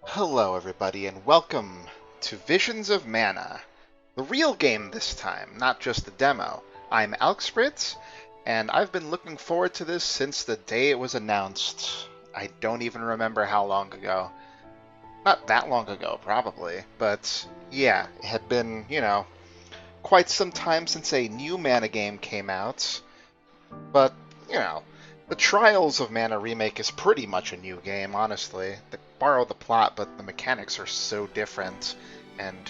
Hello, everybody, and welcome to Visions of Mana. The real game this time, not just the demo. I'm Alxprit, and I've been looking forward to this since the day it was announced. I don't even remember how long ago. Not that long ago, probably, but yeah, it had been, quite some time since a new Mana game came out. But, the Trials of Mana remake is pretty much a new game, honestly. They borrow the plot, but the mechanics are so different, and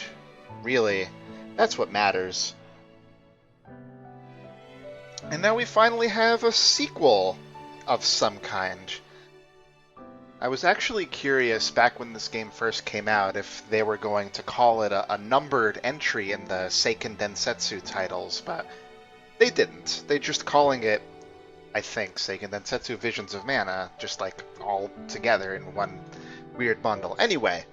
really, that's what matters. And now we finally have a sequel of some kind. I was actually curious back when this game first came out if they were going to call it a numbered entry in the Seiken Densetsu titles, but they didn't. They just calling it, I think, Seiken Densetsu Visions of Mana, just like all together in one weird bundle. Anyway,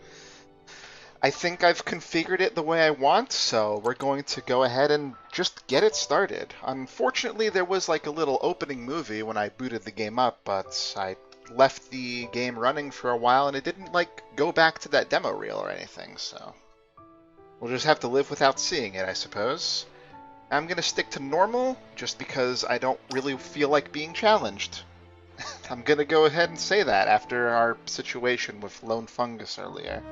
I think I've configured it the way I want, so we're going to go ahead and just get it started. Unfortunately, there was like a little opening movie when I booted the game up, but I left the game running for a while and it didn't like go back to that demo reel or anything, so we'll just have to live without seeing it, I suppose. I'm going to stick to normal, just because I don't really feel like being challenged. I'm going to go ahead and say that after our situation with Lone Fungus earlier.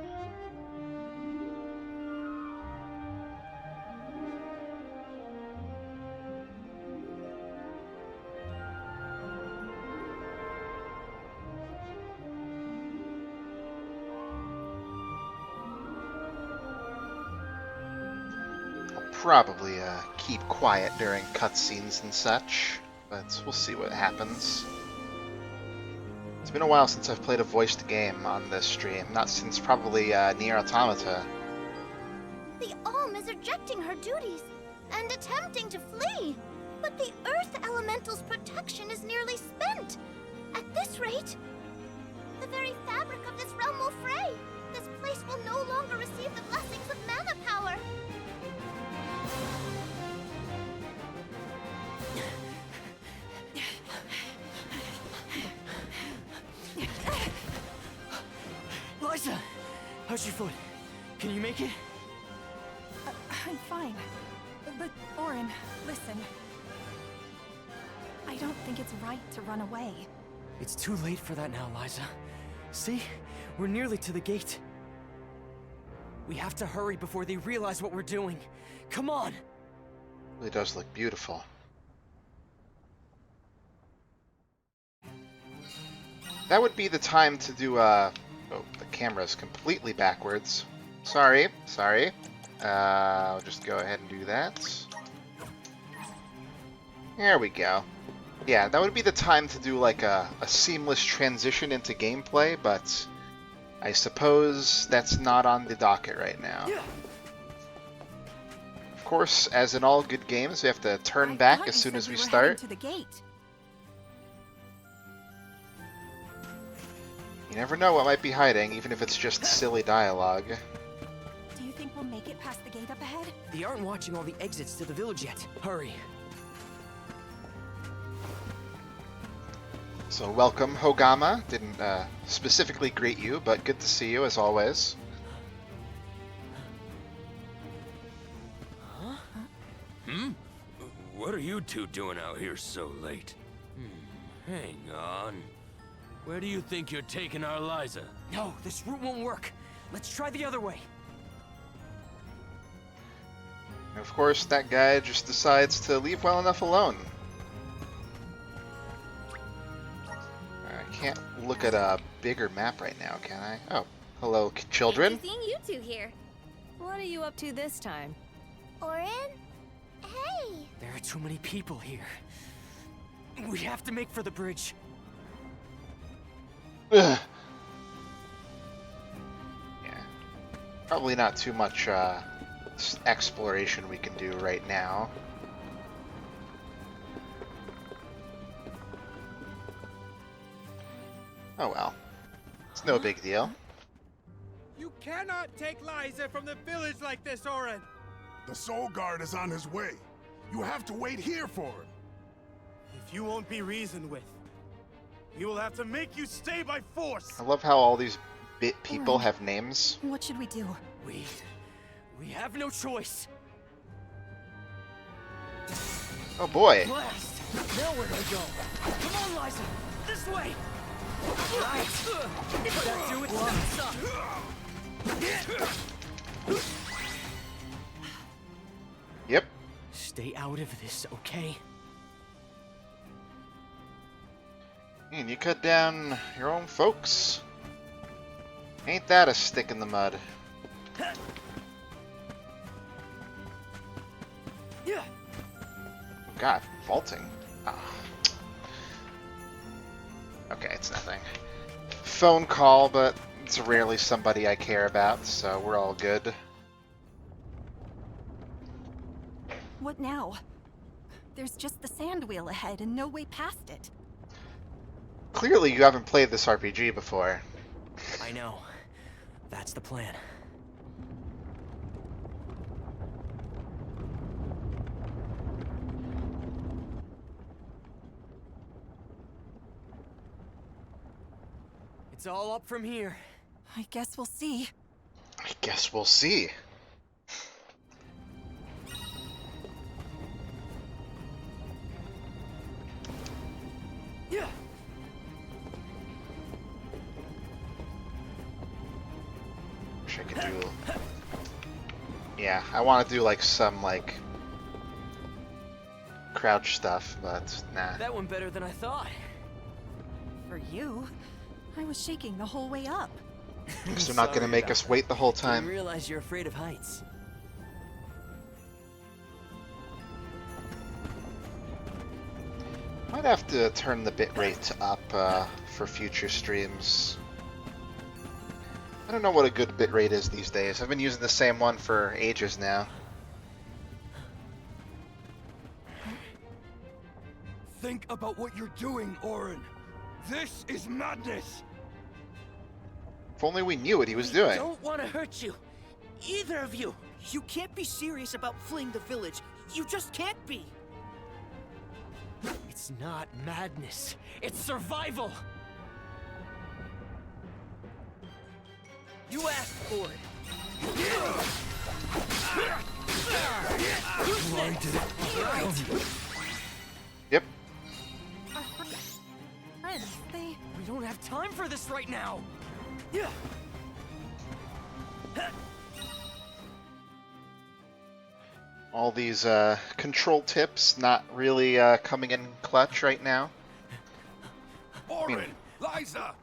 I'll probably keep quiet during cutscenes and such, but we'll see what happens. It's been a while since I've played a voiced game on this stream, not since probably Nier Automata. The Alm is rejecting her duties and attempting to flee, but the Earth Elemental's protection is nearly spent. At this rate, the very fabric of this realm will fray. This place will no longer receive the blessings of mana power. Liza! How's your foot? Can you make it? I'm fine. But, Orin, listen. I don't think it's right to run away. It's too late for that now, Liza. See? We're nearly to the gate. We have to hurry before they realize what we're doing. Come on! It really does look beautiful. That would be the time to do, oh, the camera's completely backwards. Sorry. I'll just go ahead and do that. There we go. Yeah, that would be the time to do like a seamless transition into gameplay, but I suppose that's not on the docket right now. Of course, as in all good games, we have to turn back as soon as we start. To the gate. You never know what might be hiding, even if it's just silly dialogue. Do you think we'll make it past the gate up ahead? They aren't watching all the exits to the village yet. Hurry. So welcome, Hogama. Didn't specifically greet you, but good to see you as always. Huh? What are you two doing out here so late? Hang on. Where do you think you're taking our Liza? No, this route won't work. Let's try the other way. And of course, that guy just decides to leave well enough alone. I can't look at a bigger map right now, can I? Oh, hello, children. Fancy seeing you two here. What are you up to this time? Orin? Hey! There are too many people here. We have to make for the bridge. Ugh. Yeah, probably not too much exploration we can do right now. Oh well, it's no big deal. You cannot take Liza from the village like this, Orin! The Soul Guard is on his way. You have to wait here for him. If you won't be reasoned with, we will have to make you stay by force! I love how all these bit people have names? What should we do? We have no choice. Oh boy. Blast! Now where do we go? Come on, Liza! This way! Right! That do it, Yep. Stay out of this, okay? And you cut down your own folks. Ain't that a stick in the mud? Yeah. God, vaulting. Ah. Okay, it's nothing. Phone call, but it's rarely somebody I care about, so we're all good. What now? There's just the sand wheel ahead and no way past it. Clearly you haven't played this RPG before. I know. That's the plan. It's all up from here. I guess we'll see. I guess we'll see. Yeah. Wish I could do... Yeah, I want to do like some like crouch stuff, but nah. That went better than I thought. For you, I was shaking the whole way up. Because they're not going to make us wait the whole Didn't time. realize you're afraid of heights. Might have to turn the bitrate up for future streams. I don't know what a good bitrate is these days. I've been using the same one for ages now. Think about what you're doing, Auron. This is madness. If only we knew what he was doing. Don't want to hurt you. Either of you. You can't be serious about fleeing the village. You just can't be. It's not madness. It's survival. You asked for it. Why did it? Yep. Our friends, they... We don't have time for this right now. Yeah. All these control tips not really coming in clutch right now. Auron! Liza!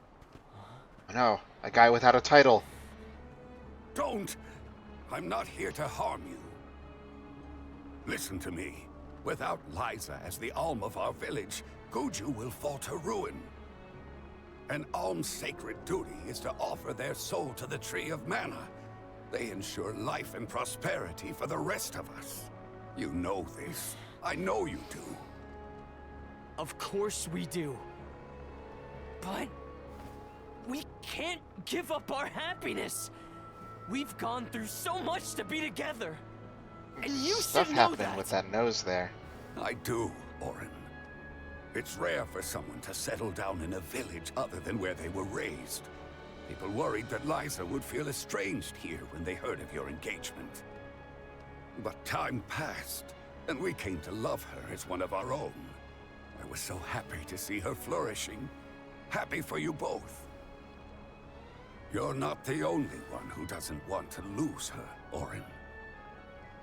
I know, a guy without a title. Don't! I'm not here to harm you. Listen to me. Without Liza as the Alm of our village, Guju will fall to ruin. An Alm's sacred duty is to offer their soul to the Tree of Mana. They ensure life and prosperity for the rest of us. You know this. I know you do. Of course we do. But we can't give up our happiness. We've gone through so much to be together. And you Stuff should know happening that. with that nose there. I do, Auron. It's rare for someone to settle down in a village other than where they were raised. People worried that Liza would feel estranged here when they heard of your engagement. But time passed, and we came to love her as one of our own. I was so happy to see her flourishing. Happy for you both. You're not the only one who doesn't want to lose her, Auron.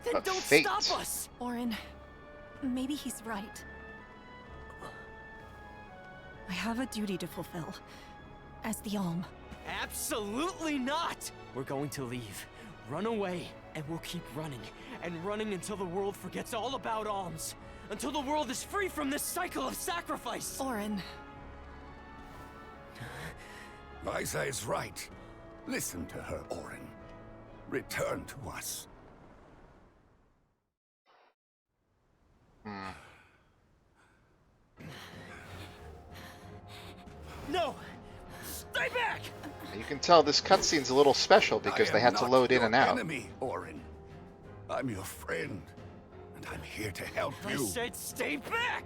Then But don't fate. stop us. Auron, maybe he's right. I have a duty to fulfill. As the Alm. Absolutely not! We're going to leave, run away, and we'll keep running. And running until the world forgets all about alms. Until the world is free from this cycle of sacrifice! Auron, Liza is right. Listen to her, Auron. Return to us. No! Stay back! You can tell this cutscene's a little special because I they am had to not load in your and out. Enemy, Auron. I'm your friend, and I'm here to help I you. said stay back!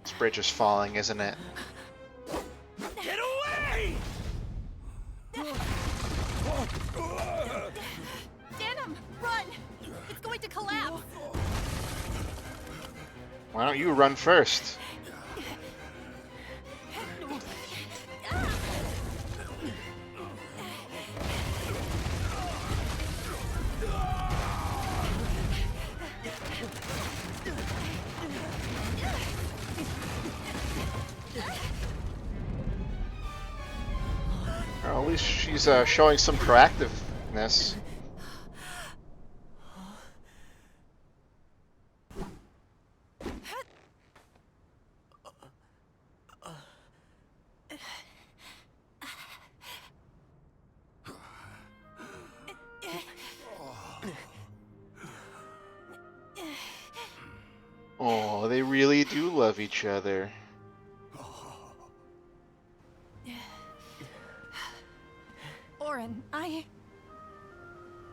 It's bridge is falling, isn't it? Get away! Denim, run! It's going to collapse! Why don't you run first? Well, at least she's showing some proactiveness. Oh, they really do love each other. Orin,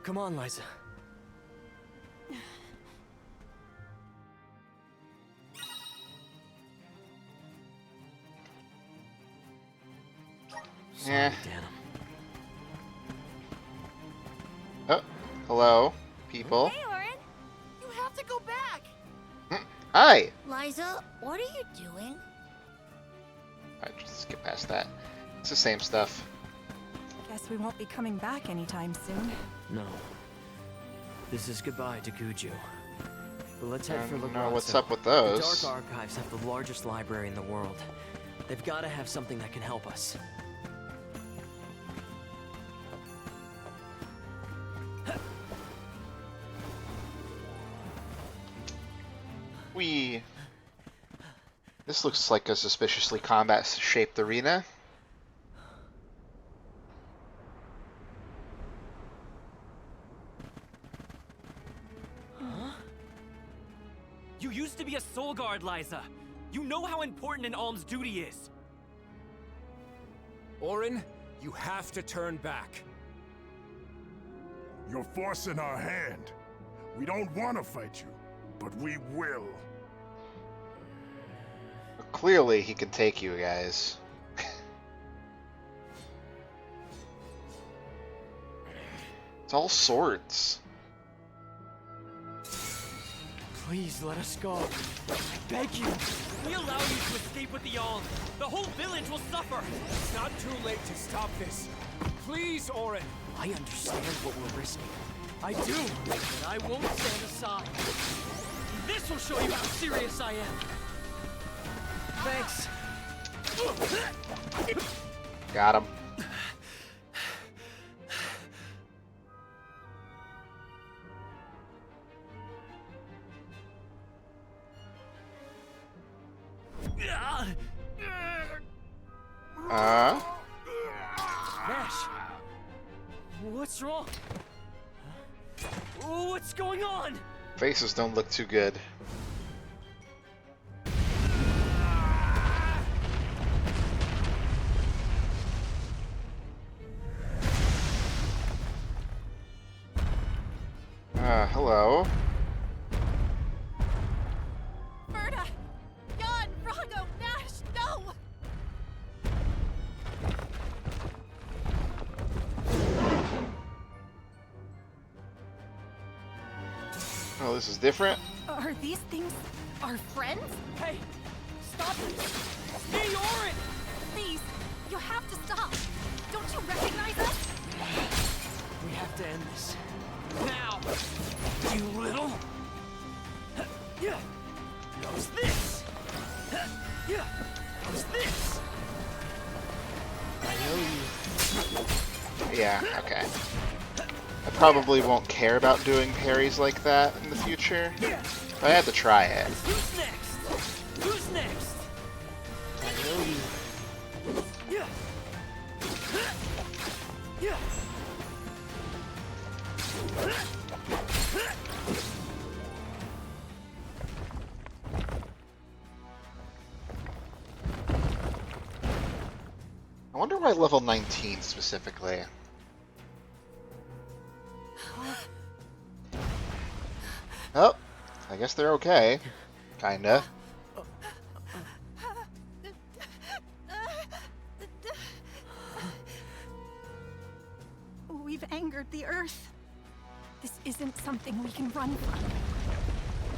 Come on, Liza. Yeah. Sorry, Denim. Oh, hello, people. Hey, Orin. You have to go back! Hi! Liza, what are you doing? Alright, just skip past that. It's the same stuff. guess we won't be coming back anytime soon. No. This is goodbye to Guju. But let's head for I don't Lagranza. know what's up with The those. Dark Archives have the largest library in the world. They've got to have something that can help us. This looks like a suspiciously combat-shaped arena. You used to be a soul guard, Liza. You know how important an alm's duty is. Orin, you have to turn back. You're forcing our hand. We don't want to fight you, but we will. Clearly, he can take you guys. It's all swords. Please let us go. I beg you. If we allow you to escape with the alm, the whole village will suffer. It's not too late to stop this. Please, Orin. I understand what we're risking. I do, but I won't stand aside. This will show you how serious I am. Thanks. Got him. Nash, what's wrong? What's going on? Faces don't look too good. Hello. Berta! Jan! Rago! Nash! No! Oh, this is different. Are these things our friends? Hey, stop it! It's me, Orin! Please, you have to stop. Don't you recognize us? We have to end this. Now! You little... How's this? How's this? I know you. Yeah, okay. I probably won't care about doing parries like that in the future. But I had to try it. Who's next? Who's next? I know you. I wonder why level 19 specifically. Oh, I guess they're okay. Kinda. We've angered the Earth. This isn't something we can run from.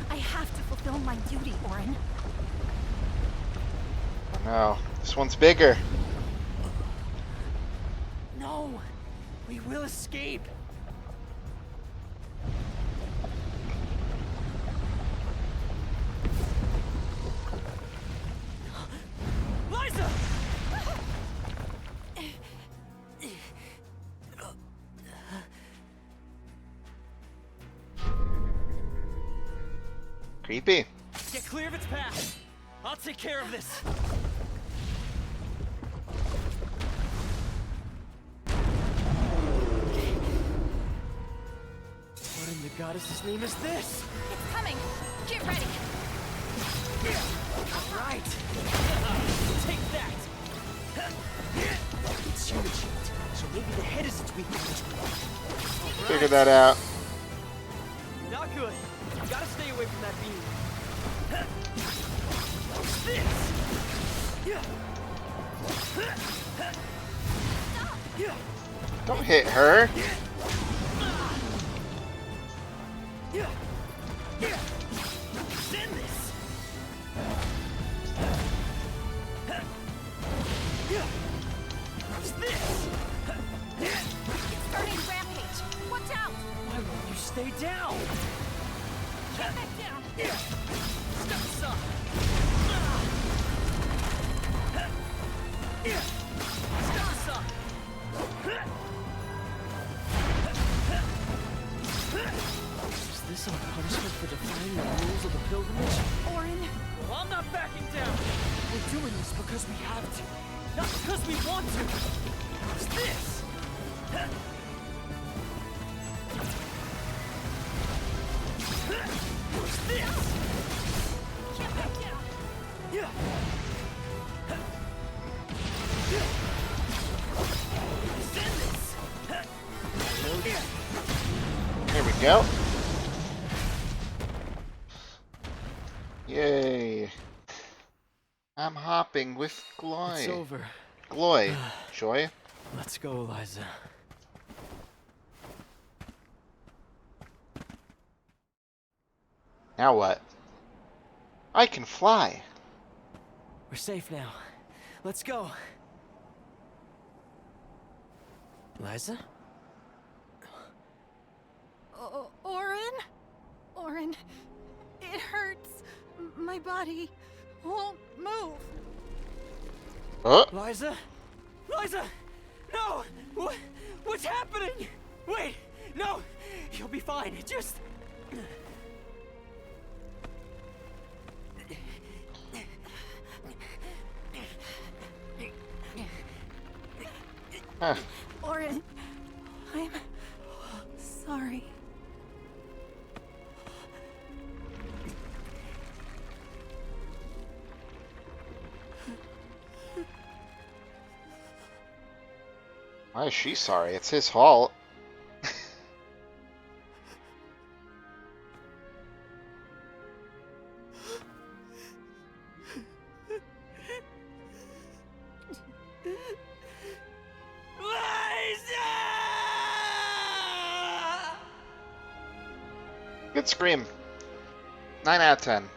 I have to fulfill my duty, Orin. Oh no, this one's bigger. No! We will escape! Liza! Creepy. Get clear of its path! I'll take care of this! What in the goddess's name is this? It's coming! Get ready! Right! Take that! It's human shaped, so maybe the head is its weakness. Figured that out. Not good. You gotta stay away from that beam. This! Don't hit her. Send this! What's this? It's starting to rampage! Watch out! Why won't you stay down? Get back down! Step aside! Step aside! Is this our punishment for defying the rules of the pilgrimage? Orin! Well, I'm not backing down! We're doing this because we have to, not because we want to! What's this? What's this? Get back down! Send this! Here we go. Yay. I'm hopping with Gloy. It's over. Gloy. Joy. Let's go, Liza. Now what? I can fly. We're safe now. Let's go. Liza? Orin? Orin, it hurts. My body won't move. Liza? Liza! No! What's happening? Wait! No! You'll be fine. Just... Huh. Orin, I'm sorry. Why is she sorry? It's his fault. Good scream. 9 out of 10.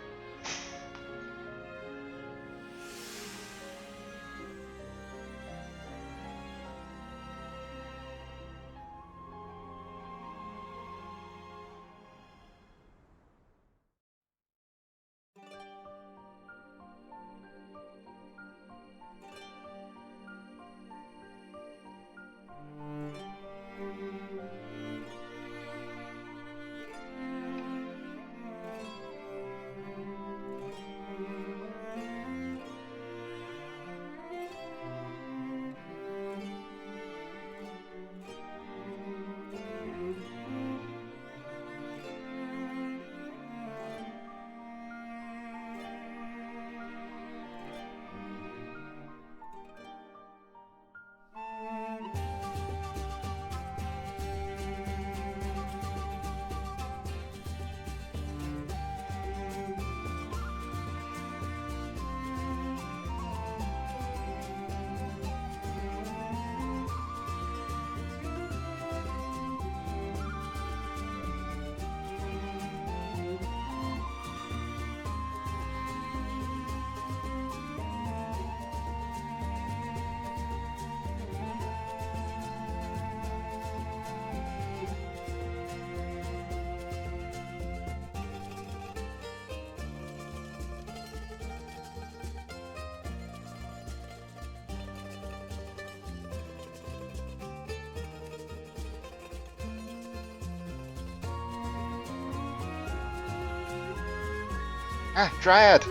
Ah, Dryad!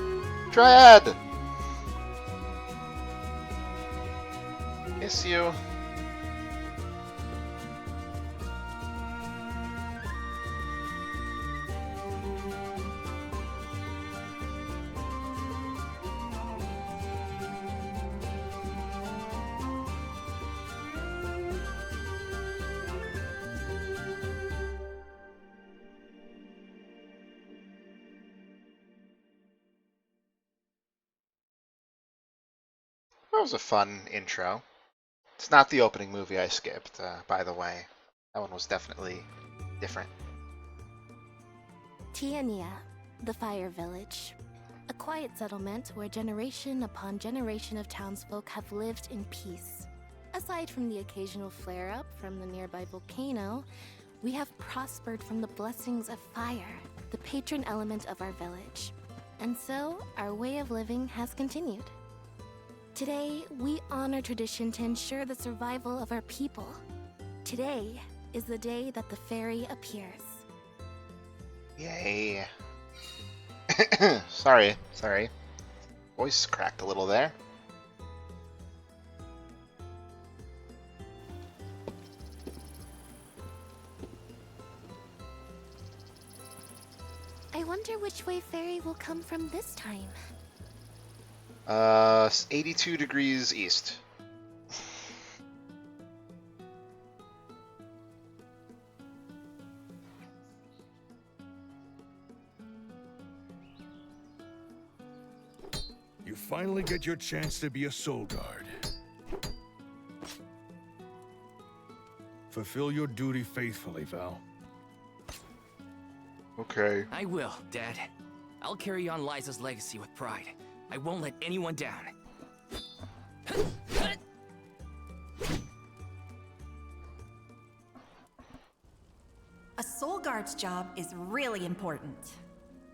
Dryad! Miss you. That was a fun intro. It's not the opening movie I skipped, by the way. That one was definitely different. Tiania, the Fire Village. A quiet settlement where generation upon generation of townsfolk have lived in peace. Aside from the occasional flare-up from the nearby volcano, we have prospered from the blessings of fire, the patron element of our village. And so, our way of living has continued. Today, we honor tradition to ensure the survival of our people. Today is the day that the fairy appears. Yay. Sorry. Voice cracked a little there. I wonder which way fairy will come from this time. 82 degrees east. You finally get your chance to be a soul guard. Fulfill your duty faithfully, Val. Okay. I will, Dad. I'll carry on Liza's legacy with pride. I won't let anyone down. A soul guard's job is really important.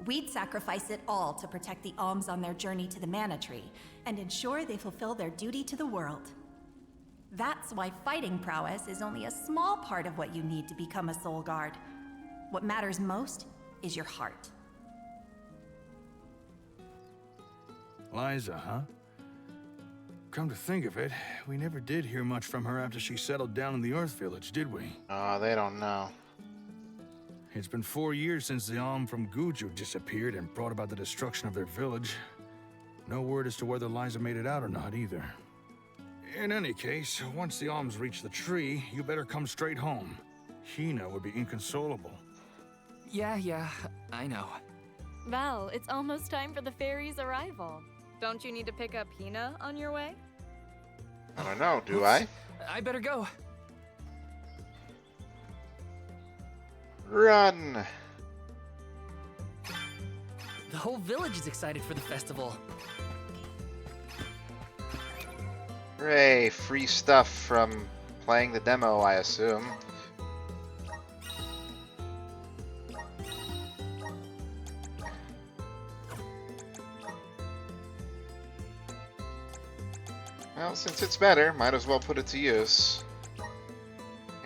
We'd sacrifice it all to protect the alms on their journey to the Mana Tree and ensure they fulfill their duty to the world. That's why fighting prowess is only a small part of what you need to become a soul guard. What matters most is your heart. Liza, huh? Come to think of it, we never did hear much from her after she settled down in the Earth Village, did we? Oh, they don't know. It's been 4 years since the Alm from Guju disappeared and brought about the destruction of their village. No word as to whether Liza made it out or not, either. In any case, once the Alms reach the tree, you better come straight home. Hina would be inconsolable. Yeah, I know. Val, it's almost time for the fairy's arrival. Don't you need to pick up Hina on your way? I don't know, do Oops. I? I better go. Run! The whole village is excited for the festival. Hooray, free stuff from playing the demo, I assume. Well, since it's better, might as well put it to use.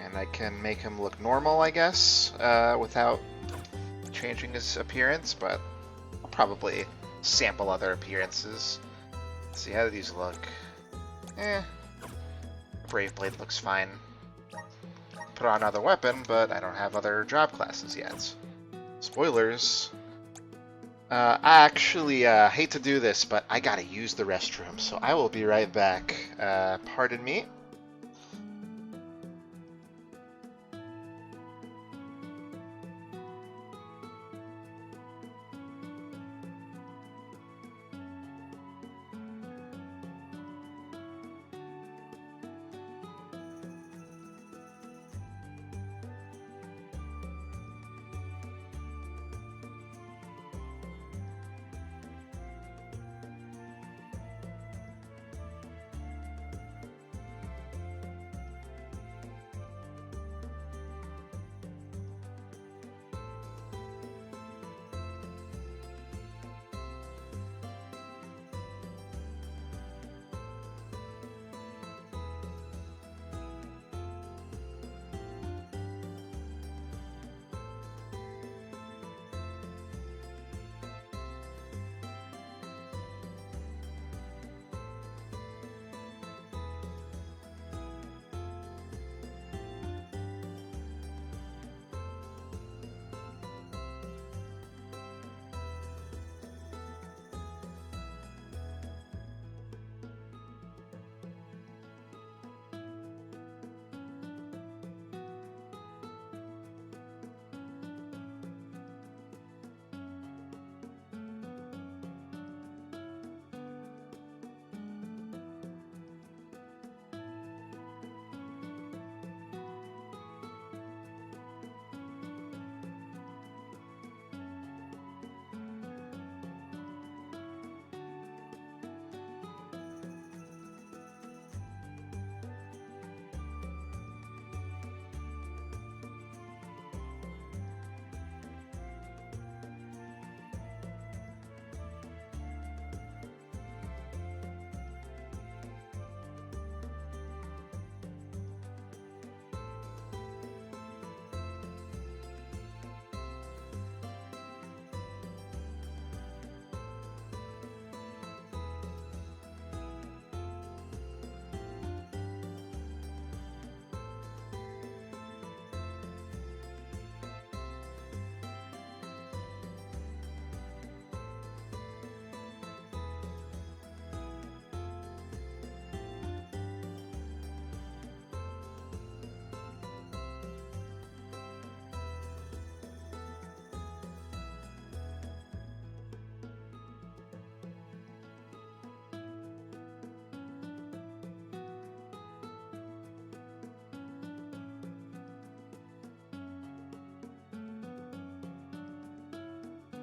And I can make him look normal, I guess, without changing his appearance, but I'll probably sample other appearances. Let's see, how do these look? Brave Blade looks fine. Put on another weapon, but I don't have other job classes yet. Spoilers. I actually hate to do this, but I gotta use the restroom, so I will be right back. Pardon me.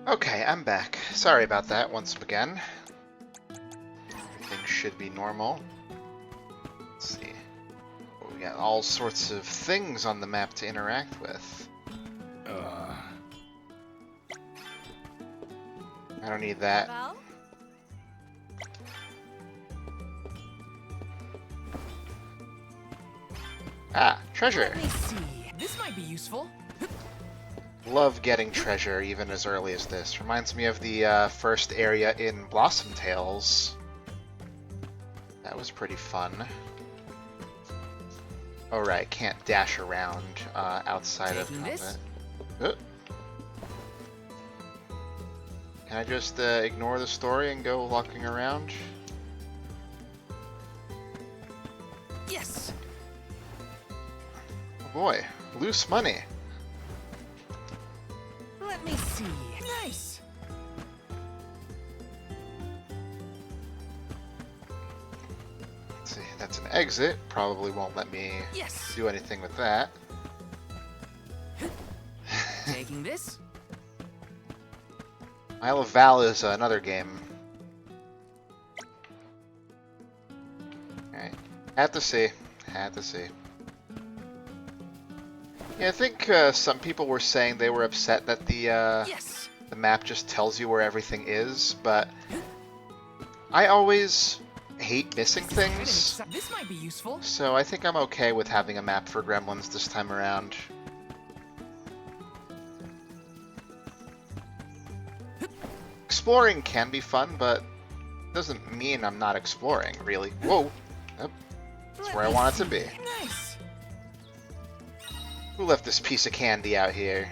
Okay, I'm back. Sorry about that once again. Everything should be normal. Let's see. Oh, we got all sorts of things on the map to interact with. I don't need that. Val? Ah, treasure! Let me see. This might be useful. Love getting treasure even as early as this. Reminds me of the first area in Blossom Tales. That was pretty fun. Oh right, can't dash around outside of combat. Can I just ignore the story and go walking around? Yes. Oh boy, loose money. Let me see. Nice. Let's see, that's an exit. Probably won't let me do anything with that. Taking this. Isle of Val is another game. Alright. Had to see. Had to see. Yeah, I think some people were saying they were upset that the map just tells you where everything is, but I always hate missing things. This might be useful. So I think I'm okay with having a map for Gremlins this time around. Exploring can be fun, but doesn't mean I'm not exploring, really. Whoa! Yep. That's where I want it to be. Nice. Who left this piece of candy out here?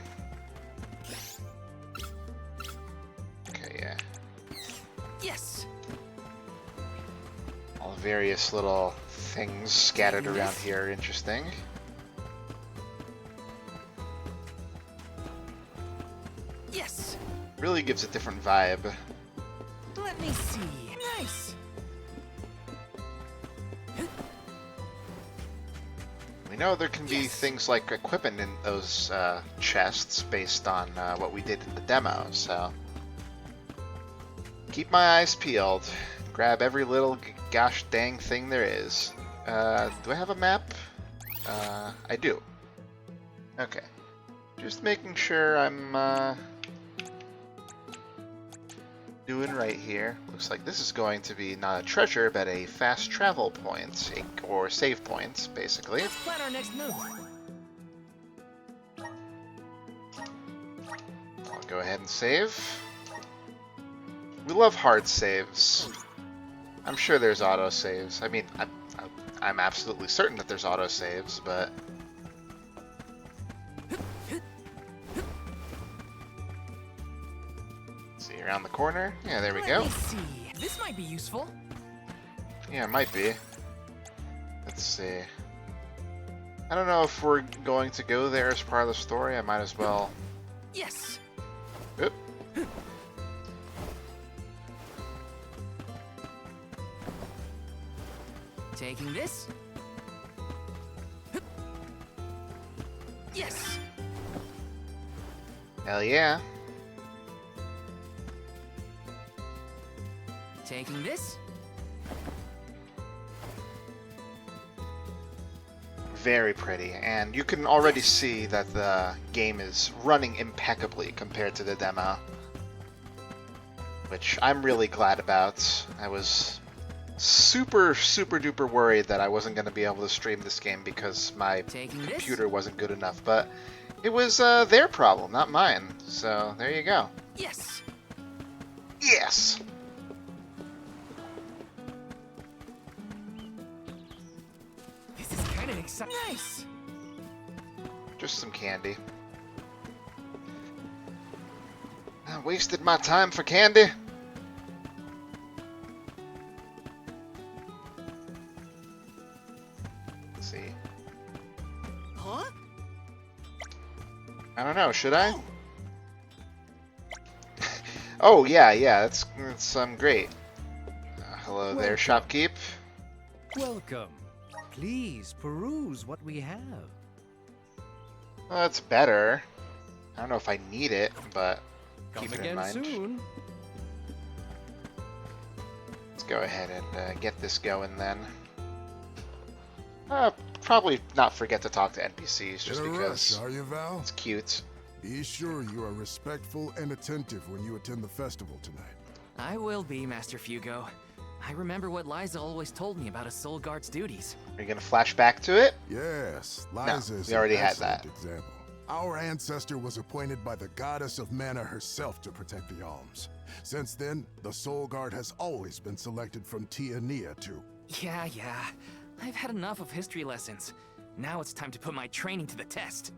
Okay, yeah. Yes. All the various little things scattered around here are interesting. Yes. Really gives a different vibe. Let me see. Nice. We know there can be things like equipment in those chests based on what we did in the demo, so keep my eyes peeled. Grab every little gosh dang thing there is. Do I have a map? I do. Okay. Just making sure I'm doing right here. Looks like this is going to be not a treasure, but a fast travel point, or save point, basically. Let's plan our next move. I'll go ahead and save. We love hard saves. I'm sure there's auto saves. I mean, I'm absolutely certain that there's auto saves, but see around the corner. Yeah, there we go. Let me see. This might be useful. Yeah, it might be. Let's see. I don't know if we're going to go there as part of the story. I might as well. Yes. Oop. Taking this. Yes. Hell yeah. Taking this. Very pretty, and you can already see that the game is running impeccably compared to the demo, which I'm really glad about. I was super duper worried that I wasn't going to be able to stream this game because my computer wasn't good enough, but it was their problem, not mine, so there you go. Yes. Yes! This is kind of exciting. Nice. Just some candy. I wasted my time for candy. Let's see. Huh? I don't know, should I? Oh, yeah, that's great. Hello there, shopkeep. Welcome. Please peruse what we have. Well, that's better. I don't know if I need it, but Come keep it in again mind. soon. Let's go ahead and get this going then. Probably not forget to talk to NPCs just In a because rush, are you, Val? it's cute. Be sure you are respectful and attentive when you attend the festival tonight. I will be, Master Fugo. I remember what Liza always told me about a soul guard's duties. Are you gonna flash back to it? Yes, No, Liza is we already an had excellent that. example. Our ancestor was appointed by the goddess of mana herself to protect the alms. Since then, the Soul Guard has always been selected from Tia Nia too. Yeah. I've had enough of history lessons. Now it's time to put my training to the test.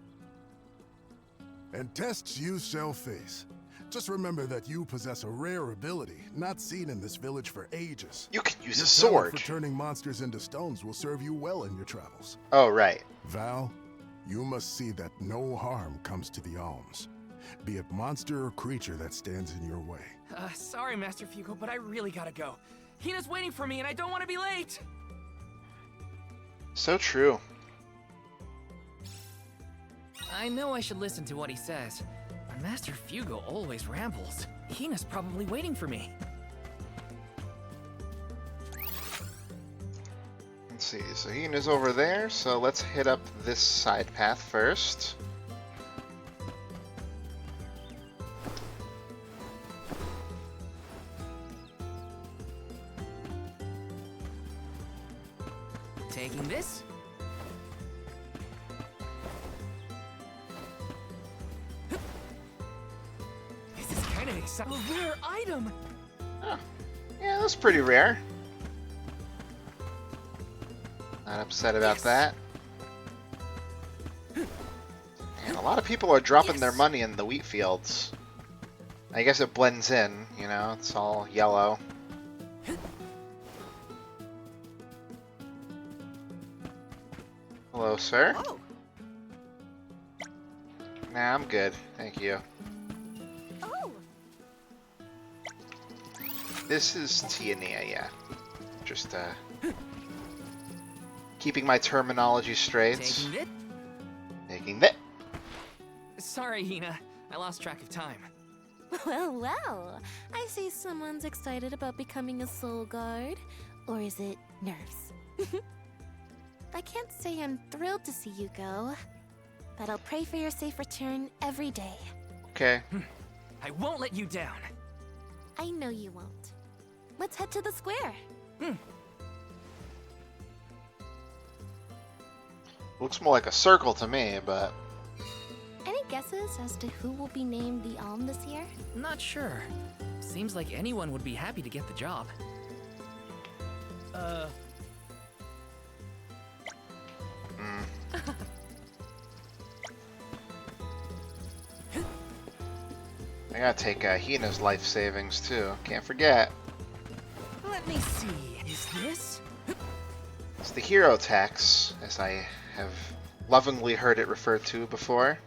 And tests you shall face. Just remember that you possess a rare ability, not seen in this village for ages. You can use Your a sword. talent for turning monsters into stones will serve you well in your travels. Oh, right. Val, you must see that no harm comes to the alms, be it monster or creature that stands in your way. Sorry, Master Fugo, but I really gotta go. Hina's waiting for me and I don't want to be late! So true. I know I should listen to what he says, but Master Fugo always rambles. Hina's probably waiting for me. Let's see, so Hina's over there, so let's hit up this side path first. Taking this? This is kind of exciting. A rare item! Yeah, that's pretty rare. Not upset about that. And a lot of people are dropping their money in the wheat fields. I guess it blends in, you know, it's all yellow. Hello, sir. Oh. Nah, I'm good. Thank you. Oh. This is Tia Nia, yeah. Just, keeping my terminology straight. Taking it? Taking that. Sorry, Hina. I lost track of time. Well, I see someone's excited about becoming a soul guard. Or is it nerves? I can't say I'm thrilled to see you go, but I'll pray for your safe return every day. Okay. I won't let you down. I know you won't. Let's head to the square. Looks more like a circle to me, but... Any guesses as to who will be named the Alm this year? Not sure. Seems like anyone would be happy to get the job. I gotta take Hina's life savings too. Can't forget. Let me see. Is this? It's the hero tax, as I have lovingly heard it referred to before.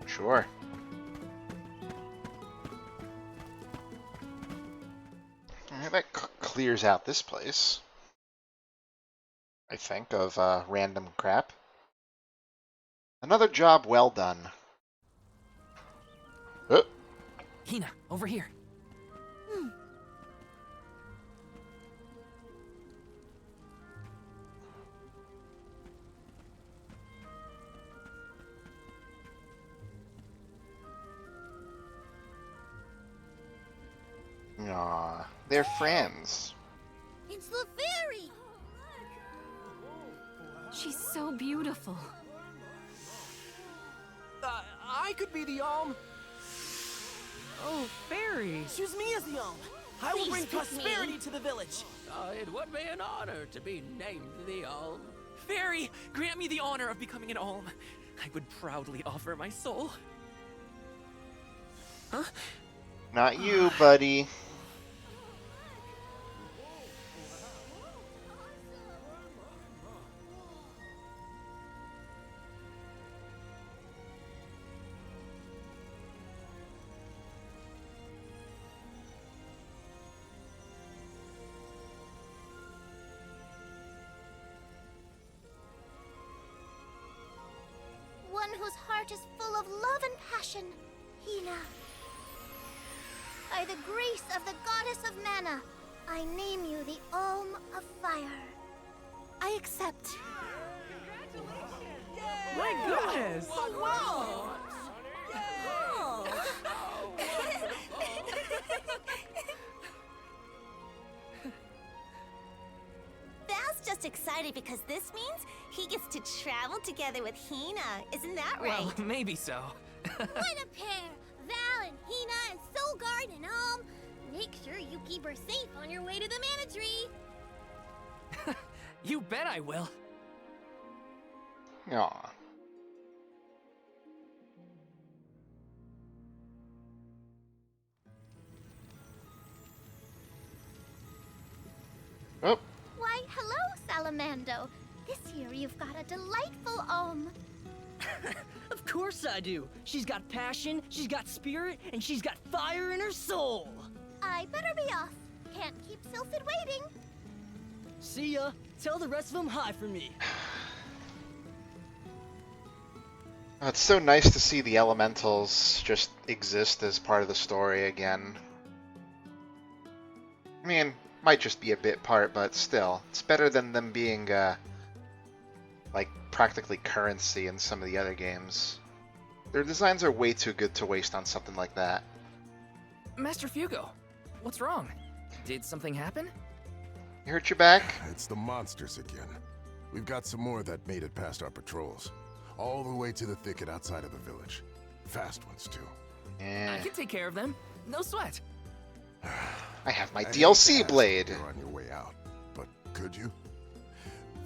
Sure. Alright, that clears out this place. I think, of random crap. Another job well done. Hina, over here. Aw, they're friends. It's the fairy! She's so beautiful. I could be the Alm. Oh, fairy. Choose me as the Alm. I will Please bring pick me. prosperity to the village. It would be an honor to be named the Alm. Fairy, grant me the honor of becoming an Alm. I would proudly offer my soul. Huh? Not you, buddy. full of love and passion, Hina. By the grace of the goddess of mana, I name you the Alm of Fire. I accept. My goodness! Wow! Val's just excited because this means he gets to travel together with Hina. Isn't that right? Well, maybe so. What a pair! Val and Hina and Soulguard and Alm. Make sure you keep her safe on your way to the Mana Tree. You bet I will. Aw. Oh. Why, hello, Salamando. This year you've got a delightful Alm. Of course I do. She's got passion, she's got spirit, and she's got fire in her soul. I better be off. Can't keep Sylphid waiting. See ya. Tell the rest of them hi for me. Oh, it's so nice to see the elementals just exist as part of the story again. I mean, might just be a bit part, but still, it's better than them being, like, practically currency in some of the other games. Their designs are way too good to waste on something like that. Master Fugo, what's wrong? Did something happen? You hurt your back? It's the monsters again. We've got some more that made it past our patrols. All the way to the thicket outside of the village. Fast ones, too. I can take care of them. No sweat. I have my DLC blade. You're on your way out, but could you?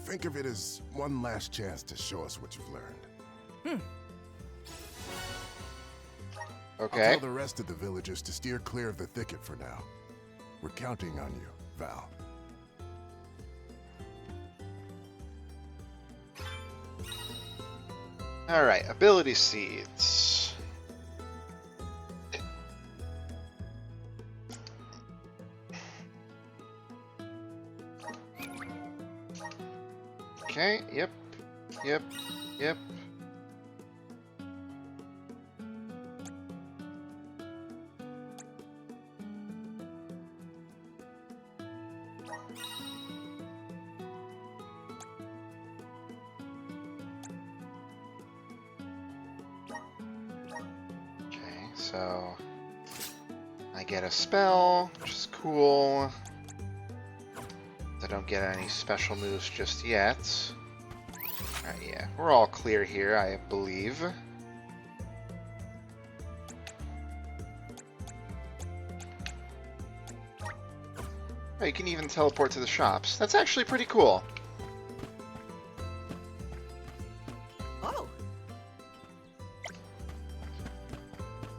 Think of it as one last chance to show us what you've learned. Okay. I'll tell the rest of the villagers to steer clear of the thicket for now. We're counting on you, Val. Alright, ability seeds. Okay, yep. So I get a spell, which is cool. I don't get any special moves just yet. Alright, yeah, we're all clear here, I believe. Oh, you can even teleport to the shops. That's actually pretty cool.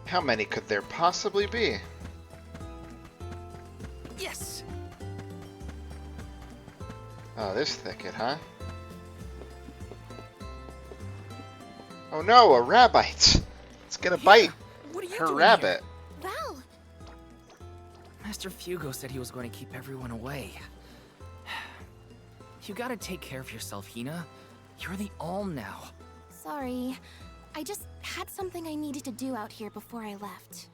How many could there possibly be? Yes. Oh, this thicket, huh? Oh no, a rabbite! It's gonna bite What are you her doing rabbit. Here? Val! Master Fugo said he was going to keep everyone away. You gotta take care of yourself, Hina. You're the Alm now. Sorry. I just had something I needed to do out here before I left.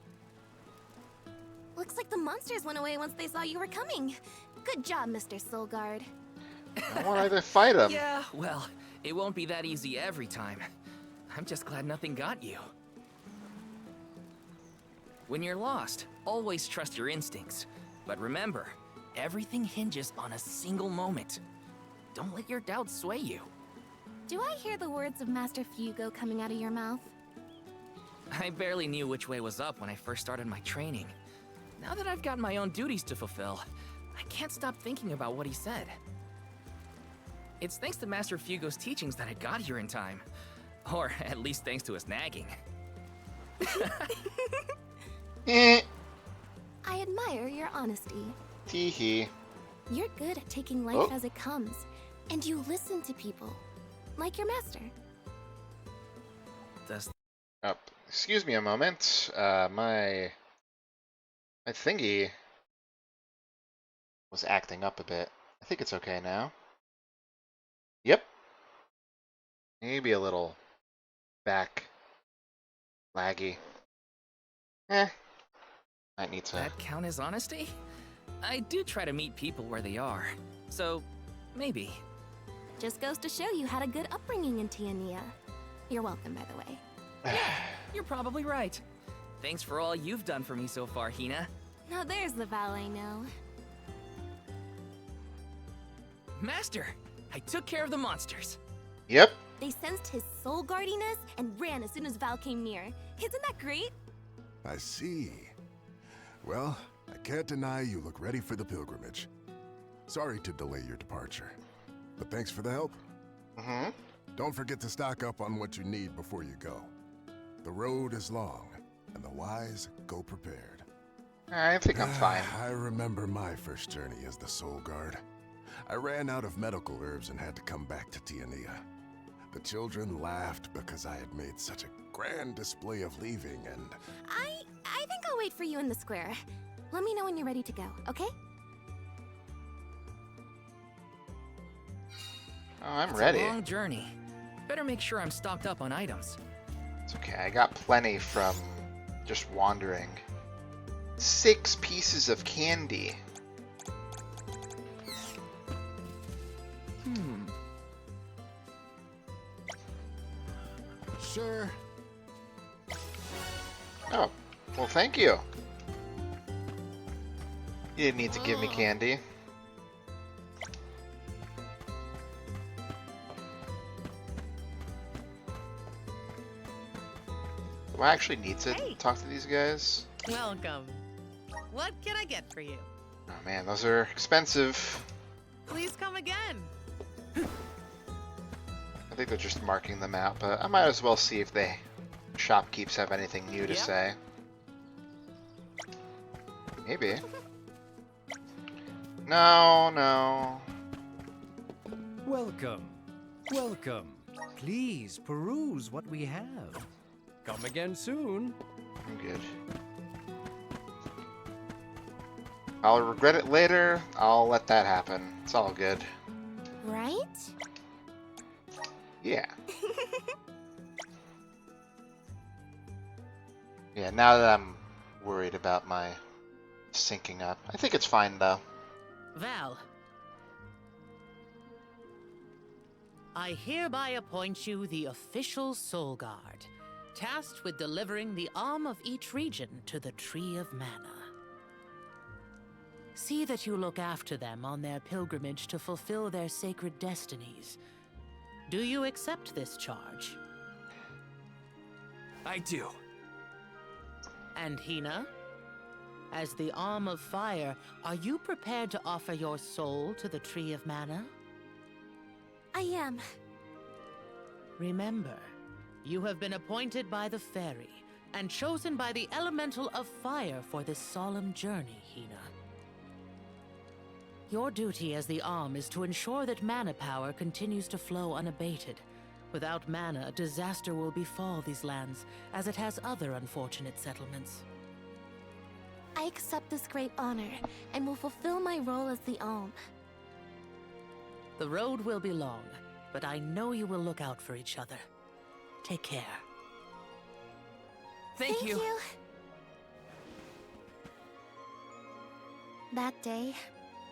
Looks like the monsters went away once they saw you were coming. Good job, Mr. Soulguard. I want to fight him. Yeah, well, it won't be that easy every time. I'm just glad nothing got you. When you're lost, always trust your instincts. But remember, everything hinges on a single moment. Don't let your doubts sway you. Do I hear the words of Master Fugo coming out of your mouth? I barely knew which way was up when I first started my training. Now that I've got my own duties to fulfill, I can't stop thinking about what he said. It's thanks to Master Fugo's teachings that I got here in time. Or at least thanks to his nagging. I admire your honesty. Tee-hee. You're good at taking life as it comes, and you listen to people. Like your master. Excuse me a moment. My thingy was acting up a bit. I think it's okay now. Yep. Maybe a little back Laggy. Eh. Might need to... That count as honesty? I do try to meet people where they are, so maybe. Just goes to show you had a good upbringing in Tiania. You're welcome, by the way. Yeah, you're probably right. Thanks for all you've done for me so far, Hina. Now there's the Val I know. Master, I took care of the monsters. Yep. They sensed his soul guardiness and ran as soon as Val came near. Isn't that great? I see. Well, I can't deny you look ready for the pilgrimage. Sorry to delay your departure, but thanks for the help. Mm-hmm. Don't forget to stock up on what you need before you go. The road is long, and the wise go prepared. I think I'm fine. I remember my first journey as the Soul Guard. I ran out of medical herbs and had to come back to Tiania. The children laughed because I had made such a grand display of leaving, and... I think I'll wait for you in the square. Let me know when you're ready to go, okay? Oh, I'm It's ready. a long journey. Better make sure I'm stocked up on items. It's okay, I got plenty from just wandering. 6 pieces of candy. Sure. Oh, well, thank you. You didn't need to give me candy. Do I actually need to talk to these guys? Welcome. What can I get for you? Oh man, those are expensive. Please come again. I think they're just marking them out, but I might as well see if the shopkeepers have anything new to say. Maybe. No, no. Welcome. Welcome. Please peruse what we have. Come again soon. I'm good. I'll regret it later. I'll let that happen. It's all good. Right? Yeah. Yeah, now that I'm worried about my syncing up. I think it's fine though. Val. I hereby appoint you the official Soul Guard, tasked with delivering the arm of each region to the Tree of Mana. See that you look after them on their pilgrimage to fulfill their sacred destinies. Do you accept this charge? I do. And Hina? As the Arm of Fire, are you prepared to offer your soul to the Tree of Mana? I am. Remember, you have been appointed by the Fairy and chosen by the Elemental of Fire for this solemn journey, Hina. Your duty as the Arm is to ensure that mana power continues to flow unabated. Without mana, disaster will befall these lands, as it has other unfortunate settlements. I accept this great honor and will fulfill my role as the Alm. The road will be long, but I know you will look out for each other. Take care. Thank you. That day,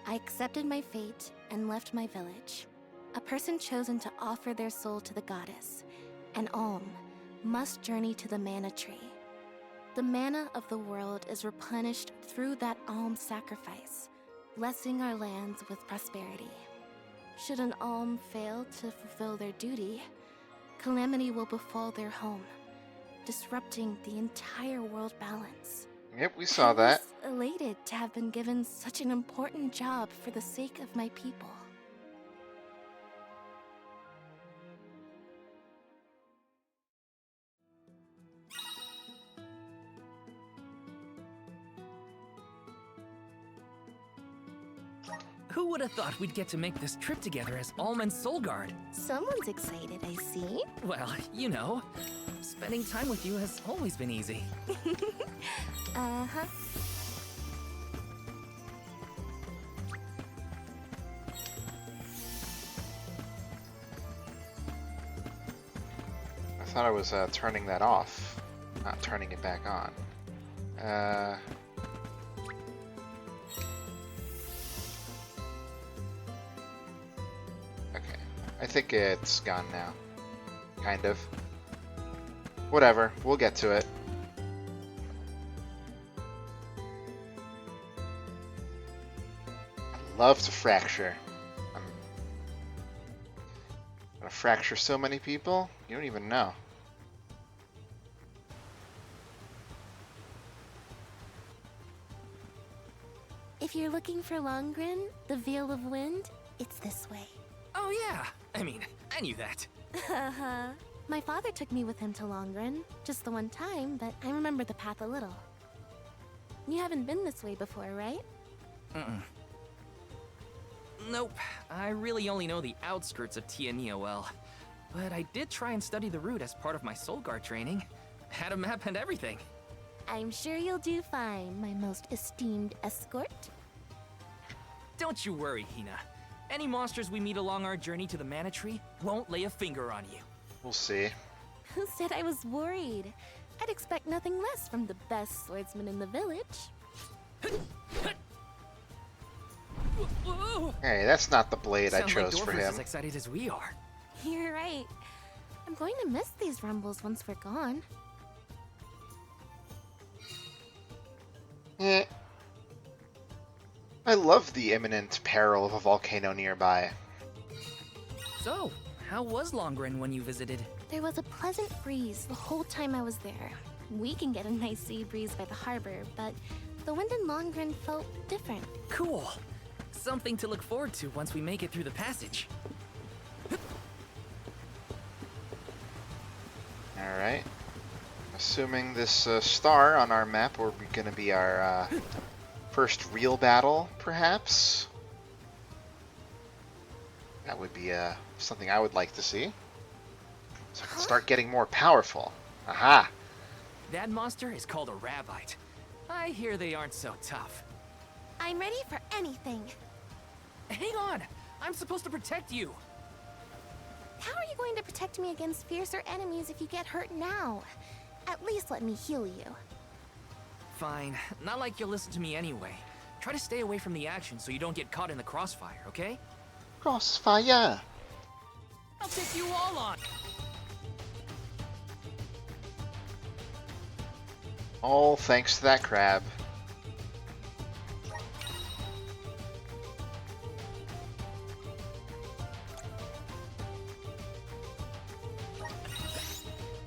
I accepted my fate and left my village. A person chosen to offer their soul to the goddess, an Alm, must journey to the Mana Tree. The mana of the world is replenished through that Alm sacrifice, blessing our lands with prosperity. Should an Alm fail to fulfill their duty, calamity will befall their home, disrupting the entire world balance. Yep, we saw that. I was elated to have been given such an important job for the sake of my people. Who would have thought we'd get to make this trip together as Alm and Soul Guard? Someone's excited, I see. Well, you know, spending time with you has always been easy. Uh-huh. I thought I was turning that off. Not turning it back on. Okay. I think it's gone now. Kind of. Whatever. We'll get to it. I love to fracture. I'm gonna fracture so many people, you don't even know. If you're looking for Longren, the Veil of Wind, it's this way. Oh yeah, I mean, I knew that. Haha. My father took me with him to Longren, just the one time, but I remember the path a little. You haven't been this way before, right? Nope, I really only know the outskirts of Tiania well. But I did try and study the route as part of my Soul Guard training. Had a map and everything. I'm sure you'll do fine, my most esteemed escort. Don't you worry, Hina. Any monsters we meet along our journey to the Mana Tree won't lay a finger on you. We'll see. Who said I was worried? I'd expect nothing less from the best swordsman in the village. Hey, that's not the blade I Sounds chose like for Dorfer's him. as excited as we are. You're right. I'm going to miss these rumbles once we're gone. I love the imminent peril of a volcano nearby. So, how was Longren when you visited? There was a pleasant breeze the whole time I was there. We can get a nice sea breeze by the harbor, but the wind in Longren felt different. Cool. Something to look forward to once we make it through the passage. Alright. Assuming this star on our map will be going to be our first real battle, perhaps? That would be something I would like to see. So I can start getting more powerful. Aha! That monster is called a Rabbite. I hear they aren't so tough. I'm ready for anything. Hang on! I'm supposed to protect you! How are you going to protect me against fiercer enemies if you get hurt now? At least let me heal you. Fine. Not like you'll listen to me anyway. Try to stay away from the action so you don't get caught in the crossfire, okay? Crossfire! I'll take you all on! All thanks to that crab.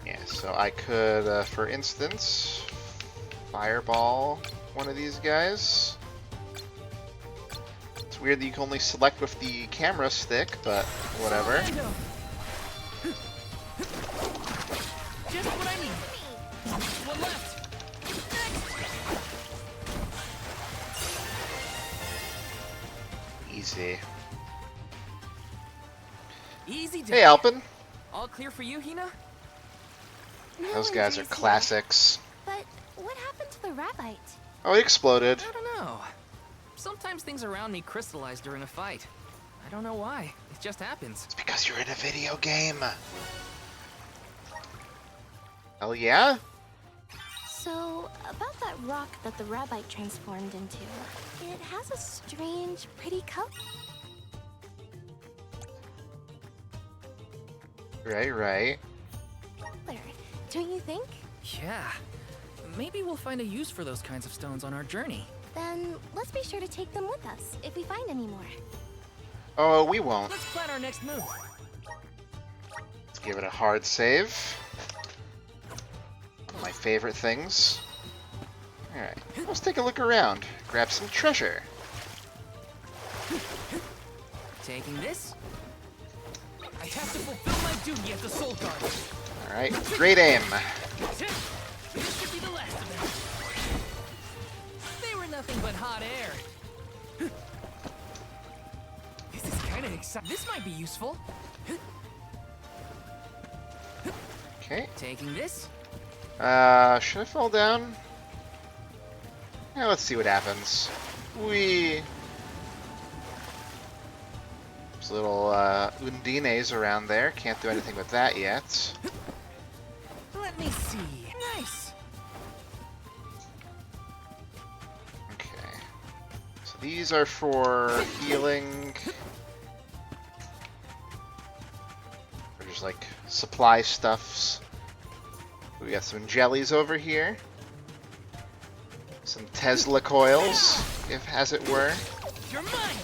Yeah, so I could, for instance, fireball one of these guys. It's weird that you can only select with the camera stick, but whatever. Just what I need. One left. Easy. Easy. Hey, Alpin. All clear for you, Hina? Those guys are classics. But what happened to the Rabbite? Oh, it exploded. I don't know. Sometimes things around me crystallize during a fight. I don't know why. It just happens. It's because you're in a video game. Hell yeah? So, about that rock that the Rabbite transformed into, it has a strange, pretty color. Right. Don't you think? Yeah. Maybe we'll find a use for those kinds of stones on our journey. Then let's be sure to take them with us if we find any more. Oh, we won't. Let's plan our next move. Let's give it a hard save. One of my favorite things. Alright, let's take a look around. Grab some treasure. Taking this. I have to fulfill my duty as a Soul Guard. Alright, great aim. This should be the last of them. They were nothing but hot air. This is kind of exciting. This might be useful. Okay. Taking this. Should I fall down? Yeah, let's see what happens. There's little Undines around there. Can't do anything with that yet. Let me see. Nice. these are for healing. Or just like supply stuffs. We got some jellies over here. Some Tesla coils, if as it were. You're mine.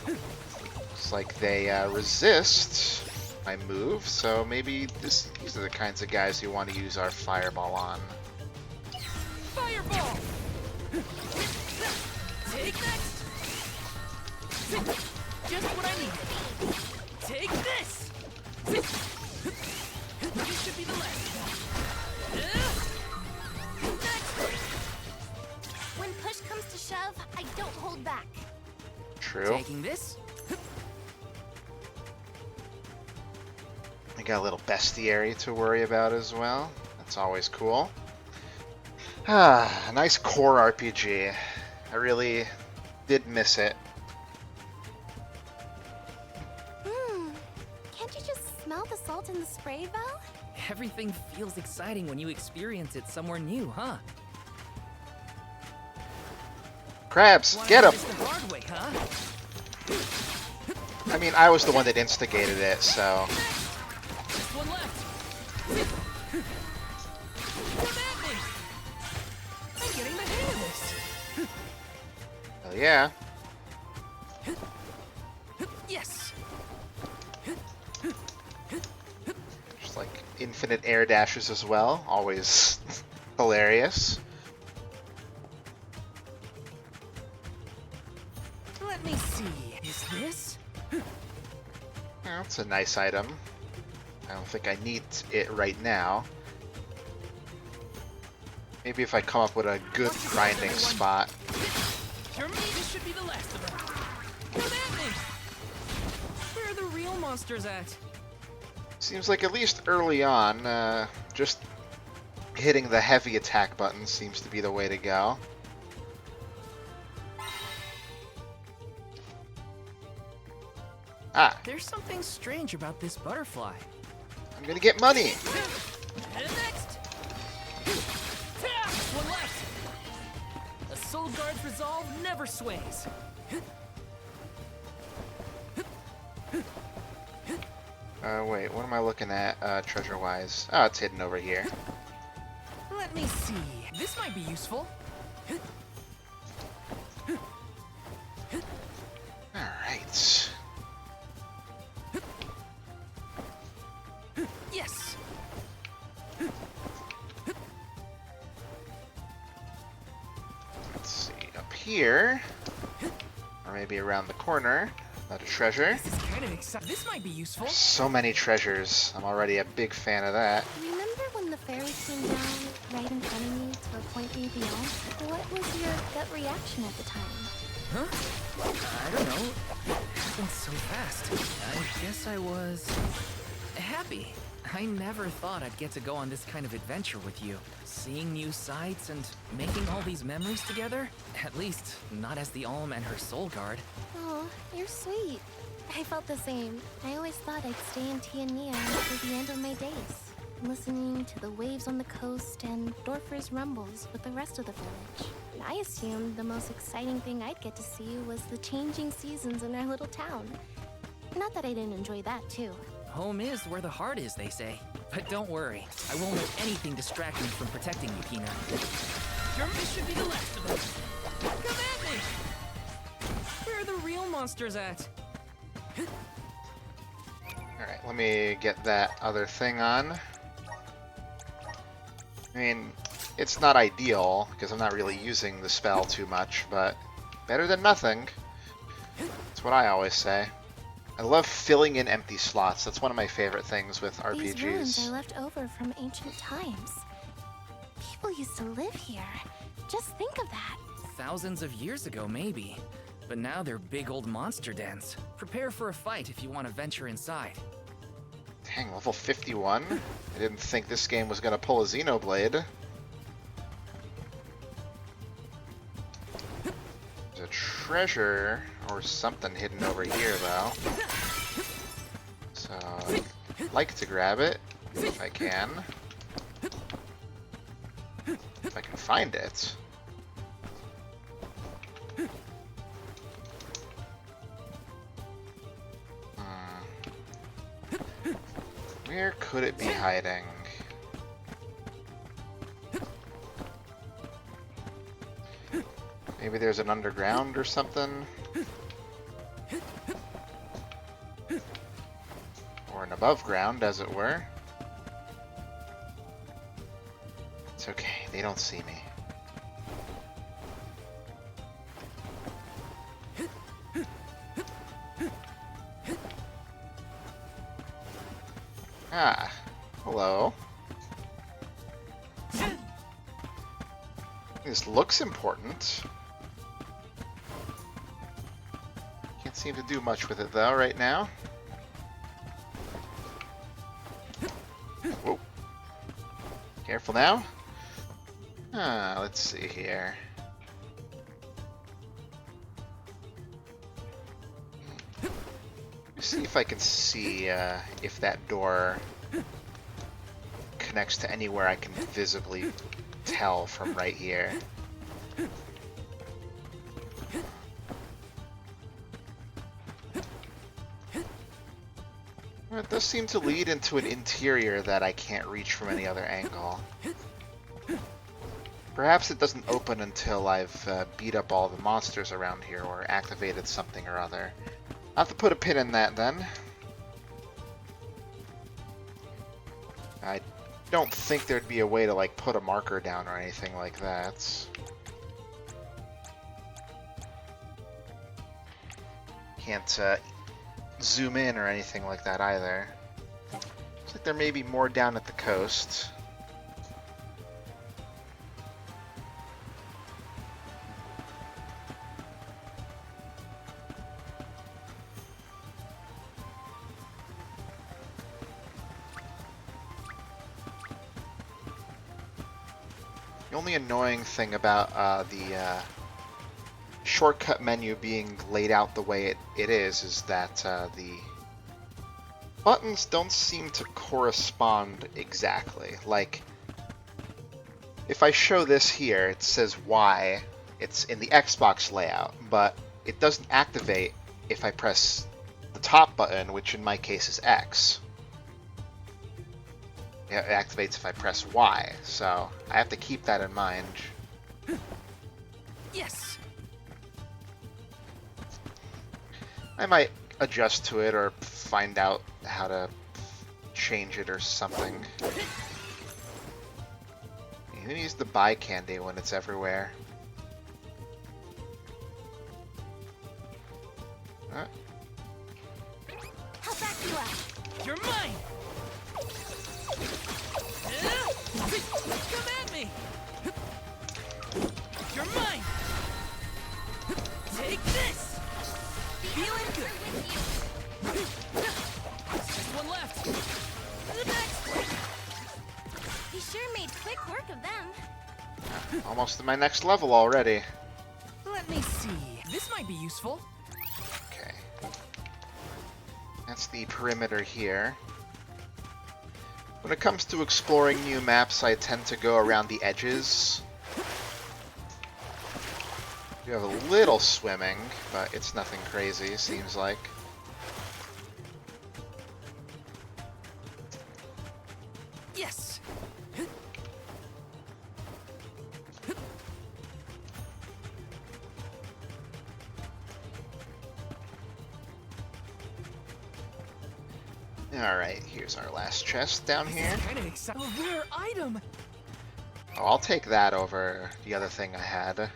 Looks like they resist my move, so maybe these are the kinds of guys you want to use our fireball on. Fireball. Take that. Just what I need. Take this. This should be the last. When push comes to shove, I don't hold back. True. Taking this. I got a little bestiary to worry about as well. That's always cool. Ah, a nice core RPG. I really did miss it. Can't you just smell the salt in the spray, Val? Everything feels exciting when you experience it somewhere new, huh? Crabs, get him! The hard way, huh? I mean, I was the one that instigated it, so... Just one left. Come at me. I'm getting the hang of this. Hell yeah. Yes. Just like infinite air dashes as well. Always hilarious. Let me see. Is this? That's a nice item. I don't think I need it right now. Maybe if I come up with a good grinding spot. This should be the last of them. Come at me. Where are the real monsters at? Seems like at least early on, just hitting the heavy attack button seems to be the way to go. Ah, There's something strange about this butterfly. I'm gonna get money! Next. One left. A Soul Guard's resolve never sways. Wait, what am I looking at, treasure-wise? Oh, it's hidden over here. Let me see. This might be useful. Alright. Yes. Let's see, up here, or maybe around the corner, another treasure. This is kind of exciting. This might be useful. So many treasures. I'm already a big fan of that. Remember when the fairy came down right in front of me to appoint me the Alm? What was your gut reaction at the time? Huh? I don't know. It happened so fast. I guess I was happy. I never thought I'd get to go on this kind of adventure with you. Seeing new sights and making all these memories together? At least, not as the Alm and her Soul Guard. Oh, you're sweet. I felt the same. I always thought I'd stay in Tiania until the end of my days, listening to the waves on the coast and Dorfer's rumbles with the rest of the village. I assumed the most exciting thing I'd get to see was the changing seasons in our little town. Not that I didn't enjoy that, too. Home is where the heart is, they say. But don't worry, I won't let anything distract me from protecting you, Pina. This should be the last of them. Come at me. Where are the real monsters at? Alright, let me get that other thing on. I mean, it's not ideal, because I'm not really using the spell too much, but better than nothing. That's what I always say. I love filling in empty slots. That's one of my favorite things with RPGs. These ruins are left over from ancient times. People used to live here. Just think of that. Thousands of years ago, maybe. But now they're big old monster dens. Prepare for a fight if you want to venture inside. Dang, level 51? I didn't think this game was going to pull a Xenoblade. There's a treasure or something hidden over here, though. So, I'd like to grab it, if I can. If I can find it. Where could it be hiding? Maybe there's an underground or something? Or an above ground, as it were. It's okay, they don't see me. Ah, hello. This looks important. Can't seem to do much with it though right now. Whoa. Careful now. Ah, let's see here. Let's see if I can see if that door connects to anywhere I can visibly tell from right here. Well, it does seem to lead into an interior that I can't reach from any other angle. Perhaps it doesn't open until I've beat up all the monsters around here or activated something or other. I'll have to put a pin in that then. I don't think there'd be a way to like put a marker down or anything like that. Can't zoom in or anything like that either. Looks like there may be more down at the coast. The only annoying thing about the shortcut menu being laid out the way it is that the buttons don't seem to correspond exactly. Like, if I show this here, it says Y, it's in the Xbox layout, but it doesn't activate if I press the top button, which in my case is X. It activates if I press Y, so I have to keep that in mind. Yes. I might adjust to it or find out how to change it or something. Who needs to buy candy when it's everywhere? How back you up? You're mine! Come at me! You're mine! Take this! Feeling good! Just one left! The next! He sure made quick work of them. Almost to my next level already. Let me see. This might be useful. Okay. That's the perimeter here. When it comes to exploring new maps, I tend to go around the edges. You have a little swimming, but it's nothing crazy, seems like. Yes. Alright, here's our last chest down here. Kind of exciting. A rare item. Oh, I'll take that over the other thing I had.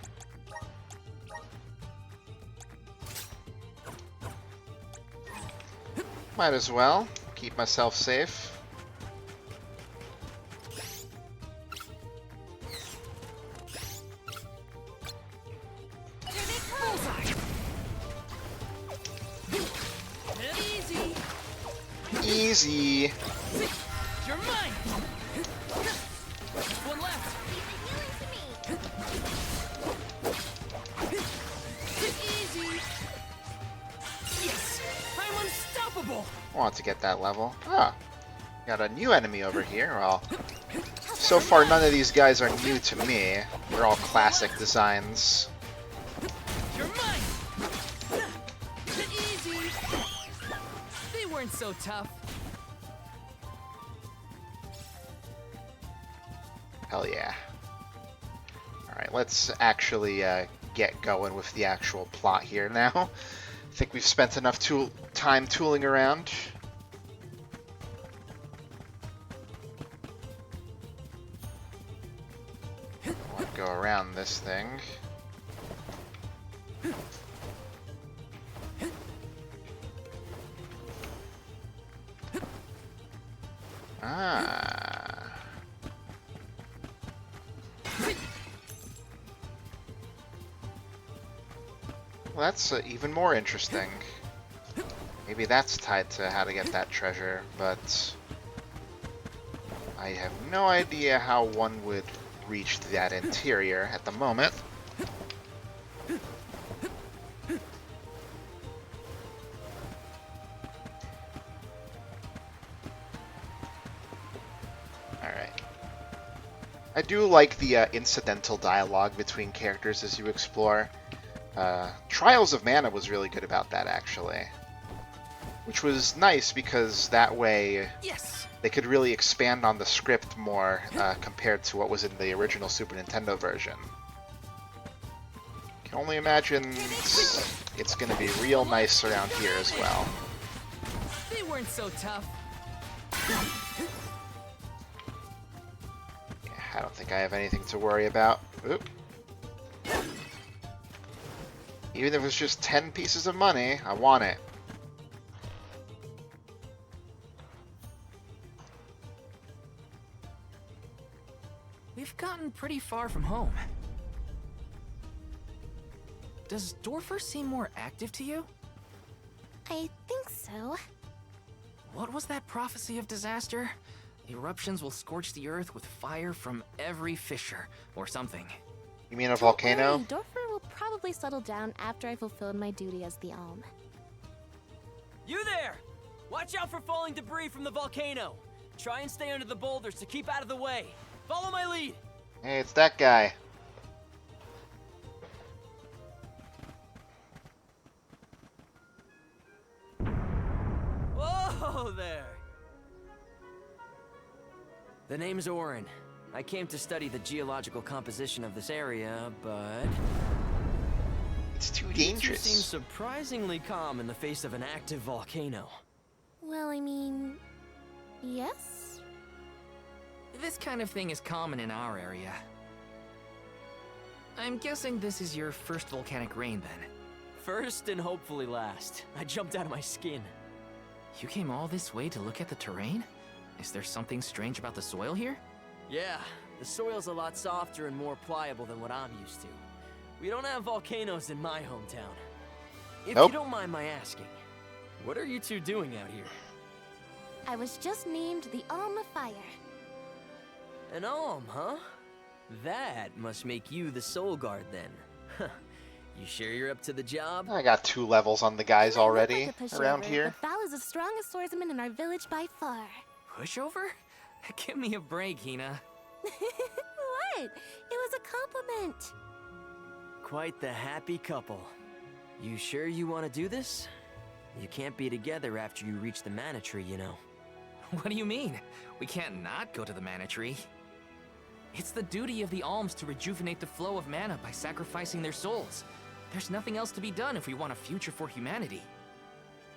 Might as well keep myself safe. Easy. You're mine. One left. Easy. Yes, I'm unstoppable. I want to get that level. Ah, got a new enemy over here. Well, so far none of these guys are new to me. They're all classic designs. You're mine. Easy. They weren't so tough. Hell yeah. Alright, let's actually get going with the actual plot here now. I think we've spent enough time tooling around. I'll go around this thing. Ah. Well, that's even more interesting. Maybe that's tied to how to get that treasure, but I have no idea how one would reach that interior at the moment. Alright. I do like the incidental dialogue between characters as you explore. Trials of Mana was really good about that, actually. Which was nice because that way they could really expand on the script more compared to what was in the original Super Nintendo version. Can only imagine it's going to be real nice around here as well. They weren't so tough. Yeah, I don't think I have anything to worry about. Oop. Even if it's just 10 pieces of money, I want it. We've gotten pretty far from home. Does Dorfer seem more active to you? I think so. What was that prophecy of disaster? Eruptions will scorch the earth with fire from every fissure, or something. You mean a volcano? Dorfer will probably settle down after I fulfilled my duty as the Alm. You there! Watch out for falling debris from the volcano. Try and stay under the boulders to keep out of the way. Follow my lead. Hey, it's that guy. Whoa there! The name's Orin. I came to study the geological composition of this area, but... It's too You dangerous. seem surprisingly calm in the face of an active volcano. Well, I mean... yes? This kind of thing is common in our area. I'm guessing this is your first volcanic rain, then. First and hopefully last. I jumped out of my skin. You came all this way to look at the terrain? Is there something strange about the soil here? Yeah, the soil's a lot softer and more pliable than what I'm used to. We don't have volcanoes in my hometown. If Nope. you don't mind my asking, what are you two doing out here? I was just named the Alm of Fire. An Alm, huh? That must make you the Soul Guard then. Huh. You sure you're up to the job? I got 2 levels on the guys already around here. But Val is the strongest swordsman in our village by far. Pushover? Give me a break, Hina. What? It was a compliment. Quite the happy couple. You sure you want to do this? You can't be together after you reach the Mana Tree, you know. What do you mean? We can't not go to the Mana Tree. It's the duty of the Alms to rejuvenate the flow of mana by sacrificing their souls. There's nothing else to be done if we want a future for humanity.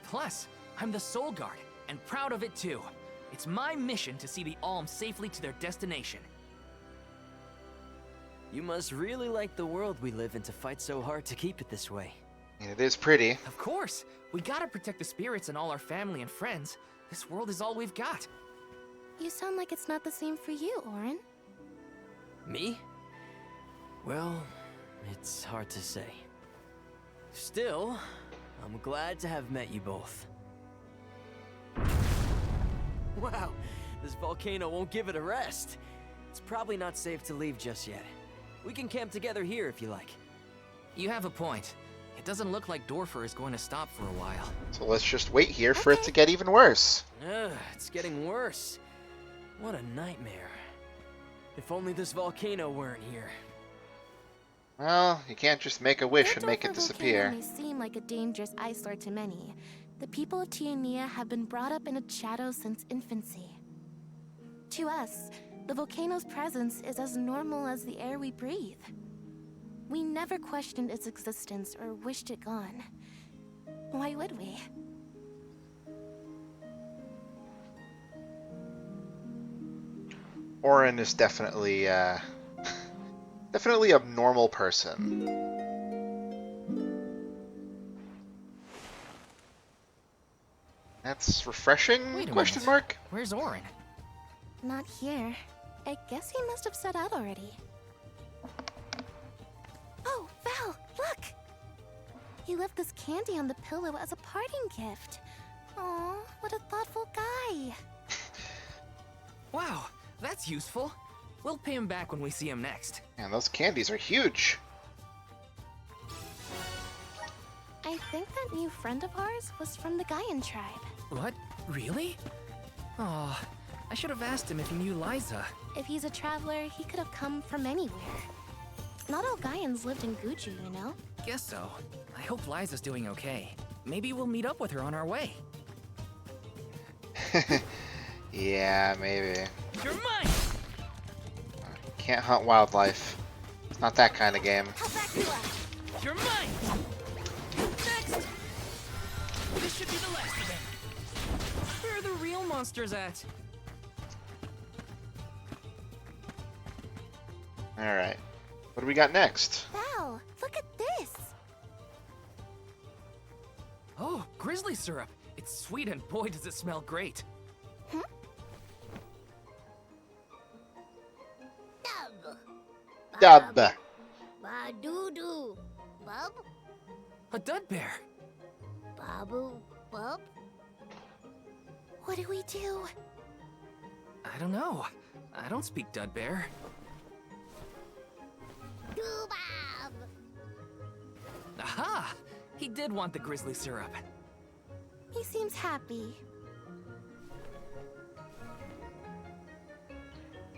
Plus, I'm the Soul Guard, and proud of it too. It's my mission to see the Alms safely to their destination. You must really like the world we live in to fight so hard to keep it this way. It is pretty. Of course! We gotta protect the spirits and all our family and friends. This world is all we've got. You sound like it's not the same for you, Orin. Me? Well, it's hard to say. Still, I'm glad to have met you both. Wow, this volcano won't give it a rest. It's probably not safe to leave just yet. We can camp together here if you like. You have a point. It doesn't look like Dorfer is going to stop for a while. So let's just wait here for it to get even worse. Ugh, it's getting worse. What a nightmare. If only this volcano weren't here. Well, you can't just make a wish and make it Dorfer disappear. volcano may seem like a dangerous eyesore to many. The people of Tiania have been brought up in its shadow since infancy. To us, The volcano's presence is as normal as the air we breathe. We never questioned its existence or wished it gone. Why would we? Auron is definitely, definitely a normal person. That's refreshing? Wait a Question minute. mark? Where's Auron? Not here. I guess he must have set out already. Oh, Val, look! He left this candy on the pillow as a parting gift. Aw, what a thoughtful guy. Wow, that's useful. We'll pay him back when we see him next. Man, those candies are huge. I think that new friend of ours was from the Gaian tribe. What? Really? Oh, I should have asked him if he knew Liza. If he's a traveler, he could have come from anywhere. Not all Gaians lived in Guju, you know? Guess so. I hope Liza's doing okay. Maybe we'll meet up with her on our way. Yeah, maybe. You're mine! Can't hunt wildlife. It's not that kind of game. You're mine! Next! This should be the last of them. Where are the real monsters at? Alright. What do we got next? Wow, look at this! Oh, grizzly syrup. It's sweet and boy does it smell great. Dub. Ba-doo-doo. Bub? A dud bear. Babu. Bub? What do we do? I don't know. I don't speak dud bear. Doo-bob. Aha! He did want the grizzly syrup. He seems happy.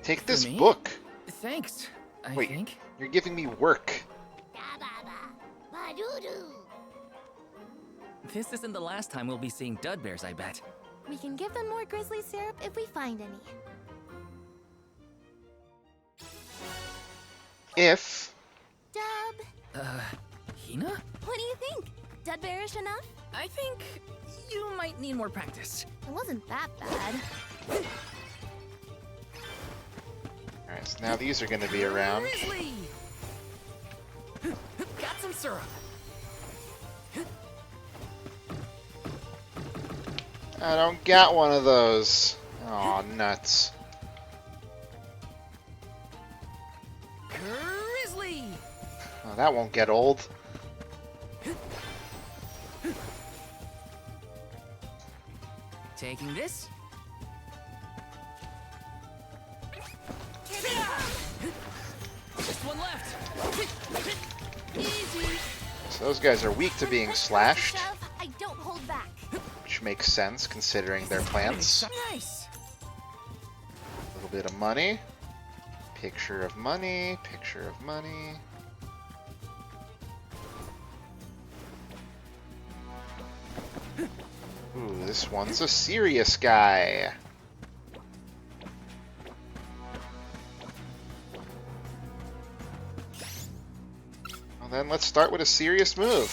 Take this me? book. Thanks, I Wait, think. you're giving me work. Ba-doo-doo. This isn't the last time we'll be seeing dud bears, I bet. We can give them more grizzly syrup if we find any. If... Dub, Hina? what do you think? Dud bearish enough? I think you might need more practice. It wasn't that bad. Alright, so now these are going to be around. Grizzly! Got some syrup. I don't got one of those. Aw, nuts. Grizzly! Oh, that won't get old. Taking this. Just one left. Easy. So those guys are weak to being slashed, I don't hold back. which makes sense considering their plants. Nice. A little bit of money. Picture of money. Picture of money. Ooh, this one's a serious guy. Well then, let's start with a serious move.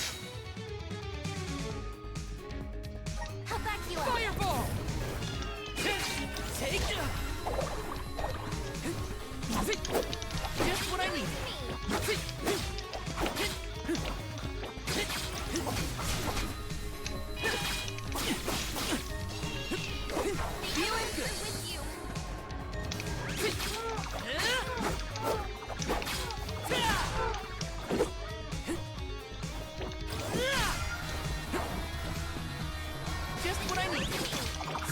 How back you up? Fireball! Take just what I need. Feeling good. With you. Just what I need.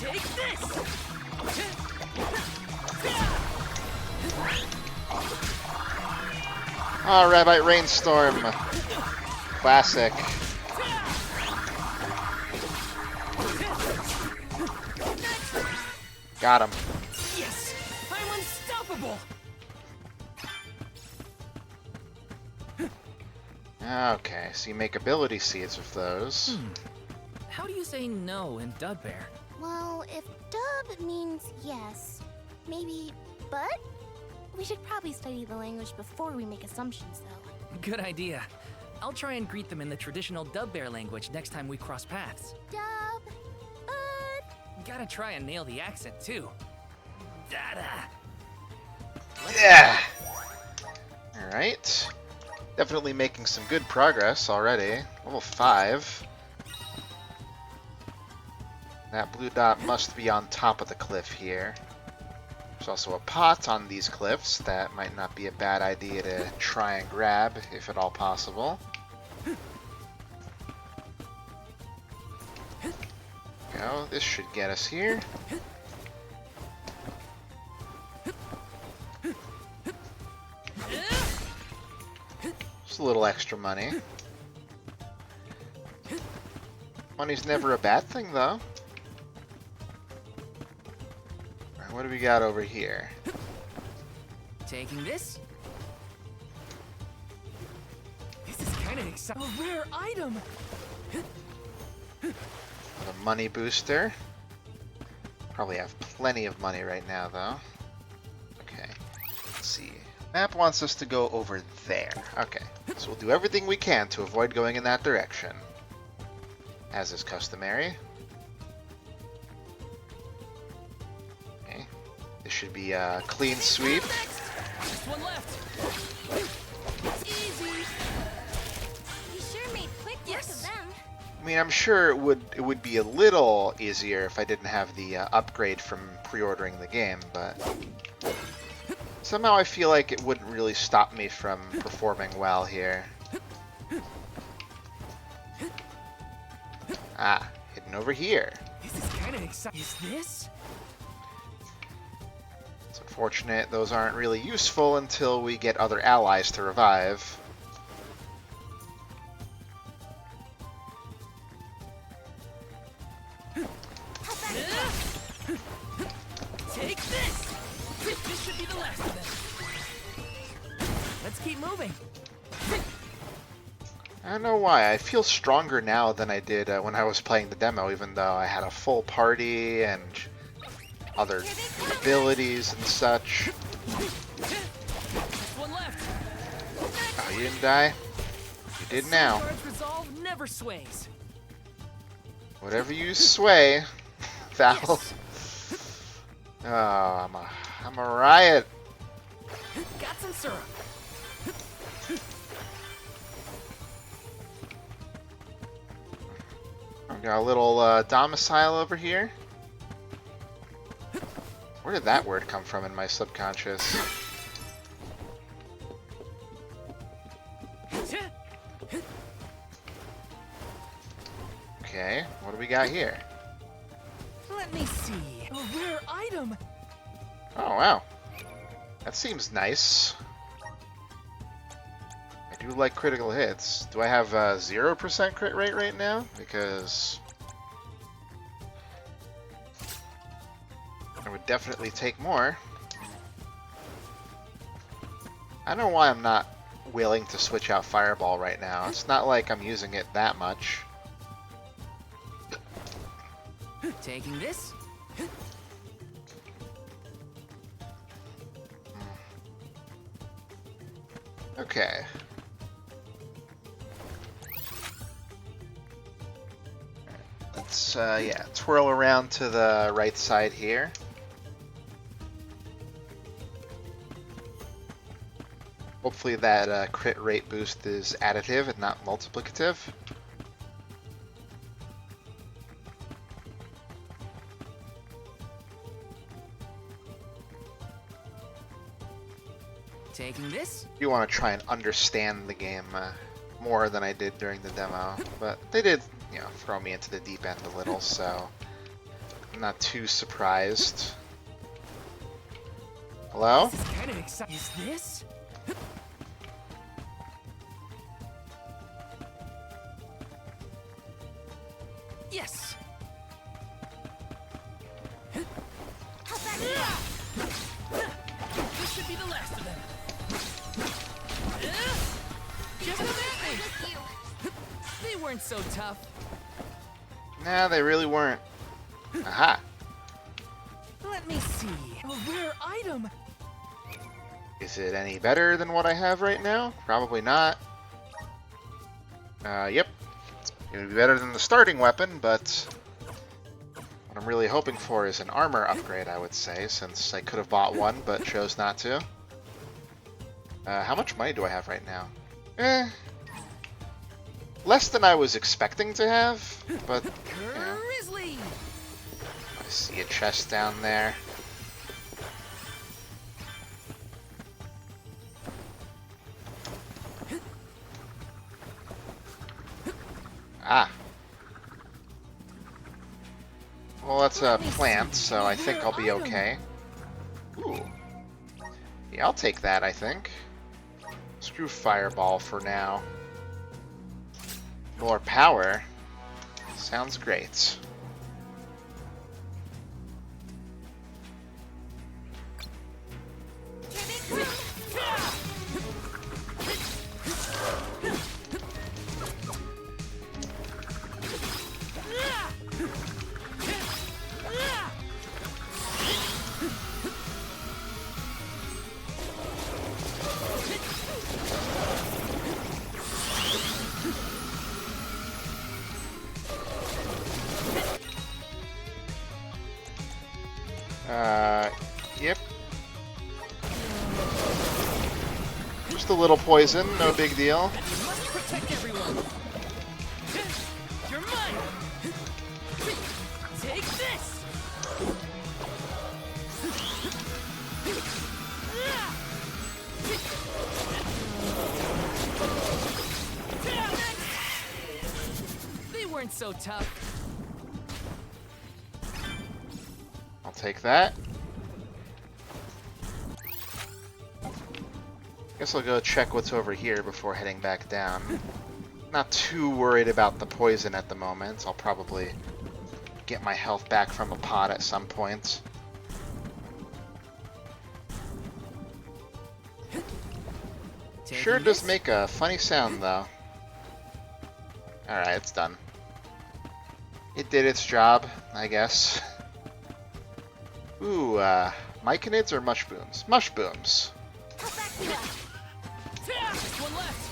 Take this. Ah, Rabite Rainstorm. Classic. Got him. Yes, I'm unstoppable. Okay, so you make ability seeds with those. How do you say no in Dud Bear? Well, if dub means yes, Maybe, but we should probably study the language before we make assumptions, though. Good idea. I'll try and greet them in the traditional Dub Bear language next time we cross paths. Dub, Gotta try and nail the accent, too. Dada! Yeah! Alright. Definitely making some good progress already. Level 5. That blue dot must be on top of the cliff here. There's also a pot on these cliffs that might not be a bad idea to try and grab, if at all possible. Go. This should get us here. Just a little extra money. Money's never a bad thing, though. Alright, what do we got over here? Taking this? This is kind of exciting. A rare item! A money booster. Probably have plenty of money right now, though. Okay. Let's see. Map wants us to go over there. Okay. So we'll do everything we can to avoid going in that direction. As is customary. Okay. This should be a clean sweep. Just one left. Easy. You sure made quick work of them. I mean, I'm sure it would be a little easier if I didn't have the upgrade from pre-ordering the game, but somehow I feel like it wouldn't really stop me from performing well here. Ah, hidden over here. This is kind of exciting. Is this? It's unfortunate those aren't really useful until we get other allies to revive. Take this! This should be the last of them. Let's keep moving. I don't know why. I feel stronger now than I did when I was playing the demo, even though I had a full party and other abilities and such. One left. Oh, you didn't die? You did now. Guard's resolve never sways. Whatever you sway, Val. Yes. Oh, I'm a riot. Got some syrup. I've got a little domicile over here. Where did that word come from in my subconscious? Okay, what do we got here? Let me see. A rare item. Oh, wow. That seems nice. I do like critical hits. Do I have 0% crit rate right now? Because I would definitely take more. I don't know why I'm not willing to switch out Fireball right now. It's not like I'm using it that much. Taking this? Okay. Let's, yeah, twirl around to the right side here. Hopefully that crit rate boost is additive and not multiplicative. Taking this? You want to try and understand the game more than I did during the demo, but they did, you know, throw me into the deep end a little, so I'm not too surprised. Hello? This is kind of exciting. Is this? Yes. This should be the last of them. Just a minute. They weren't so tough. Nah, they really weren't. Aha! Let me see. A rare item. Is it any better than what I have right now? Probably not. Yep. It's gonna be better than the starting weapon, but what I'm really hoping for is an armor upgrade, I would say, since I could have bought one, but chose not to. How much money do I have right now? Less than I was expecting to have, but, you know. I see a chest down there. Ah. Well, that's a plant, so I think I'll be okay. Ooh. Yeah, I'll take that, I think. Screw Fireball for now. More power. Sounds great. Yep. Just a little poison, no big deal. You must protect everyone. You're mine. Take this. They weren't so tough. I'll take that. Guess I'll go check what's over here before heading back down. Not too worried about the poison at the moment. I'll probably get my health back from a pot at some point. Sure does make a funny sound, though. Alright, it's done. It did its job, I guess. Ooh, myconids or mushbooms? Mushbooms. One left.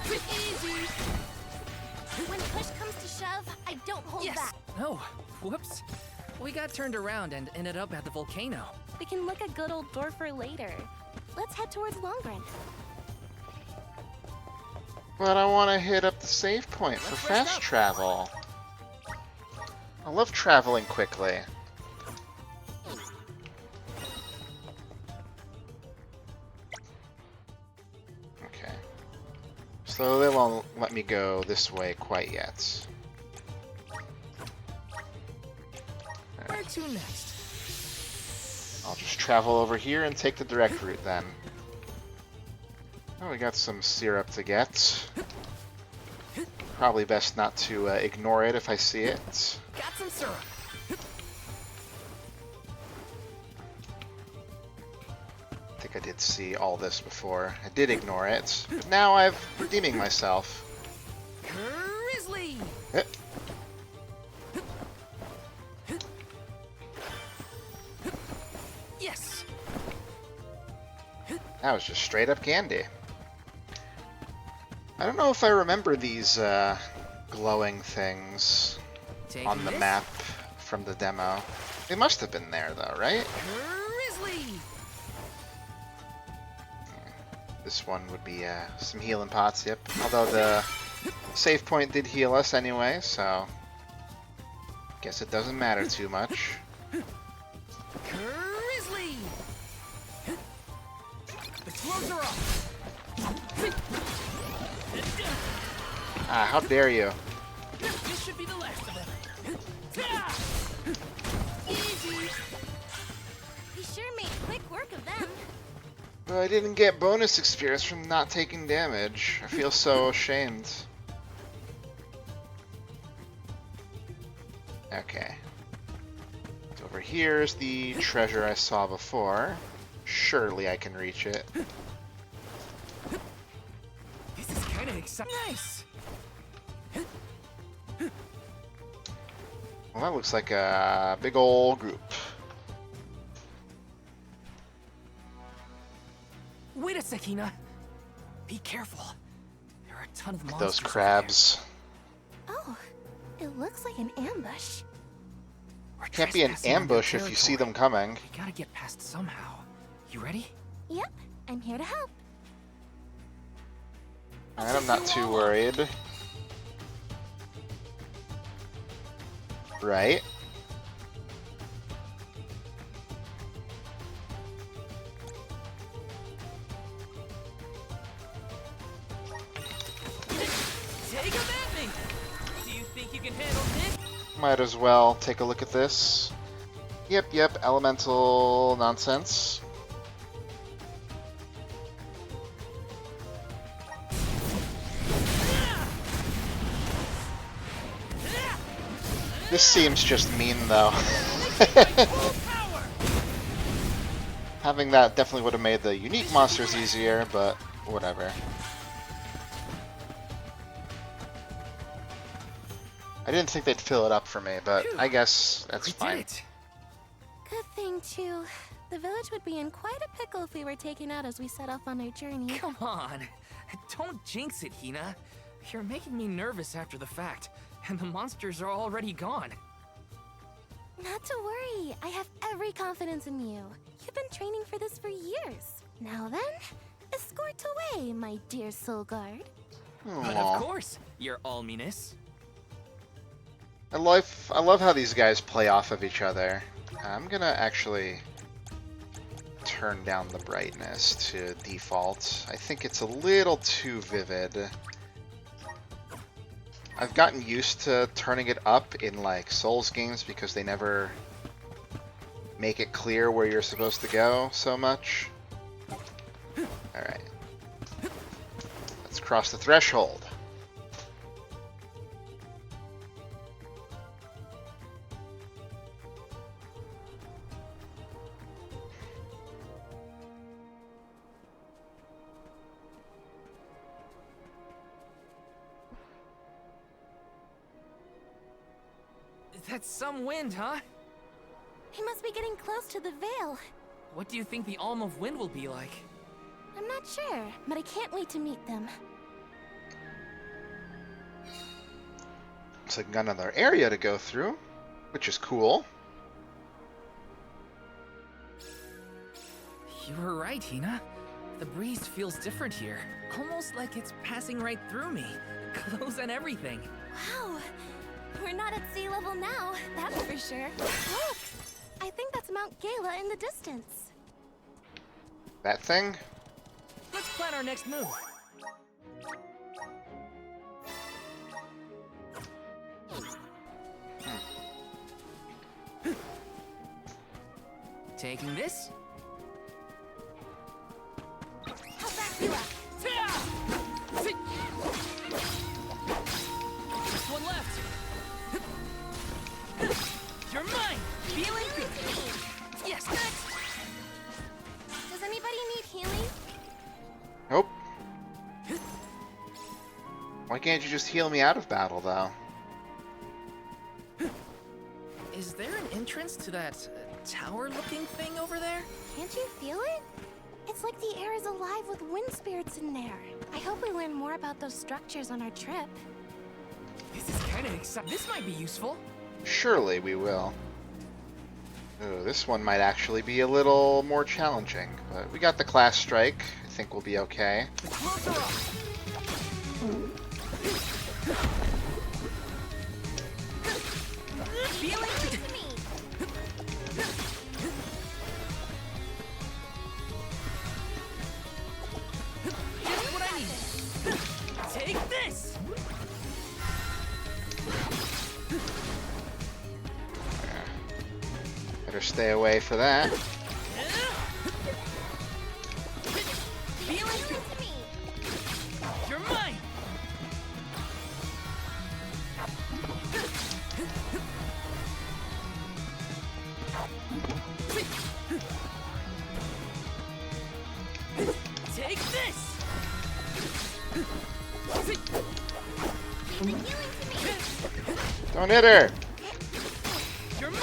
Easy. When push comes to shove, I don't hold back. Oh, whoops. We got turned around and ended up at the volcano. We can look at good old Dorfer later. Let's head towards Longren. But I want to hit up the save point for fast travel. I love traveling quickly. Okay. So they won't let me go this way quite yet. Where to next? I'll just travel over here and take the direct route then. Oh, we got some syrup to get. Probably best not to ignore it if I see it. Got some syrup. I think I did see all this before. I did ignore it, but now I'm redeeming myself. Grizzly! Yes! That was just straight up candy. I don't know if I remember these glowing things on the map from the demo. They must have been there though, right? Grizzly! This one would be some healing pots, yep. Although the save point did heal us anyway, so guess it doesn't matter too much. Grizzly! The clothes are off! Ah, how dare you! This should be the last of them. Easy. He sure made quick work of them. But I didn't get bonus experience from not taking damage. I feel so ashamed. Okay. So over here is the treasure I saw before. Surely I can reach it. This is kind of exciting. Nice! Well, that looks like a big ol' group. sec, Hina. Be careful. There are a ton of monsters. Those crabs. Oh, it looks like an ambush. Can't be an ambush if you see them coming. We gotta get past somehow. You ready? Yep, I'm here to help. Alright, I'm not too worried. Right. Take 'em at me! Do you think you can handle this? Might as well take a look at this. Yep, elemental nonsense. This seems just mean, though. Having that definitely would have made the unique monsters easier, but whatever. I didn't think they'd fill it up for me, but I guess that's fine. Good thing, too. The village would be in quite a pickle if we were taken out as we set off on our journey. Come on. Don't jinx it, Hina. You're making me nervous after the fact, and the monsters are already gone. Not to worry. I have every confidence in you. You've been training for this for years. Now then, escort away, my dear Soul Guard. But of course, your alminess. I love how these guys play off of each other. I'm gonna actually turn down the brightness to default. I think it's a little too vivid. I've gotten used to turning it up in like Souls games because they never make it clear where you're supposed to go so much. Alright. Let's cross the threshold. That's some wind, huh? He must be getting close to the veil. What do you think the Alm of Wind will be like? I'm not sure, but I can't wait to meet them. Looks like got another area to go through, which is cool. You were right, Hina. The breeze feels different here. Almost like it's passing right through me. Clothes and everything. Wow. We're not at sea level now, that's for sure. Look! I think that's Mount Gala in the distance. That thing? Let's plan our next move. Taking this? I'll back you up. Just one left. You're mine! Feeling good! Yes, next! Does anybody need healing? Nope. Why can't you just heal me out of battle, though? Is there an entrance to that tower-looking thing over there? Can't you feel it? It's like the air is alive with wind spirits in there. I hope we learn more about those structures on our trip. This is kind of exciting. This might be useful. Surely we will. Ooh, this one might actually be a little more challenging, but we got the class strike. I think we'll be okay. The clothes are off. Feeling good to me. Just what I need. Take this. Better stay away for that. Feeling good to me. You're mine. Take this. Don't hit her. You're mine.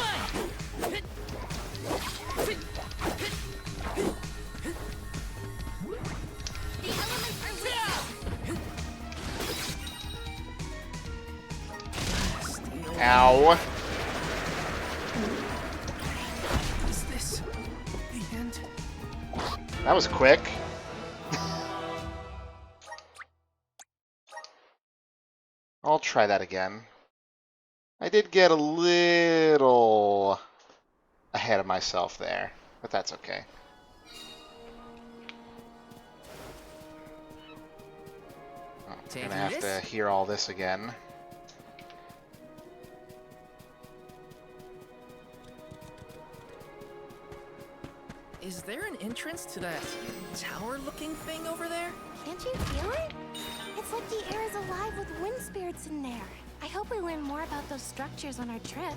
Ow. Is this the end? That was quick. I'll try that again. I did get a little ahead of myself there, but that's okay. Oh, I'm gonna have to hear all this again. Is there an entrance to that tower-looking thing over there? Can't you feel it? It's like the air is alive with wind spirits in there. I hope we learn more about those structures on our trip.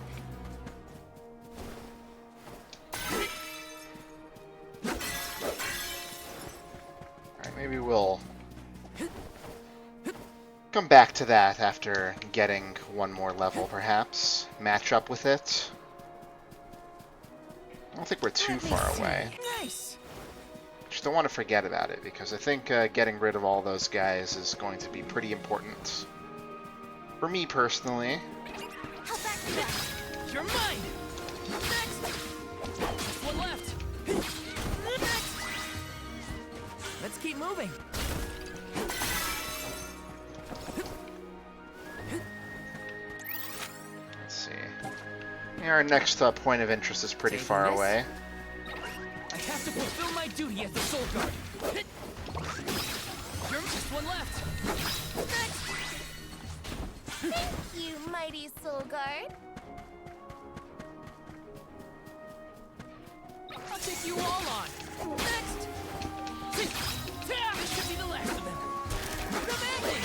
Alright, maybe we'll come back to that after getting one more level, perhaps. Match up with it. I don't think we're too far away. Nice. Just don't want to forget about it, because I think getting rid of all those guys is going to be pretty important. For me, personally. You're mine! Next! Just one left! Next! Let's keep moving. Let's see. Yeah, our next point of interest is pretty far away. I have to fulfill my duty as the Soul Guard. You're just one left. Next. Thank you, mighty Soul Guard. I'll take you all on. Next. This should be the last of them. Come at me.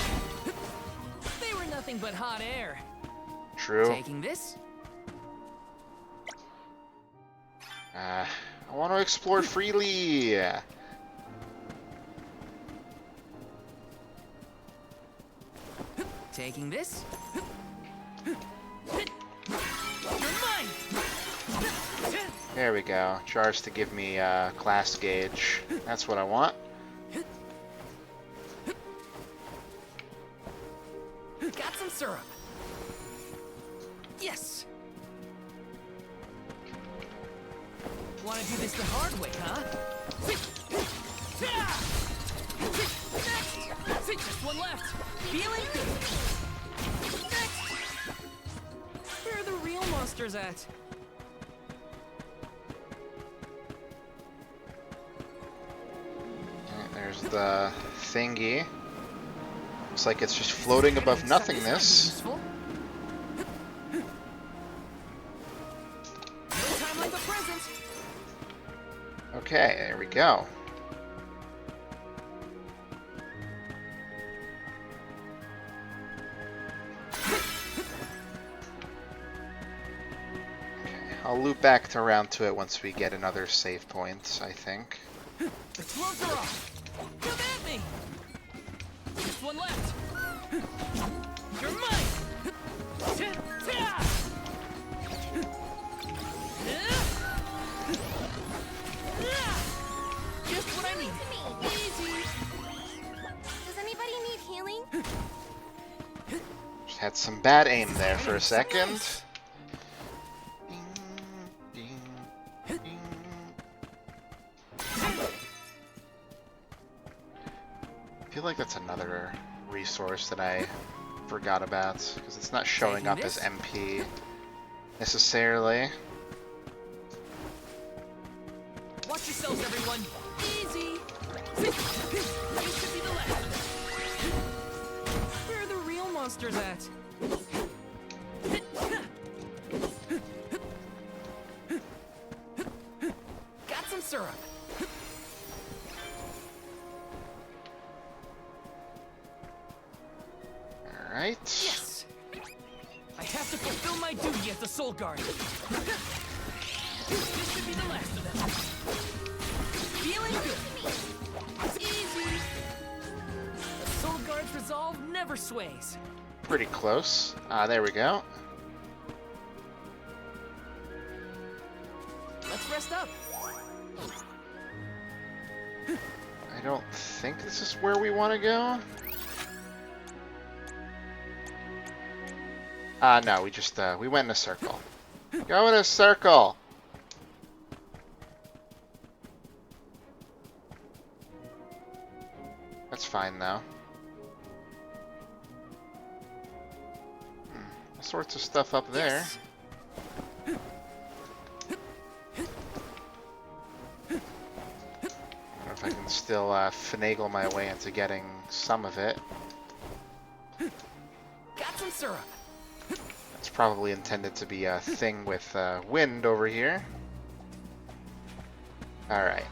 They were nothing but hot air. True. Taking this. I want to explore freely. Taking this. You're mine. There we go. Jars to give me class gauge. That's what I want. Got some syrup. Yes. Want to do this the hard way, huh? Next. Just one left. Feeling good. Next. Where are the real monsters at? There's the thingy. Looks like it's just floating above nothingness. No time like the present. Okay, there we go. I'll loop back around to it once we get another save point, I think. The clothes are off. Come at me. Just one left. You're mine. Just what I need. Easy. Does anybody need healing? Just had some bad aim there for a second. I feel like that's another resource that I forgot about, because it's not showing up as MP necessarily. Watch yourselves, everyone. Easy. This should be the last of them. Where are the real monsters at? Got some syrup. Alright. Yes. I have to fulfill my duty as the Soul Guard. This should be the last of them. Feeling good. Easy. The Soul Guard's resolve never sways. Pretty close. There we go. Let's rest up. I don't think this is where we want to go. No, we just, we went in a circle. Go in a circle! That's fine, though. All sorts of stuff up there. Yes. I don't know if I can still finagle my way into getting some of it. Got some syrup. It's probably intended to be a thing with wind over here. Alright.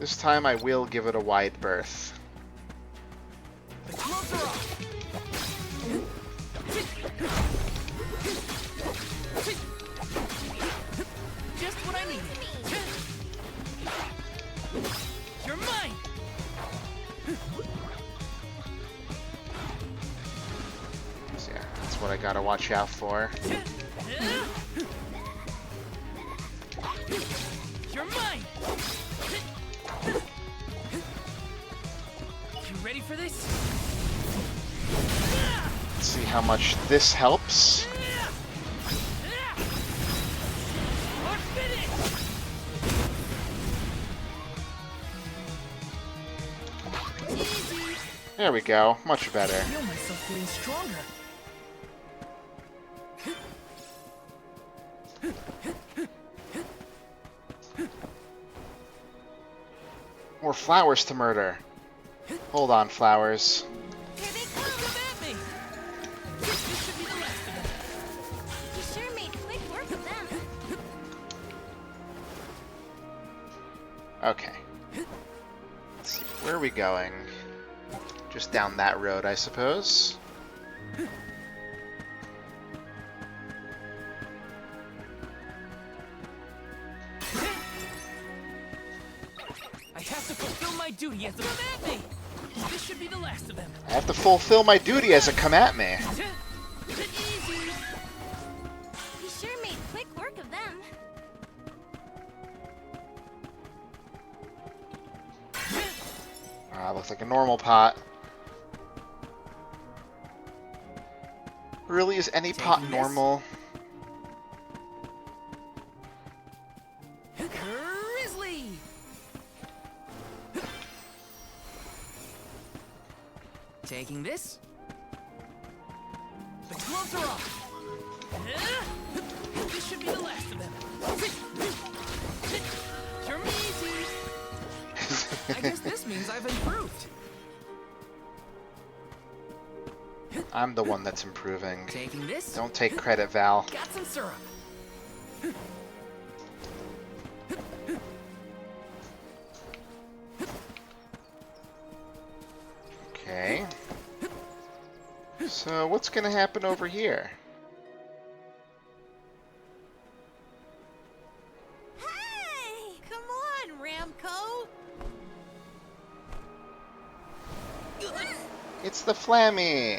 This time I will give it a wide berth. The gloves are off. Just what I need. You're mine. So yeah, that's what I gotta watch out for. You're mine. You ready for this? Let's see how much this helps. There we go, much better. I feel myself getting stronger. More flowers to murder. Hold on, flowers. Here they come at me. This should be the last of them. You sure made quick work of them. Okay. Let's see, where are we going? Just down that road, I suppose. I have to fulfill my duty as a come at me. This should be the last of them. I have to fulfill my duty as a come at me. Easy. You sure made quick work of them. Looks like a normal pot. Really, is any pot normal? Grizzly. Taking this. The gloves are off. This should be the last of them. You're easy. I guess this means I've improved. I'm the one that's improving. Taking this. Don't take credit, Val. Got some syrup. Okay. So what's gonna happen over here? Hey! Come on, Ramco! It's the Flammy!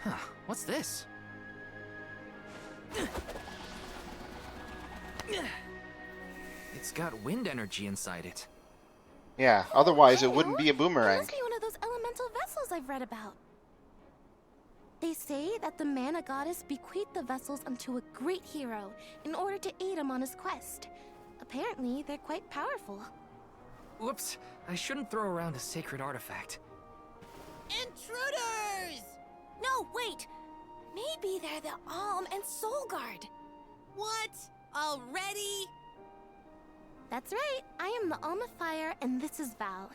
Huh, what's this? It's got wind energy inside it. Yeah, otherwise it wouldn't be a It boomerang. must be one of those elemental vessels I've read about. They say that the Mana Goddess bequeathed the vessels unto a great hero in order to aid him on his quest. Apparently, they're quite powerful. Whoops, I shouldn't throw around a sacred artifact. Intruders! No, wait! Maybe they're the Alm and Soul Guard. What? Already? That's right. I am the Alm of Fire, and this is Val.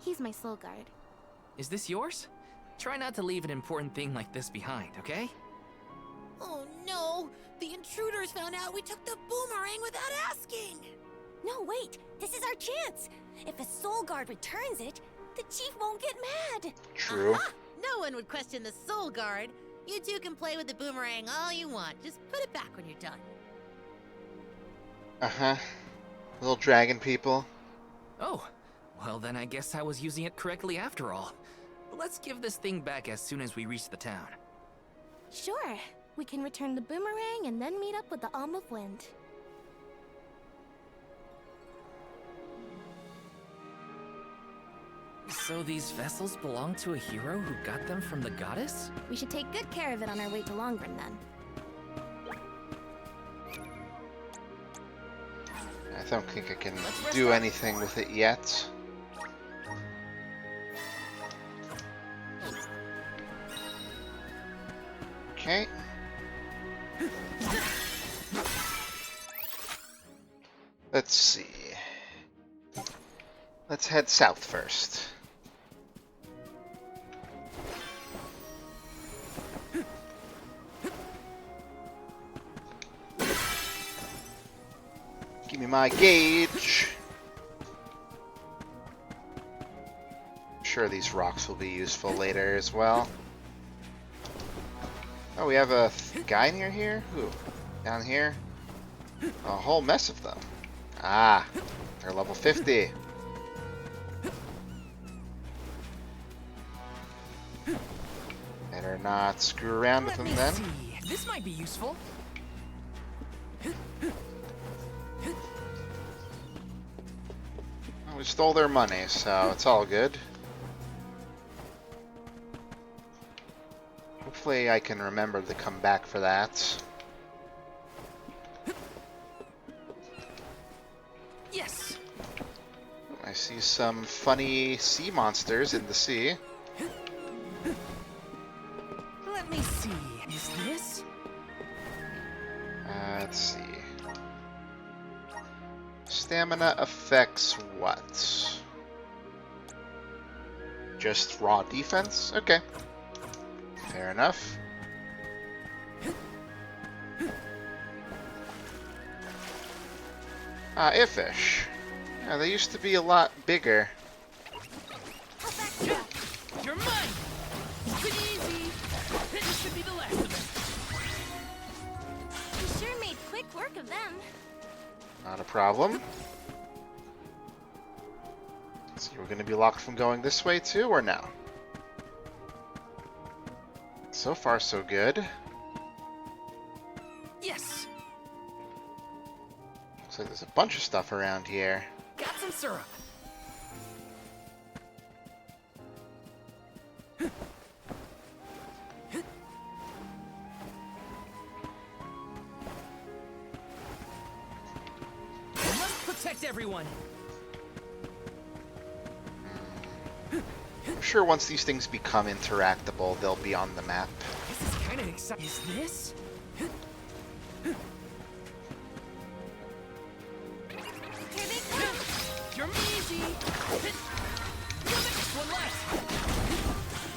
He's my Soul Guard. Is this yours? Try not to leave an important thing like this behind, okay? Oh no! The intruders found out we took the boomerang without asking! No, wait! This is our chance! If a Soul Guard returns it, the Chief won't get mad! True. Aha! No one would question the Soul Guard. You two can play with the boomerang all you want. Just put it back when you're done. Uh-huh. Little dragon people. Oh, well then I guess I was using it correctly after all. Let's give this thing back as soon as we reach the town. Sure. We can return the boomerang and then meet up with the Alm of Wind. So these vessels belong to a hero who got them from the goddess? We should take good care of it on our way to Longren then. I don't think I can do anything with it yet. Okay. Let's see. Let's head south first. Give me my gauge. I'm sure these rocks will be useful later as well. Oh, we have a guy near here? Who? Down here? A whole mess of them. Ah, they're level 50. Better not screw around with them then. This might be useful. Well, we stole their money, so it's all good. Hopefully I can remember to come back for that. Yes. I see some funny sea monsters in the sea. Let me see. Is this? Let's see. Stamina affects what? Just raw defense? Okay. Fair enough. Airfish. Yeah, they used to be a lot bigger. You're mine! Pretty easy! This should be the last of it. We sure made quick work of them. Not a problem. So we're going to be locked from going this way too, or no? So far, so good. Yes. Looks like there's a bunch of stuff around here. Got some syrup. We must protect everyone. I'm sure once these things become interactable, they'll be on the map. This is kind of exciting. Is this? Here they come! You're easy. One left.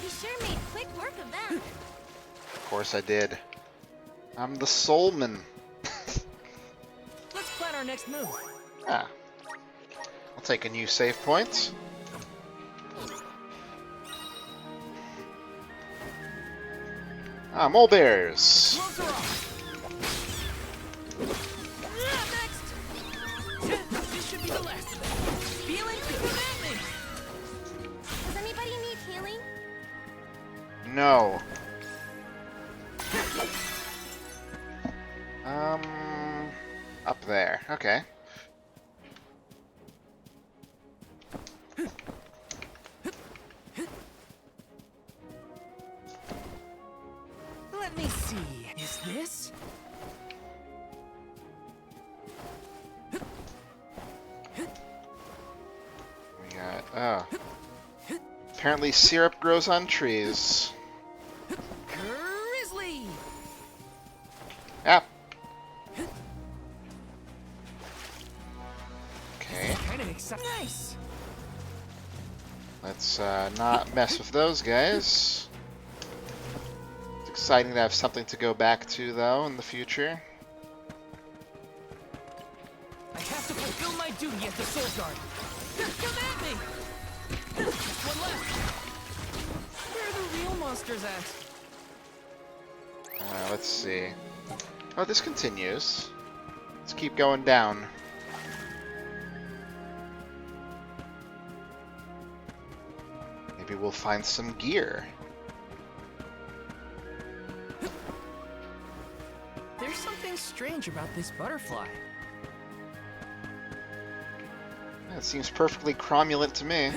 We sure made quick work of them. Of course I did. I'm the Soulman. Let's plan our next move. Ah. I'll take a new save point. Ah, mole bears. Close her off. Next. This should be the last of it. Feeling good at me. Does anybody need healing? No. Up there. Okay. Let me see. Is this? We got. Oh. Apparently, syrup grows on trees. Grizzly. Yep. Okay. Kind of exciting. Nice. Let's not mess with those guys. It's exciting to have something to go back to, though, in the future. I have to fulfill my duty as the Soul Guard. Come at me. One left. Where are the real monsters at? Let's see. Oh, this continues. Let's keep going down. Maybe we'll find some gear. There's something strange about this butterfly. It seems perfectly cromulent to me.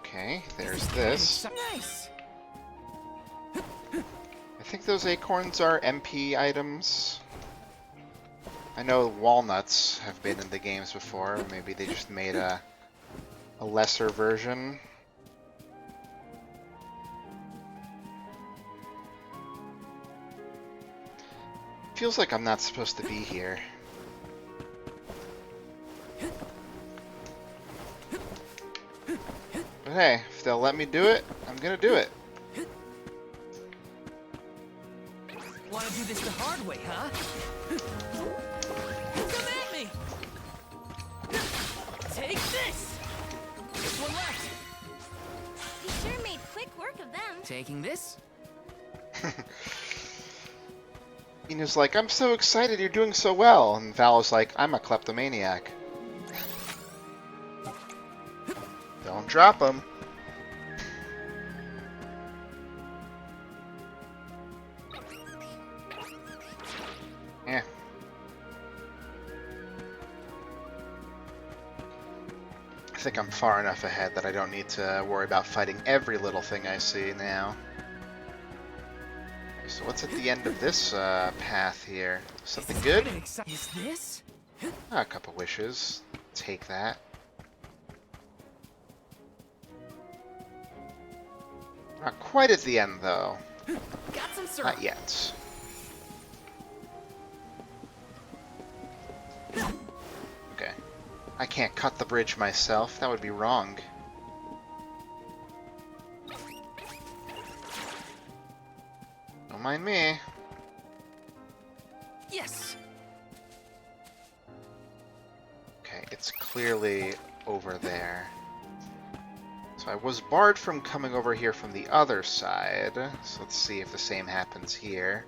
Okay, there's this. Nice. I think those acorns are MP items. I know walnuts have been in the games before. Maybe they just made a lesser version. Feels like I'm not supposed to be here. But hey, if they'll let me do it, I'm gonna do it. Wanna do this the hard way, huh? Come at me! Take this! This one left! We sure made quick work of them. Taking this? Ina's like, I'm so excited you're doing so well. And Val's like, I'm a kleptomaniac. Don't drop him. Yeah. I think I'm far enough ahead that I don't need to worry about fighting every little thing I see now. So what's at the end of this path here? Something good? Is this? A couple wishes. Take that. Not quite at the end, though. Got some syrup. Not yet. Okay. I can't cut the bridge myself. That would be wrong. Don't mind me. Yes. Okay, it's clearly over there. So I was barred from coming over here from the other side. So let's see if the same happens here.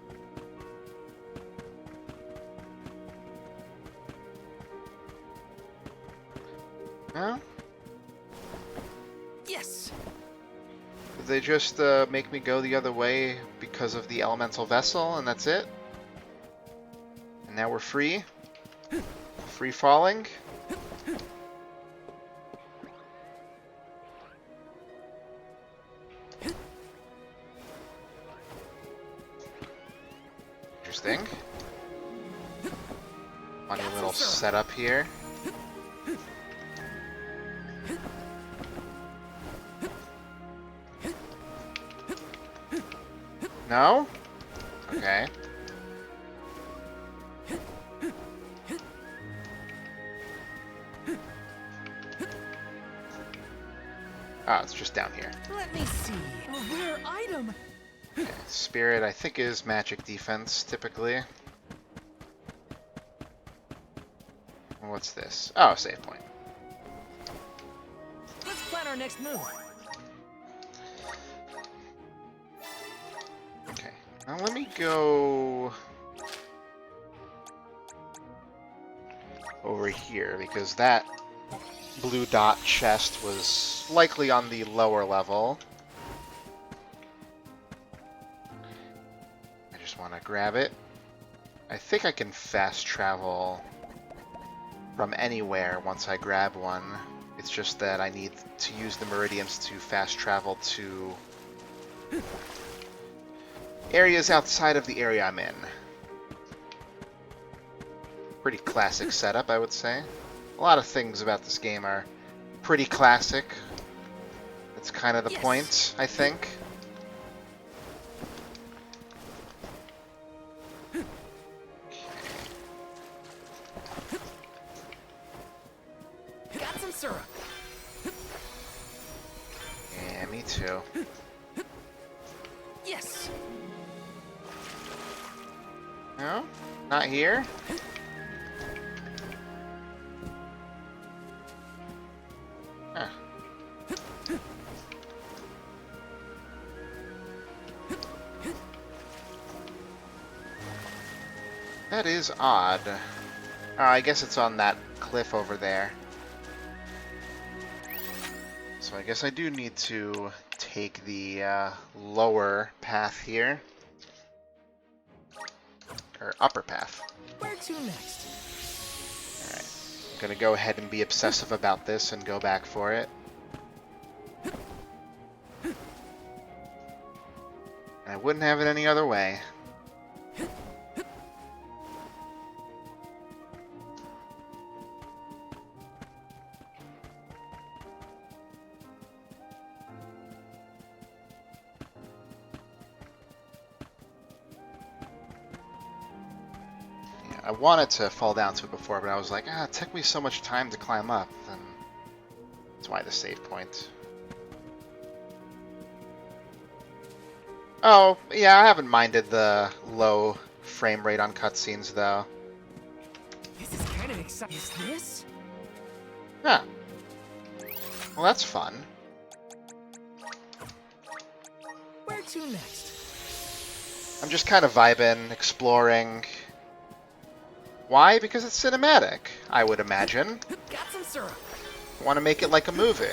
No? Yes. Did they just make me go the other way because of the elemental vessel, and that's it? And now we're free? Free falling? Interesting. Funny little setup here. No? Okay. Ah, it's just down here. Let me see. A rare item. Okay. Spirit, I think, is magic defense, typically. What's this? Oh, save point. Let's plan our next move. Okay. Now let me go over here, because that blue dot chest was likely on the lower level. I just want to grab it. I think I can fast travel from anywhere once I grab one. It's just that I need to use the meridians to fast travel to areas outside of the area I'm in. Pretty classic setup, I would say. A lot of things about this game are pretty classic. That's kind of the point, I think. Got some syrup. Yeah, me too. Yes. No? Not here? Huh. That is odd. Oh, I guess it's on that cliff over there. So I guess I do need to take the lower path here. Or upper path. Where to next? Alright. I'm gonna go ahead and be obsessive about this and go back for it. I wouldn't have it any other way. I wanted to fall down to it before, but I was like, it took me so much time to climb up, and that's why the save point. Oh, yeah, I haven't minded the low frame rate on cutscenes, though. This is kind of exciting. Is this? Huh. Well, that's fun. Where to next? I'm just kind of vibing, exploring. Why? Because it's cinematic, I would imagine. Got some syrup. I want to make it like a movie.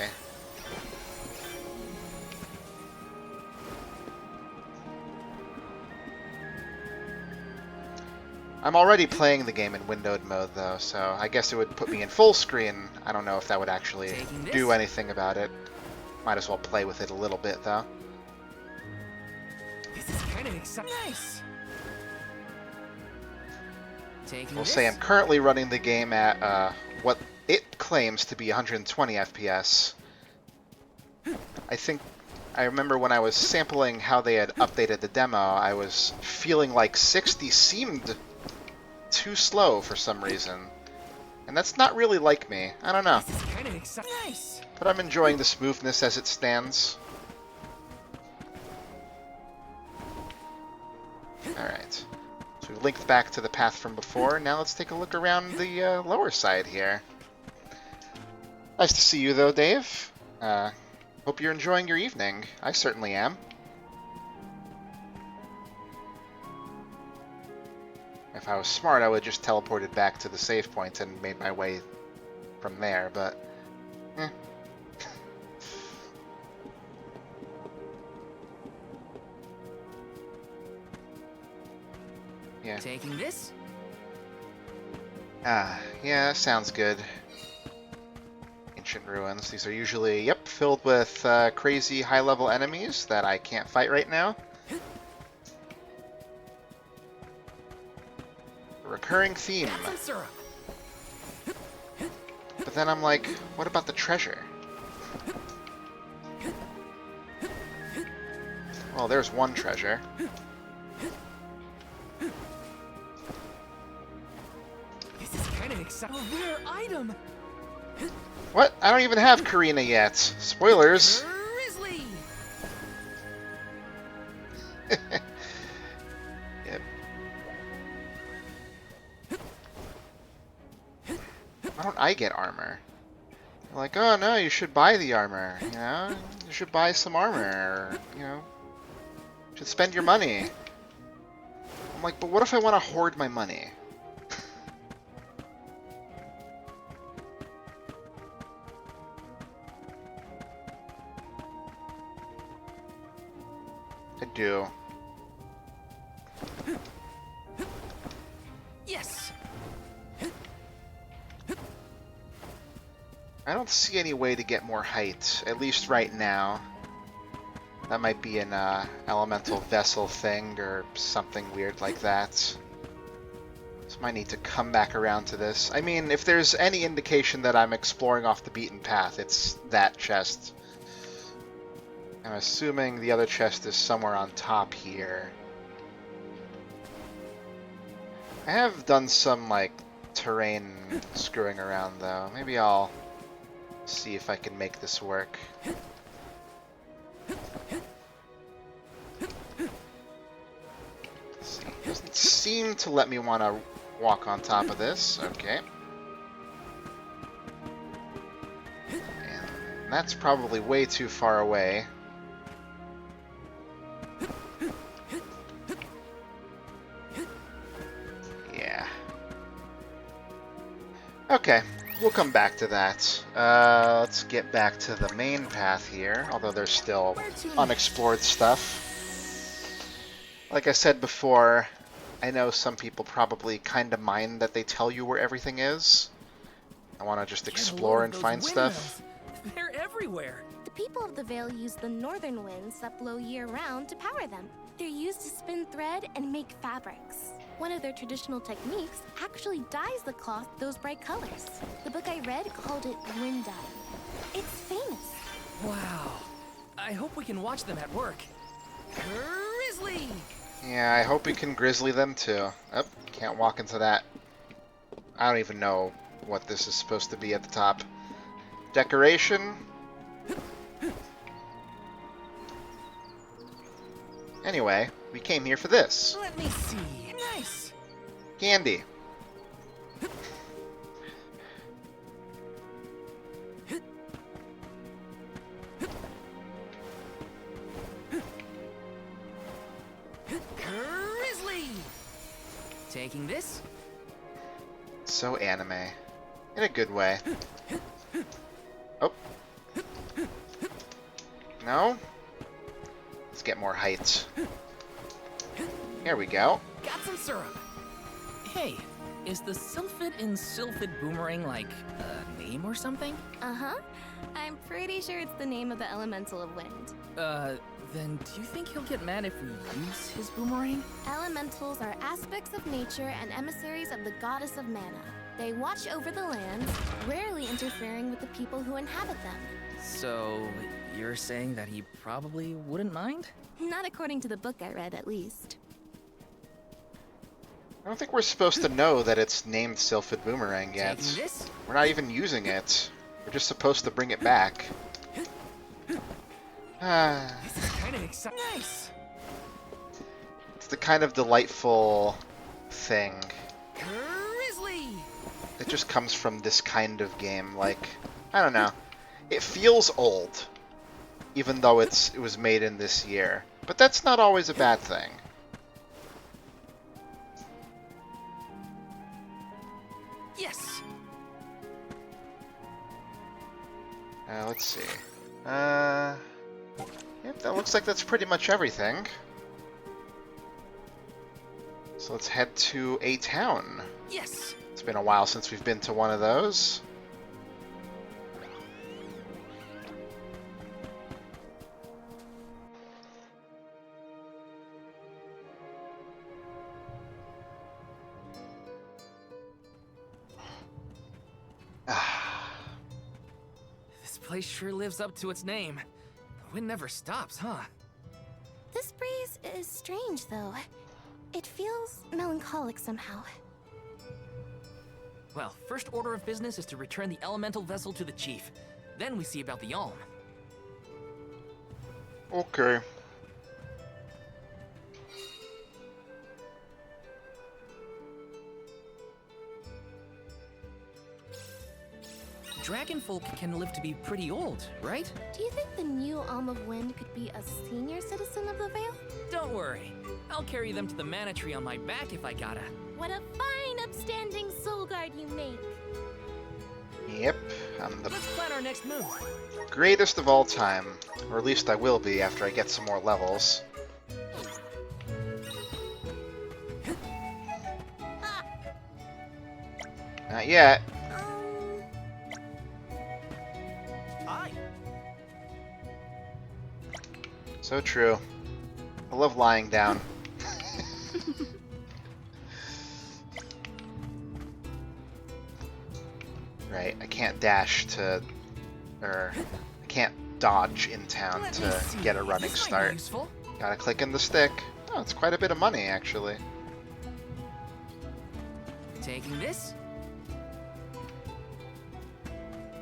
I'm already playing the game in windowed mode, though, so I guess it would put me in full screen. I don't know if that would actually do anything about it. Might as well play with it a little bit, though. This is kind of exciting. Nice. We'll say I'm currently running the game at what it claims to be 120 FPS. I remember when I was sampling how they had updated the demo, I was feeling like 60 seemed too slow for some reason. And that's not really like me. I don't know. This is kind of exciting. Nice. But I'm enjoying the smoothness as it stands. Alright. So we linked back to the path from before. Now let's take a look around the lower side here. Nice to see you, though, Dave. Hope you're enjoying your evening. I certainly am. If I was smart, I would have just teleported back to the save point and made my way from there, but... eh. Yeah. Taking this? Yeah, sounds good. Ancient ruins. These are usually, yep, filled with crazy high-level enemies that I can't fight right now. A recurring theme. But then I'm like, what about the treasure? Well, there's one treasure. This is kind of exciting. A rare item. What? I don't even have Karina yet. Spoilers. Grizzly. Yep. Why don't I get armor? They're like, oh no, you should buy the armor. You know, you should buy some armor. Or, you know, you should spend your money. I'm like, but what if I want to hoard my money? I do. Yes. I don't see any way to get more height, at least right now. That might be an elemental vessel thing or something weird like that. So I might need to come back around to this. I mean, if there's any indication that I'm exploring off the beaten path, it's that chest. I'm assuming the other chest is somewhere on top here. I have done some, like, terrain screwing around, though. Maybe I'll see if I can make this work. Let's see. Doesn't seem to let me want to walk on top of this. Okay. And that's probably way too far away. Okay, we'll come back to that. Let's get back to the main path here, although there's still unexplored stuff. Like I said before, I know some people probably kind of mind that they tell you where everything is. I want to just explore and find stuff. They're everywhere. The people of the Vale use the northern winds that blow year-round to power them. They're used to spin thread and make fabrics. One of their traditional techniques actually dyes the cloth those bright colors. The book I read called it wind dye. It's famous. Wow. I hope we can watch them at work. Grizzly! Yeah, I hope we can grizzly them too. Oh, can't walk into that. I don't even know what this is supposed to be at the top. Decoration? Anyway, we came here for this. Let me see. Nice. Candy. Grizzly! Taking this? So anime. In a good way. Oh. No? Let's get more heights. Here we go. Got some syrup. Hey, is the Sylphid in Sylphid Boomerang like a name or something? Uh-huh. I'm pretty sure it's the name of the elemental of wind. Then do you think he'll get mad if we use his boomerang? Elementals are aspects of nature and emissaries of the goddess of mana. They watch over the lands, rarely interfering with the people who inhabit them. So, you're saying that he probably wouldn't mind? Not according to the book I read, at least. I don't think we're supposed to know that it's named Sylphid Boomerang yet. We're not even using it. We're just supposed to bring it back. This is kind of exciting. Nice. It's the kind of delightful thing. Grizzly! It just comes from this kind of game. Like, I don't know. It feels old, even though it was made in this year. But that's not always a bad thing. Yes. Let's see. Yep, that looks like that's pretty much everything. So let's head to a town. Yes. It's been a while since we've been to one of those. This place sure lives up to its name. The wind never stops, huh? This breeze is strange, though. It feels melancholic somehow. Well, first order of business is to return the elemental vessel to the chief. Then we see about the Alm. Okay. Dragonfolk can live to be pretty old, right? Do you think the new Alm of Wind could be a senior citizen of the Vale? Don't worry. I'll carry them to the Mana Tree on my back if I gotta. What a fine, upstanding soul guard you make! Yep, I'm the Let's plan our next move. greatest of all time. Or at least I will be after I get some more levels. Not yet. Hi. So true. I love lying down. Right, I can't dash to... or... I can't dodge in town to get a running start. Gotta click in the stick. Oh, it's quite a bit of money, actually. Taking this?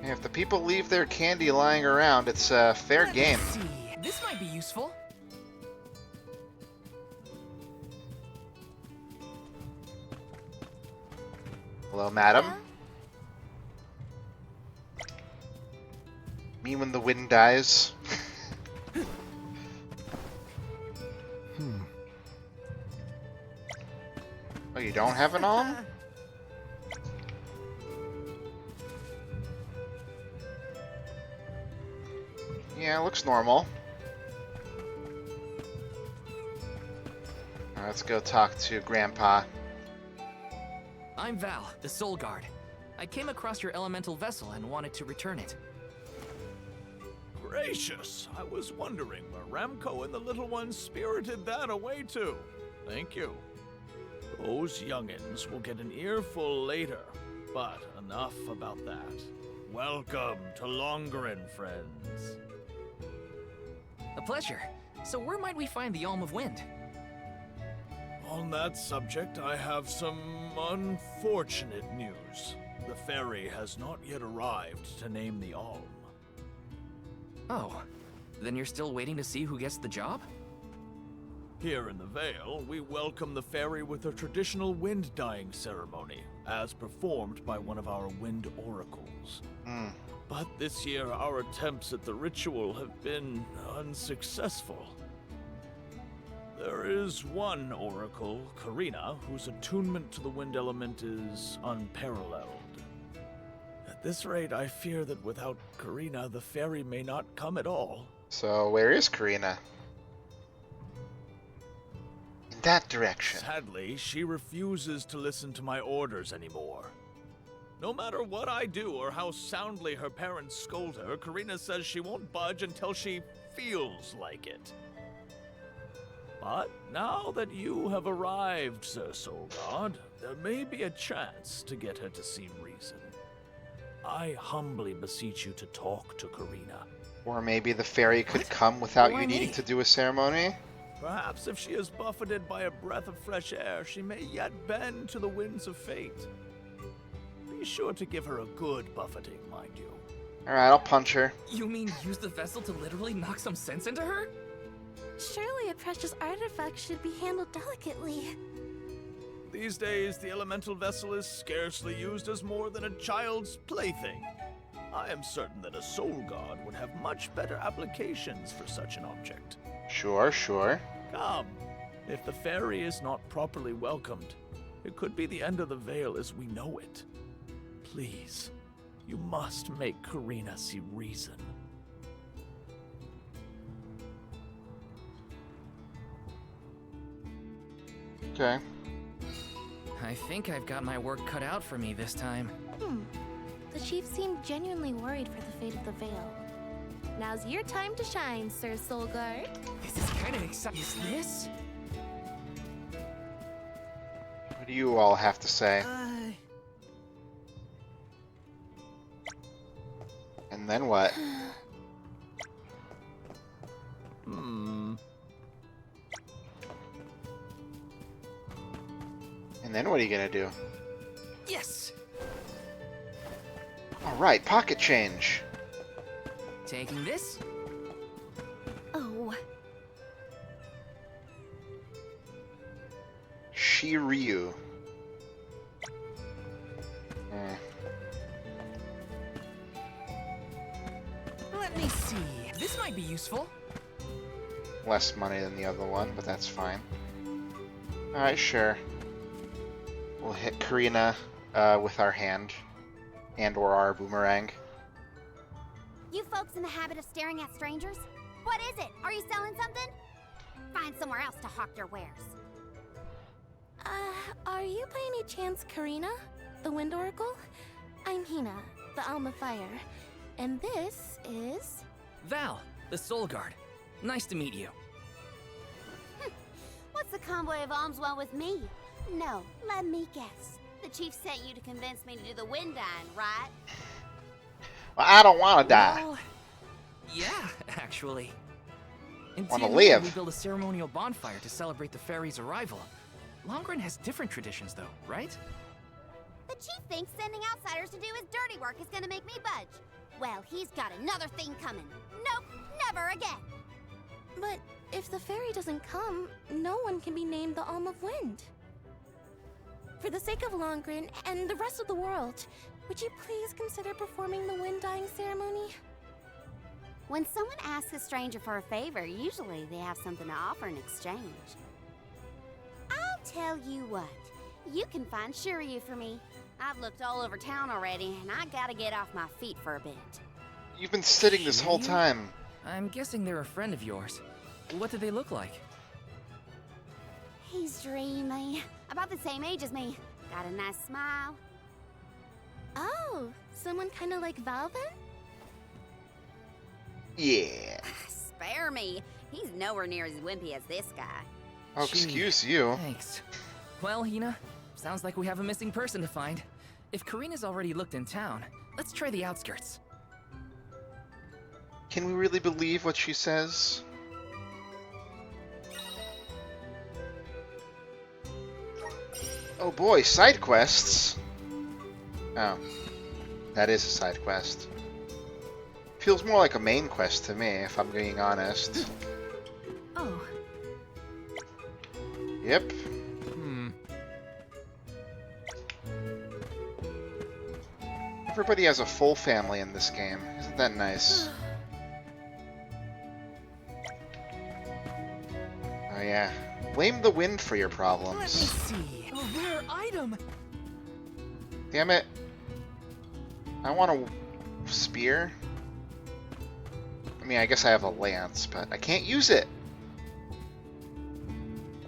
If the people leave their candy lying around, it's a fair game. See. This might be useful. Hello, madam. Me when the wind dies. Oh, you don't have an alm? Yeah, looks normal. Let's go talk to Grandpa. I'm Val, the Soul Guard. I came across your elemental vessel and wanted to return it. Gracious! I was wondering where Ramco and the little ones spirited that away to. Thank you. Those youngins will get an earful later, but enough about that. Welcome to Longren, friends. A pleasure. So where might we find the Alm of Wind? On that subject, I have some unfortunate news. The ferry has not yet arrived to name the Alm. Oh, then you're still waiting to see who gets the job? Here in the Vale, we welcome the ferry with a traditional wind-dyeing ceremony, as performed by one of our wind oracles. But this year, our attempts at the ritual have been unsuccessful. There is one oracle, Karina, whose attunement to the wind element is unparalleled. At this rate, I fear that without Karina, the ferry may not come at all. So, where is Karina? In that direction. Sadly, she refuses to listen to my orders anymore. No matter what I do or how soundly her parents scold her, Karina says she won't budge until she feels like it. But now that you have arrived, Sir Soul God, there may be a chance to get her to see reason. I humbly beseech you to talk to Karina. Or maybe the fairy could come without you needing to do a ceremony? Perhaps if she is buffeted by a breath of fresh air, she may yet bend to the winds of fate. Be sure to give her a good buffeting, mind you. Alright, I'll punch her. You mean use the vessel to literally knock some sense into her? Surely a precious artifact should be handled delicately. These days, the elemental vessel is scarcely used as more than a child's plaything. I am certain that a soul god would have much better applications for such an object. Sure, sure. Come. If the fairy is not properly welcomed, it could be the end of the Vale as we know it. Please, you must make Karina see reason. Okay. I think I've got my work cut out for me this time. The chief seemed genuinely worried for the fate of the Vale. Now's your time to shine, Sir Soul Guard. This is kind of exciting. Is this? What do you all have to say? And then what? And then what are you gonna do? Yes! Alright, pocket change. Taking this? Oh. Shiryu. Let me see. This might be useful. Less money than the other one, but that's fine. Alright, sure. We'll hit Karina with our hand. And or our boomerang. You folks in the habit of staring at strangers? What is it? Are you selling something? Find somewhere else to hawk your wares. Are you by any chance Karina, the Wind Oracle? I'm Hina, the Alm of Fire. And this is... Val, the Soul Guard. Nice to meet you. What's the convoy of alms want with me? No, let me guess. The chief sent you to convince me to do the wind dyeing, right? Well, I don't want to die. Well, yeah, actually. In Want to TNA, live. We build a ceremonial bonfire to celebrate the fairy's arrival. Longren has different traditions, though, right? The chief thinks sending outsiders to do his dirty work is gonna make me budge. Well, he's got another thing coming. Nope, never again. But if the fairy doesn't come, no one can be named the Alm of Wind. For the sake of Longren and the rest of the world, would you please consider performing the wind dyeing ceremony? When someone asks a stranger for a favor, usually they have something to offer in exchange. I'll tell you what, you can find Shiryu for me. I've looked all over town already, and I gotta get off my feet for a bit. You've been sitting this whole time. I'm guessing they're a friend of yours. What did they look like? He's dreamy. About the same age as me. Got a nice smile. Oh, someone kind of like Valvin? Yeah. Spare me. He's nowhere near as wimpy as this guy. Oh, excuse you. Thanks. Well, Hina, sounds like we have a missing person to find. If Karina's already looked in town, let's try the outskirts. Can we really believe what she says? Oh boy, side quests! Oh. That is a side quest. Feels more like a main quest to me, if I'm being honest. Oh. Yep. Everybody has a full family in this game. Isn't that nice? Oh yeah. Blame the wind for your problems. Let me see. A rare item. Damn it. I want a spear. I mean, I guess I have a lance, but I can't use it.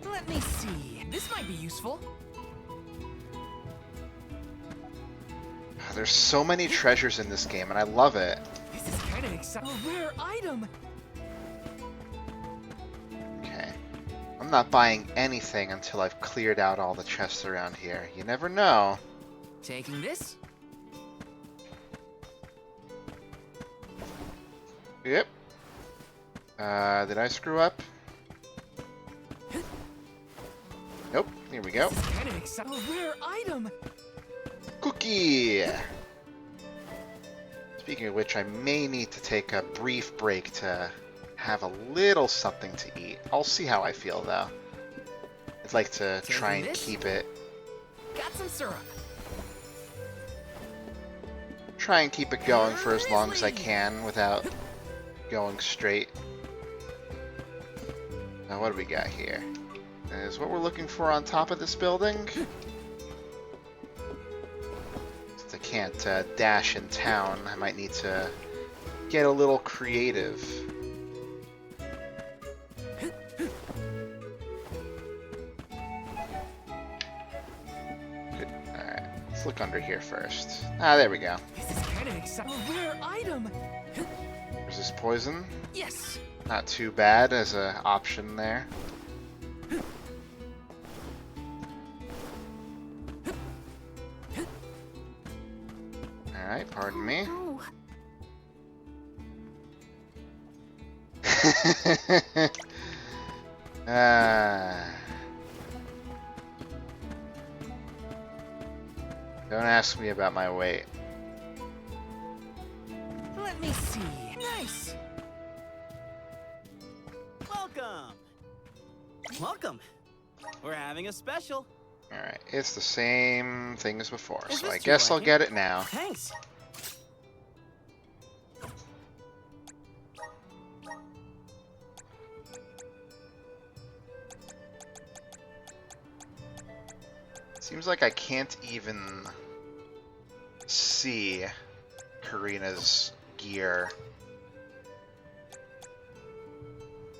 Let me see. This might be useful. There's so many treasures in this game, and I love it. This is kind of exciting. A rare item. Okay. I'm not buying anything until I've cleared out all the chests around here. You never know. Taking this? Yep. Did I screw up? Nope. Here we go. This is kind of exciting. A rare item. Cookie! Speaking of which, I may need to take a brief break to have a little something to eat. I'll see how I feel, though. I'd like to try and keep it... Got some syrup. Try and keep it going for as long as I can without going straight. Now, what do we got here? Is what we're looking for on top of this building? Since I can't dash in town, I might need to get a little creative. Good. Alright, let's look under here first. Ah, there we go. This is kind of exciting. A rare item. Is this poison? Yes. Not too bad as an option there. Alright, pardon me. Oh. Don't ask me about my weight. Let me see. Nice. Welcome. Welcome. We're having a special. Alright, it's the same thing as before, Is so this I too guess I'll liking? get it now. Thanks. Seems like I can't even see Karina's gear.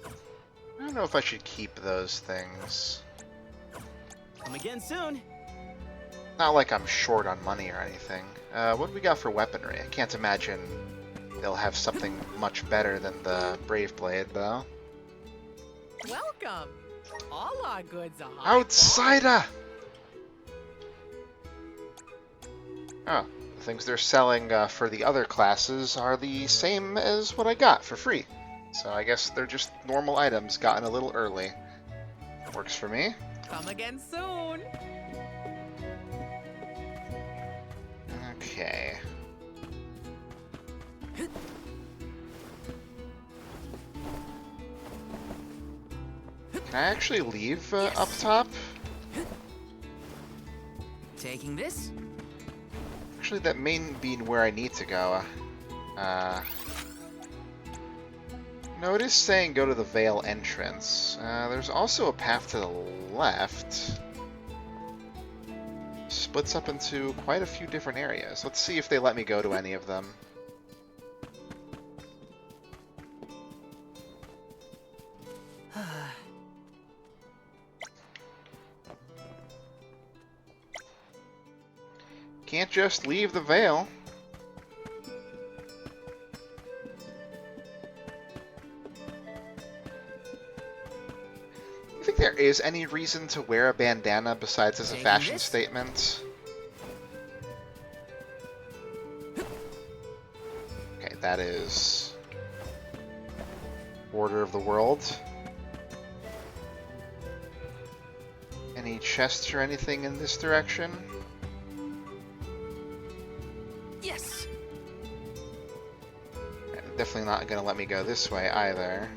I don't know if I should keep those things. Come again soon. Not like I'm short on money or anything. What do we got for weaponry? I can't imagine they'll have something much better than the Brave Blade, though. Welcome. All our goods are high Outsider! Oh, the things they're selling for the other classes are the same as what I got for free. So I guess they're just normal items gotten a little early. Works for me. Come again soon. Okay. Can I actually leave up top? Taking this? Actually, that may be where I need to go. No, it is saying go to the Vale entrance. There's also a path to the left. Splits up into quite a few different areas. Let's see if they let me go to any of them. Can't just leave the Vale. You think there is any reason to wear a bandana besides as a fashion statement? Okay, that is Border of the World. Any chests or anything in this direction? Yes. Definitely not gonna let me go this way either.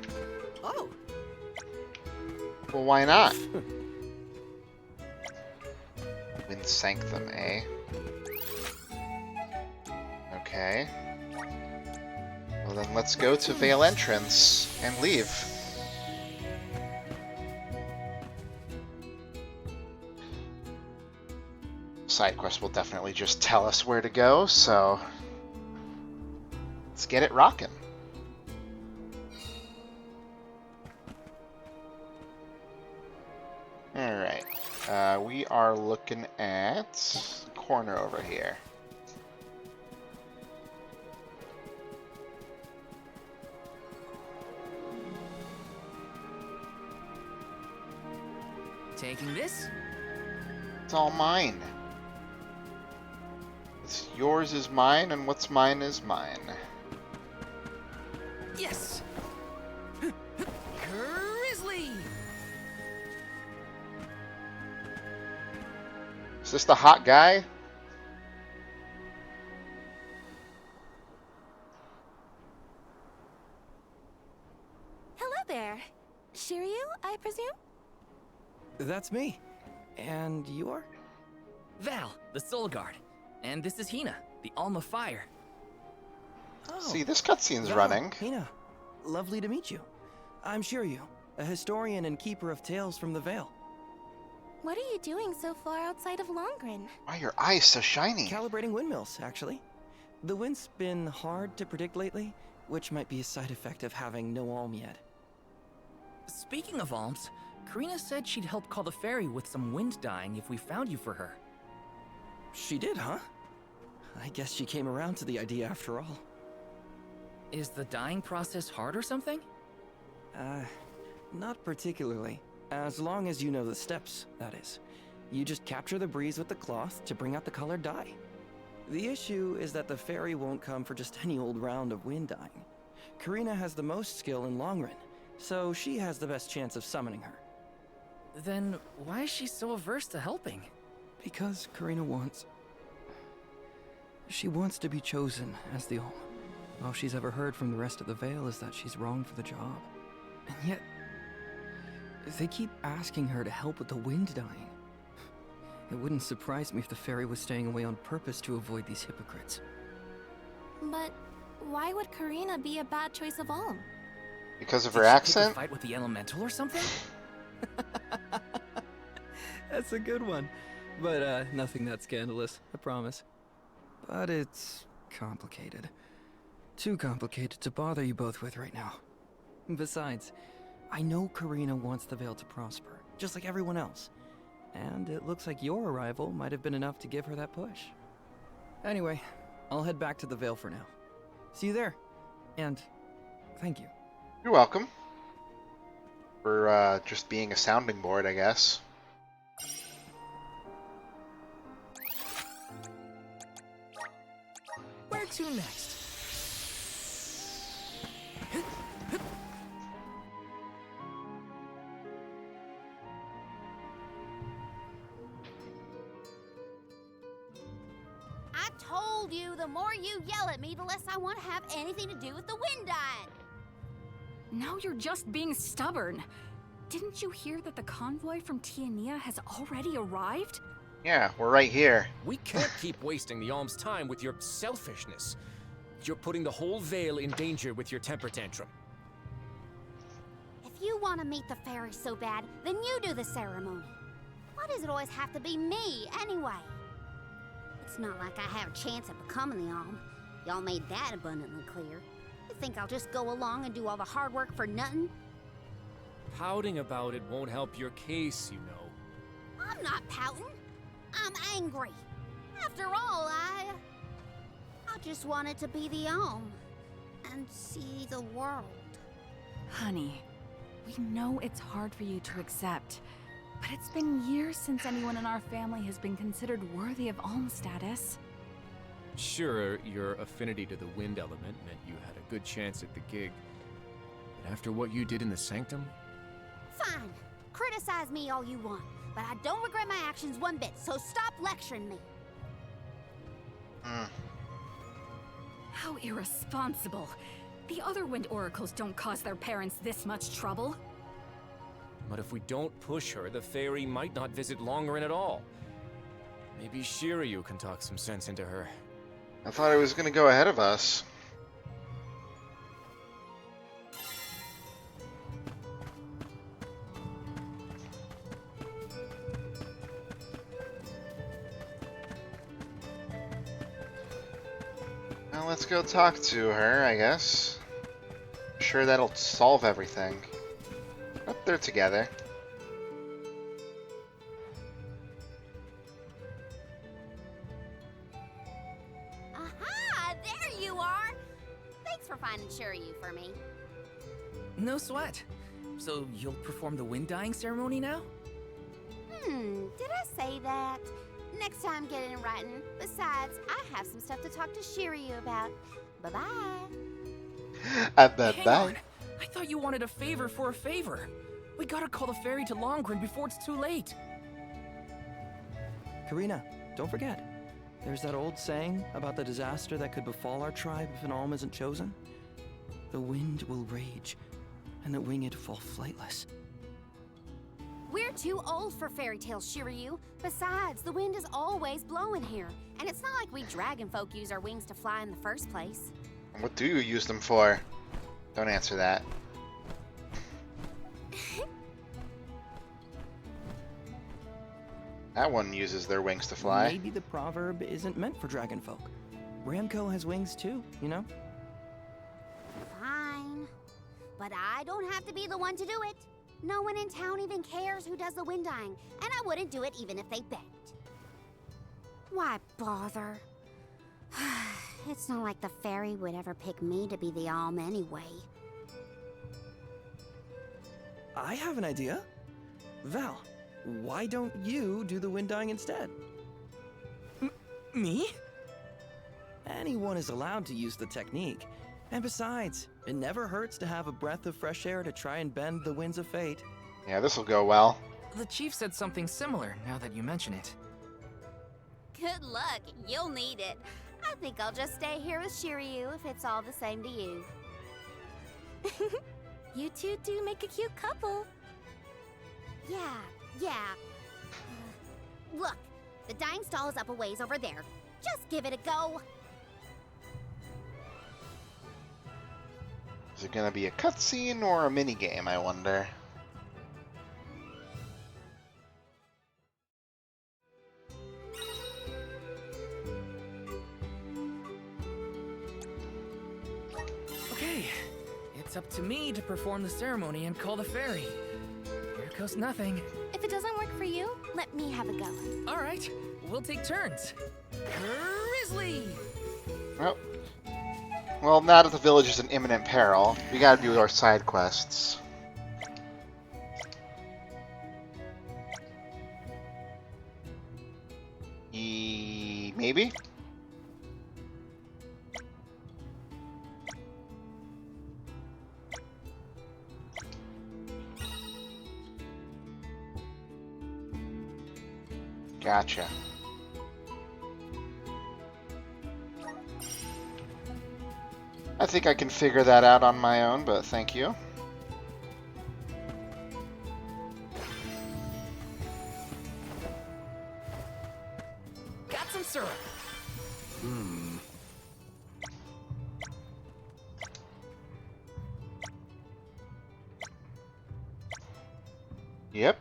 Oh. Well, why not? Wind Sanctum, eh? Okay. Well then let's go to Vale Entrance and leave. Side quest will definitely just tell us where to go, so let's get it rockin'. Alright, we are looking at the corner over here. Taking this? It's all mine. It's yours is mine, and what's mine is mine. Yes. Grizzly. Is this the hot guy? Hello there. Shiryu, I presume? That's me. And you are? Val, the Soul Guard. And this is Hina, the Alm of Fire. Oh. See, this cutscene's Val, running. Hina, lovely to meet you. I'm Shiryu, a historian and keeper of tales from the Vale. What are you doing so far outside of Longren? Why are your eyes so shiny? Calibrating windmills, actually. The wind's been hard to predict lately, which might be a side effect of having no alm yet. Speaking of alms, Karina said she'd help call the ferry with some wind dyeing if we found you for her. She did, huh? I guess she came around to the idea after all. Is the dyeing process hard or something? Not particularly. As long as you know the steps, that is. You just capture the breeze with the cloth to bring out the colored dye. The issue is that the fairy won't come for just any old round of wind dyeing. Karina has the most skill in Longren, so she has the best chance of summoning her. Then why is she so averse to helping? Because Karina wants... She wants to be chosen as the Alm. All she's ever heard from the rest of the Vale is that she's wrong for the job. And yet, they keep asking her to help with the wind dyeing. It wouldn't surprise me if the fairy was staying away on purpose to avoid these hypocrites. But why would Karina be a bad choice of Alm? Because of her accent? Did she fight with the elemental or something? That's a good one. But nothing that scandalous, I promise. But it's complicated. Too complicated to bother you both with right now. Besides, I know Karina wants the Vale to prosper, just like everyone else. And it looks like your arrival might have been enough to give her that push. Anyway, I'll head back to the Vale for now. See you there. And thank you. You're welcome. For just being a sounding board, I guess. Where to next? I told you, the more you yell at me, the less I want to have anything to do with the wind dyeing. Now you're just being stubborn. Didn't you hear that the convoy from Tiania has already arrived? Yeah, we're right here. We can't keep wasting the Alm's time with your selfishness. You're putting the whole Vale in danger with your temper tantrum. If you want to meet the fairy so bad, then you do the ceremony. Why does it always have to be me, anyway? It's not like I have a chance of becoming the Alm. Y'all made that abundantly clear. You think I'll just go along and do all the hard work for nothing? pouting about it won't help your case, you know. I'm not pouting. I'm angry. After all, I just wanted to be the Alm and see the world. Honey, we know it's hard for you to accept, but it's been years since anyone in our family has been considered worthy of Alm status. Sure, your affinity to the wind element meant you had a good chance at the gig. But after what you did in the Sanctum? Fine. Criticize me all you want, but I don't regret my actions one bit, so stop lecturing me. How irresponsible. The other Wind Oracles don't cause their parents this much trouble. But if we don't push her, the fairy might not visit Longren at all. Maybe Shiryu can talk some sense into her. I thought he was going to go ahead of us. Well, let's go talk to her, I guess. Sure, that'll solve everything. Oh, they're together. Aha! There you are! Thanks for finding Shiryu for me. No sweat. So you'll perform the wind dyeing ceremony now? Did I say that? Next time, get it in writing. Besides, I have some stuff to talk to Shiryu about. Bye-bye. Hang on. I thought you wanted a favor for a favor. We gotta call the ferry to Longren before it's too late. Karina, don't forget. There's that old saying about the disaster that could befall our tribe if an Alm isn't chosen. The wind will rage, and the winged fall flightless. We're too old for fairy tales, Shiryu. Besides, the wind is always blowing here. And it's not like we dragon folk use our wings to fly in the first place. What do you use them for? Don't answer that. That one uses their wings to fly. Maybe the proverb isn't meant for dragon folk. Ramco has wings too, you know? Fine. But I don't have to be the one to do it. No one in town even cares who does the wind dyeing, and I wouldn't do it even if they begged. Why bother? It's not like the fairy would ever pick me to be the Alm anyway. I have an idea. Val, why don't you do the wind dyeing instead? Me? Anyone is allowed to use the technique. And besides, it never hurts to have a breath of fresh air to try and bend the winds of fate. Yeah, this'll go well. The chief said something similar, now that you mention it. Good luck. You'll need it. I think I'll just stay here with Shiryu if it's all the same to you. You two do make a cute couple. Yeah. Look, the dyeing stall is up a ways over there. Just give it a go. Is it gonna be a cutscene or a minigame, I wonder? Okay, it's up to me to perform the ceremony and call the ferry. Here goes nothing. If it doesn't work for you, let me have a go. All right, we'll take turns. Grizzly! Well, now that the village is in imminent peril, we gotta do our side quests. Maybe? Gotcha. I think I can figure that out on my own, but thank you. Got some syrup. Yep.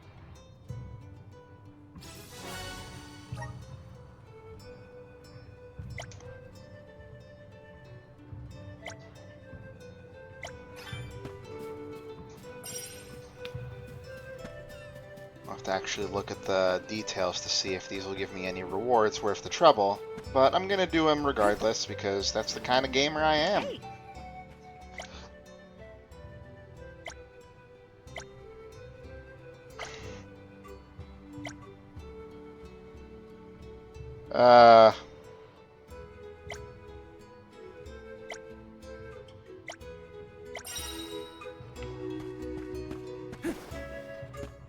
I'll have to actually look at the details to see if these will give me any rewards worth the trouble, but I'm gonna do them regardless because that's the kind of gamer I am. Hey.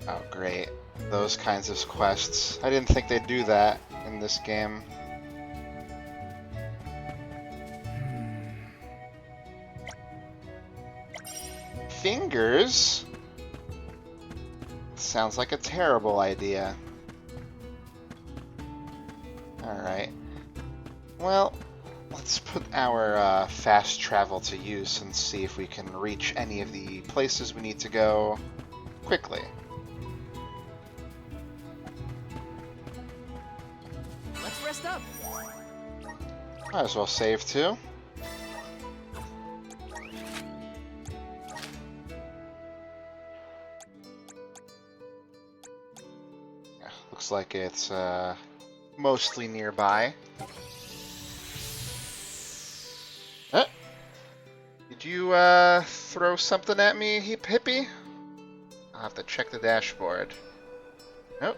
Oh, great. Those kinds of quests. I didn't think they'd do that in this game. Fingers? Sounds like a terrible idea. Alright. Well, let's put our fast travel to use and see if we can reach any of the places we need to go quickly. Let's rest up. Might as well save too. Looks like it's mostly nearby. Did you throw something at me, Hippie? I'll have to check the dashboard. Nope.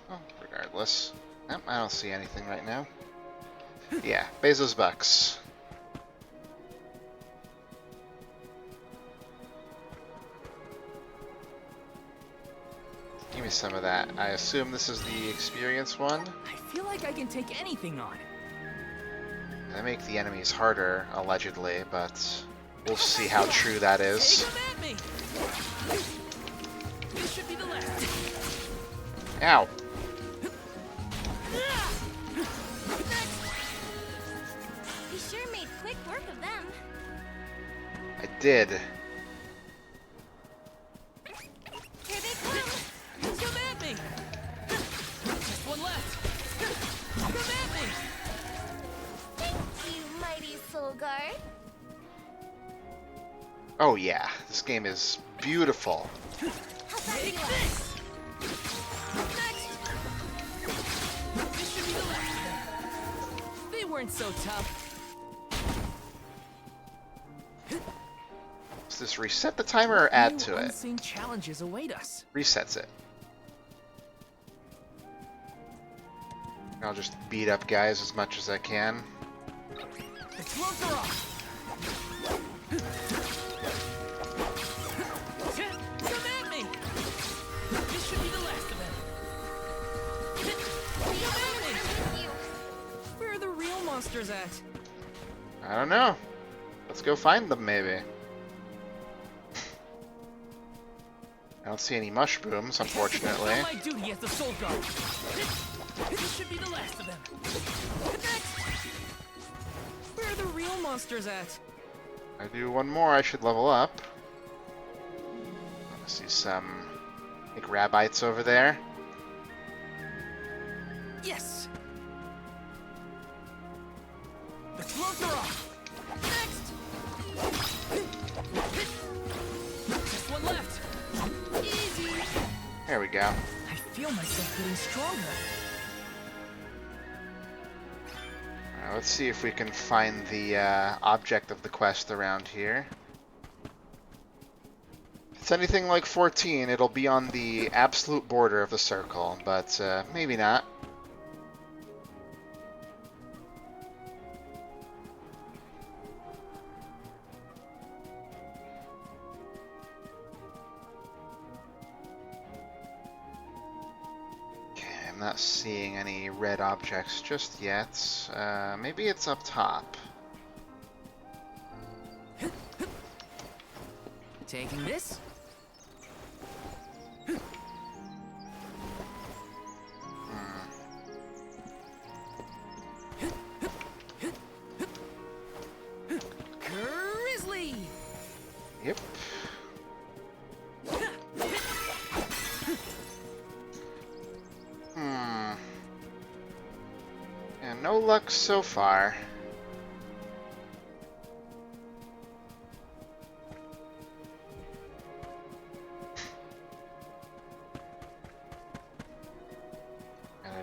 Oh, regardless. Nope, I don't see anything right now. Yeah, Bezos Bucks. Give me some of that. I assume this is the experience one. I feel like I can take anything on. They make the enemies harder, allegedly, but we'll see how true that is. This should be the last. Ow. You sure made quick work of them. I did. Here they come. Come at me. Just one left. Come at me. Thank you, mighty Soul Guard. Oh yeah, this game is beautiful. Take this. This should be the last. They weren't so tough. Does this reset the timer or add to it? Unseen challenges await us. Resets it. I'll just beat up guys as much as I can. The gloves are off. Come at me. This should be the last of them. Come at me. Where are the real monsters at? I don't know. Let's go find them, maybe. I don't see any mushrooms, unfortunately. My duty as the Soul Guard. This should be the last of them. Where are the real monsters at? I do one more, I should level up. I see some like rabbites over there. Yes. The gloves are off. Next. Just one left. Easy. There we go. I feel myself getting stronger. Alright, let's see if we can find the object of the quest around here. If it's anything like 14, it'll be on the absolute border of the circle, but maybe not. Not seeing any red objects just yet. Maybe it's up top. Taking this. Grizzly. Yep. Yeah, no luck so far.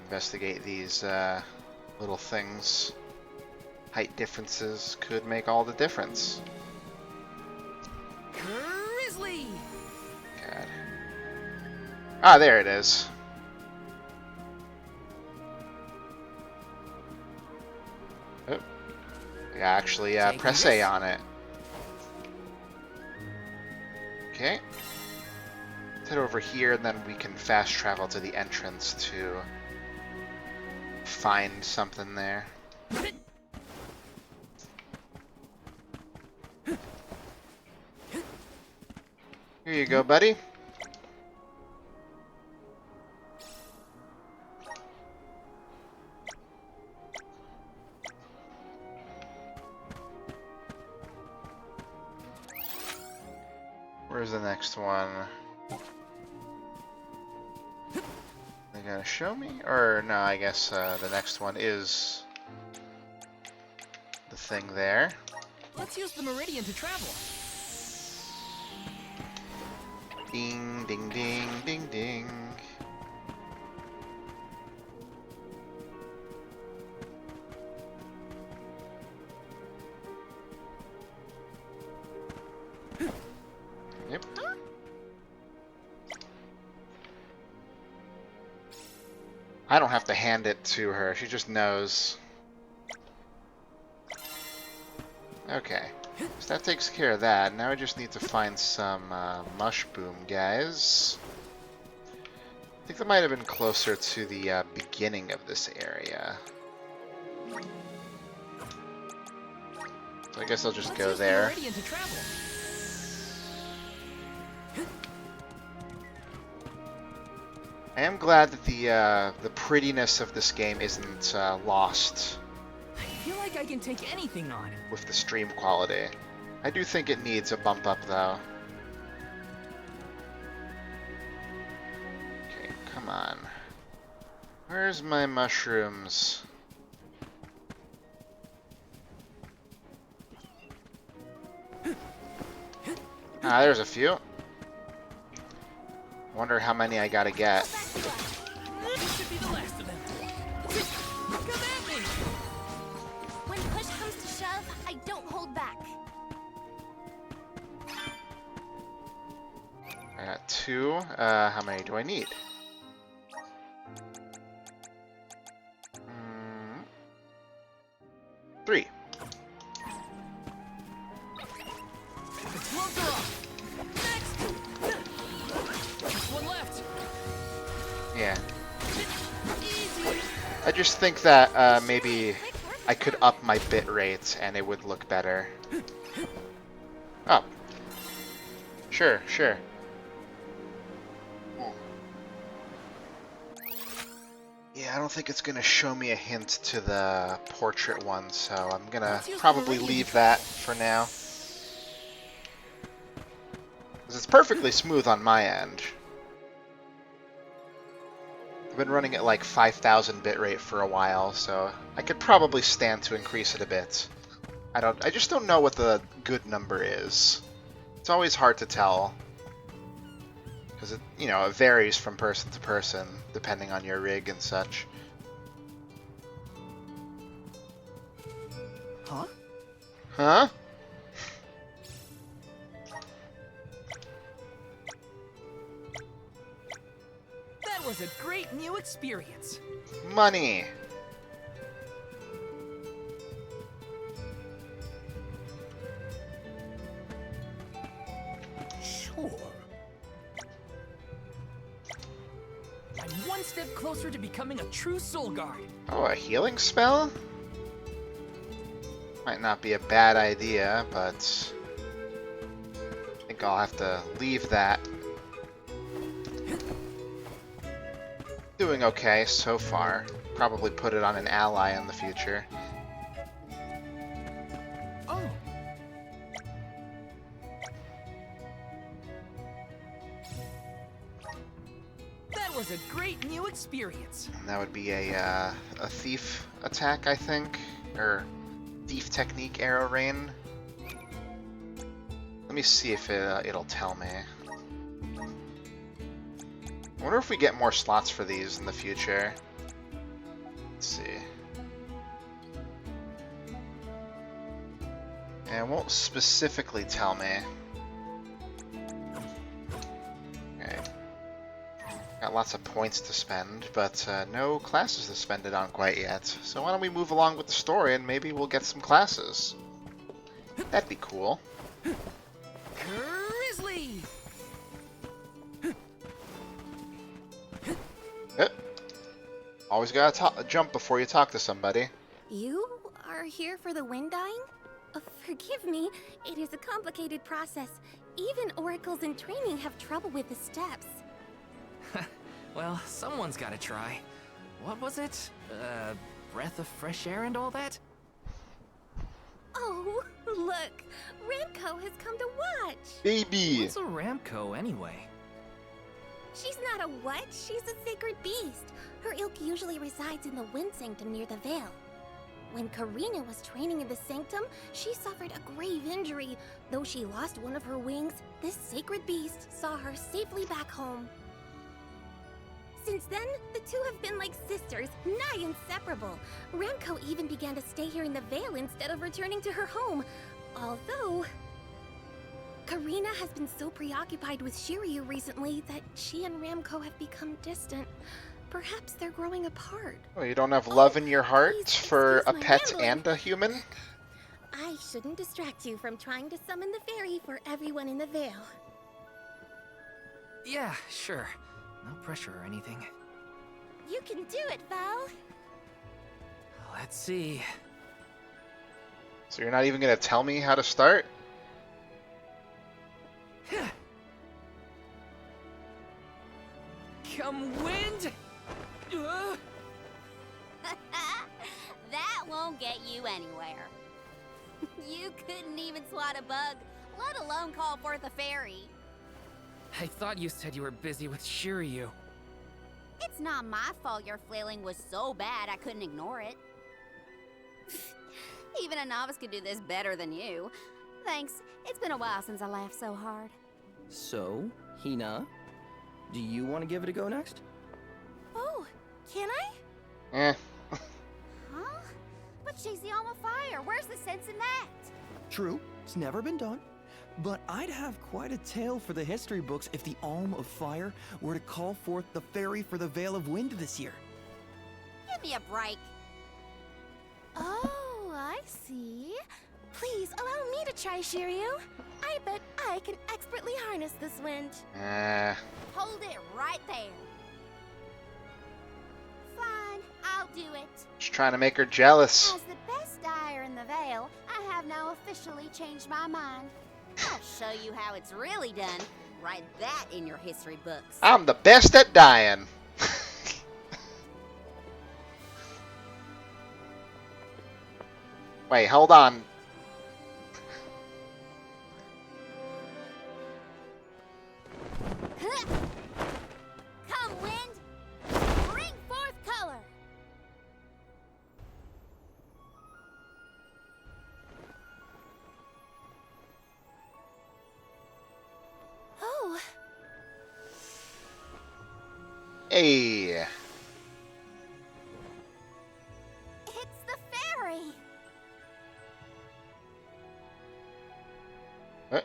investigate these little things. Height differences could make all the difference. Grizzly! God. Ah, there it is. Oh. I actually press A on it. Okay. Let's head over here, and then we can fast travel to the entrance to find something there. Here you go, buddy. Where's the next one? They gonna show me? Or no, I guess the next one is the thing there. Let's use the meridian to travel. Ding, ding, ding, ding, ding. Yep. I don't have to hand it to her, she just knows. Okay. So that takes care of that. Now I just need to find some mushroom guys. I think that might have been closer to the beginning of this area. So I guess I'll just go there. I am glad that the prettiness of this game isn't lost. I feel like I can take anything on. With the stream quality. I do think it needs a bump up though. Okay, come on. Where's my mushrooms? Ah, there's a few. Wonder how many I gotta get. This should be the last of them. Come at me! When push comes to shove, I don't hold back. I got 2. How many do I need? 3. The gloves are off. Next! Just one left. Yeah. I just think that maybe I could up my bit rate and it would look better. Oh. Sure, sure. Yeah, I don't think it's gonna show me a hint to the portrait one, so I'm gonna probably leave that for now. Because it's perfectly smooth on my end. I've been running at like 5,000 bitrate for a while, so I could probably stand to increase it a bit. I just don't know what the good number is. It's always hard to tell. Because it, you know, it varies from person to person, depending on your rig and such. Huh? Huh? That was a great new experience. Money! Sure. I'm one step closer to becoming a true Soul Guard. Oh, a healing spell? Might not be a bad idea, but I think I'll have to leave that. Doing okay so far. Probably put it on an ally in the future. Oh. That was a great new experience. And that would be a thief attack, I think, or thief technique arrow rain. Let me see if it'll tell me. I wonder if we get more slots for these in the future. Let's see. And it won't specifically tell me. Okay. Got lots of points to spend, but no classes to spend it on quite yet. So why don't we move along with the story and maybe we'll get some classes. That'd be cool. Grizzly! Always gotta jump before you talk to somebody. You are here for the wind dying? Forgive me, it is a complicated process. Even oracles in training have trouble with the steps. Well, someone's gotta try. What was it? Breath of fresh air and all that? Oh, look! Ramco has come to watch! Baby! What's a Ramco anyway? She's not a what? She's a sacred beast. Her ilk usually resides in the Wind Sanctum near the Veil. When Karina was training in the Sanctum, she suffered a grave injury. Though she lost one of her wings, this sacred beast saw her safely back home. Since then, the two have been like sisters, nigh inseparable. Ramco even began to stay here in the Veil instead of returning to her home. Although, Karina has been so preoccupied with Shiryu recently that she and Ramco have become distant. Perhaps they're growing apart. Well, you don't have love in your heart for a pet and a human? I shouldn't distract you from trying to summon the fairy for everyone in the Veil. Yeah, sure. No pressure or anything. You can do it, Val. Let's see. So you're not even gonna tell me how to start? Come wind! That won't get you anywhere. You couldn't even swat a bug, let alone call forth a fairy. I thought you said you were busy with Shiryu. It's not my fault your flailing was so bad I couldn't ignore it. Even a novice could do this better than you. Thanks. It's been a while since I laughed so hard. So, Hina, do you want to give it a go next? Oh, can I? Huh? But she's the Alma Fire. Where's the sense in that? True, it's never been done. But I'd have quite a tale for the history books if the Alm of Fire were to call forth the fairy for the Veil of Wind this year. Give me a break. Oh, I see. Please allow me to try, Shiryu. I bet I can expertly harness this wind. Hold it right there. Fine, I'll do it. Just trying to make her jealous. As the best dyer in the Veil, I have now officially changed my mind. I'll show you how it's really done. Write that in your history books. I'm the best at dying. Wait, hold on. Come, wind! Bring forth color! Oh. Hey. It's the fairy! Huh?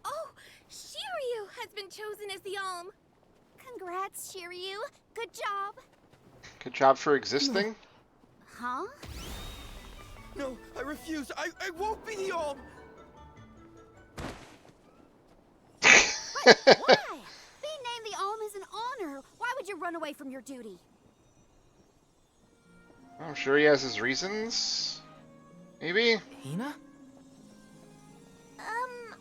Oh, Shiryu has been chosen as the Alm. Congrats, Shiryu. Good job. Good job for existing. Huh? No, I refuse. I won't be the Alm. Why? Being named the Alm is an honor. Why would you run away from your duty? I'm sure he has his reasons. Maybe? Hina?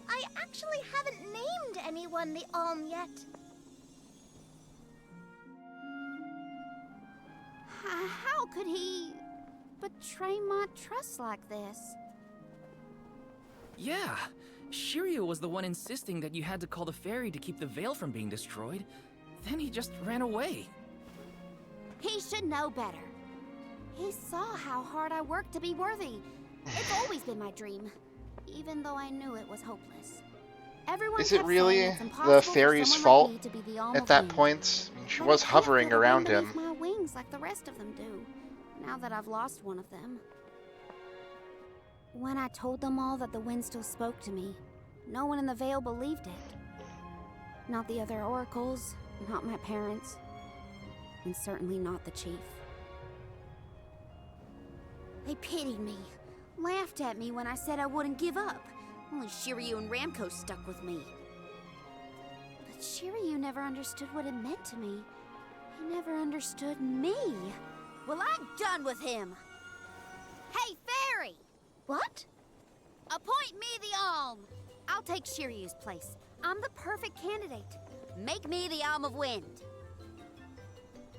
I actually haven't named anyone the Alm yet. How could he betray my trust like this? Yeah. Shiryu was the one insisting that you had to call the fairy to keep the veil from being destroyed. Then he just ran away. He should know better. He saw how hard I worked to be worthy. It's always been my dream, even though I knew it was hopeless. Everyone Is it kept really saying it's the impossible for fairy's someone fault like me to be the Alm at of that Wind. point? I mean, she But was I can't hovering feel the around wind him. beneath my wings like the rest of them do, now that I've lost one of them. When I told them all that the wind still spoke to me, no one in the Vale believed it. Not the other oracles, not my parents, and certainly not the chief. They pitied me, laughed at me when I said I wouldn't give up. Only Shiryu and Ramco stuck with me. But Shiryu never understood what it meant to me. He never understood me. Well, I'm done with him. Hey, Fairy! What? Appoint me the Alm. I'll take Shiryu's place. I'm the perfect candidate. Make me the Alm of Wind.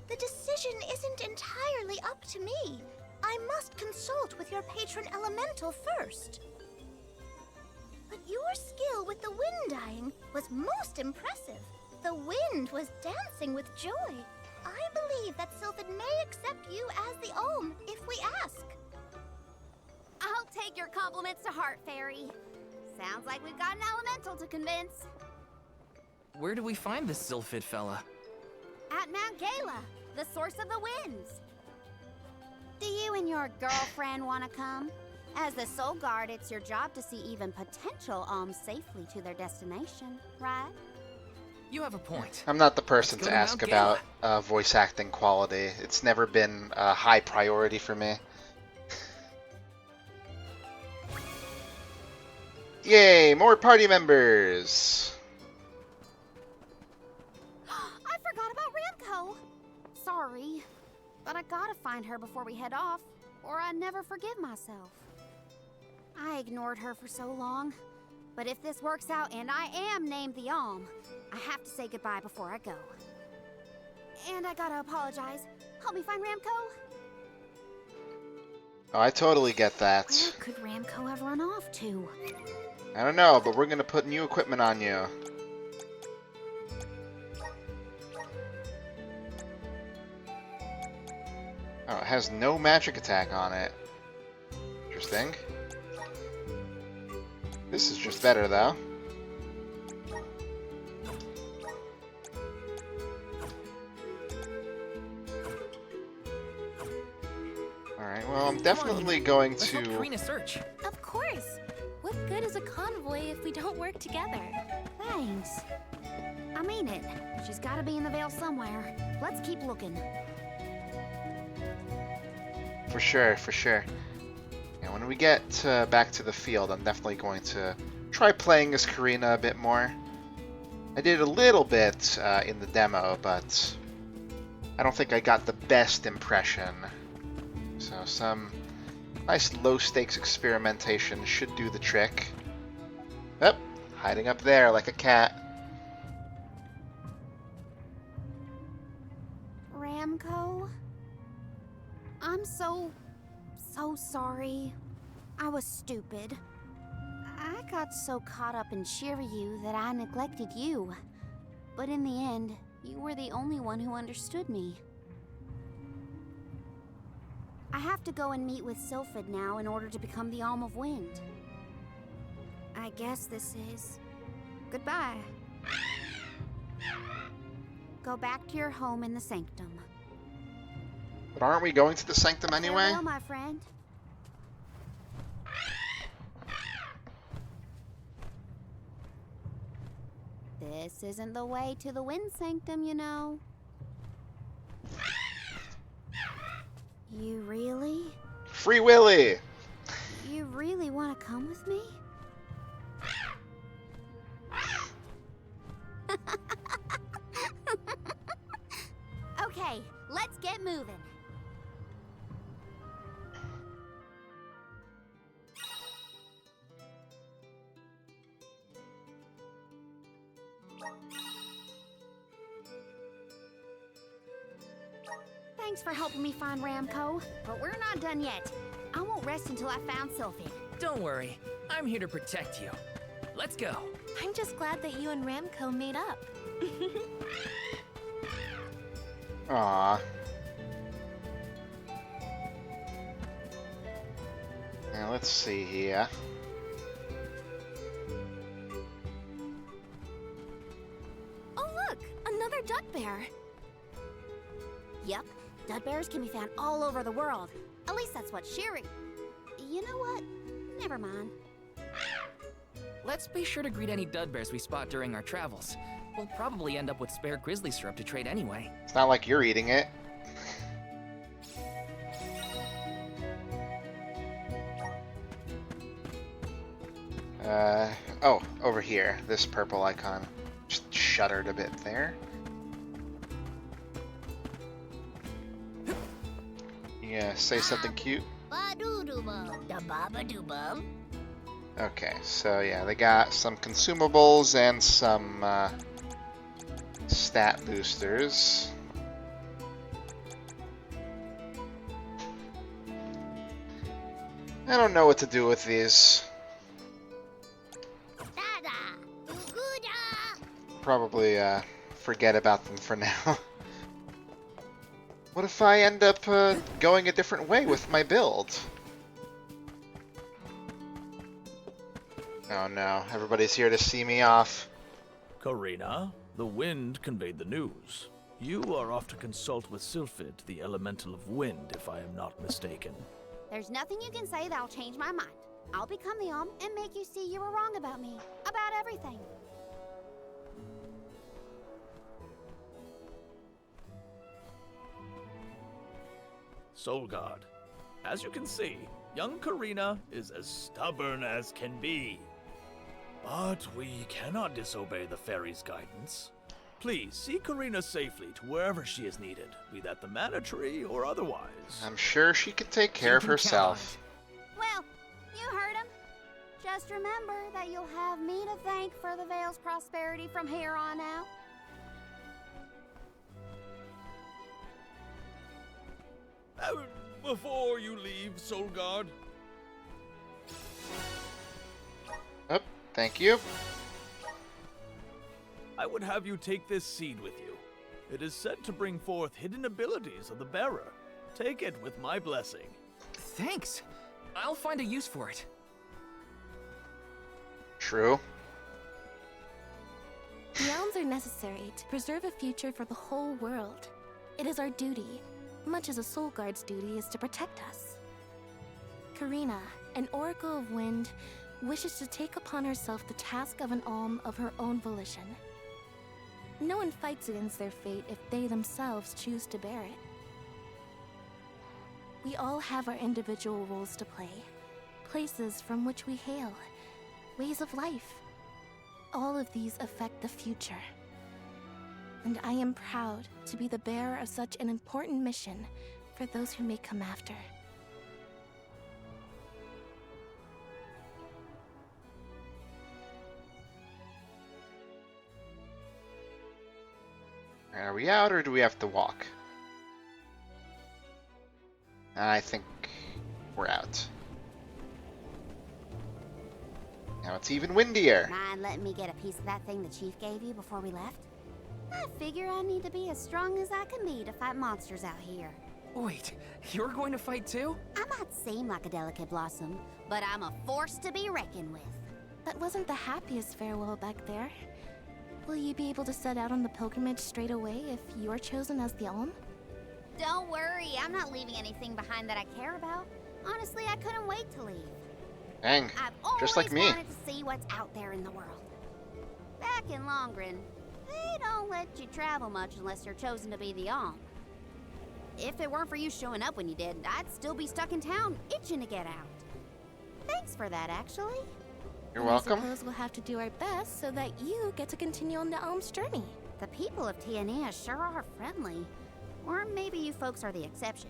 The decision isn't entirely up to me. I must consult with your patron elemental first. But your skill with the wind dyeing was most impressive. The wind was dancing with joy. I believe that Sylphid may accept you as the Alm if we ask. I'll take your compliments to heart, Fairy. Sounds like we've got an elemental to convince. Where do we find this Sylphid fella? At Mount Gala, the source of the winds. Do you and your girlfriend want to come? As the Soul Guard, it's your job to see even potential alms safely to their destination, right? You have a point. I'm not the person Let's go to to ask Mount about voice acting quality. It's never been a high priority for me. Yay, more party members! I forgot about Ramco. Sorry, but I gotta find her before we head off, or I'd never forgive myself. I ignored her for so long, but if this works out and I am named the Alm, I have to say goodbye before I go. And I gotta apologize. Help me find Ramco. Oh, I totally get that. Where could Ramco have run off to? I don't know, but we're gonna put new equipment on you. Oh, it has no magic attack on it. Interesting. This is just better, though. Alright, well, I'm definitely going Let's help to... Karina search. Of course. What good is a convoy if we don't work together? Thanks. I mean it. She's gotta be in the Vale somewhere. Let's keep looking. For sure, for sure. And when we get back to the field, I'm definitely going to try playing as Karina a bit more. I did a little bit in the demo, but I don't think I got the best impression. So some nice low-stakes experimentation should do the trick. Yep, hiding up there like a cat. Ramco? I'm so sorry. I was stupid. I got so caught up in Shiryu that I neglected you. But in the end, you were the only one who understood me. I have to go and meet with Sylphid now in order to become the Alm of Wind. I guess this is... goodbye. Go back to your home in the Sanctum. But aren't we going to the Sanctum anyway? Farewell, my friend. This isn't the way to the Wind Sanctum, you know. You really? Free Willy! You really want to come with me? Okay, let's get moving. Thanks for helping me find Ramco, but we're not done yet. I won't rest until I found Sylphid. Don't worry, I'm here to protect you. Let's go. I'm just glad that you and Ramco made up. Aww. Now let's see here. that bears can be found all over the world. At least that's what Shiri... You know what? Never mind. Let's be sure to greet any dud bears we spot during our travels. We'll probably end up with spare grizzly syrup to trade anyway. It's not like you're eating it. Oh, over here. This purple icon. Just shuddered a bit there. Yeah, say something cute. Okay, so yeah, they got some consumables and some stat boosters. I don't know what to do with these. Probably forget about them for now. What if I end up going a different way with my build? Oh no, everybody's here to see me off. Karina, the wind conveyed the news. You are off to consult with Sylphid, the elemental of wind, if I am not mistaken. There's nothing you can say that'll change my mind. I'll become the Alm and make you see you were wrong about me. About everything. Solgard, as you can see, young Karina is as stubborn as can be. But we cannot disobey the fairy's guidance. Please, see Karina safely to wherever she is needed, be that the Mana Tree or otherwise. I'm sure she can take care of herself. Well, you heard him. Just remember that you'll have me to thank for the Vale's prosperity from here on out. Before you leave, Solgard. Oh, thank you. I would have you take this seed with you. It is said to bring forth hidden abilities of the bearer. Take it with my blessing. Thanks. I'll find a use for it. True. The elms are necessary to preserve a future for the whole world. It is our duty, much as a soul guard's duty is to protect us. Karina, an Oracle of Wind, wishes to take upon herself the task of an Alm of her own volition. No one fights against their fate if they themselves choose to bear it. We all have our individual roles to play, places from which we hail, ways of life. All of these affect the future. And I am proud to be the bearer of such an important mission for those who may come after. Are we out or do we have to walk? I think we're out. Now it's even windier. Mind letting me get a piece of that thing the chief gave you before we left? I figure I need to be as strong as I can be to fight monsters out here. Wait, you're going to fight too? I might seem like a delicate blossom, but I'm a force to be reckoned with. That wasn't the happiest farewell back there. Will you be able to set out on the pilgrimage straight away if you're chosen as the Alm? Don't worry, I'm not leaving anything behind that I care about. Honestly, I couldn't wait to leave. Dang, just like me. I've always wanted to see what's out there in the world. Back in Longren, they don't let you travel much unless you're chosen to be the Alm. If it weren't for you showing up when you did, I'd still be stuck in town, itching to get out. Thanks for that, actually. You're welcome. I suppose we'll have to do our best so that you get to continue on the Alm's journey. The people of Tiania sure are friendly. Or maybe you folks are the exception.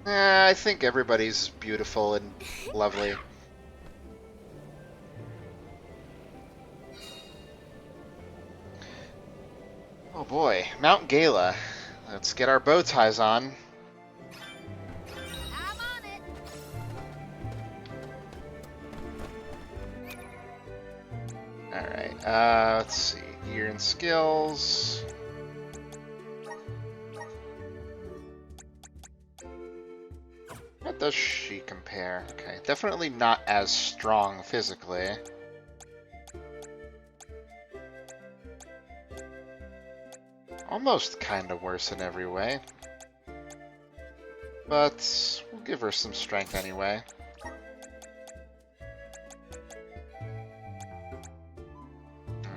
I think everybody's beautiful and lovely. Oh boy, Mount Gala. Let's get our bow ties on. I'm on it. Alright, let's see. Gear and skills. What does she compare? Okay, definitely not as strong physically. almost kind of worse in every way. But we'll give her some strength anyway.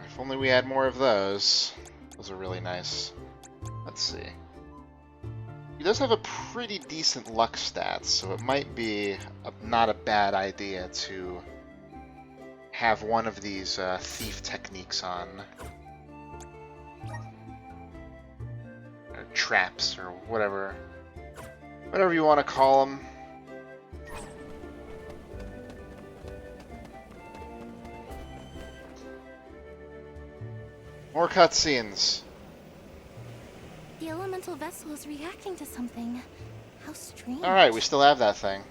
If only we had more of those. Those are really nice. Let's see. He does have a pretty decent luck stat, so it might be not a bad idea to have one of these thief techniques on. Or traps, or whatever you want to call them. More cutscenes. The elemental vessel is reacting to something. How strange. Alright, we still have that thing.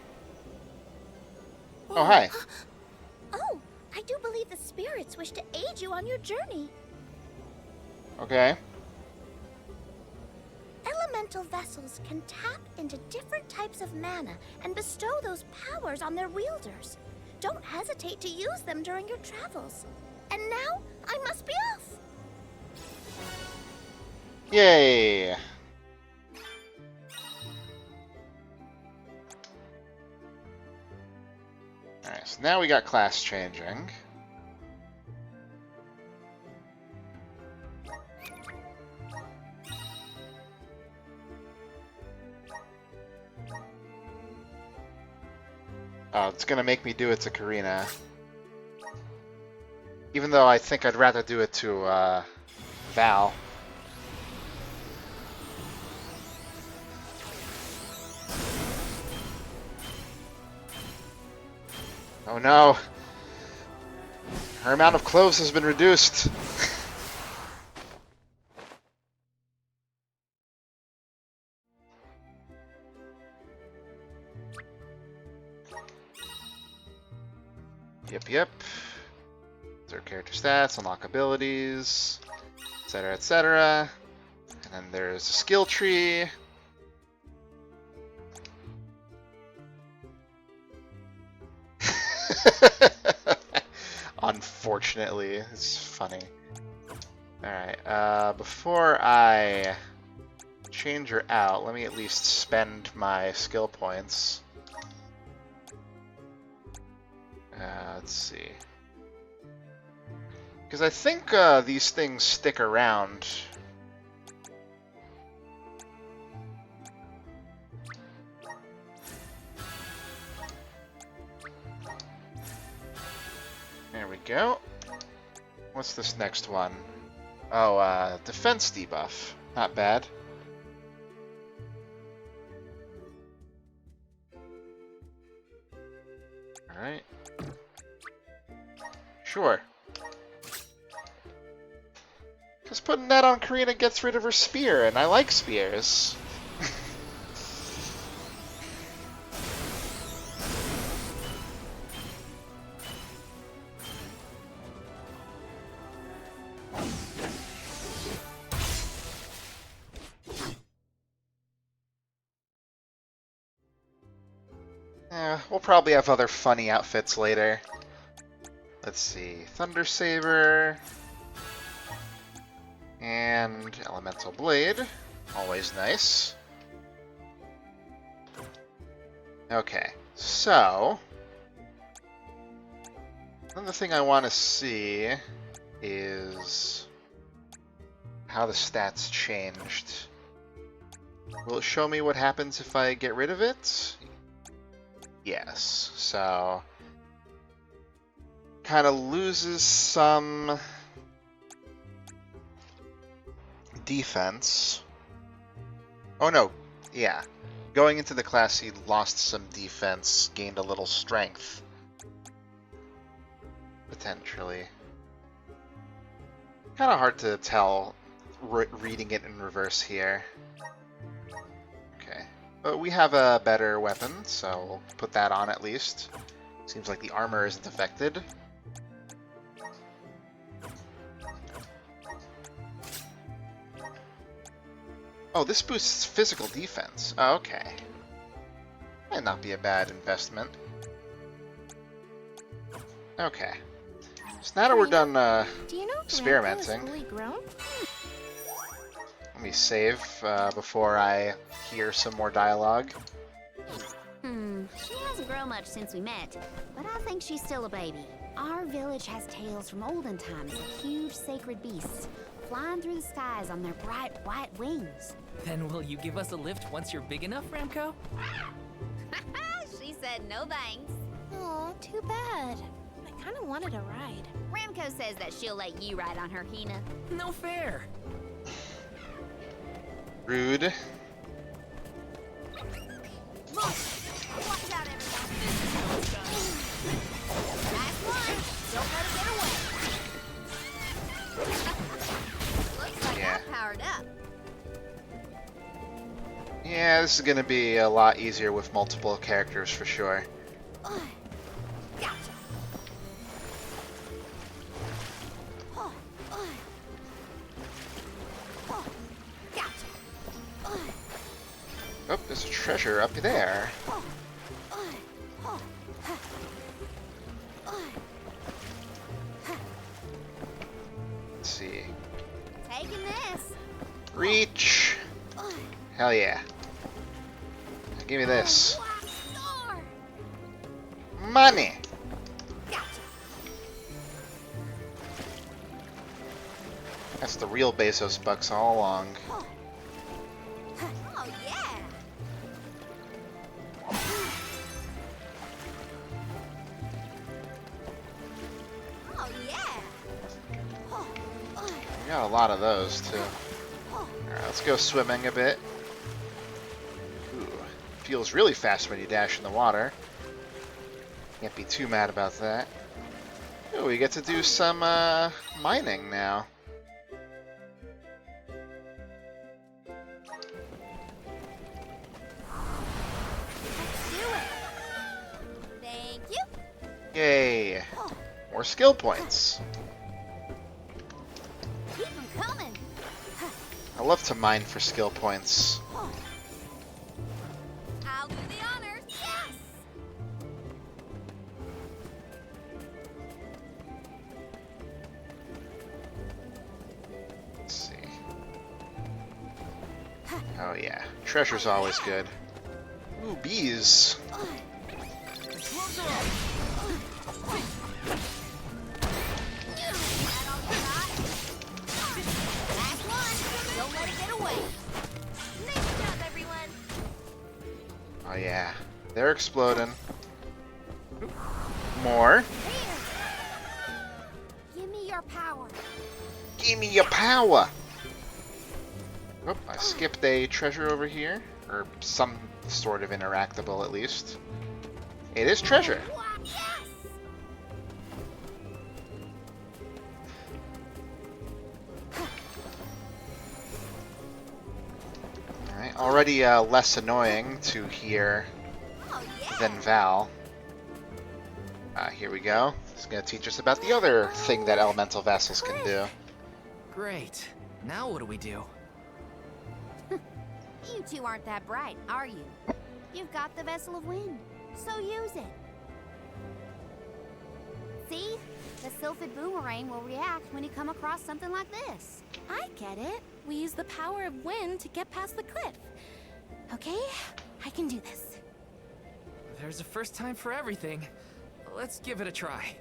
Oh, hi. Oh, I do believe the spirits wish to aid you on your journey. Okay. Elemental vessels can tap into different types of mana and bestow those powers on their wielders. Don't hesitate to use them during your travels. And now, I must be off. Yay! Alright, so now we got class changing. Oh, it's gonna make me do it to Karina. Even though I think I'd rather do it to, Val. Oh no! Her amount of cloves has been reduced. Yep. These are character stats, unlock abilities, etc., etc. And then there's a skill tree. Unfortunately, it's funny. Alright, before I change her out, let me at least spend my skill points. Let's see. Because I think these things stick around. There we go. What's this next one? Oh, defense debuff. Not bad. Alright. Sure. Because putting that on Karina gets rid of her spear, and I like spears. We'll probably have other funny outfits later. Let's see. Thunder Saber. And Elemental Blade. Always nice. Okay, so another thing I want to see is how the stats changed. Will it show me what happens if I get rid of it? Yes, so kind of loses some defense. Oh no, yeah. Going into the class, he lost some defense, gained a little strength. Potentially. Kind of hard to tell reading it in reverse here. Okay. But we have a better weapon, so we'll put that on at least. Seems like the armor isn't affected. Oh, this boosts physical defense. Oh, okay. Might not be a bad investment. Okay. So now that we're done Do you know if experimenting, Fully grown? Let me save before I hear some more dialogue. She hasn't grown much since we met, but I think she's still a baby. Our village has tales from olden times of huge sacred beasts flying through the skies on their bright white wings. Then will you give us a lift once you're big enough, Ramco? She said no thanks. Aw, too bad. I kind of wanted a ride. Ramco says that she'll let you ride on her, Hina. No fair. Rude. Watch out, everyone. Nice one. Don't let it get away. Looks like Yeah. I'm powered up. Yeah, this is gonna be a lot easier with multiple characters for sure. Gotcha. Gotcha. Oh, there's a treasure up there. Let's see. Taking this. Reach! Hell yeah. Give me this. Money! That's the real Bezos bucks all along. Oh yeah. Oh yeah. We got a lot of those too. Alright, let's go swimming a bit. Ooh, feels really fast when you dash in the water. Can't be too mad about that. Ooh, we get to do some mining now. Thank you. Yay! More skill points. Keep them coming. I love to mine for skill points. I'll do the honors. Yes. Let's see. Oh yeah, treasure's always good. Ooh, bees. Don't let it get away. Nice job, everyone. Oh yeah, they're exploding. More. Give me your power. Give me your power. Oh, I skipped a treasure over here, or some sort of interactable at least. It is treasure. Alright, already less annoying to hear than Val. Here we go. It's going to teach us about the other thing that elemental vessels can do. Great. Now what do we do? You two aren't that bright, are you? You've got the Vessel of Wind, so use it. See? The Sylphid Boomerang will react when you come across something like this. I get it. We use the power of wind to get past the cliff. Okay, I can do this. There's a first time for everything. Let's give it a try.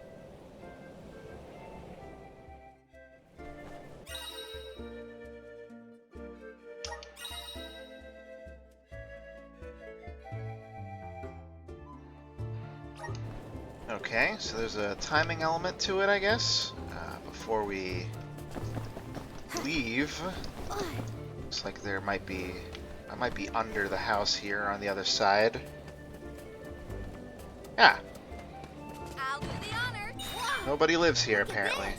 Okay, so there's a timing element to it, I guess. Before we leave, looks like there might be, I might be under the house here on the other side. Ah, I'll do the honors. nobody lives here apparently.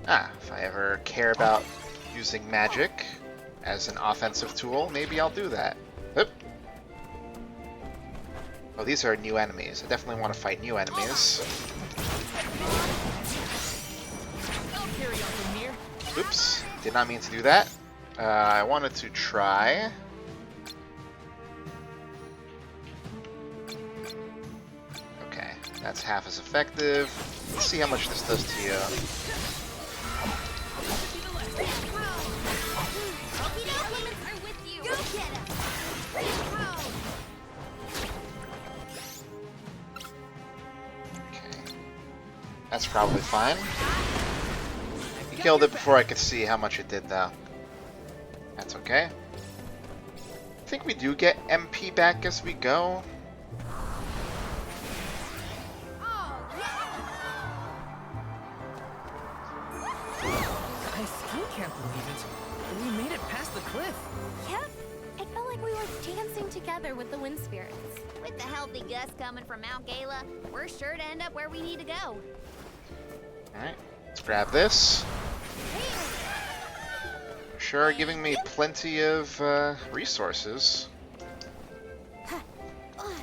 Ah, if I ever care about using magic as an offensive tool, maybe I'll do that. Oop. Oh, these are new enemies. I definitely want to fight new enemies. Oops, did not mean to do that. I wanted to try. Okay, that's half as effective. Let's see how much this does to you. Okie That's probably fine. Killed it before I could see how much it did, though. That's okay. I think we do get MP back as we go. I still can't believe it. We made it past the cliff. Yep. It felt like we were dancing together with the wind spirits. With the healthy gust coming from Mount Gala, we're sure to end up where we need to go. Alright, let's grab this. Sure, giving me plenty of resources. Oh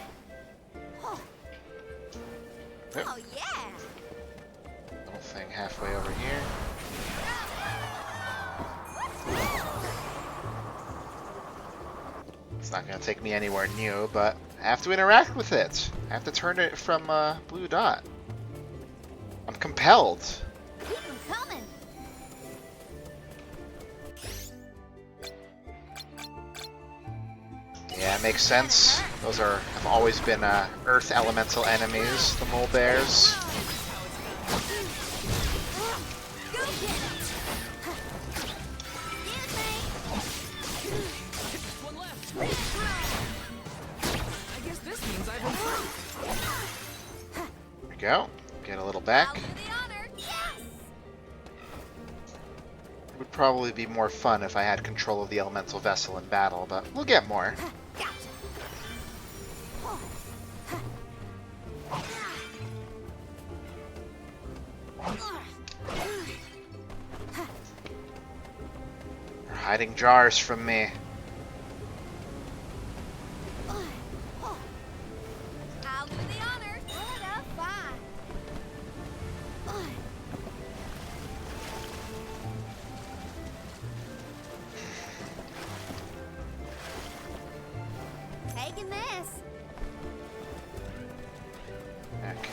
yeah! Little thing halfway over here. It's not going to take me anywhere new, but I have to interact with it. I have to turn it from blue dot. I'm compelled. Keep them coming! Yeah, it makes sense. Those have always been Earth elemental enemies, the mole bears. I guess this means I've improved. There we go. Get a little back. It would probably be more fun if I had control of the elemental vessel in battle, but we'll get more. They're hiding jars from me. I'll do the honors. What a fun! Taking this. Okay.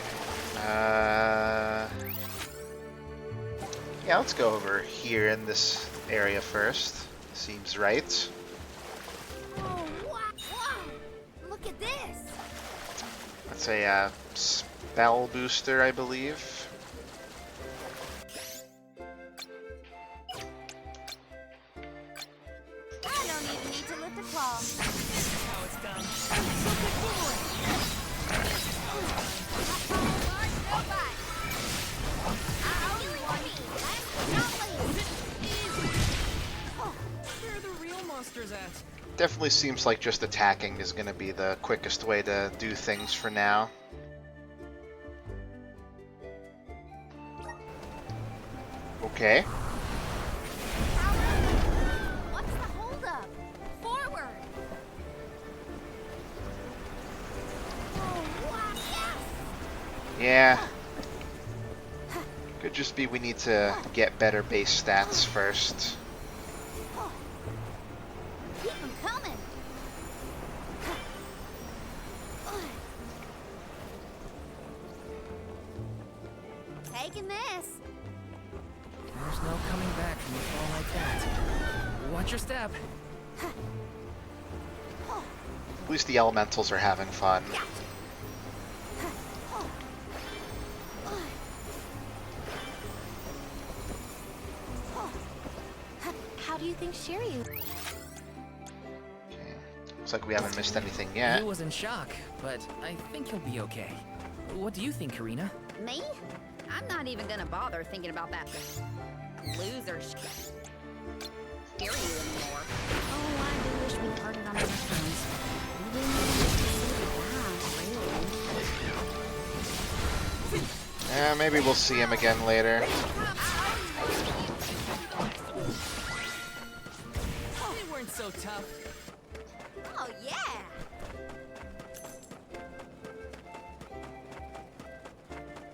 Yeah, let's go over here in this area first. Seems right. Oh, wow. Look at this. That's a spell booster, I believe. I don't even need to lift a claw. How it's done. Where are the real monsters at? Definitely seems like just attacking is going to be the quickest way to do things for now. Okay. What's the holdup? Forward. Oh, wow. Yes. Yeah. Could just be we need to get better base stats first. Keep them coming. Taking this. There's no coming back from a fall like that. Watch your step. At least the elementals are having fun. How do you think Shiryu? Looks like we haven't missed anything yet. He was in shock, but I think he'll be okay. What do you think, Karina? Me? I'm not even gonna bother thinking about that loser Shiryu anymore. Oh, I do wish we parted on better terms. We didn't even Yeah, maybe we'll see him again later. They weren't so tough. Oh yeah.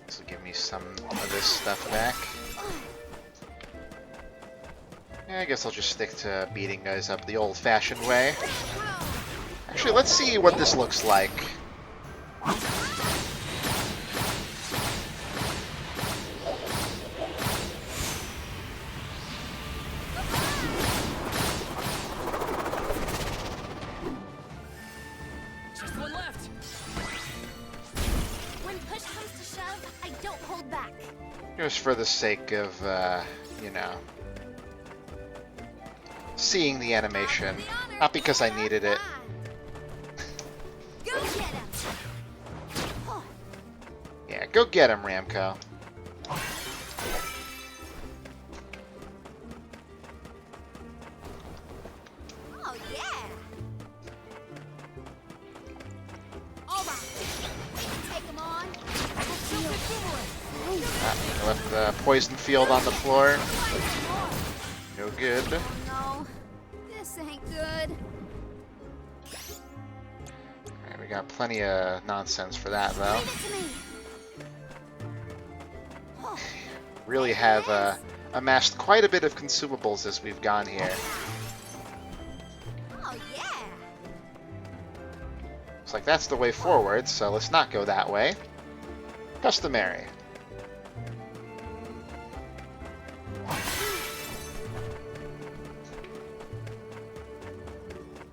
This will give me some of this stuff back. Yeah, I guess I'll just stick to beating guys up the old-fashioned way. Actually, let's see what this looks like. Just one left. When push comes to shove, I don't hold back. Just for the sake of, you know, seeing the animation. Not because I needed it. Go get him. Yeah, go get him, Ramco. Oh yeah. All right. Take him on. Left the poison field on the floor. No good. No, this ain't good. Alright, we got plenty of nonsense for that, though. Really have amassed quite a bit of consumables as we've gone here. Oh yeah. Looks like that's the way forward, so let's not go that way. Customary.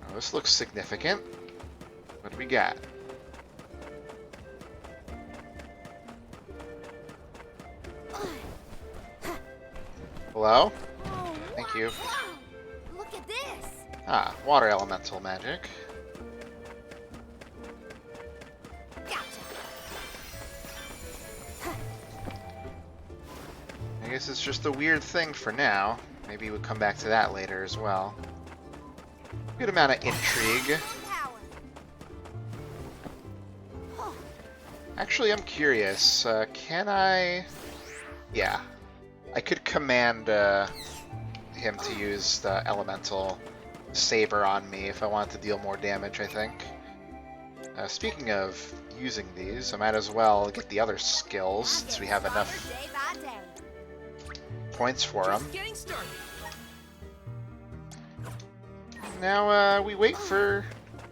Oh, this looks significant. What do we got? Hello? Thank you. Look at this. Ah, water elemental magic. I guess it's just a weird thing for now. Maybe we'll come back to that later as well. Good amount of intrigue. Actually, I'm curious. Can I... Yeah. I could command him to use the elemental saber on me if I wanted to deal more damage, I think. Speaking of using these, I might as well get the other skills since we have enough points for them. Now we wait for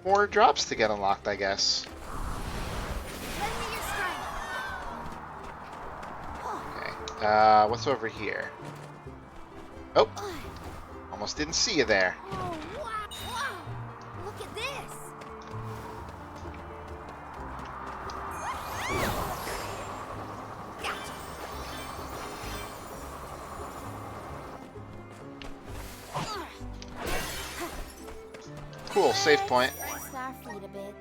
more drops to get unlocked, I guess. Okay, what's over here? Oh, almost didn't see you there. Oh, wow. Look at this. Cool, save point. Rest our feet a bit.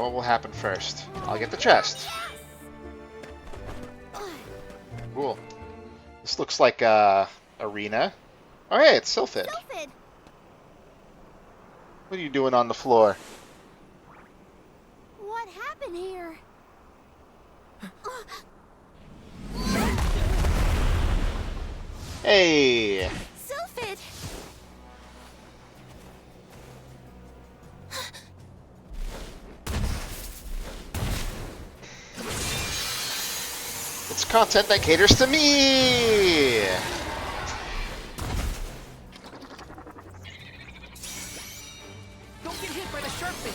What will happen first? I'll get the chest. Cool. This looks like a arena. Oh hey, it's Sylphid. What are you doing on the floor? What happened here? Hey! Sylphid! It's content that caters to me! Don't get hit by the shark fin.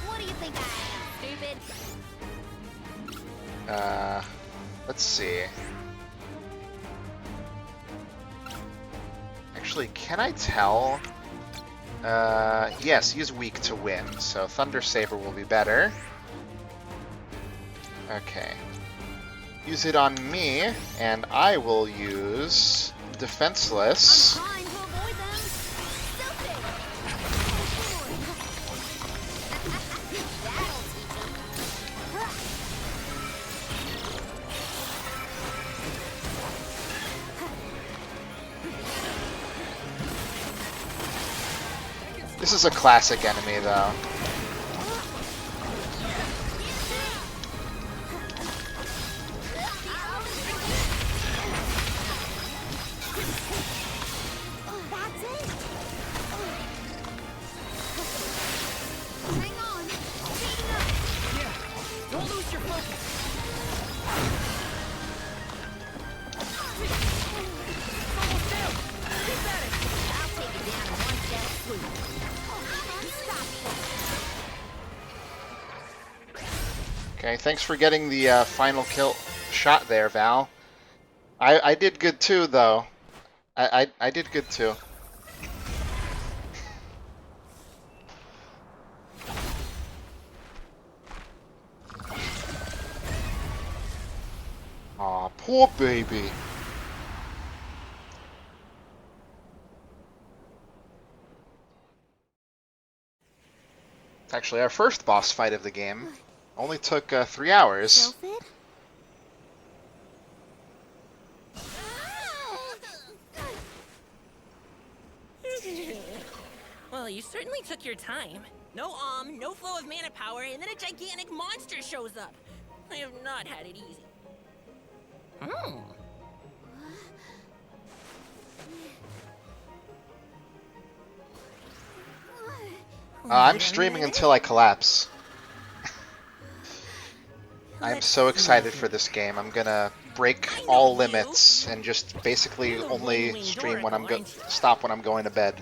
What do you think I am, stupid? Let's see. Actually, can I tell? Yes, he's weak to wind, so Thunder Saber will be better. Okay. Use it on me, and I will use Defenseless. This is a classic enemy, though. Okay, thanks for getting the final kill shot there, Val. I did good too, though. I did good too. Aw, poor baby. It's actually our first boss fight of the game. Only took 3 hours. Well, you certainly took your time. No no flow of mana power, and then a gigantic monster shows up. I have not had it easy. I'm streaming until I collapse. I'm so excited for this game. I'm gonna break all limits and just basically only stream when I'm stop when I'm going to bed.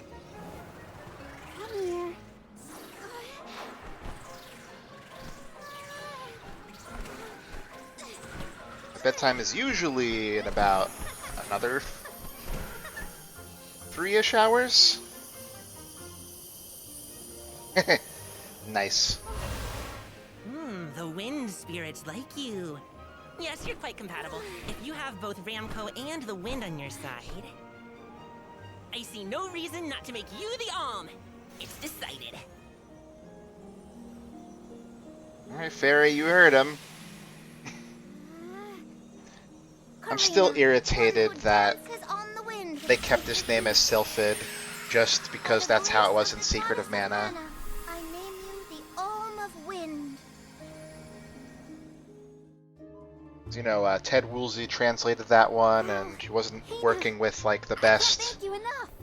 Bedtime is usually in about another 3-ish hours. Nice. The wind spirits like you. Yes, you're quite compatible. If you have both Ramco and the wind on your side, I see no reason not to make you the Alm. It's decided. Alright, Fairy, you heard him. I'm still irritated that they kept his name as Sylphid, just because that's how it was in Secret of Mana. I name you the Alm of Wind. You know, Ted Woolsey translated that one, and he wasn't working with like the best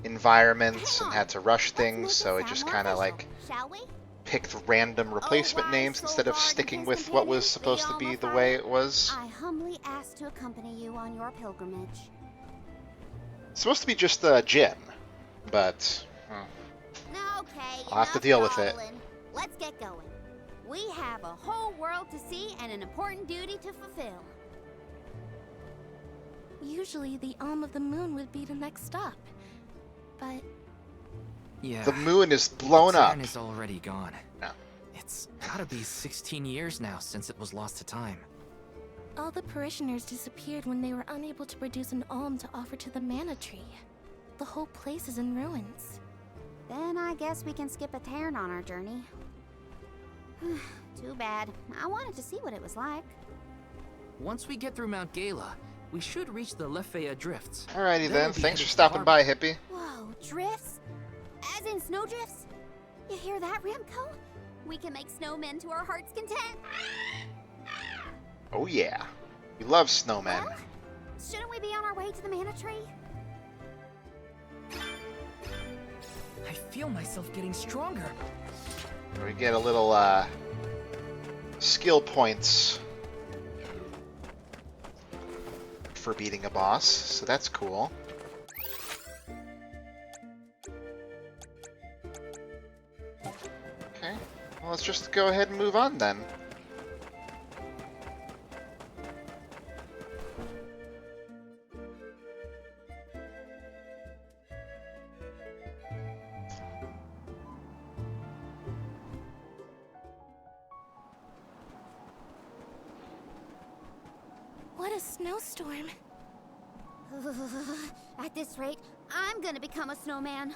environments and had to rush things, so he just kind of like picked random replacement names instead of sticking with what was supposed to be the way it was. I humbly ask to accompany you on your pilgrimage. It's supposed to be just Jin, but Okay, I'll have to deal with it. Let's get going. We have a whole world to see and an important duty to fulfill. Usually the Alm of the Moon would be the next stop. But Yeah. The moon is blown up. Saturn is already gone. No. It's gotta be 16 years now since it was lost to time. all the parishioners disappeared when they were unable to produce an alm to offer to the Mana Tree. The whole place is in ruins. Then I guess we can skip a Terran on our journey. Too bad. I wanted to see what it was like. Once we get through Mount Gala, we should reach the Lefaya Drifts. Alrighty then, thanks for stopping by, Hippie. Whoa, drifts? As in snowdrifts? You hear that, Ramco? We can make snowmen to our heart's content. Oh yeah, we love snowmen. Well, shouldn't we be on our way to the Mana Tree? I feel myself getting stronger. We get a little skill points for beating a boss, so that's cool. Okay, well, let's just go ahead and move on then. What a snowstorm. At this rate, I'm gonna become a snowman.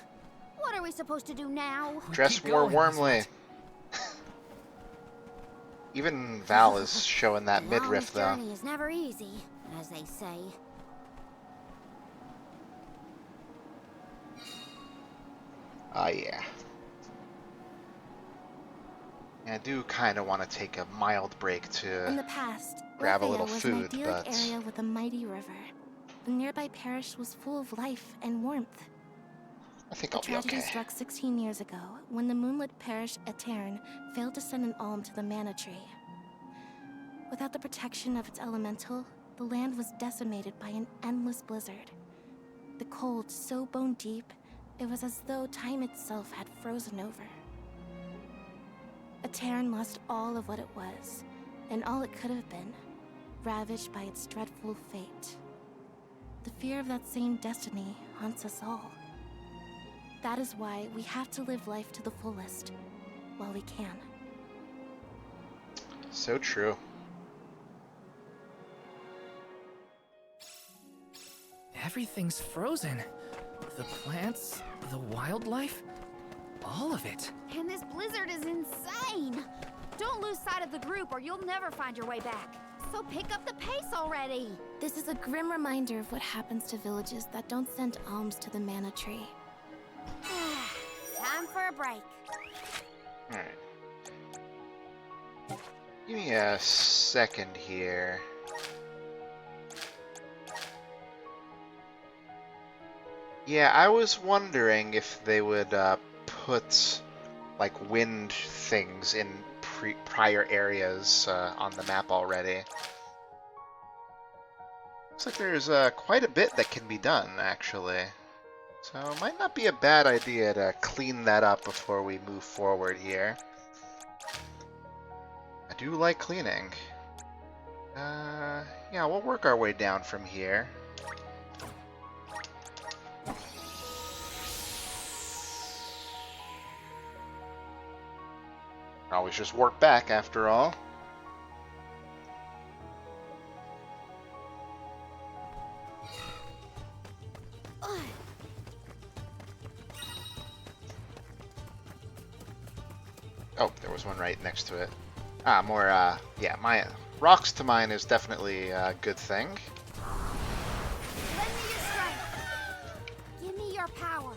What are we supposed to do now? Dress more warmly. Even Val is showing that midriff, though. Journey is never easy, as they say. Ah, yeah. I do kind of want to take a mild break In the to past, grab a Lefaya little was food, an idyllic but area with a mighty river. The nearby parish was full of life and warmth. I think The I'll be tragedy okay. struck 16 years ago when the moonlit parish Aetern failed to send an alm to the Mana Tree. Without the protection of its elemental, the land was decimated by an endless blizzard. The cold so bone deep, it was as though time itself had frozen over. Aetern lost all of what it was, and all it could have been, ravaged by its dreadful fate. The fear of that same destiny haunts us all. That is why we have to live life to the fullest, while we can. So true. Everything's frozen. The plants, the wildlife, all of it. And this blizzard is insane. Don't lose sight of the group or you'll never find your way back. So pick up the pace already. This is a grim reminder of what happens to villages that don't send alms to the mana tree. Time for a break. Alright. Give me a second here. Yeah, I was wondering if they would put like wind things in prior areas on the map already. Looks like there's quite a bit that can be done, actually. So it might not be a bad idea to clean that up before we move forward here. I do like cleaning. Yeah, we'll work our way down from here. Always just work back after all. Oh, there was one right next to it. Ah, more, yeah, my rocks to mine is definitely a good thing. Lend me your strength. Give me your power.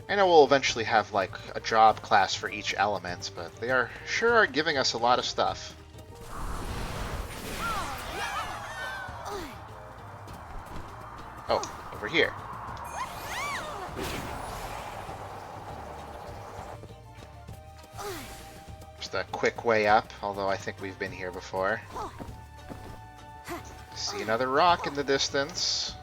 I know we'll eventually have, like, a job class for each element, but they sure are giving us a lot of stuff. Oh, over here. Just a quick way up, although I think we've been here before. See another rock in the distance.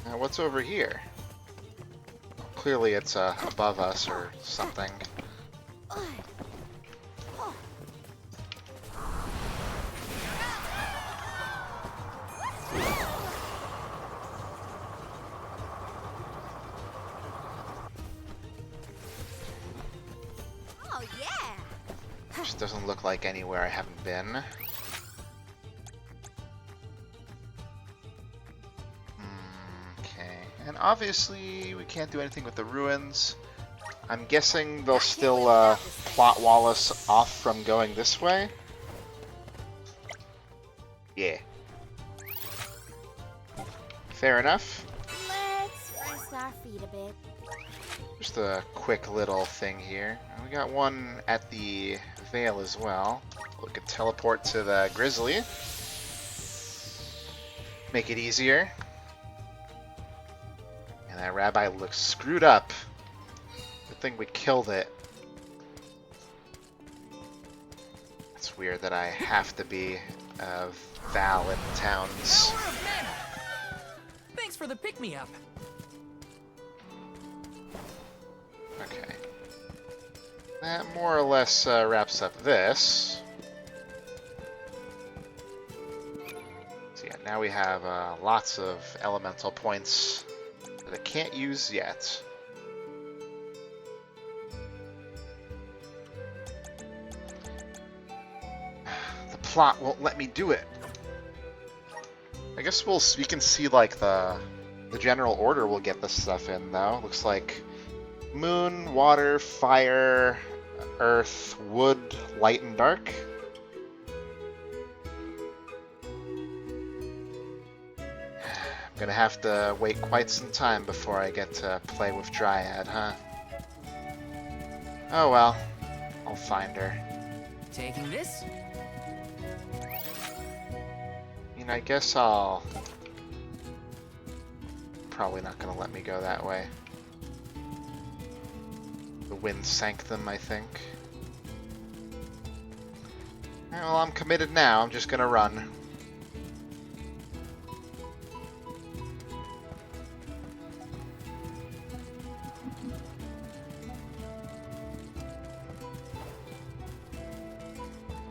Now what's over here? Clearly it's above us or something. Oh yeah. Just doesn't look like anywhere I haven't been. And obviously, we can't do anything with the ruins. I'm guessing they'll still plot wall us off from going this way. Yeah. Fair enough. Let's rest our feet a bit. Just a quick little thing here. We got one at the Vale as well. We could teleport to the Grizzly. Make it easier. And that rabbi looks screwed up. Good thing we killed it. It's weird that I have to be Val in towns. Power of mana! Thanks for the pick-me-up. Okay. That more or less wraps up this. So yeah, now we have lots of elemental points that I can't use yet. The plot won't let me do it. I guess we can see like the general order we'll get this stuff in though. Looks like moon, water, fire, earth, wood, light, and dark. Gonna have to wait quite some time before I get to play with Dryad, huh? Oh well, I'll find her. Taking this? I mean, I guess I'll... Probably not gonna let me go that way. The wind sank them, I think. Alright, well, I'm committed now. I'm just gonna run.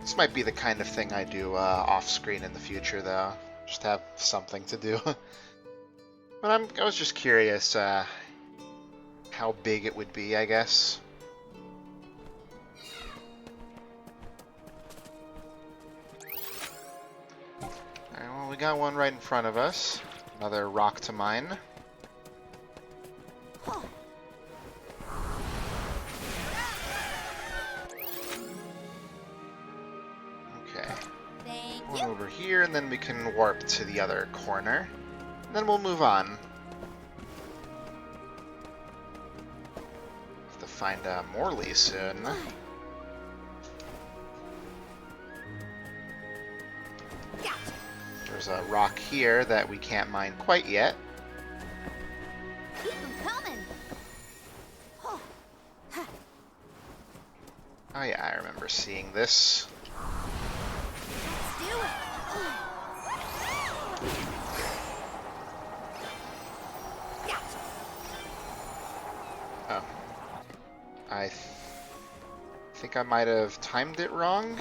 This might be the kind of thing I do off-screen in the future, though. Just have something to do. But I was just curious how big it would be, I guess. Alright, well, we got one right in front of us. Another rock to mine. Okay. One over here, and then we can warp to the other corner. And then we'll move on. Have to find Morley soon. There's a rock here that we can't mine quite yet. Keep them coming. Oh yeah, I remember seeing this. Let's do it. Oh. I think I might have timed it wrong.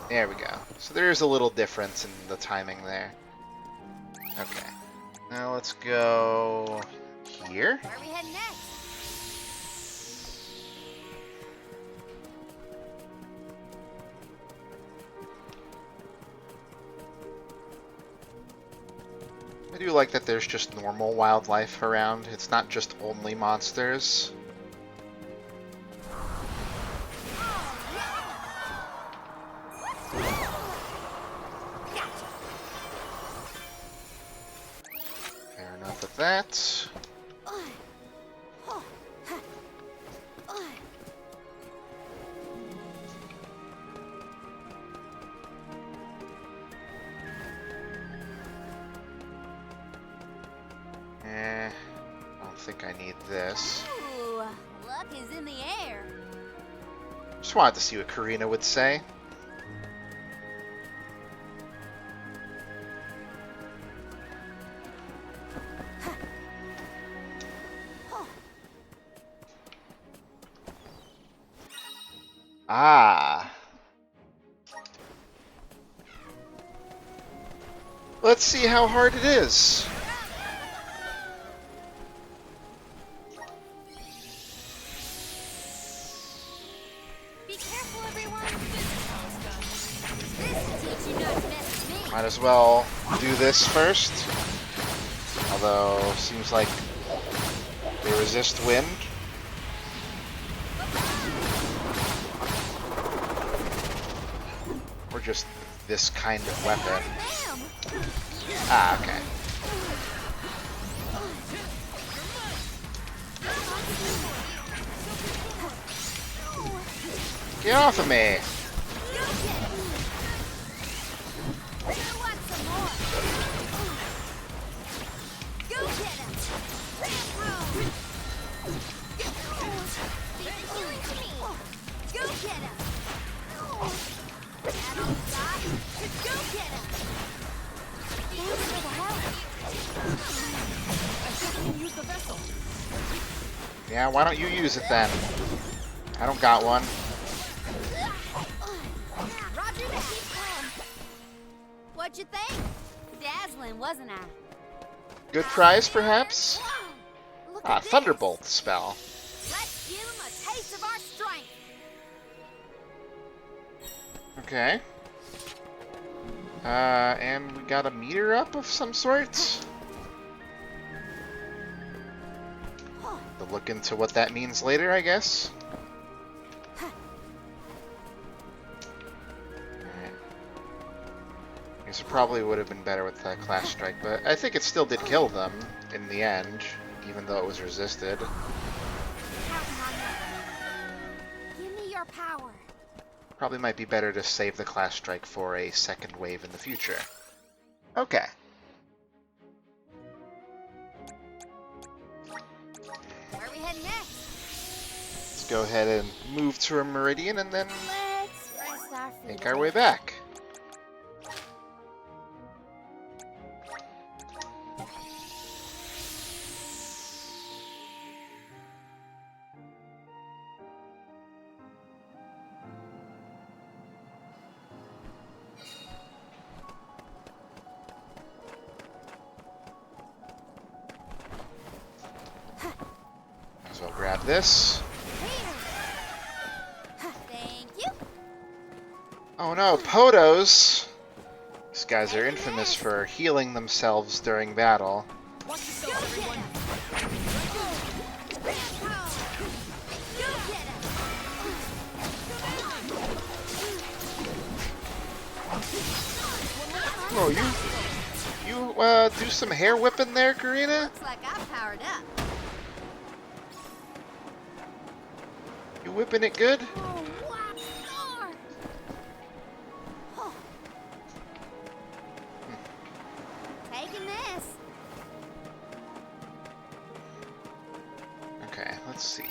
There we go. So there is a little difference in the timing there. Okay. Now let's go here. Where are we heading next? I do like that there's just normal wildlife around. It's not just only monsters. Fair enough with that. I don't think I need this. Ooh, luck is in the air. Just wanted to see what Karina would say. Ah. Let's see how hard it is. Be careful, everyone. This will teach you not to mess with me. Might as well do this first. Although, seems like they resist wind. Or just this kind of weapon. Ah, okay. Get off of me! Yeah, why don't you use it then? I don't got one. What'd you think? Dazzling, wasn't I? Good prize, perhaps? Ah, Thunderbolt spell. Let's give him a taste of our strength. Okay. And we got a meter up of some sort? To look into what that means later, I guess. Alright. I guess it probably would have been better with that Class Strike, but I think it still did kill them in the end, even though it was resisted. Give me your power. Probably might be better to save the Class Strike for a second wave in the future. Okay. Where are we heading next? Let's go ahead and move to a meridian and then Let's rest our feet. make our way back. this. Thank you. Oh no, Podos! These guys are infamous for healing themselves during battle. Oh, you do some hair whipping there, Karina? Looks like I powered up. You whipping it good? Oh, wow, star. Oh. Taking this. Okay, let's see.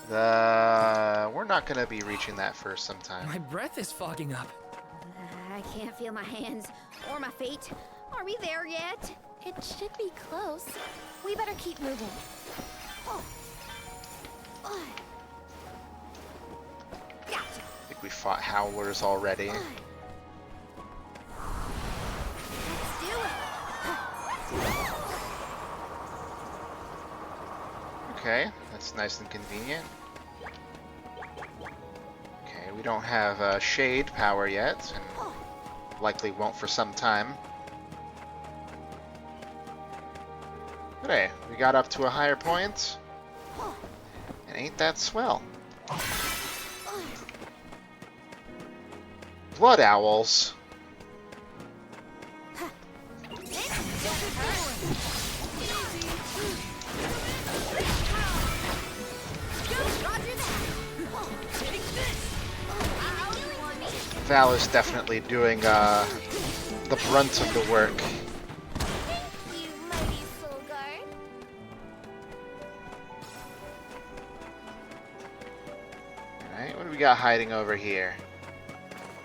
We're not gonna be reaching that for some time. My breath is fogging up. I can't feel my hands or my feet. Are we there yet? It should be close. We better keep moving. Oh. Oh. Gotcha. I think we fought Howlers already. Let's do it. Okay, that's nice and convenient. Okay, we don't have shade power yet, and likely won't for some time. But hey, we got up to a higher point, and ain't that swell? Blood owls. Val is definitely doing the brunt of the work. You mighty soul guard. Alright, what do we got hiding over here?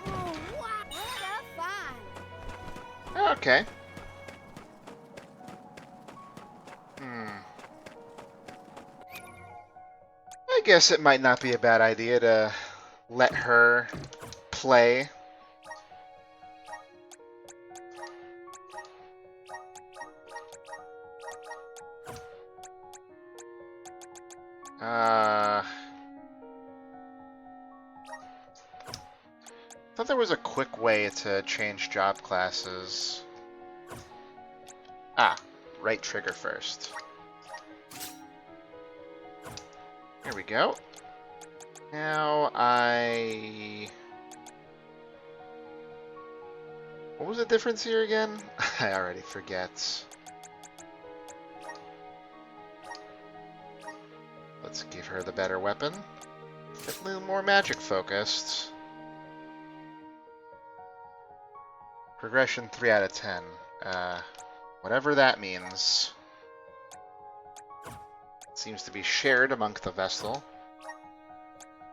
Oh, what a fun. Okay. I guess it might not be a bad idea to let her play. Thought there was a quick way to change job classes. Ah, right trigger first. Here we go. Now what was the difference here again? I already forget. Let's give her the better weapon. Get a little more magic focused. Progression 3 out of 10. Whatever that means. It seems to be shared amongst the Vestal.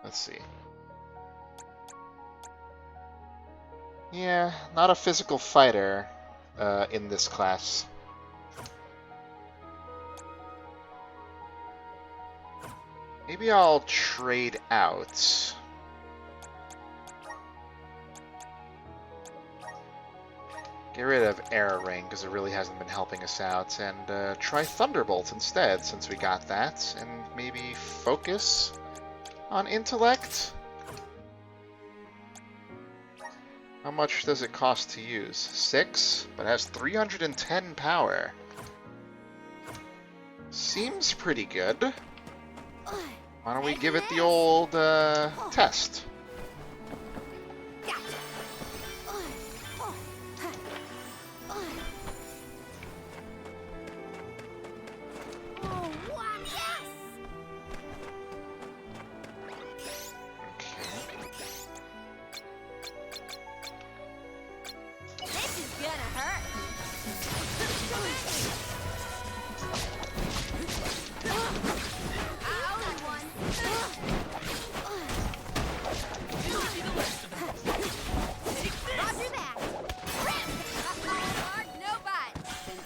Let's see. Yeah, not a physical fighter in this class. Maybe I'll trade out. Get rid of Air Ring, because it really hasn't been helping us out, and try Thunderbolt instead, since we got that, and maybe focus on Intellect? How much does it cost to use? 6, but has 310 power. Seems pretty good. Why don't we give it the old test?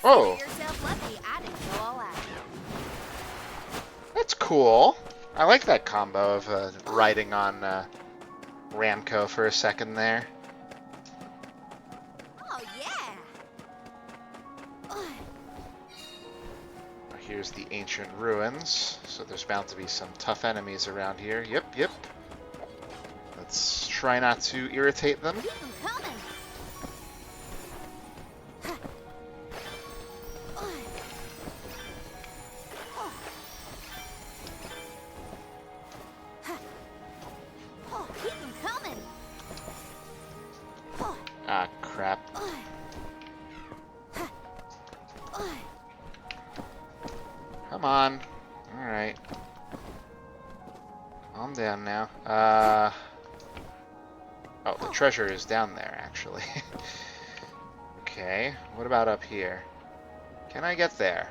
Oh, that's cool. I like that combo of riding on Ramco for a second there. Oh yeah. here's the ancient ruins, so there's bound to be some tough enemies around here. Yep. Let's try not to irritate them. Ah, crap. Come on. Alright. Calm down now. Oh, the treasure is down there, actually. Okay, what about up here? Can I get there?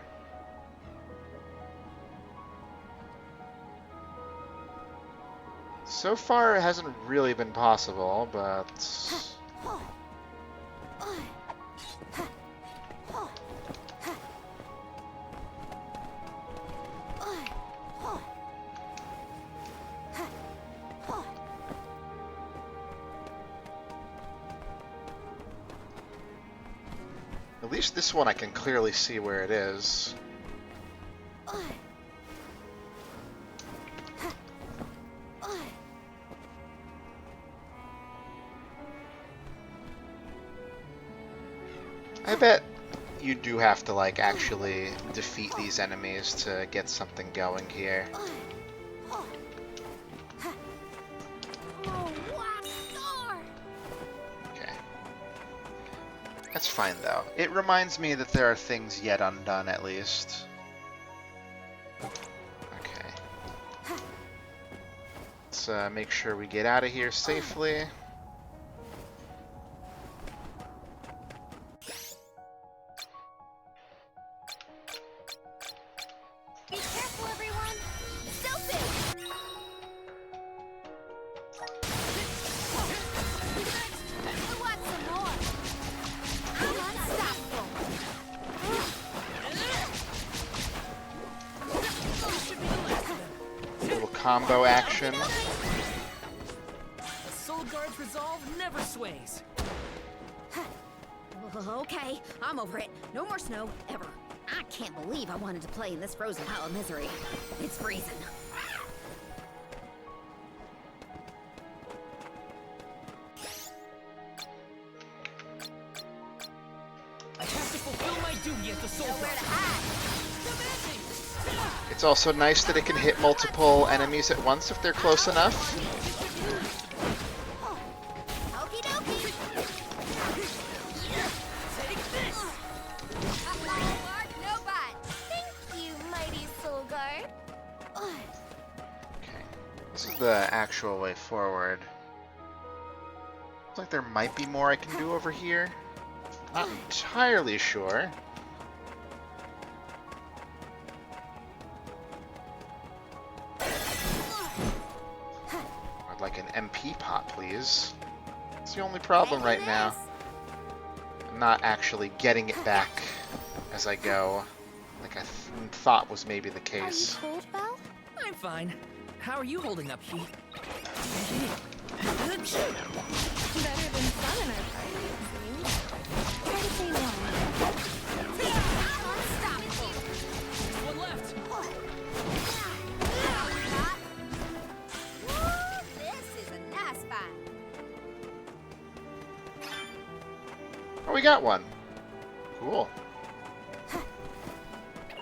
So far, it hasn't really been possible, but... At least this one I can clearly see where it is. I bet you do have to, like, actually defeat these enemies to get something going here. Okay. That's fine, though. It reminds me that there are things yet undone, at least. Okay. Let's make sure we get out of here safely. Combo action. Soul Guard's resolve never sways. Okay, I'm over it. No more snow, ever. I can't believe I wanted to play in this frozen pile of misery. It's freezing. I have to fulfill my duty as the Soul Guard. It's also nice that it can hit multiple enemies at once if they're close enough. Okie dokie. Take this. No bite. Thank you, mighty Soul Guard. Okay, this is the actual way forward. Looks like there might be more I can do over here. Not entirely sure. I'd like an MP pot, please. It's the only problem right now. I'm not actually getting it back as I go, like I thought was maybe the case. Are you cold, Belle? I'm fine. How are you holding up, Heat? Better than fun in our party, it seems. Try to say no. One left. This is a nice find. Oh, we got one. Cool.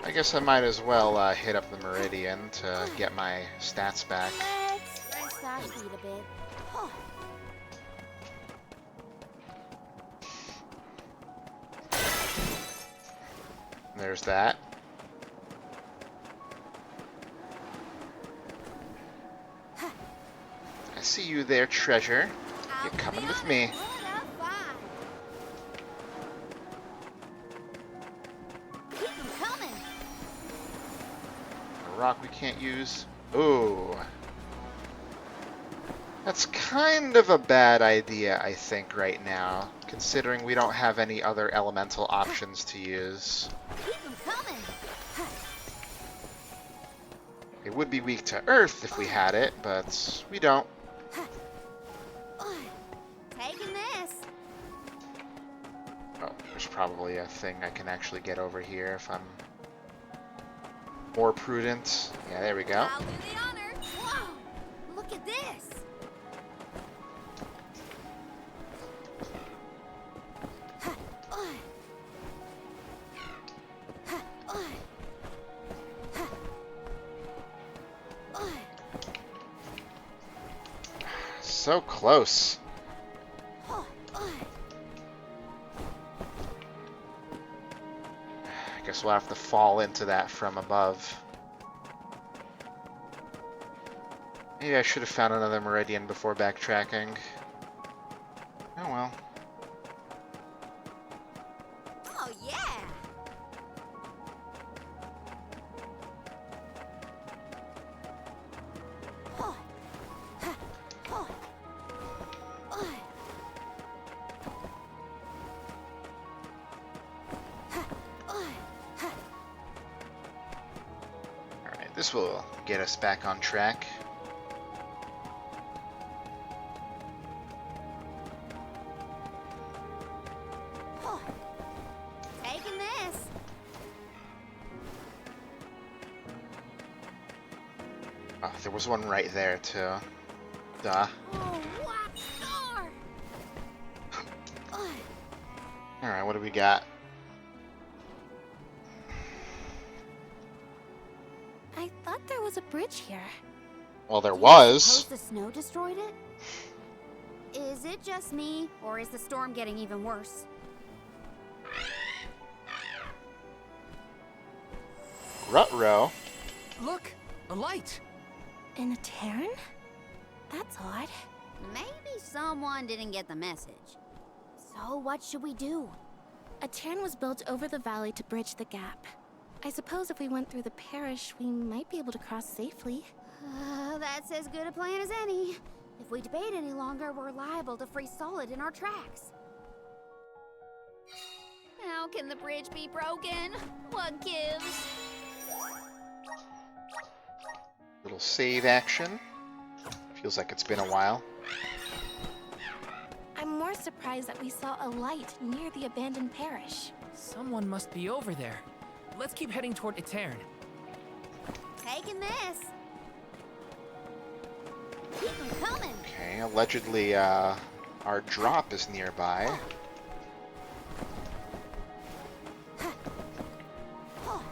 I guess I might as well hit up the Meridian to get my stats back. Let's rest our feet a bit. There's that. I see you there, treasure. You're coming with me. A rock we can't use. Ooh. That's kind of a bad idea, I think, right now, considering we don't have any other elemental options to use. It would be weak to Earth if we had it, but we don't. Taking this. Oh, there's probably a thing I can actually get over here if I'm More prudent. Yeah, there we go. I'll do the honor. Whoa! Look at this. So close. I guess we'll have to fall into that from above. Maybe I should have found another meridian before backtracking. Oh well. Oh yeah. Alright, this will get us back on track. Taking this. Oh, there was one right there too. Duh. Oh, what star? Alright, what do we got? I thought there was a bridge here. Well, there was. Suppose the snow destroyed it? Is it just me, or is the storm getting even worse? Ruh-roh. Look, a light. In a Terran? That's odd. Maybe someone didn't get the message. So what should we do? A Terran was built over the valley to bridge the gap. I suppose if we went through the parish, we might be able to cross safely. That's as good a plan as any. If we debate any longer, we're liable to freeze solid in our tracks. How can the bridge be broken? What gives? Little save action. Feels like it's been a while. I'm more surprised that we saw a light near the abandoned parish. Someone must be over there. Let's keep heading toward Aetern. Taking this. Keep 'em coming. Okay, allegedly, our drop is nearby. I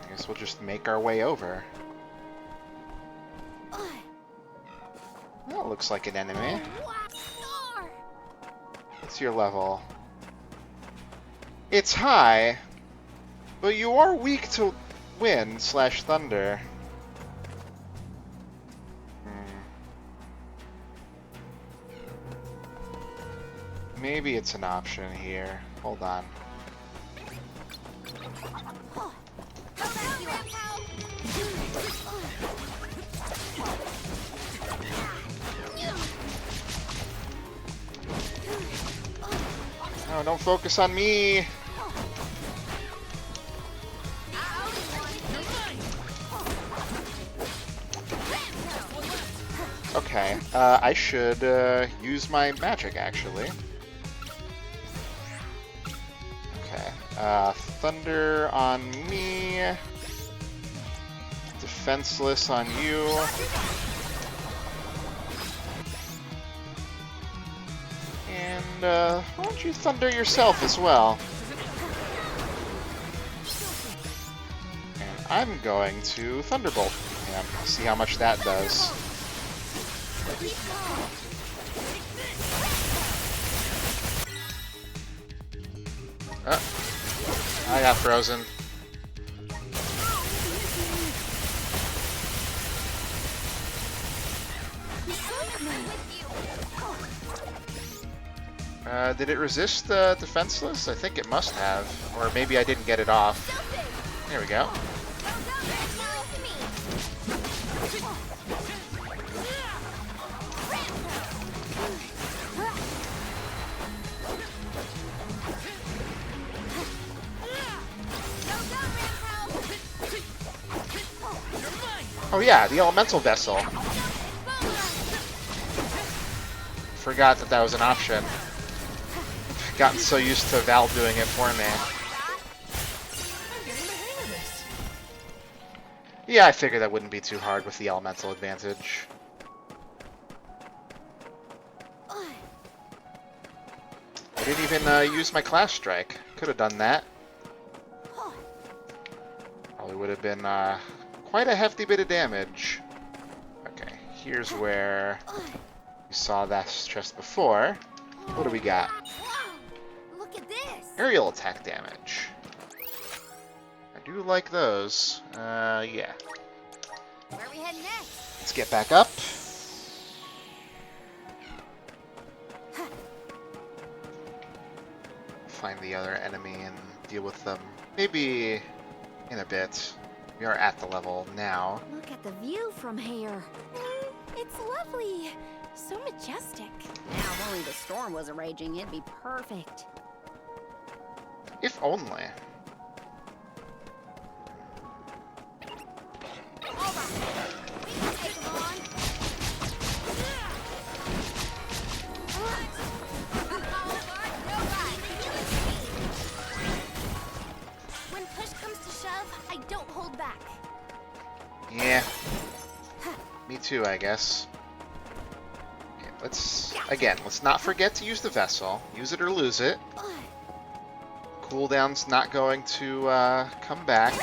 guess we'll just make our way over. That looks like an enemy. What's your level? It's high, but you are weak to wind / thunder. Maybe it's an option here. Hold on. No, don't focus on me. Okay, I should use my magic actually. Okay, thunder on me. Defenseless on you. And why don't you thunder yourself as well? And I'm going to thunderbolt him. See how much that does. I got frozen. Did it resist the defenseless? I think it must have. Or maybe I didn't get it off. There we go. Oh yeah, the elemental vessel. Forgot that that was an option. Gotten so used to Val doing it for me. Yeah, I figured that wouldn't be too hard with the elemental advantage. I didn't even use my Clash Strike. Could have done that. Probably would have been quite a hefty bit of damage. Okay, here's where we saw that chest before. What do we got? Look at this. Aerial attack damage. I do like those. Yeah. Where are we heading next? Let's get back up. Find the other enemy and deal with them. Maybe in a bit. We are at the level now. Look at the view from here. It's lovely. So majestic. Now, if only the storm wasn't raging, it'd be perfect. If only. When push comes to shove, I don't hold back. Yeah. Me too, I guess. Okay, let's not forget to use the vessel. Use it or lose it. Cooldown's not going to come back.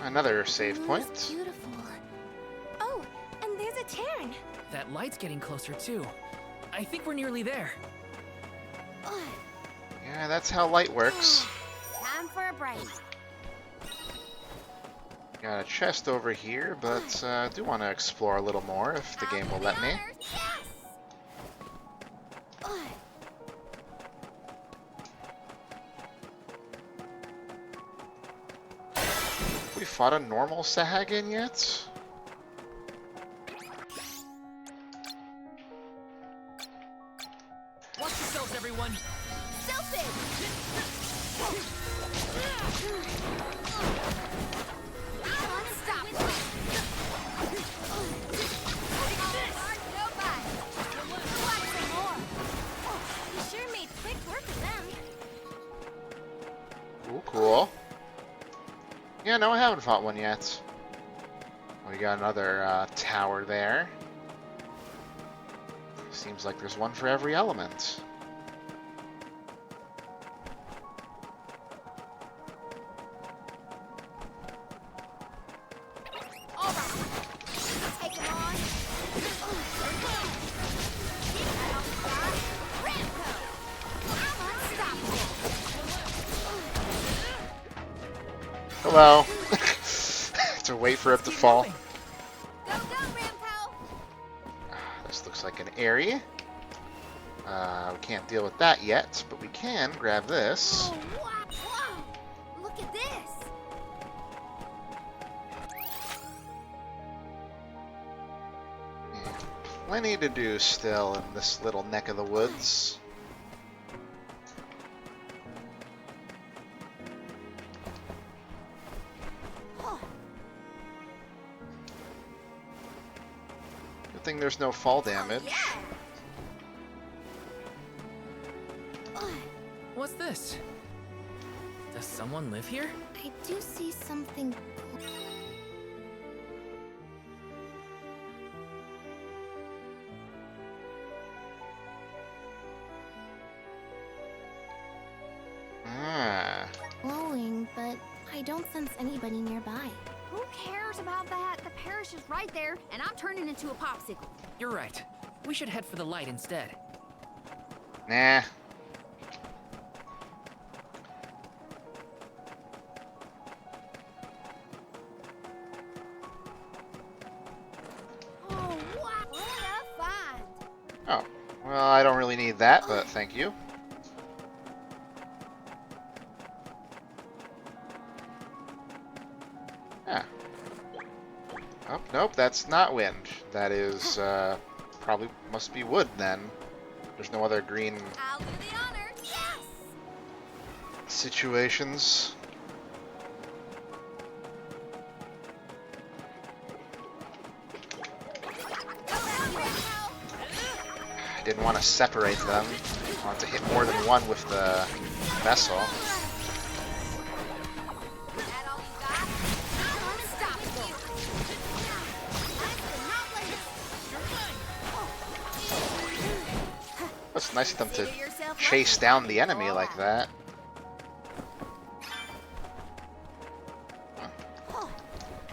Another save point. Beautiful. Oh, and there's a Terran. That light's getting closer too. I think we're nearly there. Yeah, that's how light works. Time for a break. Got a chest over here, but I do want to explore a little more if the game will let me. We fought a normal Sahagin yet? Watch yourselves, everyone. Ooh, cool. Yeah, no, I haven't fought one yet. We got another tower there. Seems like there's one for every element. Hello. To wait for it to fall. This looks like an area. We can't deal with that yet, but we can grab this. Look at this. Plenty to do still in this little neck of the woods. Good thing there's no fall damage. What's this? Does someone live here? I do see something. Glowing, but I don't sense anybody nearby. Who cares about that? The parish is right there, and I'm turning into a popsicle. You're right. We should head for the light instead. Nah. Oh, what a find! Oh, well, I don't really need that, but thank you. Yeah. Oh, nope, that's not wind. That is, probably must be wood then. There's no other green I'll do the honor. Yes! situations. I didn't want to separate them. I wanted to hit more than one with the vessel. It's nice of them to chase down the enemy like that.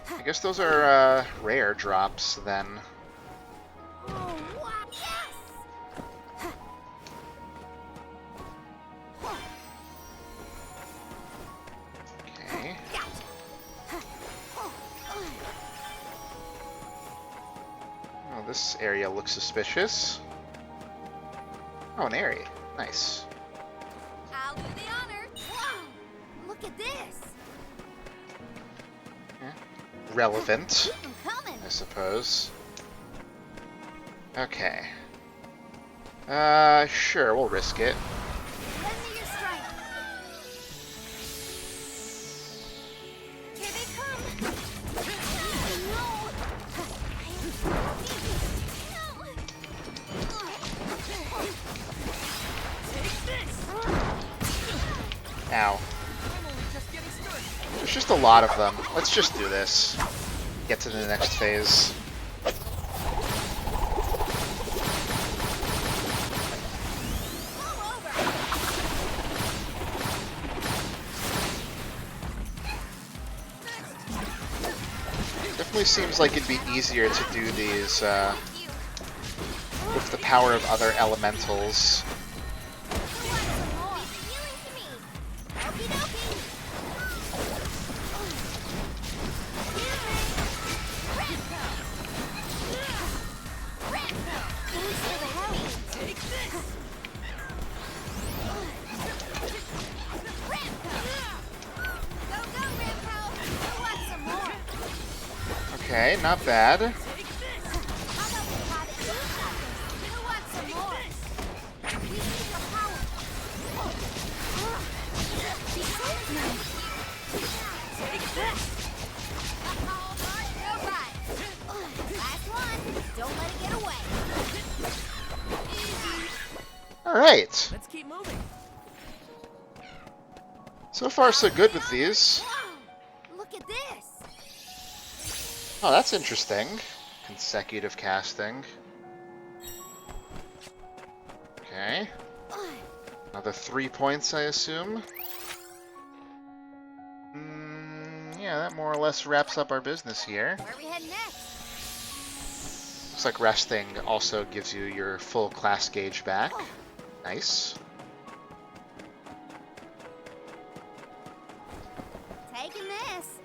I guess those are rare drops then. Okay. Oh, this area looks suspicious. Oh, an area. Nice. I'll do the honor. Wow! Look at this. Relevant, I'm coming. I suppose. Okay. Sure, we'll risk it. Lend me your strength. Here they come. Ow. There's just a lot of them. Let's just do this. Get to the next phase. Definitely seems like it'd be easier to do these with the power of other elementals. Okay, not bad. Alright. Let's keep moving. So far so good with these. Look at this. Oh, that's interesting. Consecutive casting. Okay. Another 3 points, I assume. Yeah, that more or less wraps up our business here. Where are we heading next? Looks like resting also gives you your full class gauge back. Nice. Taking this.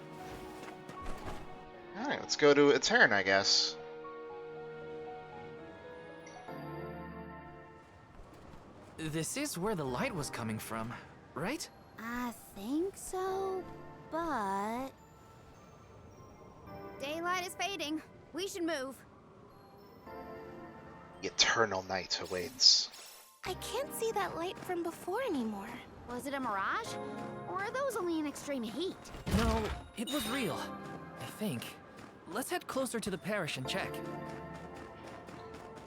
Alright, let's go to Etern, I guess. This is where the light was coming from, right? I think so, but... Daylight is fading. We should move. The eternal night awaits. I can't see that light from before anymore. Was it a mirage? Or are those only in extreme heat? No, it was real. I think. Let's head closer to the parish and check.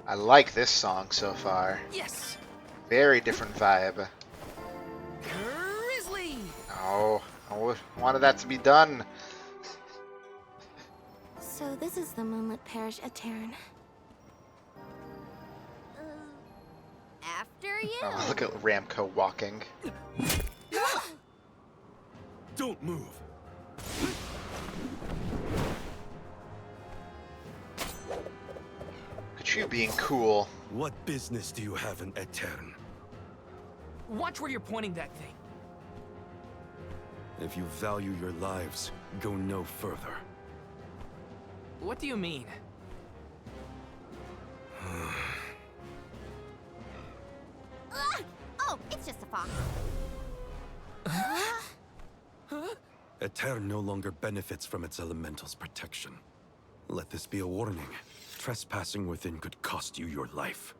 I like this song so far. Yes! Very different vibe. Grizzly! Oh, I wanted that to be done. So this is the Moonlit Parish at Terran. After you. Oh, look at Ramco walking. Don't move. Look at you being cool. What business do you have in Etern? Watch where you're pointing that thing. If you value your lives, go no further. What do you mean? Oh, it's just a fox. Aetern no longer benefits from its elemental's protection. Let this be a warning. Trespassing within could cost you your life.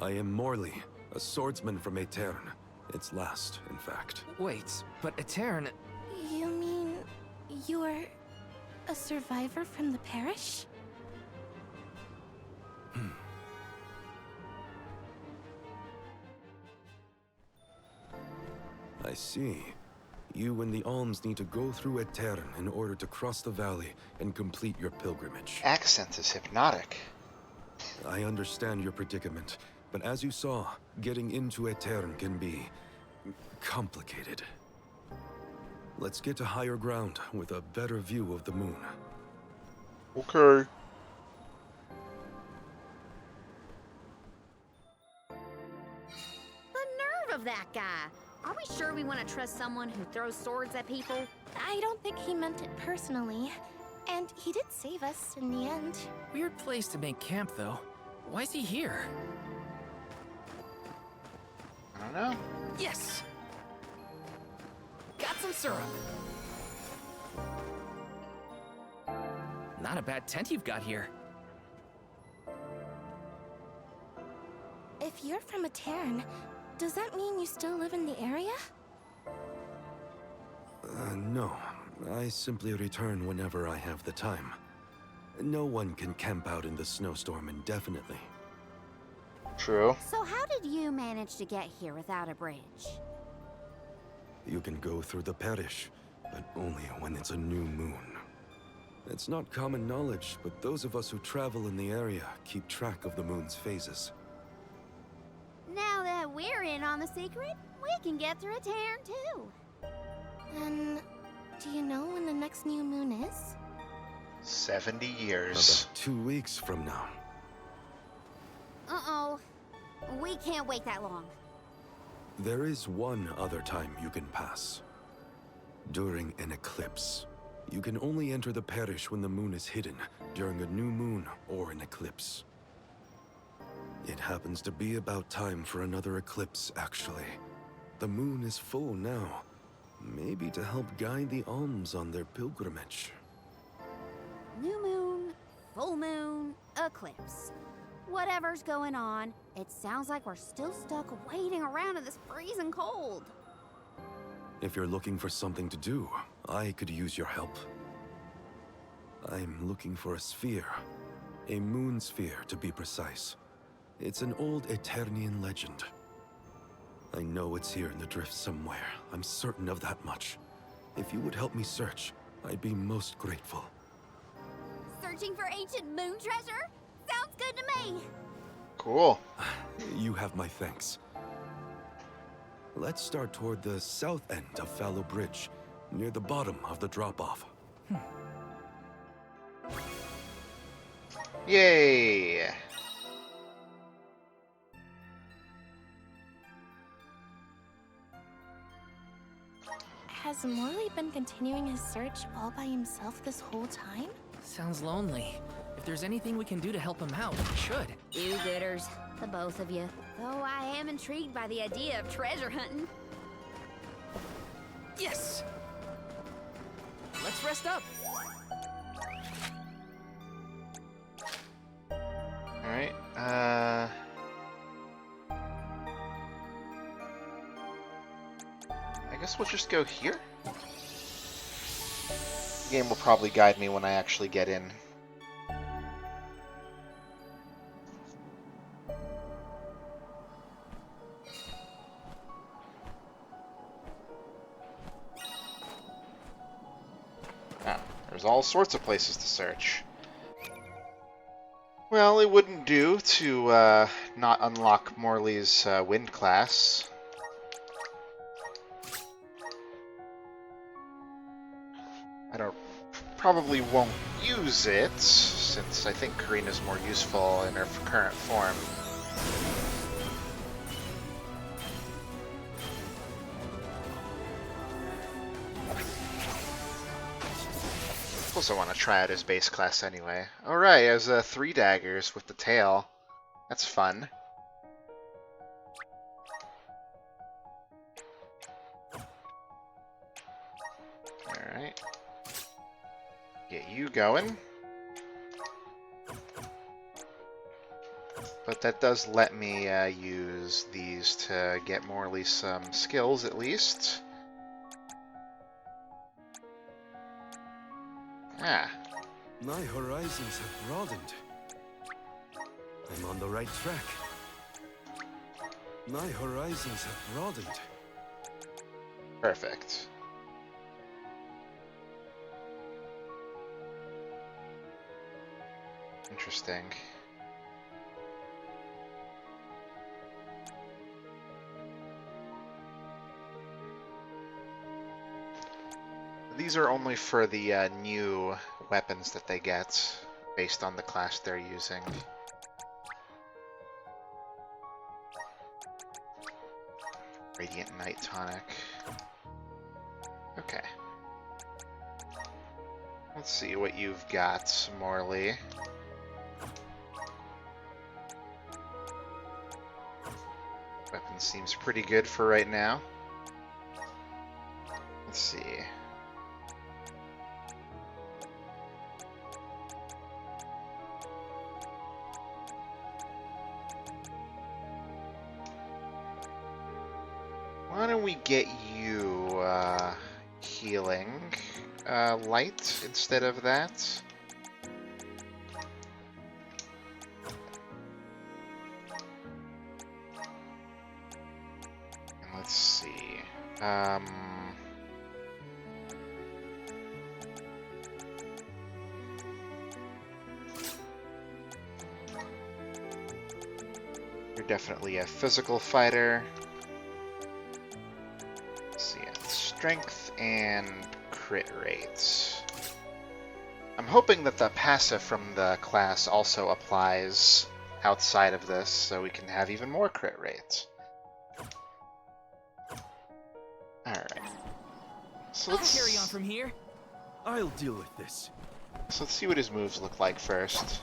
I am Morley, a swordsman from Aetern. Its last, in fact. Wait, but Aetern... You mean you're a survivor from the parish? I see. You and the Alms need to go through Aetern in order to cross the valley and complete your pilgrimage. Accent is hypnotic. I understand your predicament, but as you saw, getting into Aetern can be complicated. Let's get to higher ground with a better view of the moon. Okay. The nerve of that guy! Are we sure we want to trust someone who throws swords at people? I don't think he meant it personally. And he did save us in the end. Weird place to make camp, though. Why is he here? I don't know. Yes! Got some syrup. Not a bad tent you've got here. If you're from Aetern, does that mean you still live in the area? No. I simply return whenever I have the time. No one can camp out in the snowstorm indefinitely. True. So how did you manage to get here without a bridge? You can go through the parish, but only when it's a new moon. It's not common knowledge, but those of us who travel in the area keep track of the moon's phases. Now that we're in on the secret, we can get through Aetern too. And do you know when the next new moon is? 70 years. About 2 weeks from now. Uh-oh. We can't wait that long. There is one other time you can pass. During an eclipse. You can only enter the parish when the moon is hidden, during a new moon or an eclipse. It happens to be about time for another eclipse, actually. The moon is full now. Maybe to help guide the Alms on their pilgrimage. New moon, full moon, eclipse. Whatever's going on, it sounds like we're still stuck waiting around in this freezing cold. If you're looking for something to do, I could use your help. I'm looking for a sphere. A moon sphere, to be precise. It's an old Aeternian legend. I know it's here in the drift somewhere. I'm certain of that much. If you would help me search, I'd be most grateful. Searching for ancient moon treasure? Sounds good to me. Cool. You have my thanks. Let's start toward the south end of Fallow Bridge, near the bottom of the drop-off. Yay! Has Morley been continuing his search all by himself this whole time? Sounds lonely. If there's anything we can do to help him out, we should. Do-gooders, the both of you. Though I am intrigued by the idea of treasure hunting. Yes! Let's rest up. Alright, I guess we'll just go here. The game will probably guide me when I actually get in. Ah, there's all sorts of places to search. Well, it wouldn't do to not unlock Morley's wind class. Probably won't use it, since I think Karina's more useful in her current form. Plus I want to try out his base class anyway. Alright, as 3 daggers with the tail. That's fun. Alright. Get you going. But that does let me use these to get Morley some skills, at least. Ah. My horizons have broadened. I'm on the right track. My horizons have broadened. Perfect. Interesting. These are only for the new weapons that they get, based on the class they're using. Radiant Night Tonic. Okay. Let's see what you've got, Morley. Weapon seems pretty good for right now. Let's see. Why don't we get you healing light instead of that? And let's see. You're definitely a physical fighter. Strength and crit rates. I'm hoping that the passive from the class also applies outside of this, so we can have even more crit rates. Alright. So I'll carry on from here. I'll deal with this. So let's see what his moves look like first.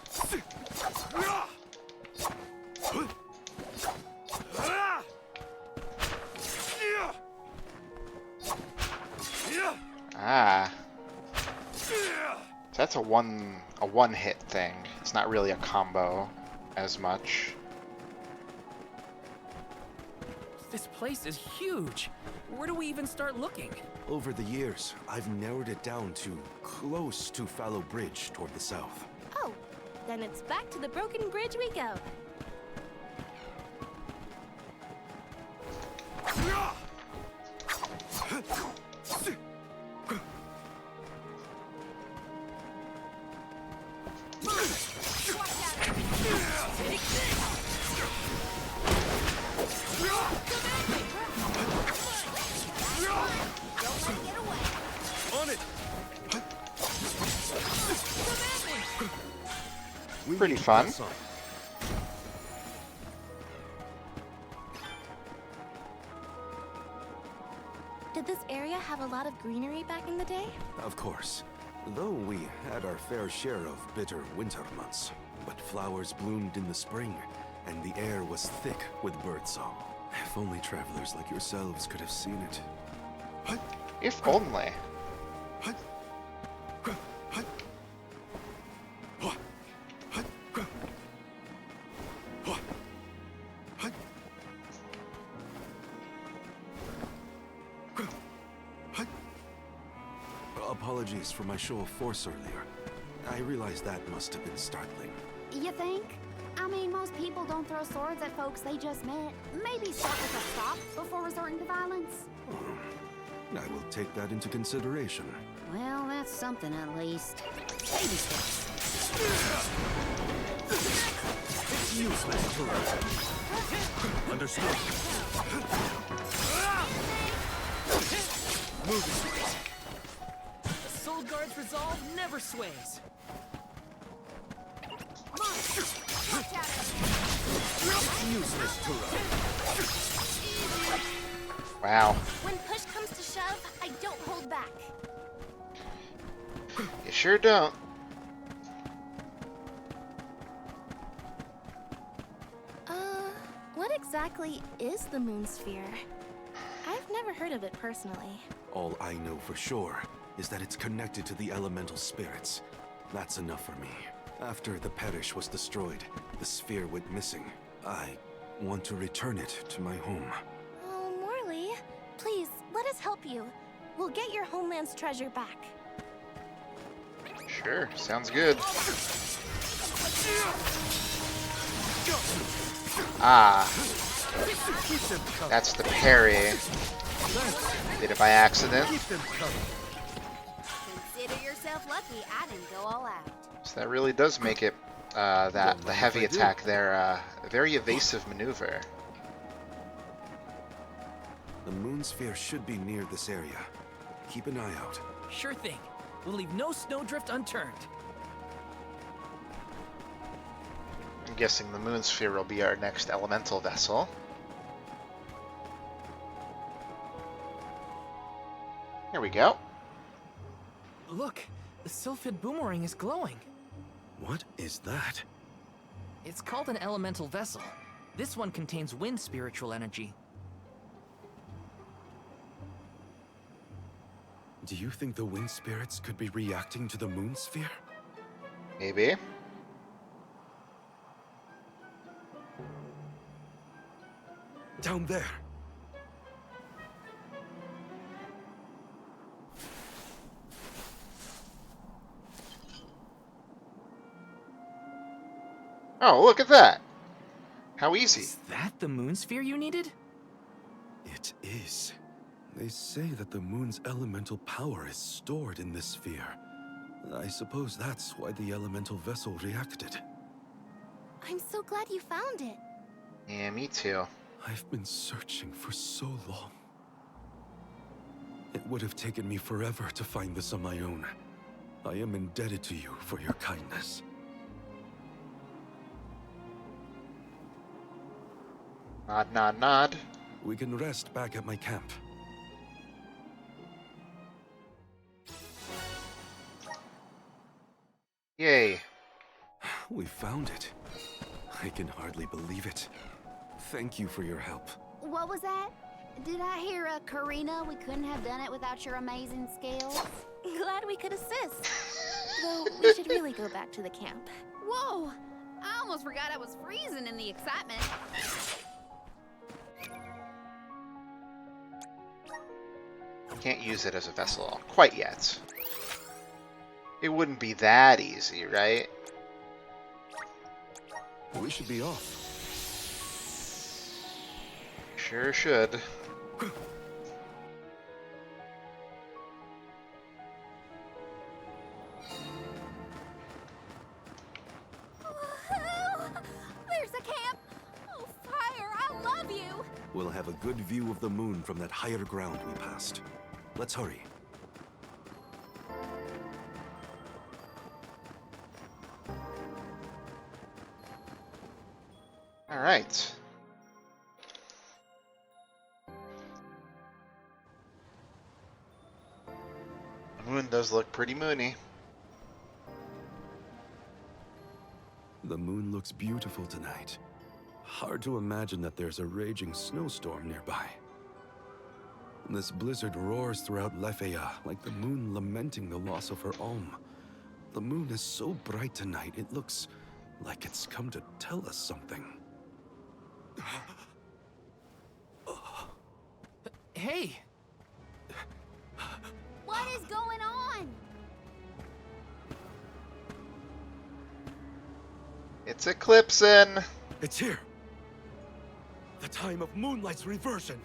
Ah. So that's a one hit thing. It's not really a combo as much. This place is huge. Where do we even start looking? Over the years, I've narrowed it down to close to Fallow Bridge toward the south. Oh, then it's back to the broken bridge we go. Pretty fun. Did this area have a lot of greenery back in the day? Of course. Though we had our fair share of bitter winter months. But flowers bloomed in the spring, and the air was thick with birdsong. If only travelers like yourselves could have seen it. If only. Apologies for my show of force earlier. I realize that must have been startling. You think? I mean, most people don't throw swords at folks they just met. Maybe start with a stop before resorting to violence. I will take that into consideration. Well, that's something at least. Baby steps. It's useless to run. Understood. Moving. The Soul Guard's resolve never sways. It's useless to run. Wow. When push comes to shove, I don't hold back. You sure don't. What exactly is the Moon Sphere? I've never heard of it personally. All I know for sure is that it's connected to the elemental spirits. That's enough for me. After the parish was destroyed, the sphere went missing. I want to return it to my home. Oh, Morley, please, let us help you. We'll get your homeland's treasure back. Sure, sounds good. Ah, that's the parry. Did it by accident. Consider yourself lucky I didn't go all out. So that really does make it, the heavy attack there, a very evasive maneuver. The moon sphere should be near this area. Keep an eye out. Sure thing. We'll leave no snowdrift unturned. I'm guessing the moon sphere will be our next elemental vessel. Here we go. Look, the Sylphid boomerang is glowing. What is that? It's called an elemental vessel. This one contains wind spiritual energy. Do you think the wind spirits could be reacting to the moon sphere? Maybe. Down there. Oh, look at that. How easy. Is that the moon sphere you needed? It is. They say that the moon's elemental power is stored in this sphere. I suppose that's why the elemental vessel reacted. I'm so glad you found it. Yeah, me too. I've been searching for so long. It would have taken me forever to find this on my own. I am indebted to you for your kindness. Nod, nod, nod. We can rest back at my camp. Yay. We found it. I can hardly believe it. Thank you for your help. What was that? Did I hear Karina? We couldn't have done it without your amazing skills. Glad we could assist. Though we should really go back to the camp. Whoa! I almost forgot I was freezing in the excitement. Can't use it as a vessel quite yet. It wouldn't be that easy, right? We should be off. Sure should. There's a camp! Oh, Fire, I love you! We'll have a good view of the moon from that higher ground we passed. Let's hurry. All right. The moon does look pretty moony. The moon looks beautiful tonight. Hard to imagine that there's a raging snowstorm nearby. This blizzard roars throughout Lefeya, like the moon lamenting the loss of her Alm. The moon is so bright tonight, it looks like it's come to tell us something. Hey! What is going on? It's eclipsing! It's here! The time of Moonlight's reversion!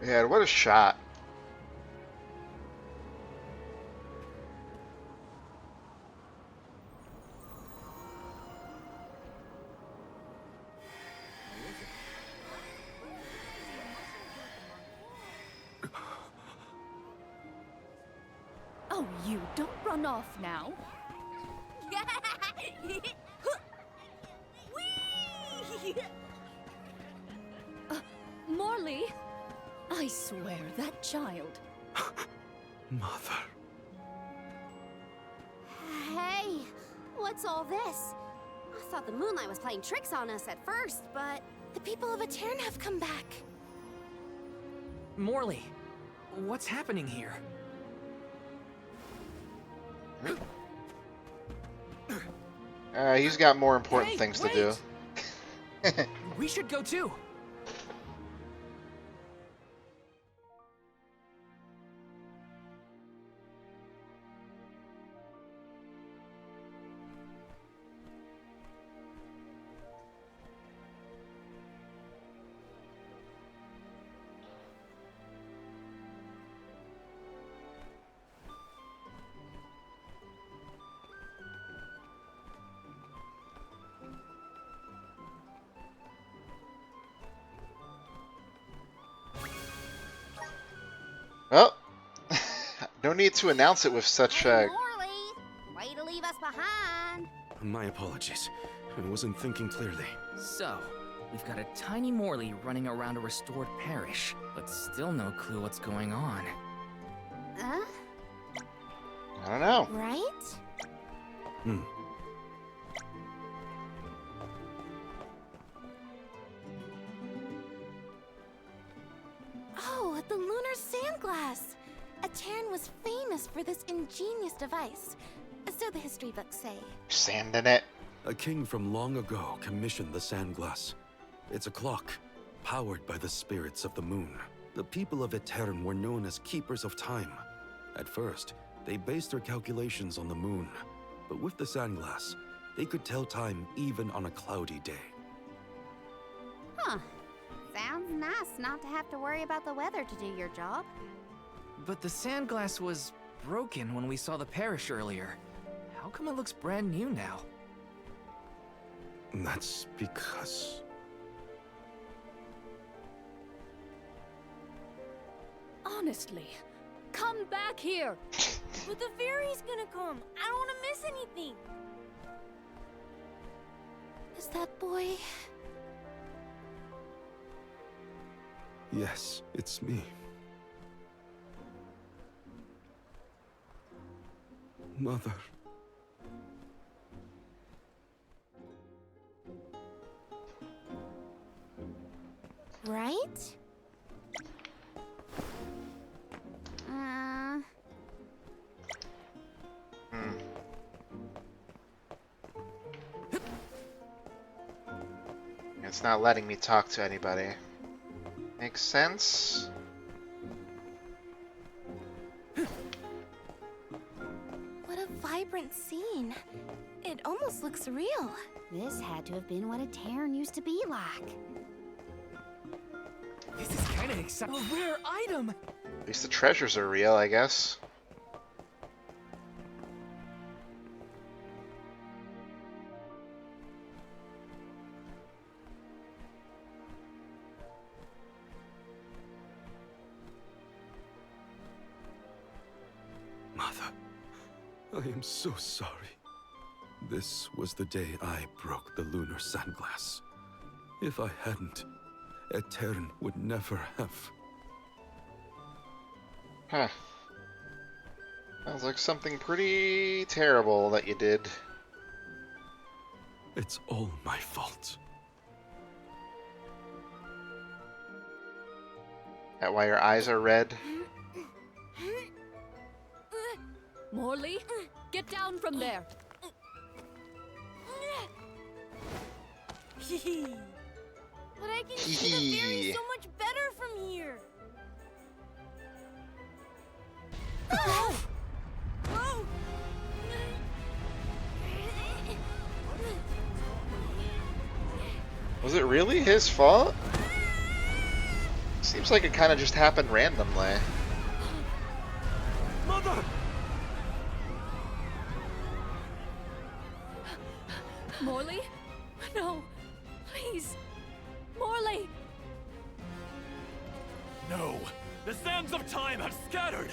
Yeah, what a shot. Oh, you don't run off now. Morley, I swear that child. Mother. Hey, what's all this? I thought the moonlight was playing tricks on us at first, but The people of Aetern have come back. Morley, what's happening here? He's got more important things to do. We should go too. Oh, no need to announce it with such Morley, way to leave us behind. My apologies. I wasn't thinking clearly. So, we've got a tiny Morley running around a restored parish, but still no clue what's going on. Huh? I don't know. Right? Oh, the lunar sandglass! Aetern was famous for this ingenious device, so the history books say. Sand in it. A king from long ago commissioned the Sandglass. It's a clock, powered by the spirits of the moon. The people of Aetern were known as Keepers of Time. At first, they based their calculations on the moon. But with the Sandglass, they could tell time even on a cloudy day. Huh. Sounds nice not to have to worry about the weather to do your job. But the sandglass was broken when we saw the parish earlier. How come it looks brand new now? That's because... Honestly, come back here! But the fairy's gonna come. I don't want to miss anything. Is that boy? Yes, it's me. Mother. Right? It's not letting me talk to anybody. Makes sense? What a vibrant scene. It almost looks real. This had to have been what Aetern used to be like. This is kind of exciting. A rare item! At least the treasures are real, I guess. Mother, I am so sorry. This was the day I broke the lunar sandglass. If I hadn't, Aetern would never have. Huh. Sounds like something pretty terrible that you did. It's all my fault. That why your eyes are red? Morley, get down from there! But I can see the fairy so much better from here. Whoa! Whoa! Was it really his fault? Seems like it kind of just happened randomly. Mother! Morley? No, please. Morley! No! The sands of time have scattered!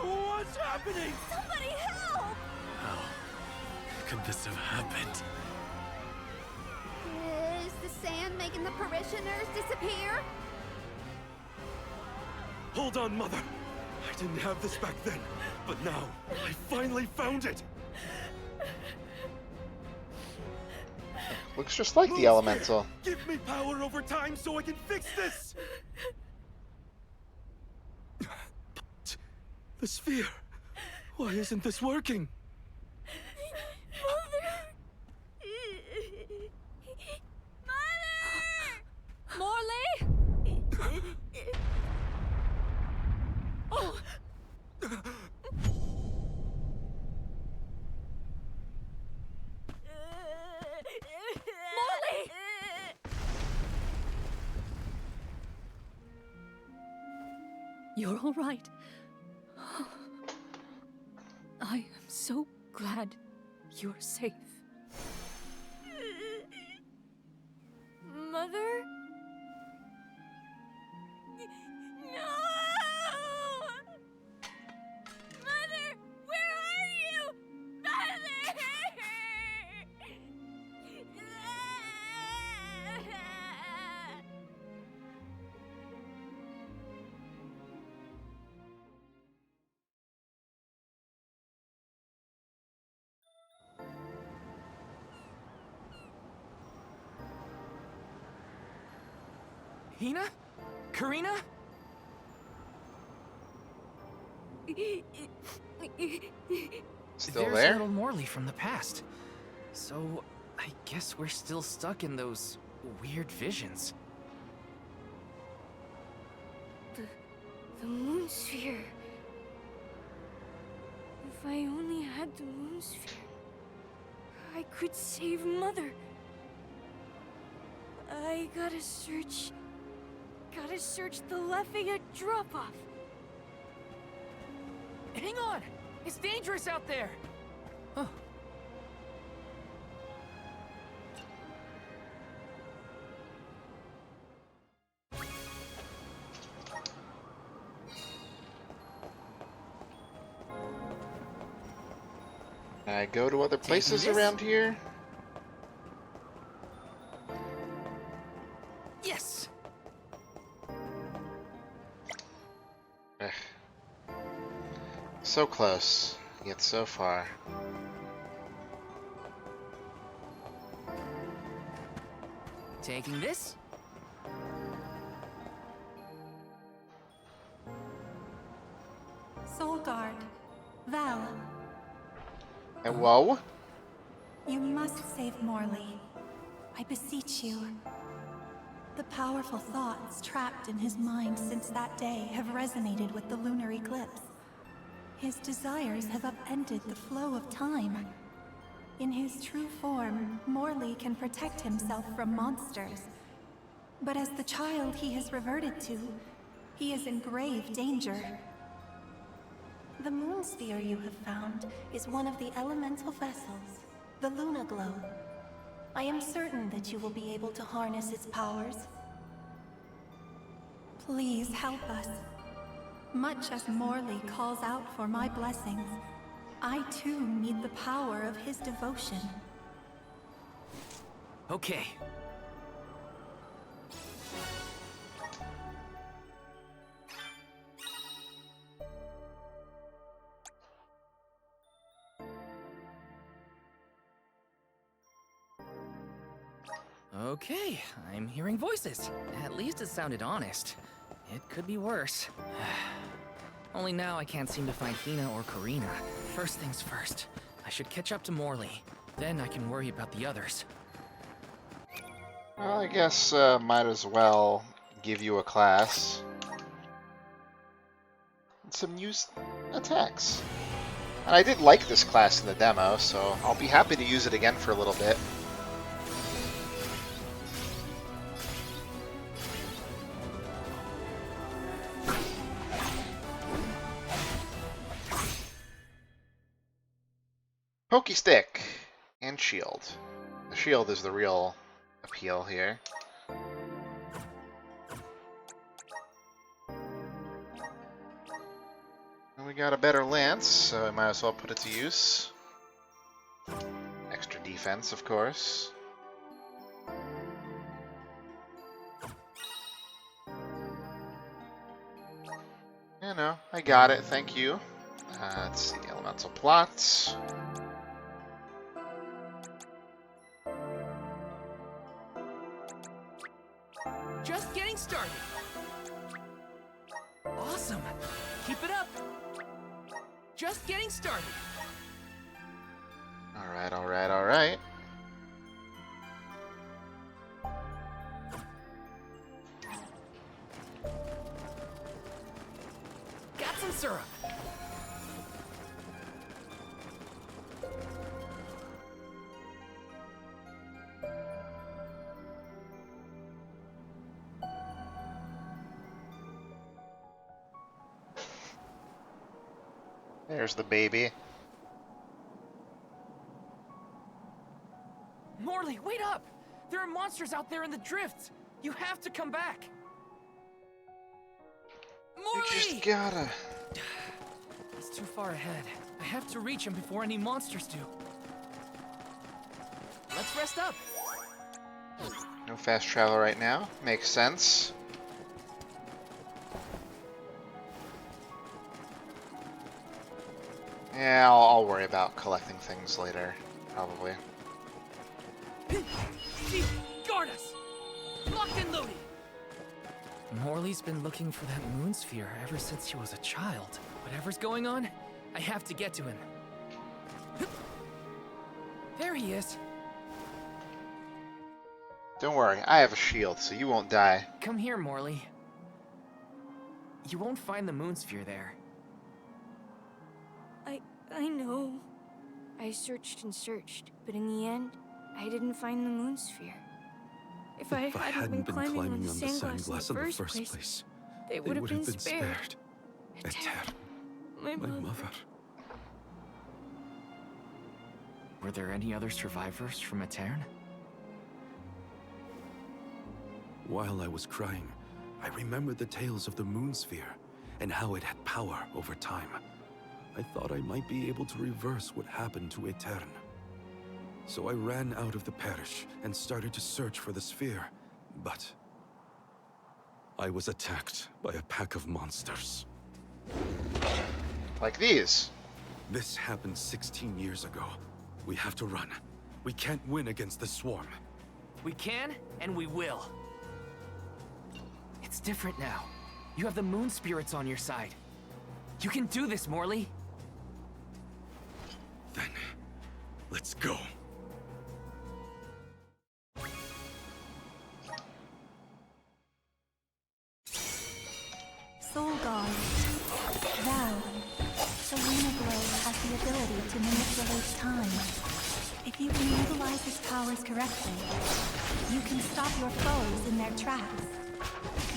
What's happening? Somebody help! How could this have happened? Is the sand making the parishioners disappear? Hold on, Mother! I didn't have this back then, but now I finally found it! Looks just like the elemental. Give me power over time so I can fix this! The sphere. Why isn't this working? Morley? Oh! Morley! You're all right. I am so glad you're safe. Mother? No! Mother, where are you? Mother! Hina? Karina? Still There's there? little Morley from the past. So, I guess we're still stuck in those weird visions. The moon sphere. If I only had the moon sphere, I could save Mother. I gotta search the Lafayette drop-off. Hang on! It's dangerous out there! Oh. Can I go to other places around here? Yes! Ugh. So close, yet so far. Taking this? Soulguard. Val. And whoa? You must save Morley. I beseech you. The powerful thoughts trapped in his mind since that day have resonated with the lunar eclipse. His desires have upended the flow of time. In his true form, Morley can protect himself from monsters. But as the child he has reverted to, he is in grave danger. The moon sphere you have found is one of the elemental vessels, the Luna Glow. I am certain that you will be able to harness its powers. Please help us. Much as Morley calls out for my blessings, I too need the power of his devotion. Okay. Okay, I'm hearing voices. At least it sounded honest. It could be worse. Only now I can't seem to find Hina or Karina. First things first, I should catch up to Morley. Then I can worry about the others. Well, I guess might as well give you a class. And some new attacks. And I did like this class in the demo, so I'll be happy to use it again for a little bit. Pokey Stick and Shield. The shield is the real appeal here. And we got a better lance, so I might as well put it to use. Extra defense, of course. You know, I got it, thank you. Let's see, elemental plots. Just getting started. Awesome. Keep it up. Just getting started. Alright, alright, alright. Got some syrup. There's the baby. Morley, wait up! There are monsters out there in the drifts. You have to come back. Morley! You just gotta. It's too far ahead. I have to reach him before any monsters do. Let's rest up. No fast travel right now. Makes sense. Yeah, I'll worry about collecting things later, probably. Chief, guard us! Locked and loaded! Morley's been looking for that moon sphere ever since he was a child. Whatever's going on, I have to get to him. There he is. Don't worry, I have a shield, so you won't die. Come here, Morley. You won't find the moon sphere there. I know. I searched and searched, but in the end, I didn't find the moon sphere. If I hadn't been climbing on the Sandglass in the first place, they would have been spared. Aetern, My mother. Were there any other survivors from Aetern? While I was crying, I remembered the tales of the moon sphere and how it had power over time. I thought I might be able to reverse what happened to Aetern. So I ran out of the parish and started to search for the sphere, but I was attacked by a pack of monsters. Like these. This happened 16 years ago. We have to run. We can't win against the swarm. We can, and we will. It's different now. You have the moon spirits on your side. You can do this, Morley. Then, let's go. Soul God, Val, the Luna Globe has the ability to manipulate time. If you can utilize its powers correctly, you can stop your foes in their tracks.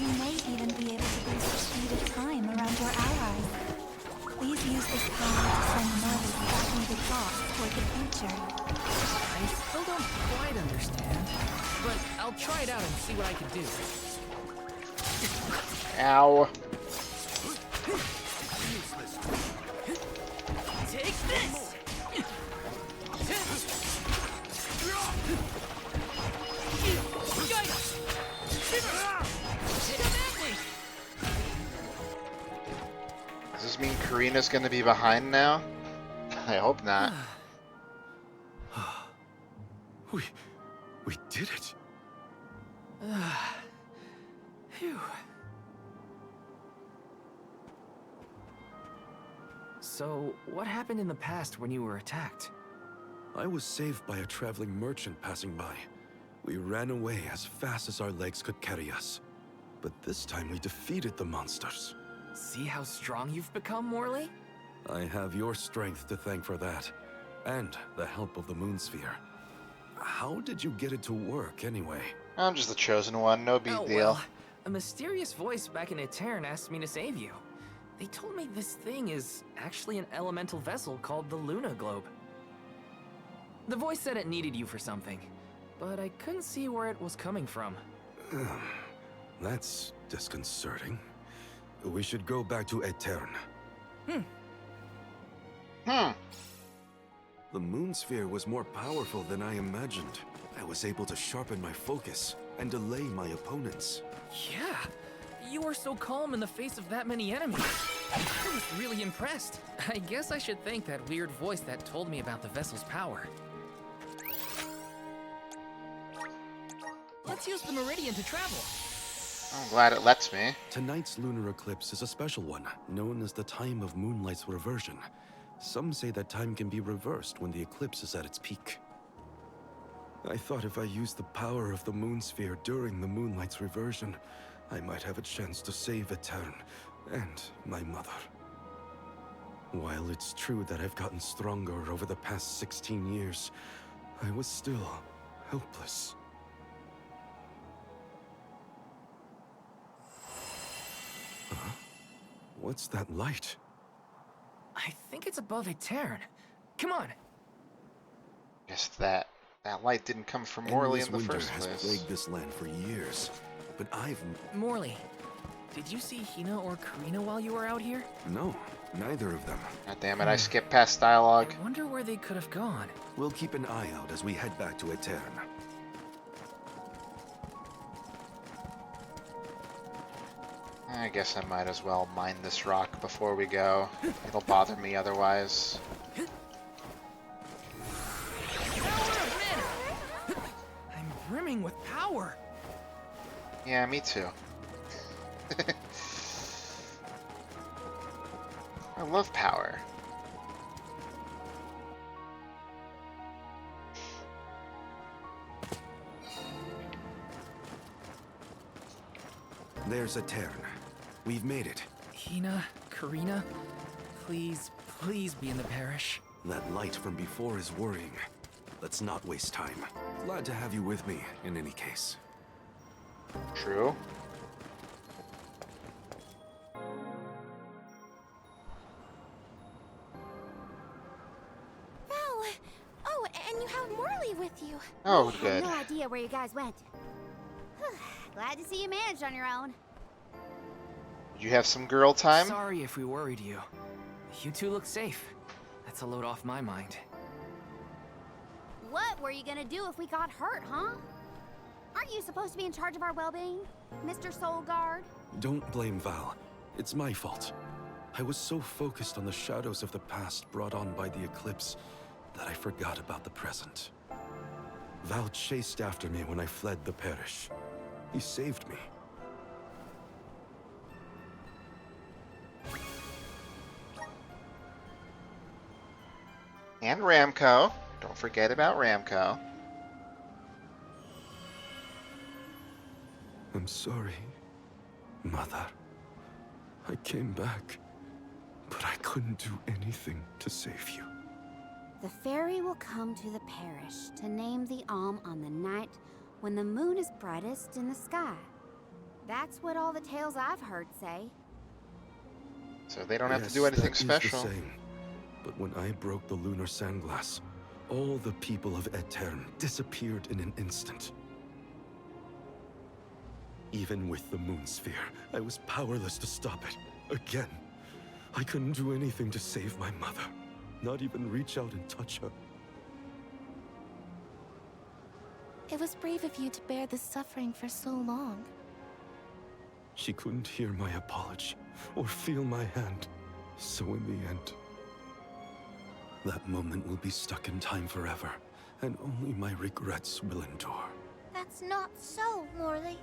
You may even be able to boost the speed of time around your allies. Please use this power to send Morley's back-needed thoughts toward the future. I still don't quite understand, but I'll try it out and see what I can do. Ow. Take this! Does this mean Karina's gonna be behind now? I hope not. We did it. Phew. So, what happened in the past when you were attacked? I was saved by a traveling merchant passing by. We ran away as fast as our legs could carry us. But this time we defeated the monsters. See how strong you've become, Morley? I have your strength to thank for that, and the help of the moon sphere. How did you get it to work, anyway? I'm just the chosen one, no big deal. Well, a mysterious voice back in Aetern asked me to save you. They told me this thing is actually an elemental vessel called the Luna Globe. The voice said it needed you for something, but I couldn't see where it was coming from. That's disconcerting. We should go back to Aetern. The moon sphere was more powerful than I imagined. I was able to sharpen my focus and delay my opponents. Yeah, you were so calm in the face of that many enemies. I was really impressed. I guess I should thank that weird voice that told me about the vessel's power. Let's use the Meridian to travel. I'm glad it lets me. Tonight's lunar eclipse is a special one, known as the Time of Moonlight's Reversion. Some say that time can be reversed when the eclipse is at its peak. I thought if I used the power of the moon sphere during the moonlight's reversion, I might have a chance to save Aetern and my mother. While it's true that I've gotten stronger over the past 16 years, I was still helpless. Huh? What's that light? I think it's above Aetern. Come on. Guess that light didn't come from Morley in the first place. Has plagued this land for years, but Morley, did you see Hina or Karina while you were out here? No, neither of them. God damn it, I skipped past dialogue. I wonder where they could have gone. We'll keep an eye out as we head back to Aetern. I guess I might as well mine this rock before we go. It'll bother me otherwise. I'm brimming with power. Yeah, me too. I love power. There's Aetern. We've made it. Hina, Karina, please, please be in the parish. That light from before is worrying. Let's not waste time. Glad to have you with me, in any case. True. Val! Oh, and you have Morley with you. Oh, I had good. no idea where you guys went. Glad to see you managed on your own. You have some girl time? Sorry if we worried you. You two look safe. That's a load off my mind. What were you gonna do if we got hurt, huh? Aren't you supposed to be in charge of our well-being, Mr. Soulguard? Don't blame Val. It's my fault. I was so focused on the shadows of the past brought on by the eclipse that I forgot about the present. Val chased after me when I fled the parish. He saved me. And Ramco. Don't forget about Ramco. I'm sorry, Mother. I came back, but I couldn't do anything to save you. The fairy will come to the parish to name the Alm on the night when the moon is brightest in the sky. That's what all the tales I've heard say. So they don't have to do anything special. The same. But when I broke the lunar sandglass, all the people of Aetern disappeared in an instant. Even with the moon sphere, I was powerless to stop it. Again. I couldn't do anything to save my mother. Not even reach out and touch her. It was brave of you to bear this suffering for so long. She couldn't hear my apology or feel my hand. So in the end, that moment will be stuck in time forever, and only my regrets will endure. That's not so, Morley.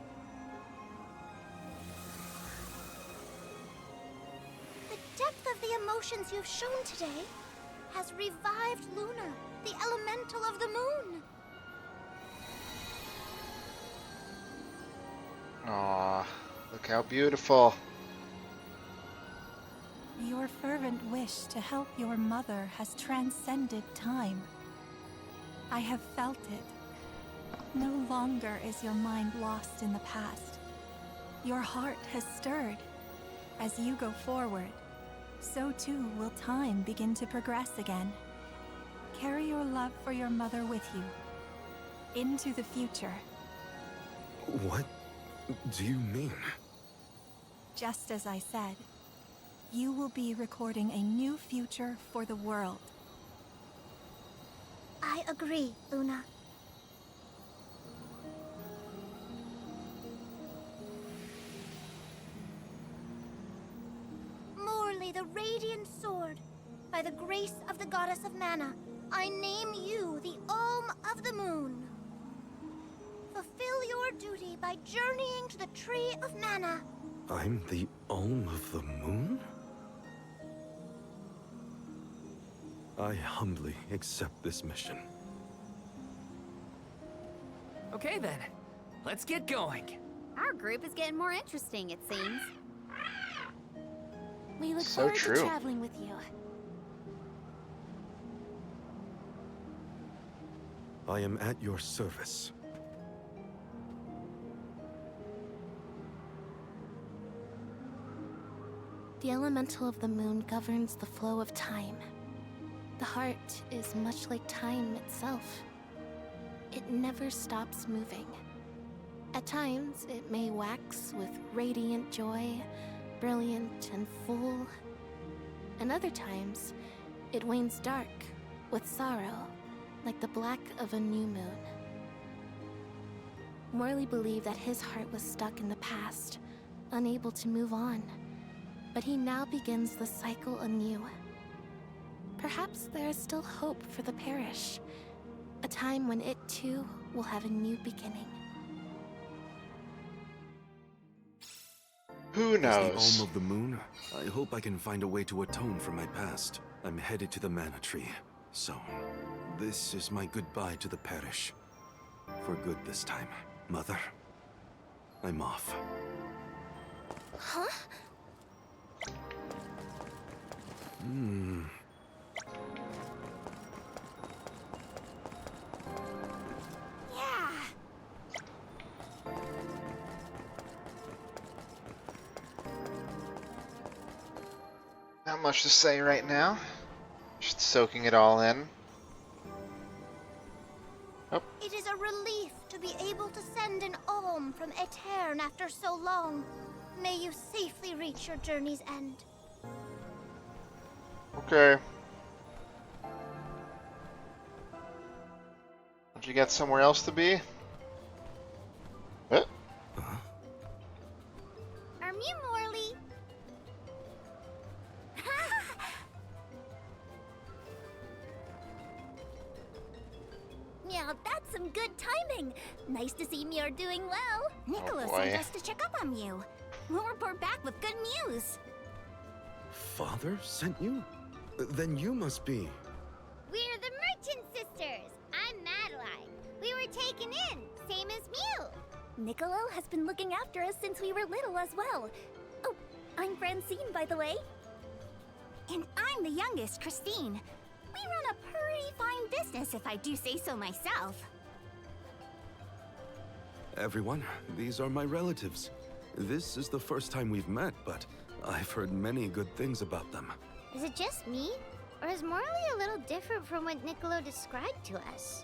The depth of the emotions you've shown today has revived Luna, the elemental of the moon. Aww, look how beautiful. Your fervent wish to help your mother has transcended time. I have felt it. No longer is your mind lost in the past. Your heart has stirred. As you go forward, so too will time begin to progress again. Carry your love for your mother with you into the future. What do you mean? Just as I said, you will be recording a new future for the world. I agree, Luna. Morley, the Radiant Sword. By the grace of the Goddess of Mana, I name you the Alm of the Moon. Fulfill your duty by journeying to the Tree of Mana. I'm the Alm of the Moon? I humbly accept this mission. Okay then, let's get going. Our group is getting more interesting, it seems. We look So forward true. to traveling with you. I am at your service. The elemental of the moon governs the flow of time. The heart is much like time itself. It never stops moving. At times, it may wax with radiant joy, brilliant and full. And other times, it wanes dark with sorrow, like the black of a new moon. Morley believed that his heart was stuck in the past, unable to move on. But he now begins the cycle anew. Perhaps there is still hope for the parish, a time when it too will have a new beginning. Who As knows? the Alm of the Moon, I hope I can find a way to atone for my past. I'm headed to the Mana Tree, so this is my goodbye to the parish. For good this time, Mother. I'm off. Huh? Yeah. Not much to say right now. Just soaking it all in. It is a relief to be able to send an alm from Aetern after so long. May you safely reach your journey's end. Okay. Did you get somewhere else to be? Are you Morley? Yeah, that's some good timing. Nice to see Muir doing well. Niccolo boy. sent us to check up on you. We'll report back with good news. Father sent you? Then you must be... We're the Merchant Sisters. I'm Madeline. We were taken in, same as Mew. Niccolo has been looking after us since we were little as well. Oh, I'm Francine, by the way. And I'm the youngest, Christine. We run a pretty fine business, if I do say so myself. Everyone, these are my relatives. This is the first time we've met, but I've heard many good things about them. Is it just me? Or is Morley a little different from what Niccolo described to us?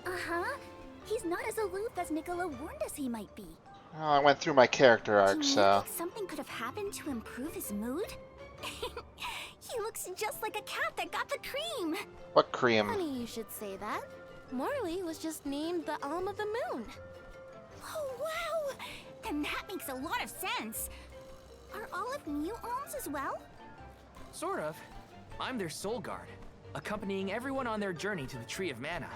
Uh-huh. He's not as aloof as Niccolo warned us he might be. Oh, I went through my character arc, Do you so... think something could have happened to improve his mood? He looks just like a cat that got the cream. What cream? Funny you should say that. Morley was just named the Alm of the Moon. Oh, wow! Then that makes a lot of sense. Are all of Mew alms as well? Sort of. I'm their soul guard, accompanying everyone on their journey to the Tree of Mana.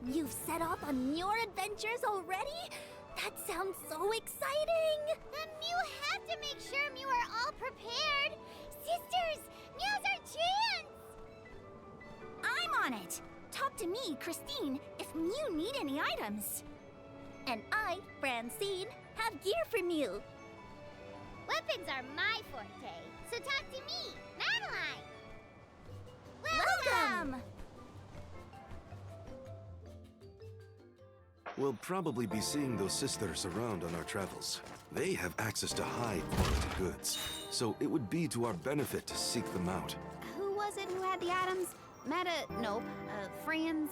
You've set off on your adventures already? That sounds so exciting! Then Mew have to make sure Mew are all prepared. Sisters, now's our chance! I'm on it. Talk to me, Christine, if Mew need any items. And I, Francine, have gear for Mew. Weapons are my forte, so talk to me, Madeline! Welcome! We'll probably be seeing those sisters around on our travels. They have access to high-quality goods, so it would be to our benefit to seek them out. Who was it who had the items?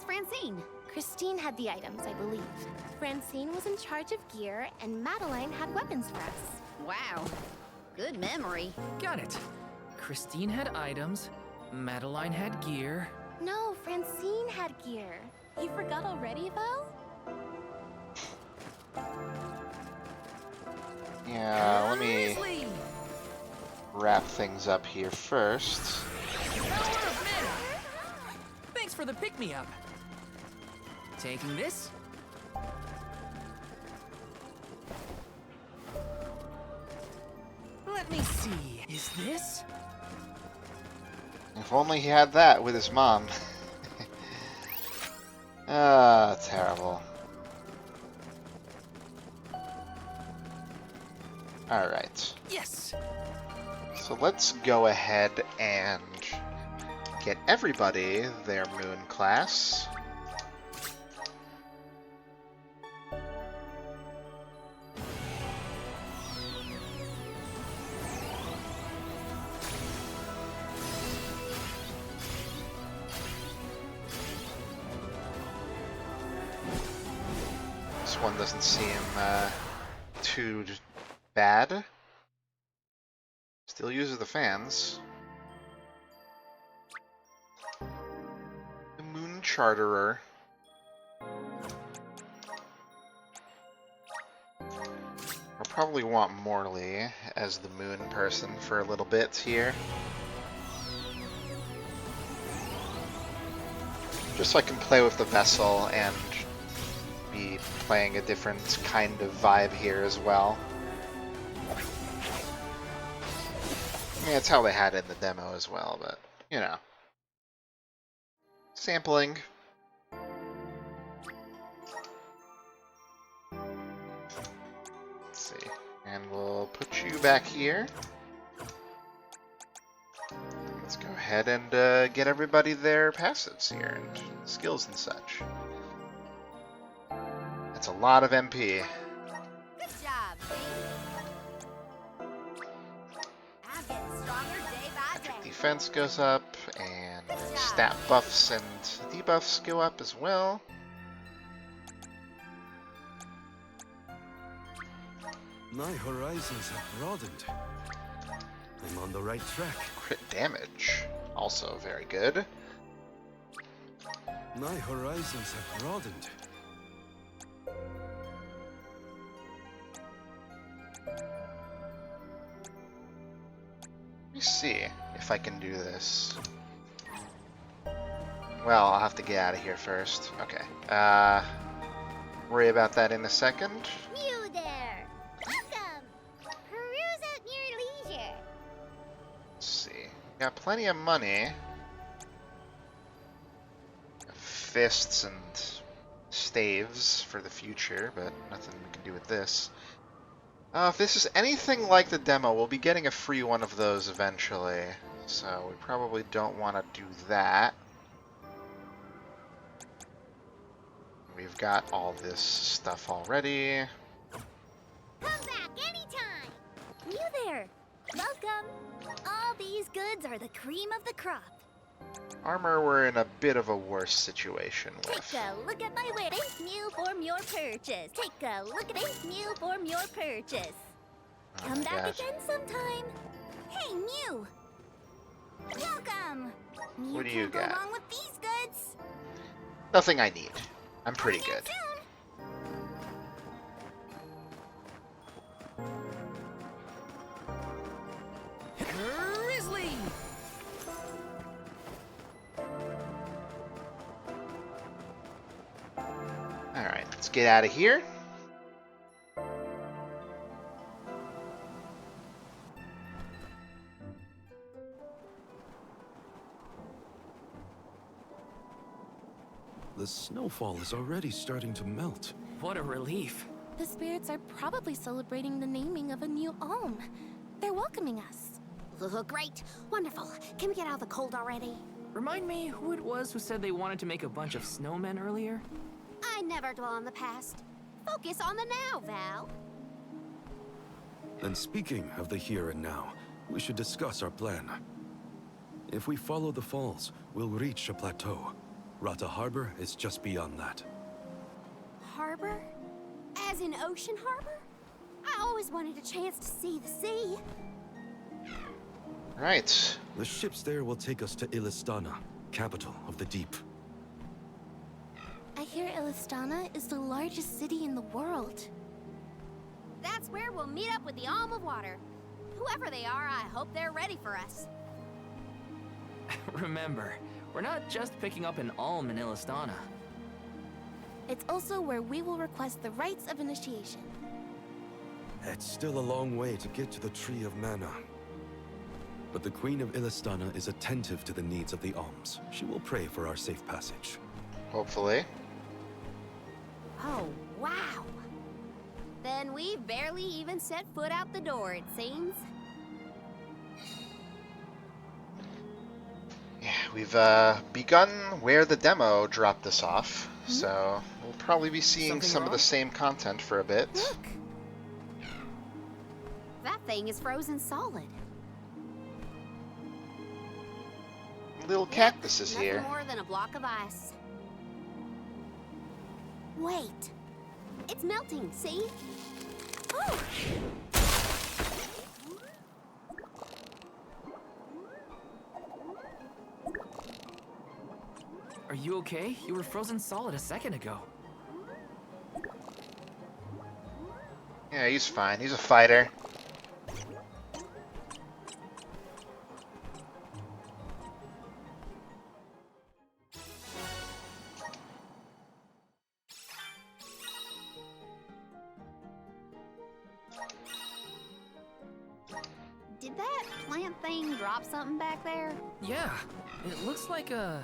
Francine. Christine had the items, I believe. Francine was in charge of gear, and Madeline had weapons for us. Wow. Good memory. Got it. Christine had items, Madeline had gear. No, Francine had gear. You forgot already, Val? Yeah, let me wrap things up here first. Thanks for the pick-me-up. Taking this, Let me see. Is this? If only he had that with his mom. Ah, terrible. Alright. Yes. So let's go ahead and get everybody their moon class. This one doesn't seem too bad. Still uses the fans. The Moon Charterer. I'll probably want Morley as the moon person for a little bit here. Just so I can play with the vessel and be playing a different kind of vibe here as well. I mean, that's how they had it in the demo as well, but, you know. Sampling. Let's see. And we'll put you back here. Let's go ahead and get everybody their passives here and skills and such. That's a lot of MP. Good job, I'm getting stronger day by day. Defense goes up, and stat buffs and debuffs go up as well. My horizons have broadened. I'm on the right track. Crit damage, also very good. My horizons have broadened. Let me see if I can do this. Well, I'll have to get out of here first. Okay. Worry about that in a second. You there! Welcome! Peruse at your leisure. Let's see. Got plenty of money. Fists and staves for the future, but nothing we can do with this. If this is anything like the demo, we'll be getting a free one of those eventually. So we probably don't want to do that. We've got all this stuff already. Come back anytime! You there! Welcome! All these goods are the cream of the crop. Armor, we're in a bit of a worse situation with. Take a look at my weight. Thank you for your purchase. Take a look at thank you for your purchase. Oh Come back gosh. again sometime. Hey, Mew! Welcome! Mew What do you can't go got? wrong with these goods. Nothing I need. I'm pretty good. Grizzly! Alright, let's get out of here. The snowfall is already starting to melt. What a relief. The spirits are probably celebrating the naming of a new Alm. They're welcoming us. Oh, great. Wonderful. Can we get out of the cold already? Remind me who it was who said they wanted to make a bunch of snowmen earlier? I never dwell on the past. Focus on the now, Val. And speaking of the here and now, we should discuss our plan. If we follow the falls, we'll reach a plateau. Rata Harbor is just beyond that. Harbor? As in Ocean Harbor? I always wanted a chance to see the sea. Right. The ships there will take us to Illistana, capital of the deep. I hear Illistana is the largest city in the world. That's where we'll meet up with the Alm of Water. Whoever they are, I hope they're ready for us. Remember, we're not just picking up an Alm in Illistana. It's also where we will request the rites of initiation. It's still a long way to get to the Tree of Mana. But the Queen of Illistana is attentive to the needs of the alms. She will pray for our safe passage. Hopefully. Oh, wow. Then we barely even set foot out the door, it seems. Yeah, we've begun where the demo dropped us off, so we'll probably be seeing some of the same content for a bit. Look! That thing is frozen solid. Little cactuses Nothing here. more than a block of ice. Wait. It's melting, see? Oh! Are you okay? You were frozen solid a second ago. Yeah, he's fine. He's a fighter. Did that plant thing drop something back there? Yeah, it looks like a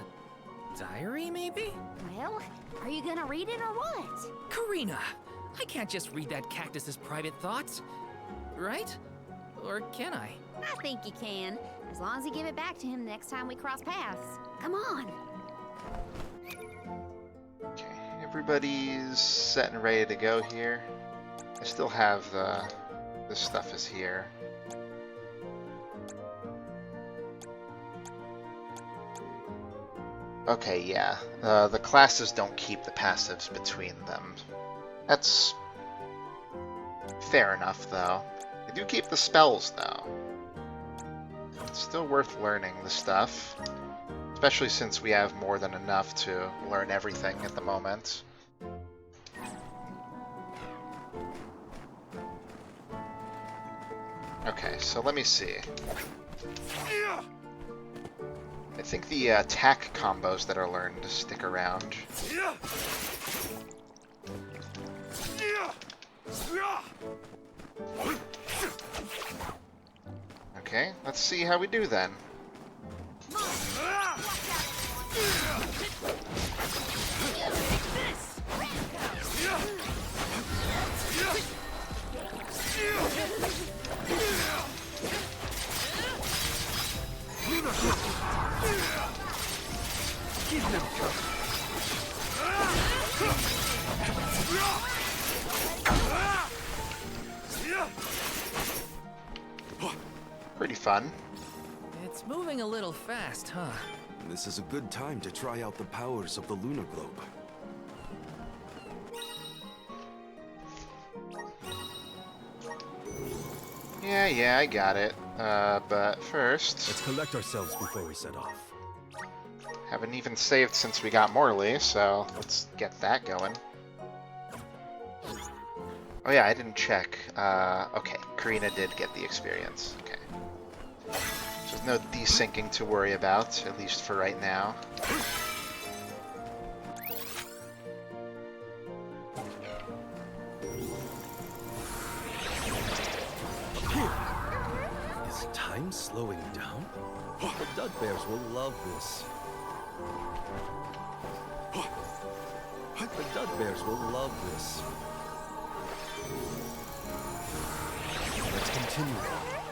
diary, maybe? Well, are you gonna read it or what? Karina, I can't just read that cactus's private thoughts, right? Or can I? I think you can, as long as you give it back to him next time we cross paths. Come on. Okay, everybody's set and ready to go here. I still have this stuff is here. Okay, yeah. The classes don't keep the passives between them. That's fair enough, though. They do keep the spells, though. It's still worth learning the stuff. Especially since we have more than enough to learn everything at the moment. Okay, so let me see. I think the attack combos that are learned stick around. Okay, let's see how we do then. Pretty fun. It's moving a little fast, huh? This is a good time to try out the powers of the Luna Globe. Yeah, I got it. But first... Let's collect ourselves before we set off. Haven't even saved since we got Morley, so let's get that going. Oh yeah, I didn't check. Okay, Karina did get the experience. Okay. So there's no desyncing to worry about, at least for right now. Is time slowing down? The Dud Bears will love this. The Dud Bears will love this. Let's continue.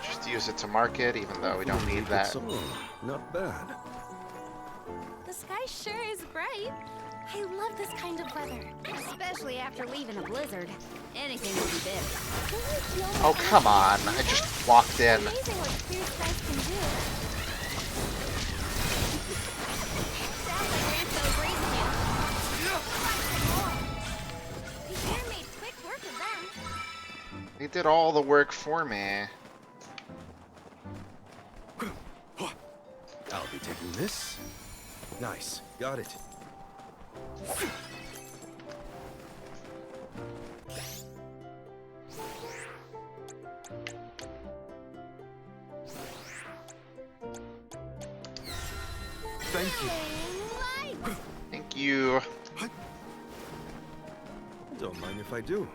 Just use it to mark it, even though we don't need that. Not bad. The sky sure is bright. I love this kind of weather. Especially after leaving a blizzard. Anything would be better. Oh, come on. I just walked in. Amazing what clear skies can do. Sounds like Rancho agrees with you. We sure made quick work of them. They did all the work for me. I'll be taking this. Nice. Got it. Thank you. Thank you. Don't mind if I do.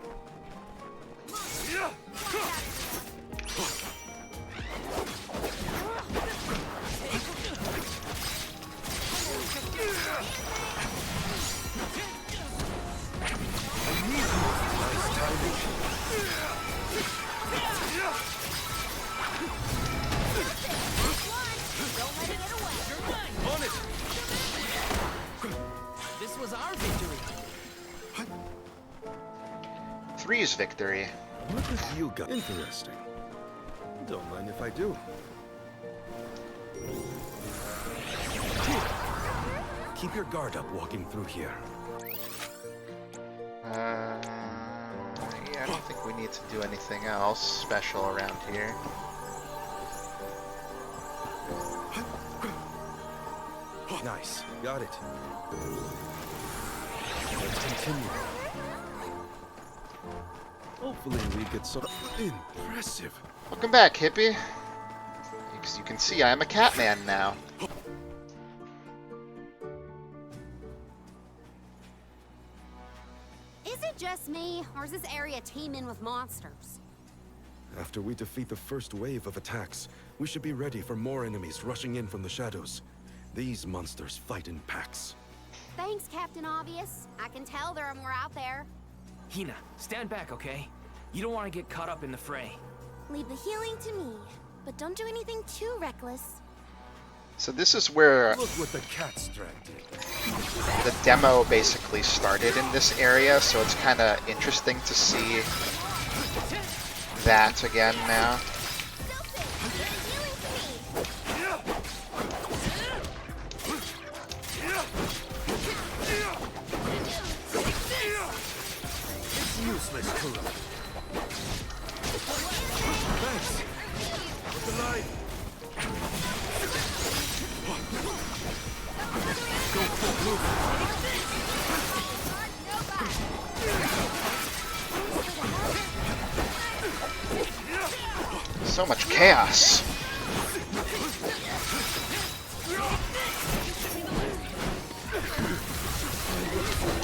This was our victory. 3's victory. What have you got? Interesting. Don't mind if I do. Keep your guard up walking through here. Yeah, I don't think we need to do anything else special around here. Nice. Got it. Let's continue. Hopefully we get some impressive. Welcome back, hippie. As you can see, I am a Catman now. Is it just me, or is this area teeming with monsters? After we defeat the first wave of attacks, we should be ready for more enemies rushing in from the shadows. These monsters fight in packs. Thanks, Captain Obvious. I can tell there are more out there. Hina, stand back, okay? You don't want to get caught up in the fray. Leave the healing to me, but don't do anything too reckless. So this is where Look what the cat's dragged in. the demo basically started in this area, so it's kind of interesting to see that again now. It's useless, Kuro. Thanks. Look alive. Go full move. So much chaos.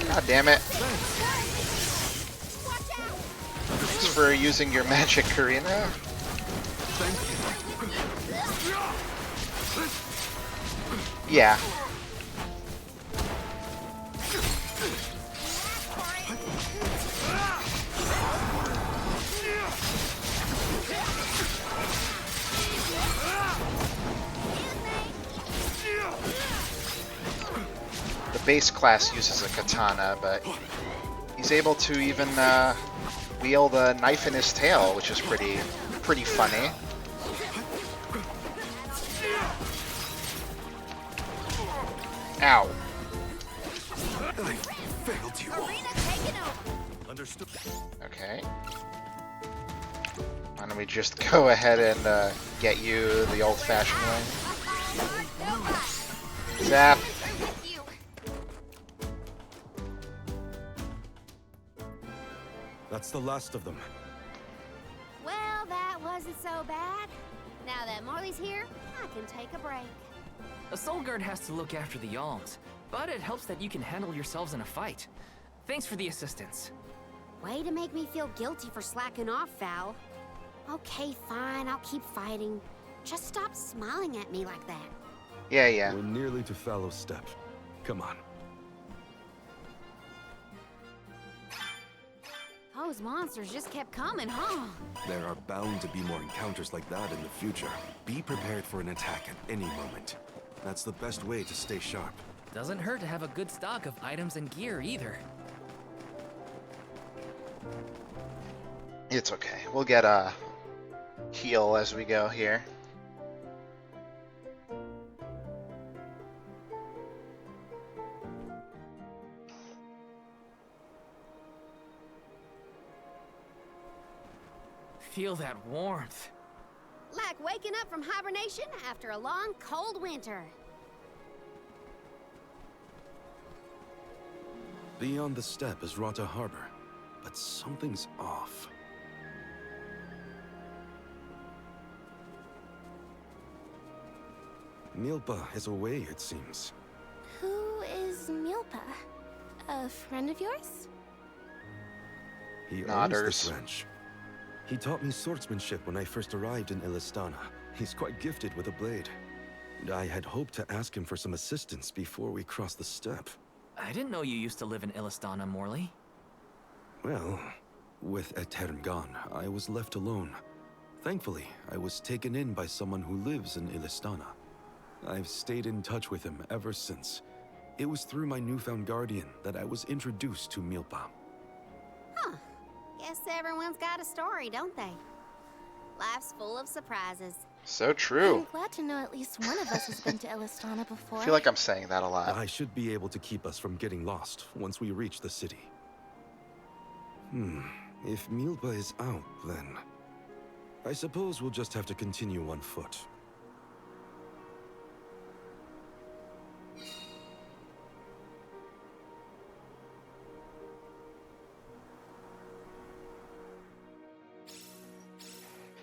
God damn it. Thanks for using your magic, Karina. Yeah. The base class uses a katana, but he's able to even wield a knife in his tail, which is pretty funny. Ow. I failed you all. Understood. Okay. Why don't we just go ahead and get you the old-fashioned way? Zap. That's the last of them. Well, that wasn't so bad. Now that Marley's here, I can take a break. A Soul Guard has to look after the Alms, but it helps that you can handle yourselves in a fight. Thanks for the assistance. Way to make me feel guilty for slacking off, Val. Okay, fine, I'll keep fighting. Just stop smiling at me like that. Yeah. We're nearly to Fallow's Step. Come on. Those monsters just kept coming, huh? There are bound to be more encounters like that in the future. Be prepared for an attack at any moment. That's the best way to stay sharp. Doesn't hurt to have a good stock of items and gear either. It's okay. We'll get a heal as we go here. Feel that warmth. Like waking up from hibernation after a long, cold winter. Beyond the steppe is Rata Harbor, but something's off. Milpa is away, it seems. Who is Milpa? A friend of yours? He owns Nodders. this ranch. He taught me swordsmanship when I first arrived in Illistana. He's quite gifted with a blade. And I had hoped to ask him for some assistance before we crossed the steppe. I didn't know you used to live in Illistana, Morley. Well, with Aetern gone, I was left alone. Thankfully, I was taken in by someone who lives in Illistana. I've stayed in touch with him ever since. It was through my newfound guardian that I was introduced to Milpa. Huh. Guess everyone's got a story, don't they? Life's full of surprises. So true. I'm glad to know at least one of us has been to Illistana before. I feel like I'm saying that a lot. I should be able to keep us from getting lost once we reach the city. If Milpa is out, then I suppose we'll just have to continue on foot.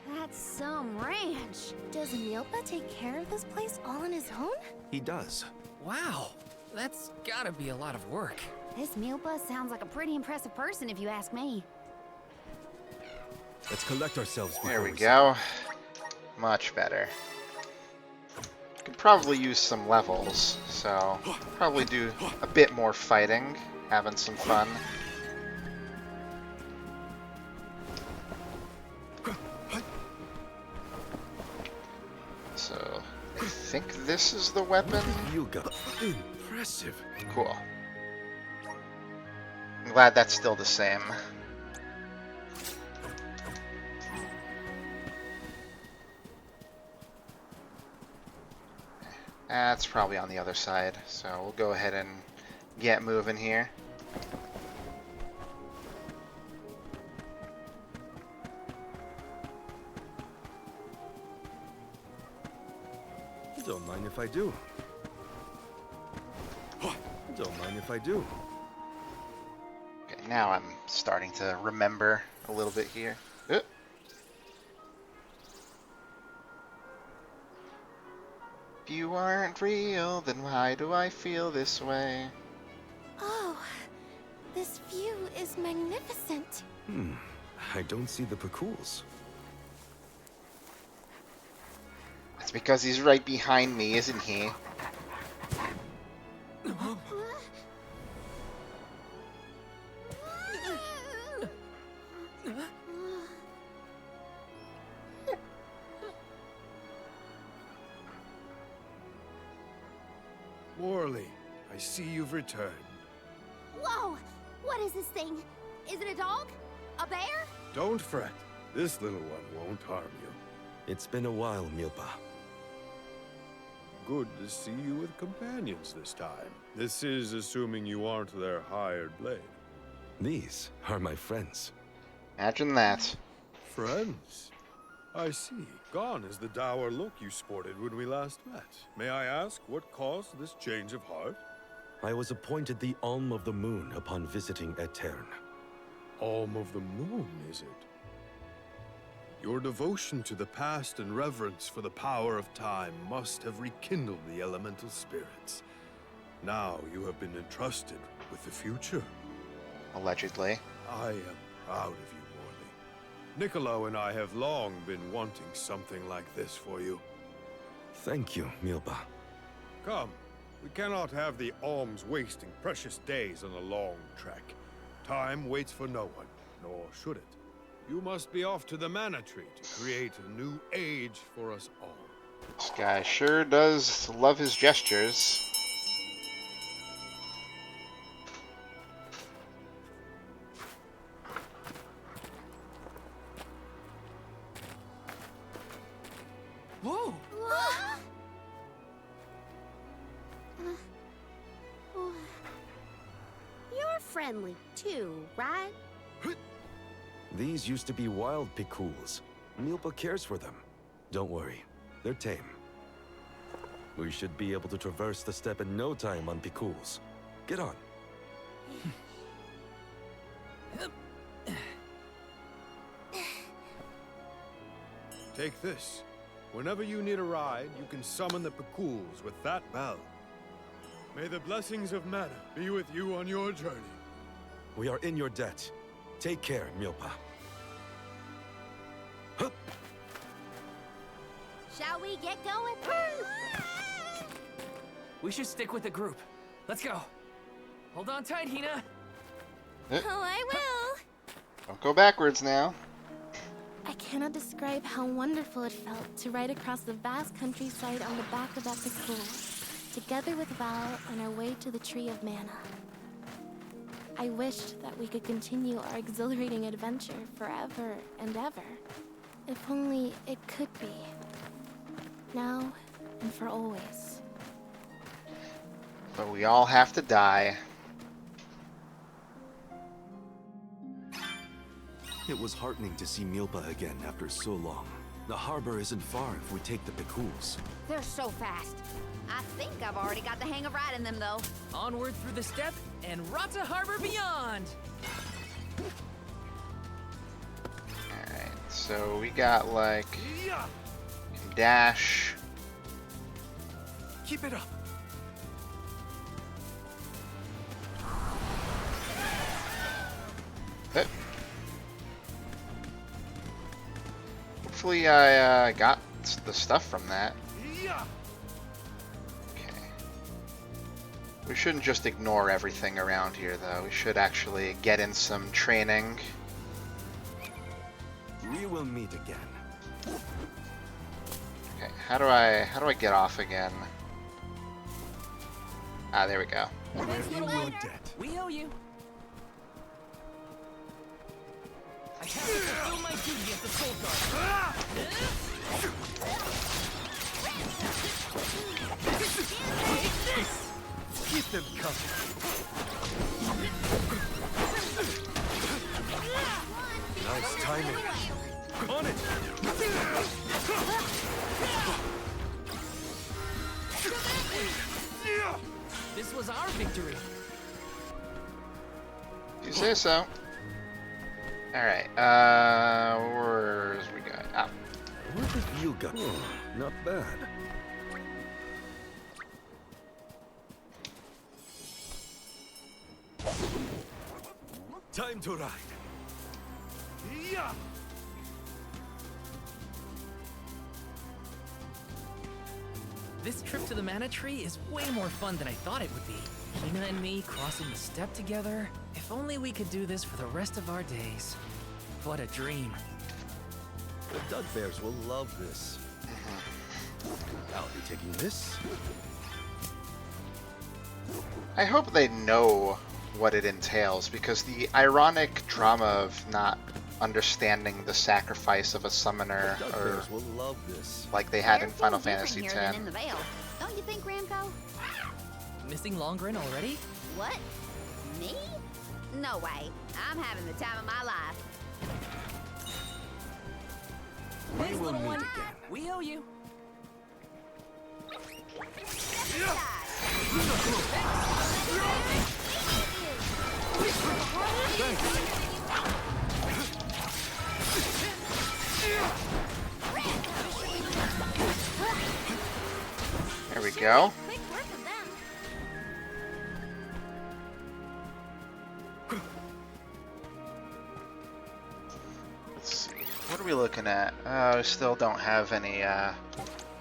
That's some ranch. Does Milpa take care of this place all on his own? He does. Wow, that's gotta be a lot of work. This Milpa sounds like a pretty impressive person if you ask me. Let's collect ourselves before There we we go. Much better. Could probably use some levels, so probably do a bit more fighting, having some fun. So, I think this is the weapon. You got impressive. Cool. I'm glad that's still the same. That's probably on the other side, so we'll go ahead and get moving here. Don't mind if I do. Don't mind if I do. Okay, now I'm starting to remember a little bit here. If you aren't real, then why do I feel this way? Oh, this view is magnificent. I don't see the Pekuls. It's because he's right behind me, isn't he? Morley, I see you've returned. Whoa! What is this thing? Is it a dog? A bear? Don't fret. This little one won't harm you. It's been a while, Milpa. Good to see you with companions this time. This is assuming you aren't their hired blade. These are my friends. Imagine that. Friends? I see. Gone is the dour look you sported when we last met. May I ask what caused this change of heart? I was appointed the Alm of the Moon upon visiting Aetern. Alm of the Moon, is it? Your devotion to the past and reverence for the power of time must have rekindled the elemental spirits. Now you have been entrusted with the future. Allegedly. I am proud of you, Morley. Niccolo and I have long been wanting something like this for you. Thank you, Milpa. Come, we cannot have the alms wasting precious days on a long trek. Time waits for no one, nor should it. You must be off to the Mana Tree to create a new age for us all. This guy sure does love his gestures. Whoa! You're friendly too, right? These used to be wild Pekuls. Milpa cares for them. Don't worry, they're tame. We should be able to traverse the steppe in no time on Pekuls. Get on. Take this. Whenever you need a ride, you can summon the Pekuls with that bell. May the blessings of Mana be with you on your journey. We are in your debt. Take care, Milpa. Shall we get going? We should stick with the group. Let's go. Hold on tight, Hina. Oh, I will. Don't go backwards now. I cannot describe how wonderful it felt to ride across the vast countryside on the back of Epic Fool, together with Val on our way to the Tree of Mana. I wished that we could continue our exhilarating adventure forever and ever. If only it could be. Now and for always. But we all have to die. It was heartening to see Milpa again after so long. The harbor isn't far if we take the Pikuls. They're so fast. I think I've already got the hang of riding them, though. Onward through the steppe and Rata Harbor beyond! Alright, so we got like... dash. Keep it up! Hopefully I got the stuff from that. Okay. We shouldn't just ignore everything around here though. We should actually get in some training. We will meet again. Okay, how do I get off again? Ah, there we go. We owe you. I have to fulfill my duty as the Soul Guard. Keep them coming. Nice timing. On it. This was our victory. You say so. Alright, where's we got? Ah. What have you got? Oh, not bad. Time to ride. Yeah. This trip to the Mana Tree is way more fun than I thought it would be. Hina and me crossing the steppe together. If only we could do this for the rest of our days. What a dream. The Dud Bears will love this. I'll be taking this. I hope they know what it entails, because the ironic drama of not understanding the sacrifice of a summoner, or will love this. like they had in Final Fantasy X. Don't you think, Ramco? Missing Longren already? What? Me? No way. I'm having the time of my life. We will meet again. We owe you. There we go. Let's see. What are we looking at? We still don't have any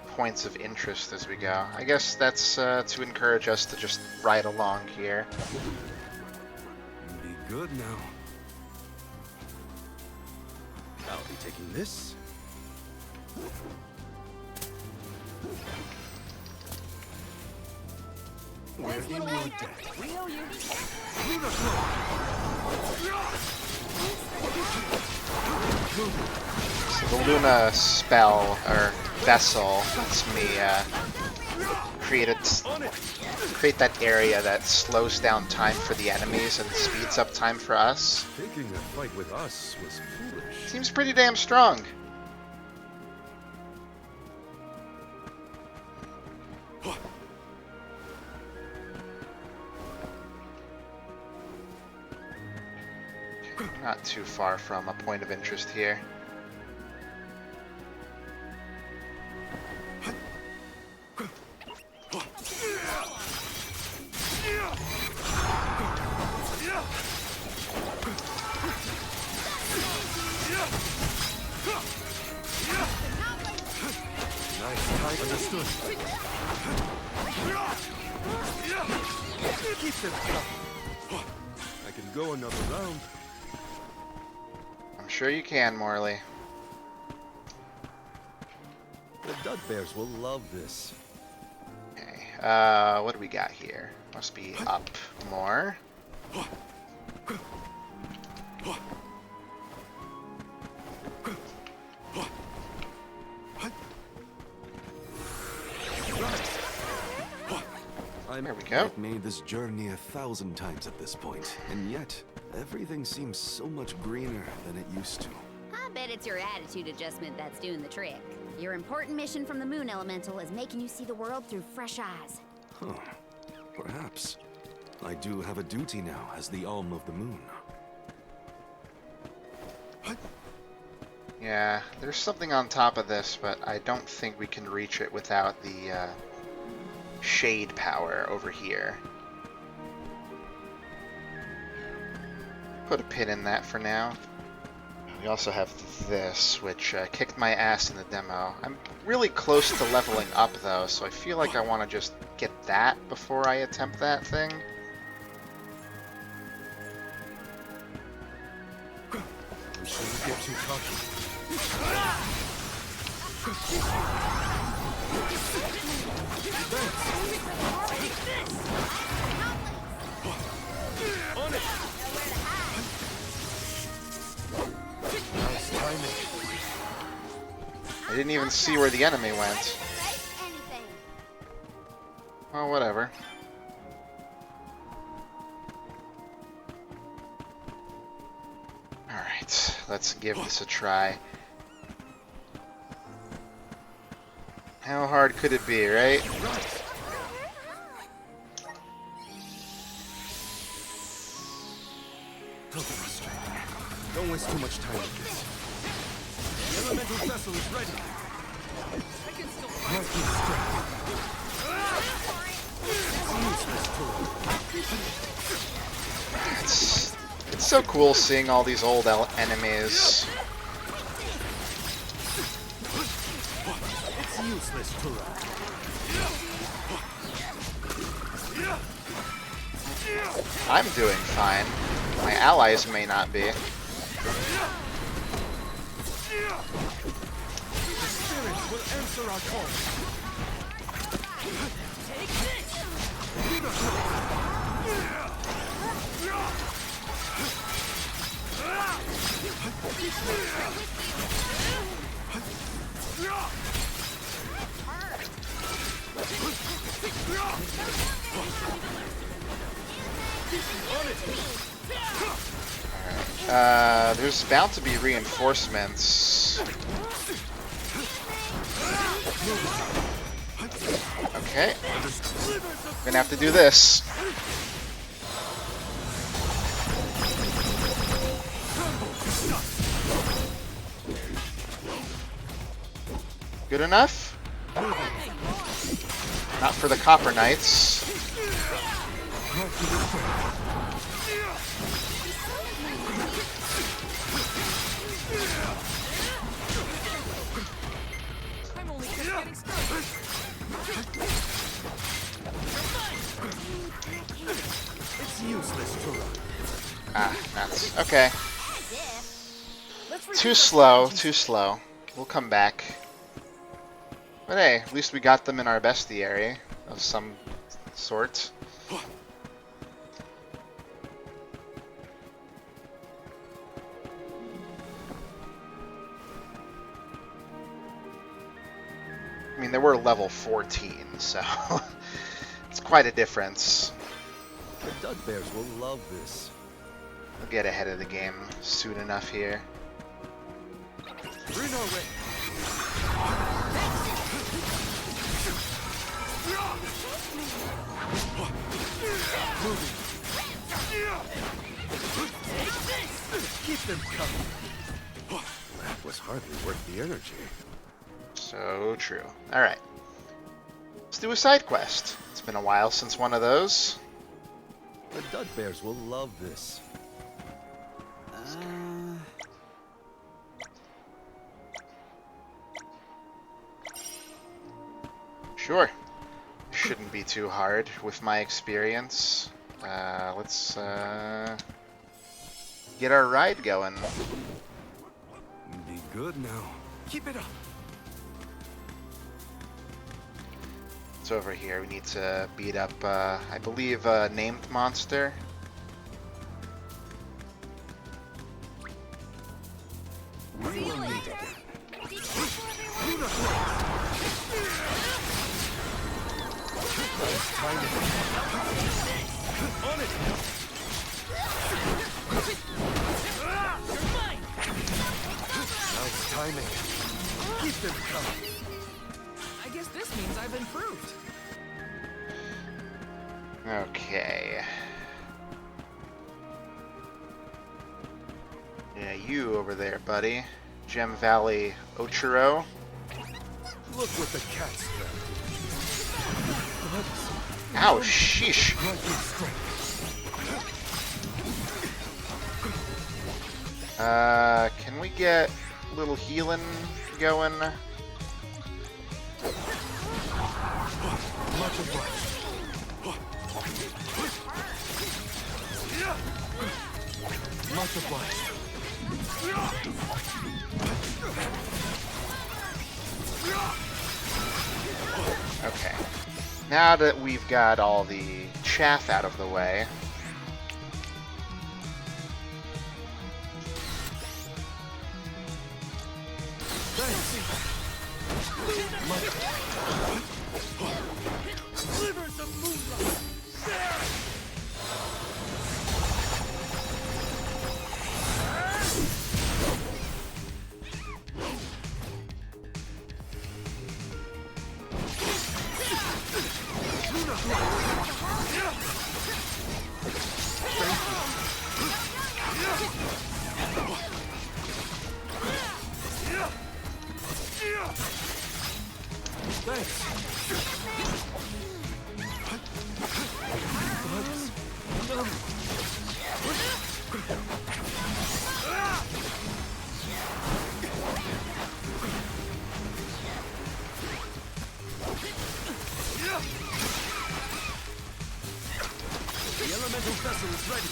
points of interest as we go. I guess that's to encourage us to just ride along here. Be good now. I'll be taking this. We're in your debt. We owe you. So the Luna spell, or vessel, lets me create that area that slows down time for the enemies and speeds up time for us. Taking a fight with us was foolish. Seems pretty damn strong. Not too far from a point of interest here. Understood. Keep them coming. I can go another round. I'm sure you can, Morley. The Dud Bears will love this. Okay, what do we got here? Must be up more. There we go. I've made this journey 1,000 times at this point, and yet everything seems so much greener than it used to. I bet it's your attitude adjustment that's doing the trick. Your important mission from the Moon Elemental is making you see the world through fresh eyes. Huh. Perhaps. I do have a duty now as the Alm of the Moon. Yeah, there's something on top of this, but I don't think we can reach it without the shade power over here. Put a pin in that for now. We also have this, which kicked my ass in the demo. I'm really close to leveling up, though, so I feel like I want to just get that before I attempt that thing. We shouldn't get too cocky. On it! Nice timing. I didn't even see where the enemy went. Well, whatever. Alright, let's give this a try. How hard could it be, right? Don't waste too much time with this. The elemental vessel is ready. It's so cool seeing all these old enemies. It's useless, Tura. I'm doing fine. My allies may not be. The spirits will answer our call. Take this! There's bound to be reinforcements. Okay. Gonna have to do this. Good enough? Not for the Copper Knights. I'm only just getting started. It's useless, Tura. Ah, nuts. Okay. Too slow, too slow. We'll come back. But hey, at least we got them in our bestiary of some sort. I mean, they were level 14, so it's quite a difference. The Dud Bears will love this. We'll get ahead of the game soon enough here. Keep them coming. That was hardly worth the energy. So true. Alright. Let's do a side quest. It's been a while since one of those. The Dud Bears will love this. Sure. Shouldn't be too hard with my experience. Let's get our ride going. Be good now. Keep it up. It's over here. We need to beat up, I believe, a named monster. We will meet again. Nice timing. On it. Nice timing. Keep them coming. I guess this means I've improved. Okay. Yeah, you over there, buddy. Gem Valley Ochiro. Look what the cat's done. Ow, sheesh. Can we get a little healing going? Much obliged. Much obliged. Okay. Now that we've got all the chaff out of the way, Slivers of moonlight! The elemental vessel is ready.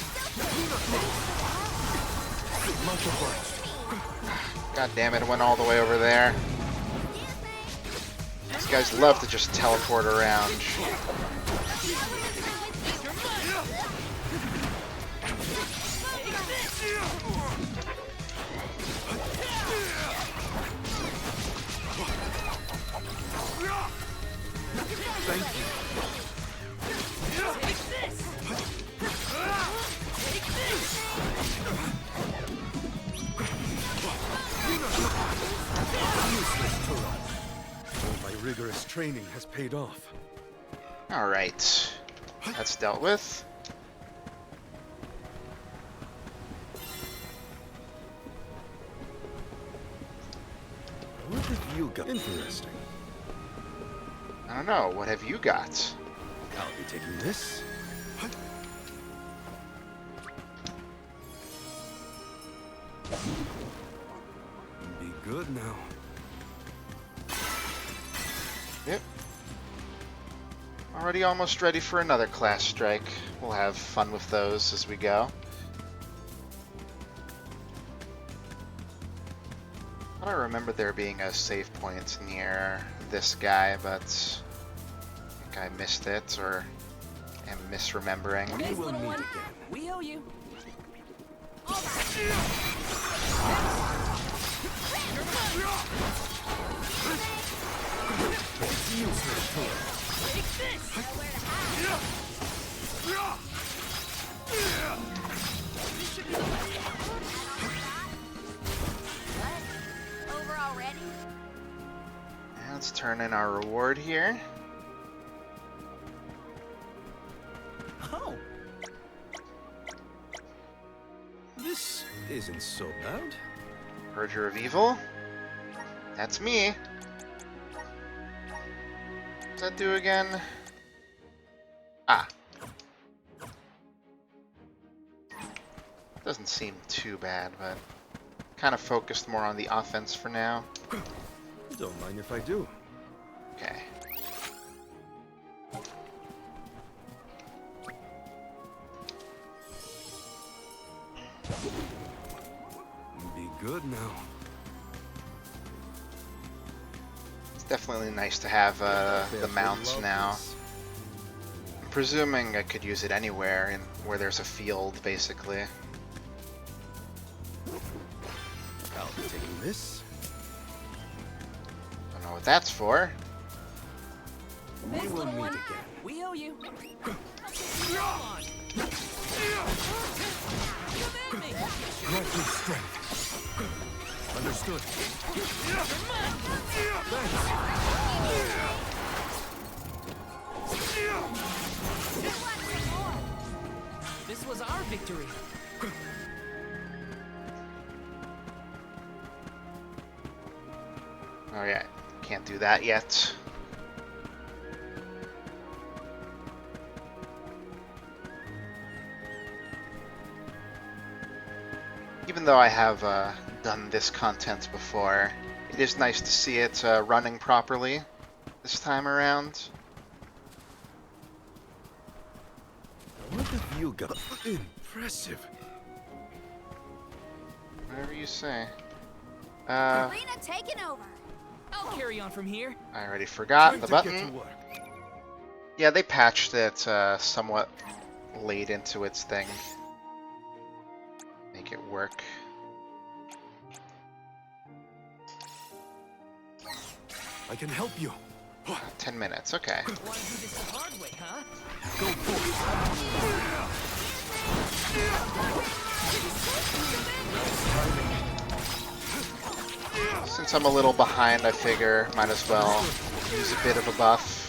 Much obliged. god damn it, it went all the way over there. These guys love to just teleport around. Thank you. Useless Torah. All my rigorous training has paid off. Alright. That's dealt with. What have you got? Interesting. I don't know, what have you got? I'll be taking this. Be good now. Yep. Already almost ready for another class strike. We'll have fun with those as we go. I don't remember there being a save point near this guy, but I think I missed it or am misremembering. We will meet again. We owe you. Take this! Over already? Let's turn in our reward here. Oh. This isn't so bad. Purger of Evil. That's me. What's that do again? Ah. Doesn't seem too bad, but kind of focused more on the offense for now. Don't mind if I do. Okay. Be good now. It's definitely nice to have the mounts now. I'm presuming I could use it anywhere in where there's a field, basically. I'll be taking this. Don't know what that's for. We will meet again. We owe you. Grant me strength. Understood. This was our victory. Oh yeah, can't do that yet. Even though I have done this content before, it is nice to see it running properly this time around. What have you got? Impressive. Whatever you say. Arena taken over. I'll carry on from here. I already forgot the button. Yeah, they patched it somewhat late into its thing. Make it work. I can help you. 10 minutes, okay. Want to do this the hard way, huh? Go Since I'm a little behind, I figure might as well use a bit of a buff.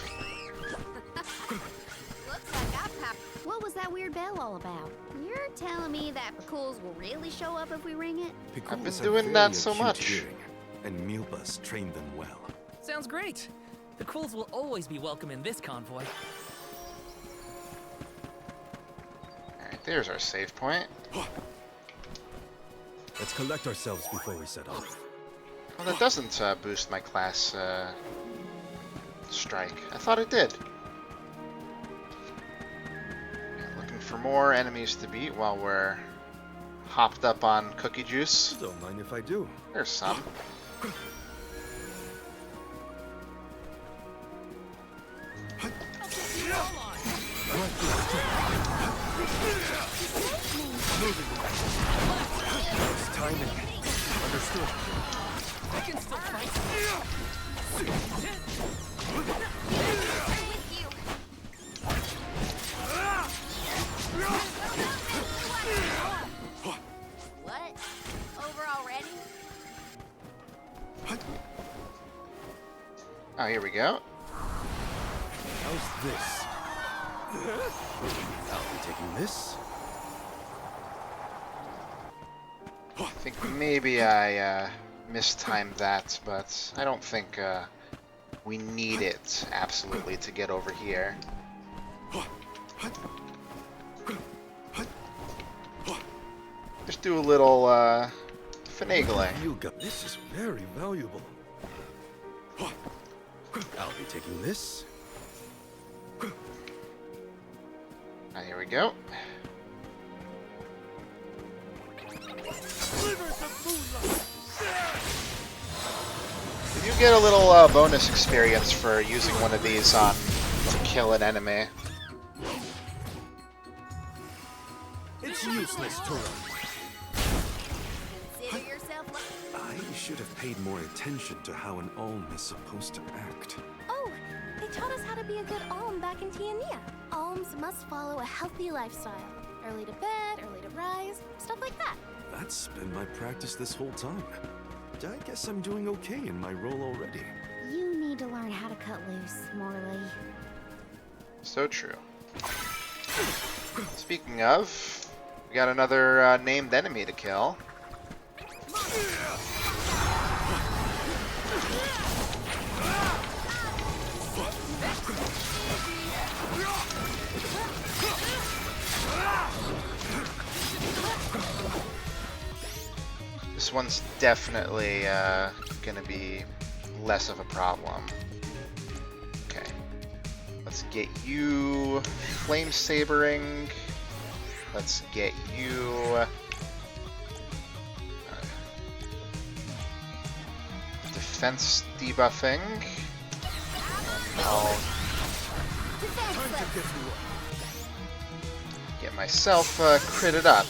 What was that weird bell all about? You're telling me that Pickles will really show up if we ring it? I've been doing that so much. Hearing, and Mulebus trained them well. Sounds great. The Quills will always be welcome in this convoy. Alright, there's our save point. Let's collect ourselves before we set off. Well, that doesn't boost my class strike. I thought it did. Looking for more enemies to beat while we're hopped up on cookie juice. Don't mind if I do. There's some. It's timing. Understood. I can still fight. What? Over already? Oh, here we go. How's this? I'll be taking this. I think maybe I mistimed that, but I don't think we need it absolutely to get over here. Just do a little finagling. You got this is very valuable. I'll be taking this. Ah, here we go. You get a little bonus experience for using one of these on to kill an enemy. It's useless to run. Consider yourself I should have paid more attention to how an Alm is supposed to act. Oh, they taught us how to be a good Alm back in Tiania. Alms must follow a healthy lifestyle. Early to bed, early to rise, stuff like that. That's been my practice this whole time. I guess I'm doing okay in my role already. You need to learn how to cut loose, Morley. So true. Speaking of, we got another named enemy to kill. This one's definitely gonna be less of a problem. Okay, let's get you flame sabering. Let's get you defense debuffing. I'll get myself critted up.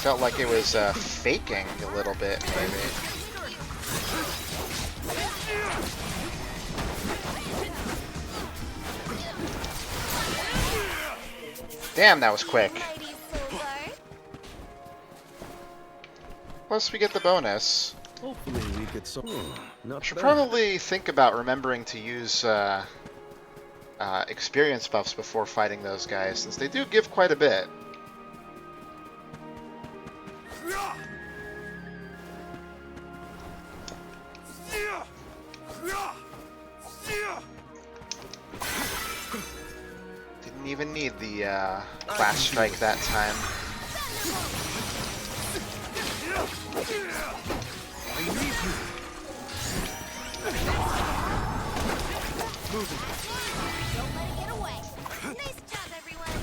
Felt like it was faking a little bit, maybe. Damn, that was quick. Plus, we get the bonus. Hopefully, we get some. Should probably think about remembering to use experience buffs before fighting those guys, since they do give quite a bit. Didn't even need the class strike that time. Don't let it get away. Nice job, everyone.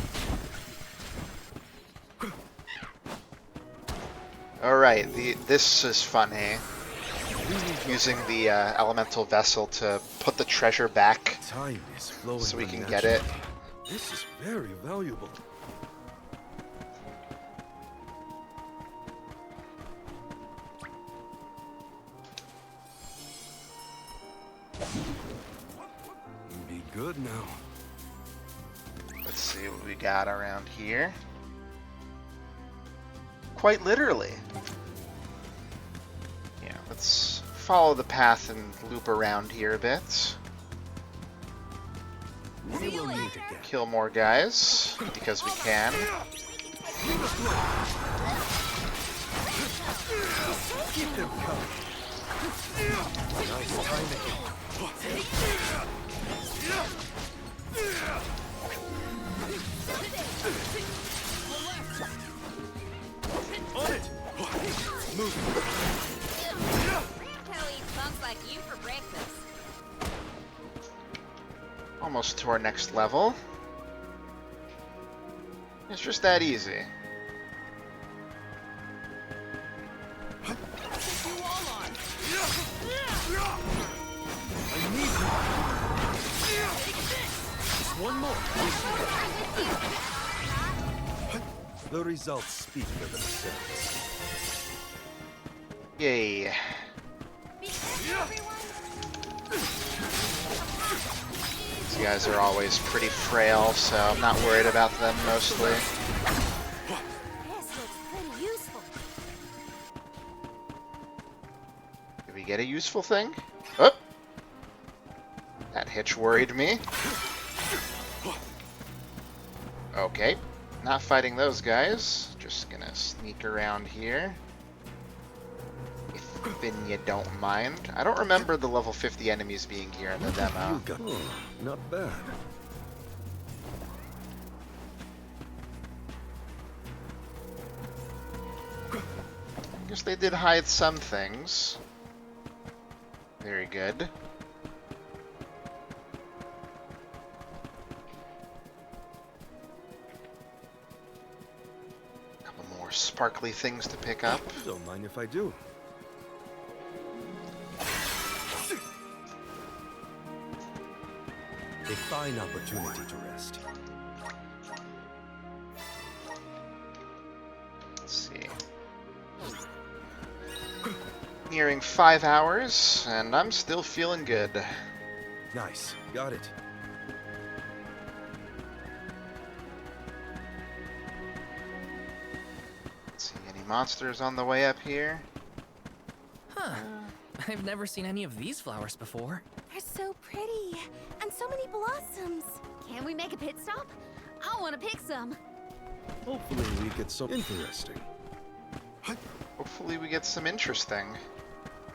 Alright, this is funny. Using the elemental vessel to put the treasure back Time is flowing so we can get it. This is very valuable. Be good now. Let's see what we got around here. Quite literally. Yeah, let's follow the path and loop around here a bit. We will meet again. Kill more guys, because we can. Keep them coming. Nice timing. On it. Moving. Grandpa eats bugs like you for breakfast. Almost to our next level. It's just that easy. Just one more. The results speak for themselves. Yay. These guys are always pretty frail, so I'm not worried about them mostly. This looks pretty useful. Did we get a useful thing? Oh! That hitch worried me. Okay. Not fighting those guys. Just gonna sneak around here. If you don't mind. I don't remember the level 50 enemies being here in the demo. Not bad. I guess they did hide some things. Very good. Couple more sparkly things to pick up. Don't mind if I do. A fine opportunity to rest. Let's see. Nearing 5 hours, and I'm still feeling good. Nice. Got it. Let's see, any monsters on the way up here? Huh. I've never seen any of these flowers before. They're so pretty. And so many blossoms. Can we make a pit stop? I want to pick some. Hopefully we get some interesting. Hopefully we get some interesting.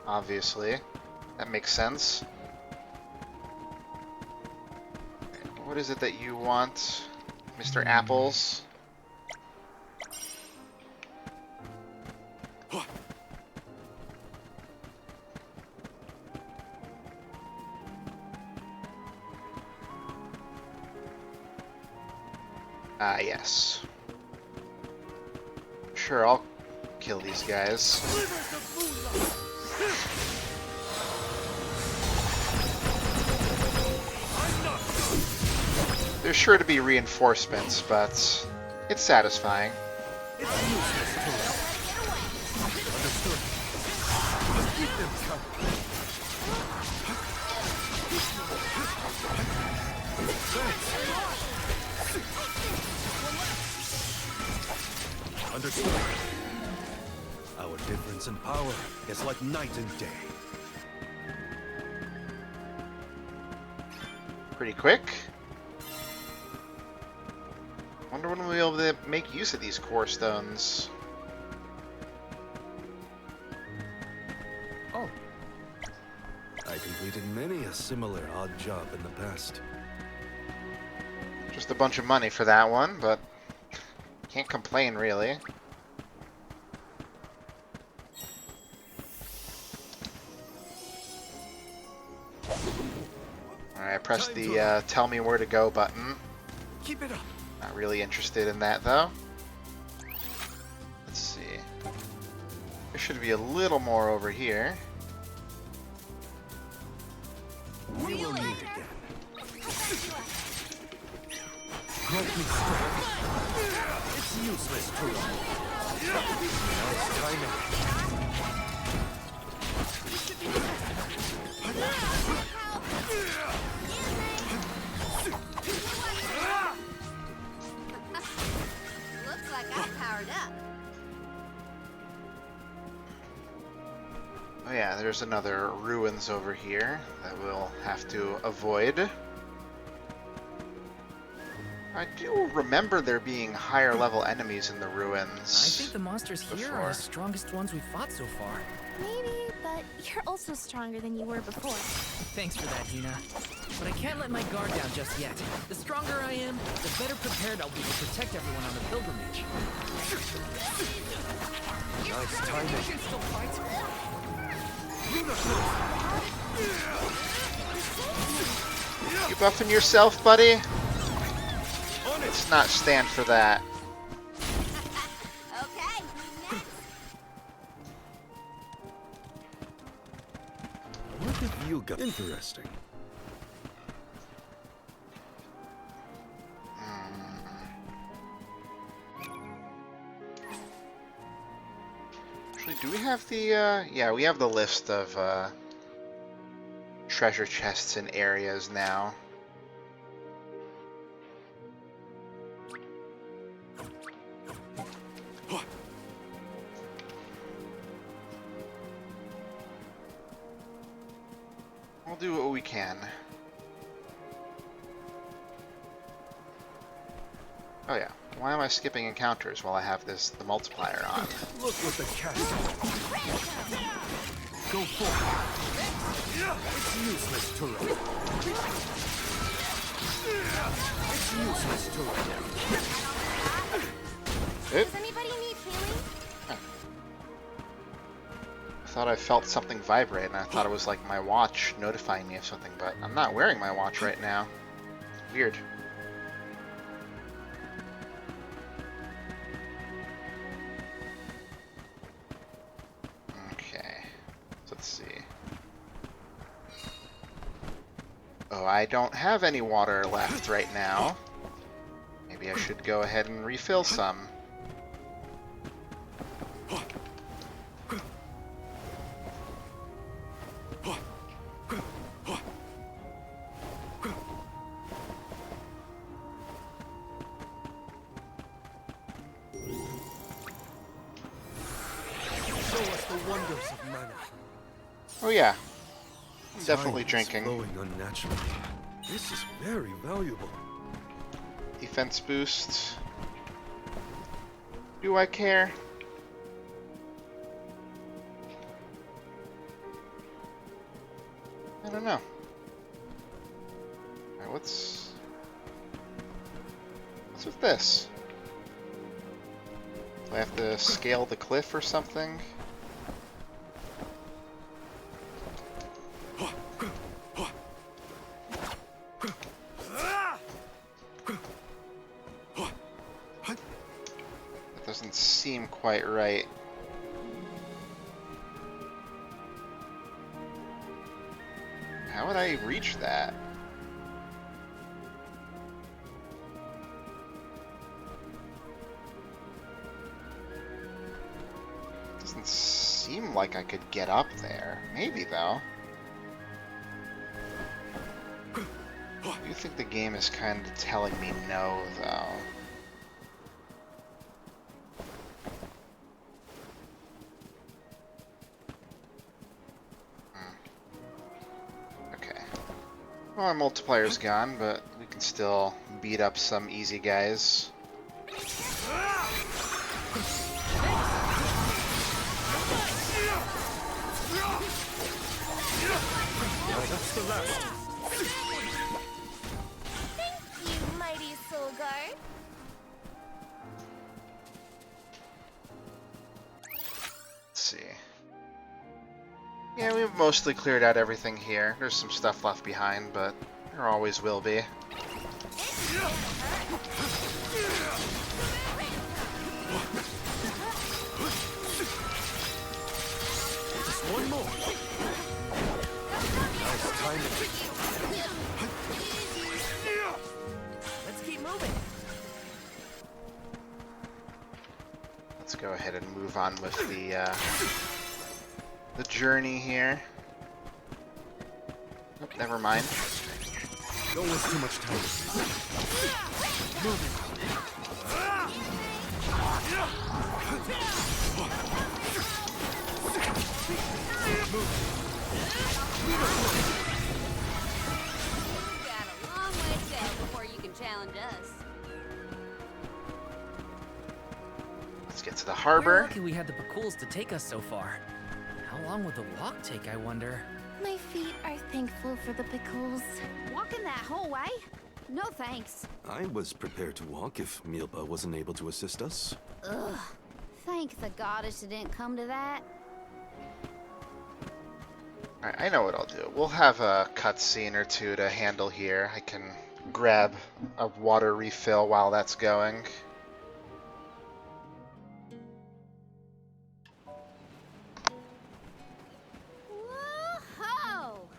Obviously. That makes sense. What is it that you want, Mr. Apples? Ah, yes. Sure, I'll kill these guys. There's sure to be reinforcements, but it's satisfying. Understood. Our difference in power is like night and day. Pretty quick. Wonder when we'll be able to make use of these core stones. Oh. I completed many a similar odd job in the past. Just a bunch of money for that one, but can't complain really. Alright, press the tell me where to go button. Keep it up. Not really interested in that though. Let's see. There should be a little more over here. We will meet again. It's useless to run. Nice timing. Looks like I powered up. Oh yeah, there's another ruins over here that we'll have to avoid. I do remember there being higher level enemies in the ruins. I think the monsters here are the strongest ones we've fought so far. Maybe, but you're also stronger than you were before. Thanks for that, Hina. But I can't let my guard down just yet. The stronger I am, the better prepared I'll be to protect everyone on the pilgrimage. Nice timing. Still fights. You buffing yourself, buddy? Let's not stand for that. Okay. What have you got? Interesting. Actually, do we have the, yeah, we have the list of, treasure chests and areas now. We'll do what we can. Oh yeah, why am I skipping encounters while I have the multiplier on? Look what the cat. Go for it. It's useless to run. It's useless to run. It? Does anybody need healing? I thought I felt something vibrate, and I thought it was like my watch notifying me of something, but I'm not wearing my watch right now. Weird. Okay, let's see. Oh, I don't have any water left right now. Maybe I should go ahead and refill some. Oh yeah, definitely drinking. Flowing unnaturally. This is very valuable. Defense boost. Do I care? I don't know. Alright, what's with this? Do I have to scale the cliff or something? Doesn't seem quite right. How would I reach that? Doesn't seem like I could get up there. Maybe, though. I do think the game is kind of telling me no, though. Okay. Well, our multiplayer's gone, but we can still beat up some easy guys. That's the last. Thank you, mighty Soul Guard. Let's see. Yeah, we've mostly cleared out everything here. There's some stuff left behind, but there always will be. Just one more. Nice timing. Let's keep moving. Let's go ahead and move on with the journey here. Oh, never mind. Don't waste too much time. Got a long way to go before you can challenge us. Let's get to the We're harbor. lucky we had the Bakuls to take us so far. How long would the walk take, I wonder? My feet are thankful for the pickles. Walking that whole way? No thanks. I was prepared to walk if Milpa wasn't able to assist us. Ugh. Thank the goddess it didn't come to that. Alright, I know what I'll do. We'll have a cutscene or two to handle here. I can grab a water refill while that's going. Whoa!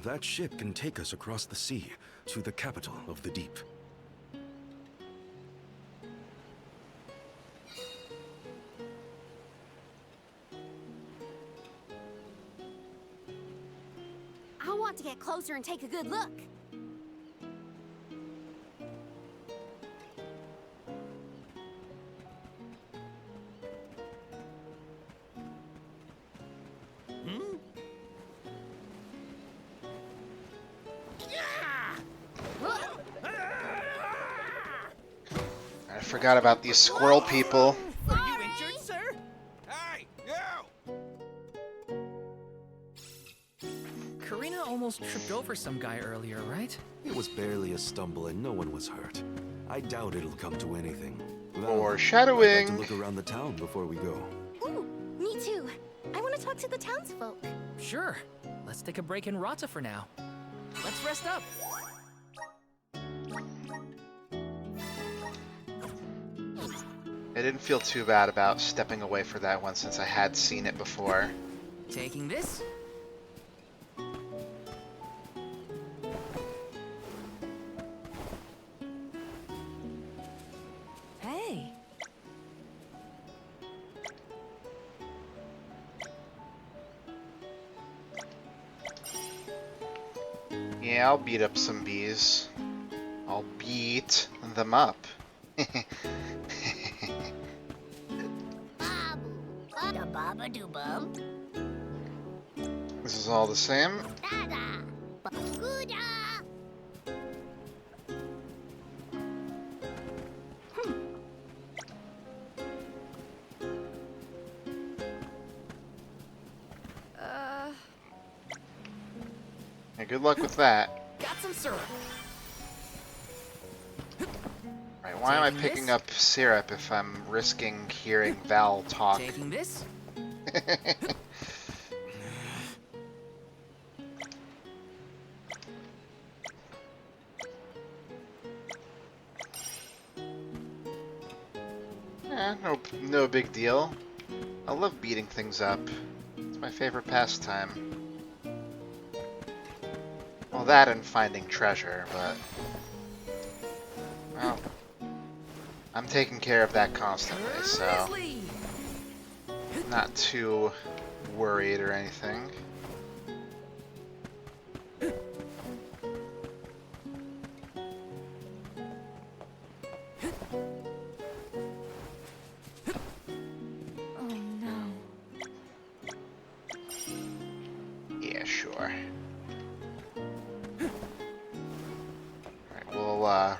That ship can take us across the sea to the capital of the deep. I want to get closer and take a good look. I forgot about these squirrel people. Are you injured, sir? Hey, you! Karina almost tripped over some guy earlier, right? It was barely a stumble and no one was hurt. I doubt it'll come to anything. Foreshadowing. I'd like to look around the town before we go. Ooh, me too. I want to talk to the townsfolk. Sure. Let's take a break in Rata for now. Let's rest up. I didn't feel too bad about stepping away for that one since I had seen it before. Taking this? Hey. Yeah, I'll beat up some bees. I'll beat them up. This is all the same. Yeah, good luck with that. Got some syrup. Right, why am I picking up syrup if I'm risking hearing Val talk? Taking this? No big deal. I love beating things up. It's my favorite pastime. Well, that and finding treasure, but... well, I'm taking care of that constantly, so... not too worried or anything.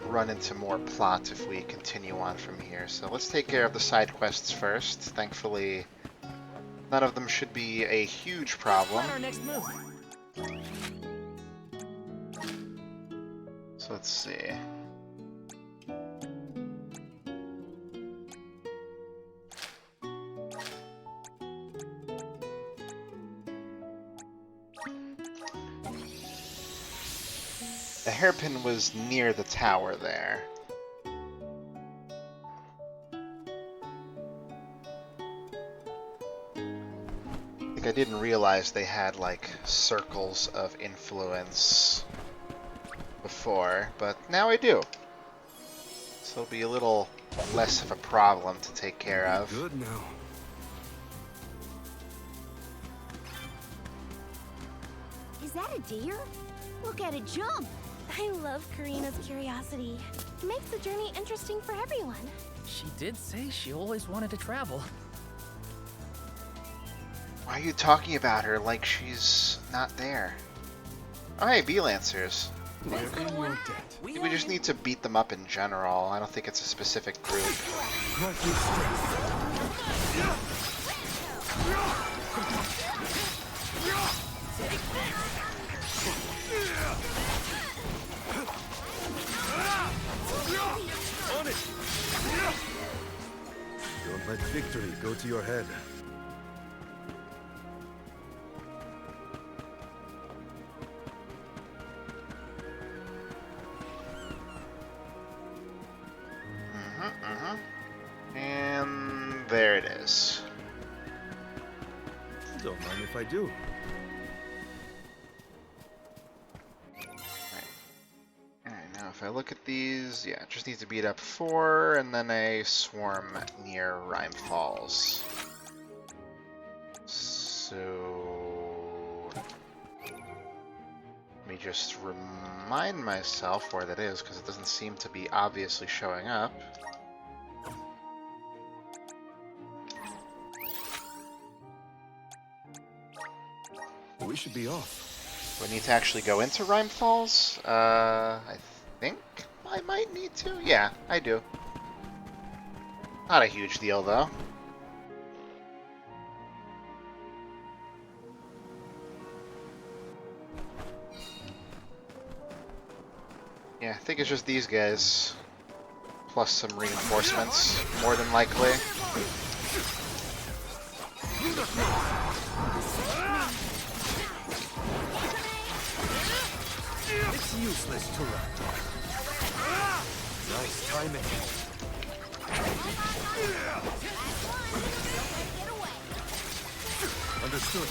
Run into more plot if we continue on from here. So let's take care of the side quests first. Thankfully, none of them should be a huge problem. Our next move. So let's see. The hairpin was near the tower there. I think I didn't realize they had, like, circles of influence before, but now I do. So it'll be a little less of a problem to take care of. Good now. Is that a deer? Look at it jump! I love Karina's curiosity. It makes the journey interesting for everyone. She did say she always wanted to travel. Why are you talking about her like she's not there? Oh hey, Bee-Lancers. We're in your debt. We just need to beat them up in general. I don't think it's a specific group. Grant me On it! Don't let victory go to your head. And there it is. Don't mind if I do. Alright, now if I look at these, yeah, just need to beat up 4 and then a swarm near Rhyme Falls. So... let me just remind myself where that is, because it doesn't seem to be obviously showing up. We should be off. Do I need to actually go into Rhyme Falls? I think I might need to. Yeah, I do. Not a huge deal, though. Yeah, I think it's just these guys. Plus some reinforcements, more than likely. It's useless to run. Nice timing. Understood.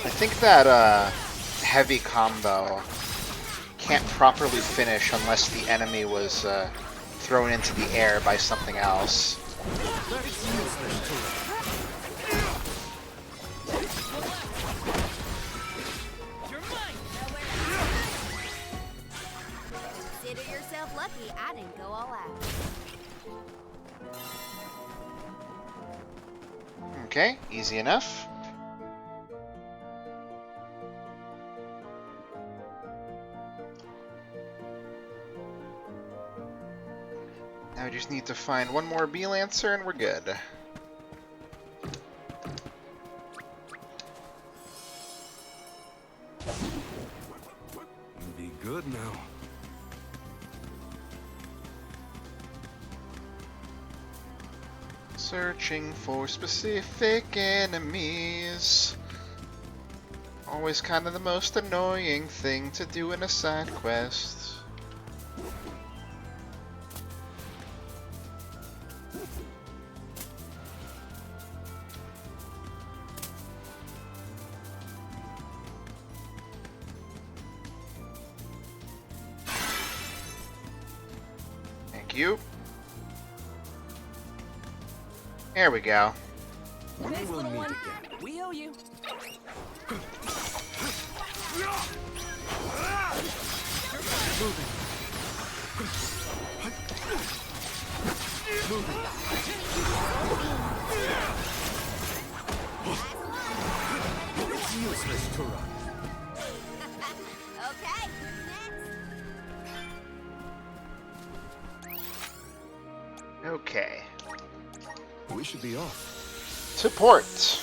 I think that heavy combo can't properly finish unless the enemy was thrown into the air by something else. Consider yourself lucky I didn't go all out. Okay, easy enough. Now we just need to find one more Bee-Lancer and we're good. Be good now. Searching for specific enemies. Always kind of the most annoying thing to do in a side quest. Thank you. There we go. Thanks, little one. We owe you. It's useless to run. Okay, next. Okay. We should be off. To port.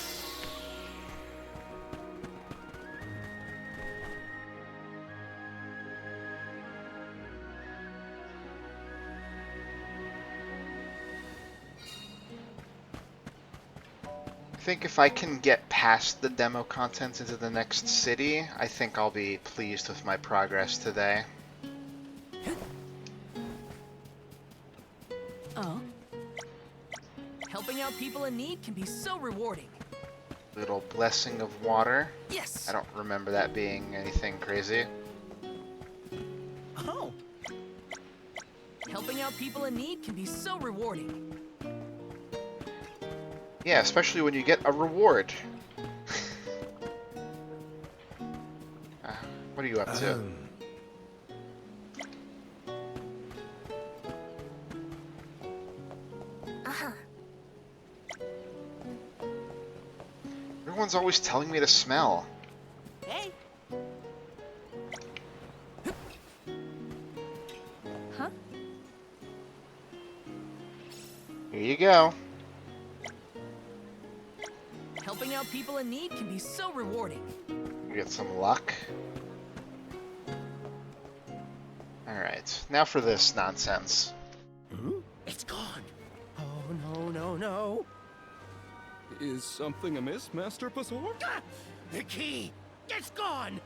I think if I can get past the demo content into the next city, I think I'll be pleased with my progress today. Oh. Helping out people in need can be so rewarding. Little blessing of water. Yes. I don't remember that being anything crazy. Oh. Helping out people in need can be so rewarding. Yeah, especially when you get a reward. What are you up to? Everyone's always telling me to smell. Hey. Huh? Here you go. Helping out people in need can be so rewarding. We get some luck. Alright, now for this nonsense. It's gone. Oh, no. Is something amiss, Master Pasor? Ah! The key! It's gone!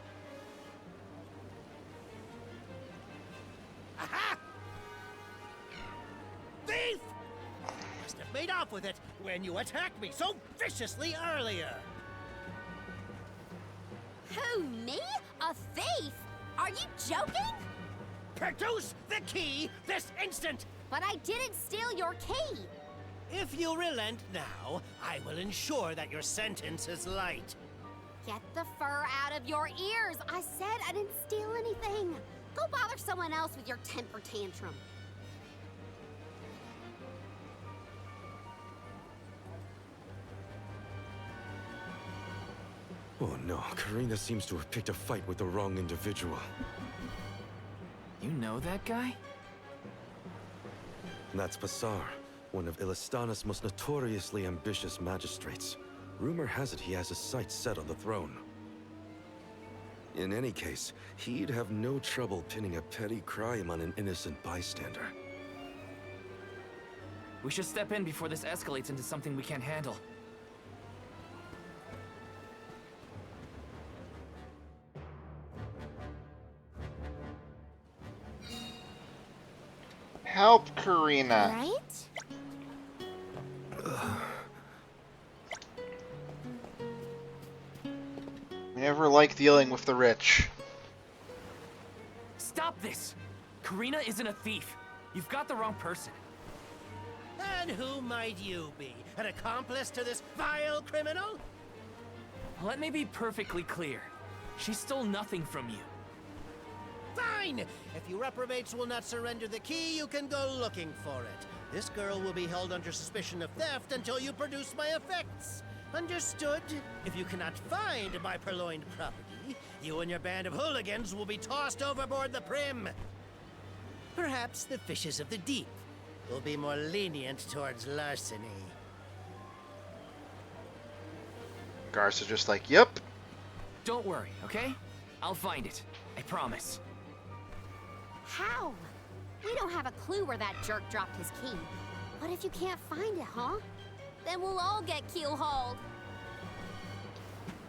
Aha! Thief! Must have made off with it when you attacked me so viciously earlier. Who, me? A thief? Are you joking? Produce the key this instant! But I didn't steal your key. If you relent now, I will ensure that your sentence is light. Get the fur out of your ears. I said I didn't steal anything. Go bother someone else with your temper tantrum. Oh no, Karina seems to have picked a fight with the wrong individual. You know that guy? That's Pasar, one of Illistana's most notoriously ambitious magistrates. Rumor has it he has his sights set on the throne. In any case, he'd have no trouble pinning a petty crime on an innocent bystander. We should step in before this escalates into something we can't handle. Help, Karina. Right? I never like dealing with the rich. Stop this! Karina isn't a thief. You've got the wrong person. And who might you be? An accomplice to this vile criminal? Let me be perfectly clear. She stole nothing from you. Fine! If you reprobates will not surrender the key, you can go looking for it. This girl will be held under suspicion of theft until you produce my effects. Understood? If you cannot find my purloined property, you and your band of hooligans will be tossed overboard the Prim. Perhaps the fishes of the deep will be more lenient towards larceny. Guards are just like, yep. Don't worry, okay? I'll find it. I promise. How? We don't have a clue where that jerk dropped his key. What if you can't find it, huh? Then we'll all get keel-hauled.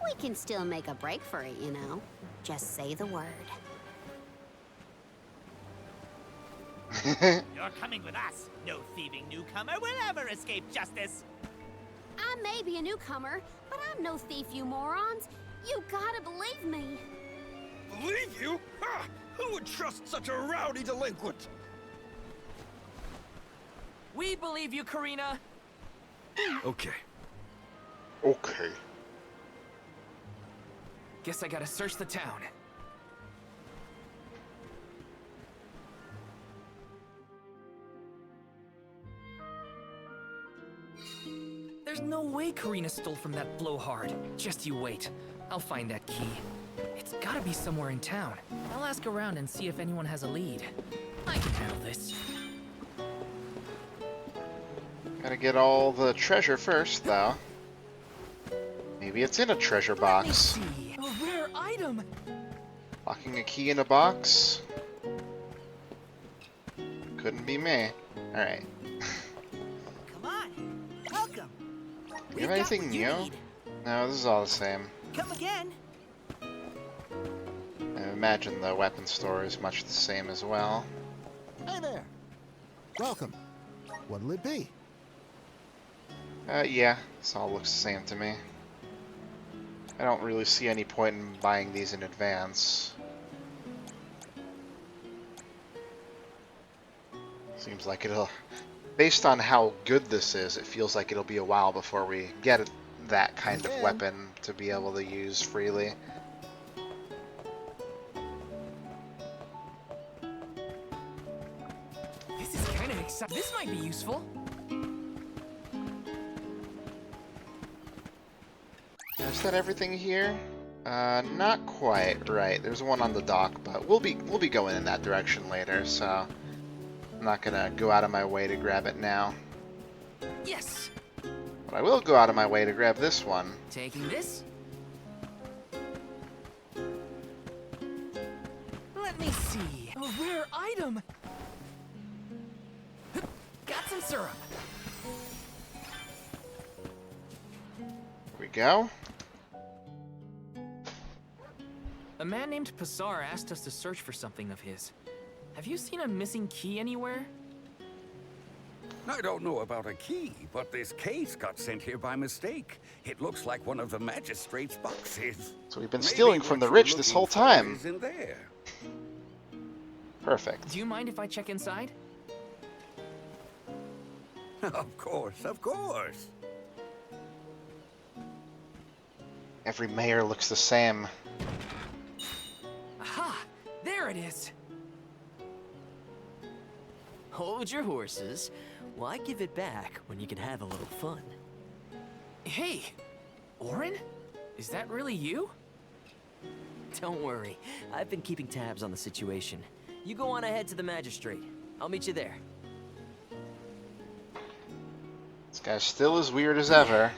We can still make a break for it, you know. Just say the word. You're coming with us. No thieving newcomer will ever escape justice. I may be a newcomer, but I'm no thief, you morons. You gotta believe me. Believe you? Ha! Who would trust such a rowdy delinquent? We believe you, Karina. Okay. Okay. Guess I gotta search the town. There's no way Karina stole from that blowhard. Just you wait. I'll find that key. It's gotta be somewhere in town. I'll ask around and see if anyone has a lead. I can handle this. Gotta get all the treasure first, though. Maybe it's in a treasure box. A rare item! Locking a key in a box? Couldn't be me. Alright. Come on. Welcome. You have anything new? No, this is all the same. Come again. I imagine the weapon store is much the same as well. Hey there. Welcome. What'll it be? Yeah, this all looks the same to me. I don't really see any point in buying these in advance. Seems like it'll... Based on how good this is, it feels like it'll be a while before we get that kind of weapon to be able to use freely. This is kind of exciting. This might be useful. Is that everything here? Not quite. Right. There's one on the dock, but we'll be going in that direction later, so I'm not gonna go out of my way to grab it now. Yes. But I will go out of my way to grab this one. Taking this. Let me see. A rare item. Got some syrup. Here we go. A man named Passar asked us to search for something of his. Have you seen a missing key anywhere? I don't know about a key, but this case got sent here by mistake. It looks like one of the magistrate's boxes. So we've been stealing from the rich this whole time. Is in there. Perfect. Do you mind if I check inside? Of course, of course. Every mayor looks the same. Aha! There it is! Hold your horses. Why give it back when you can have a little fun? Hey! Orin? Is that really you? Don't worry. I've been keeping tabs on the situation. You go on ahead to the magistrate. I'll meet you there. This guy's still as weird as ever.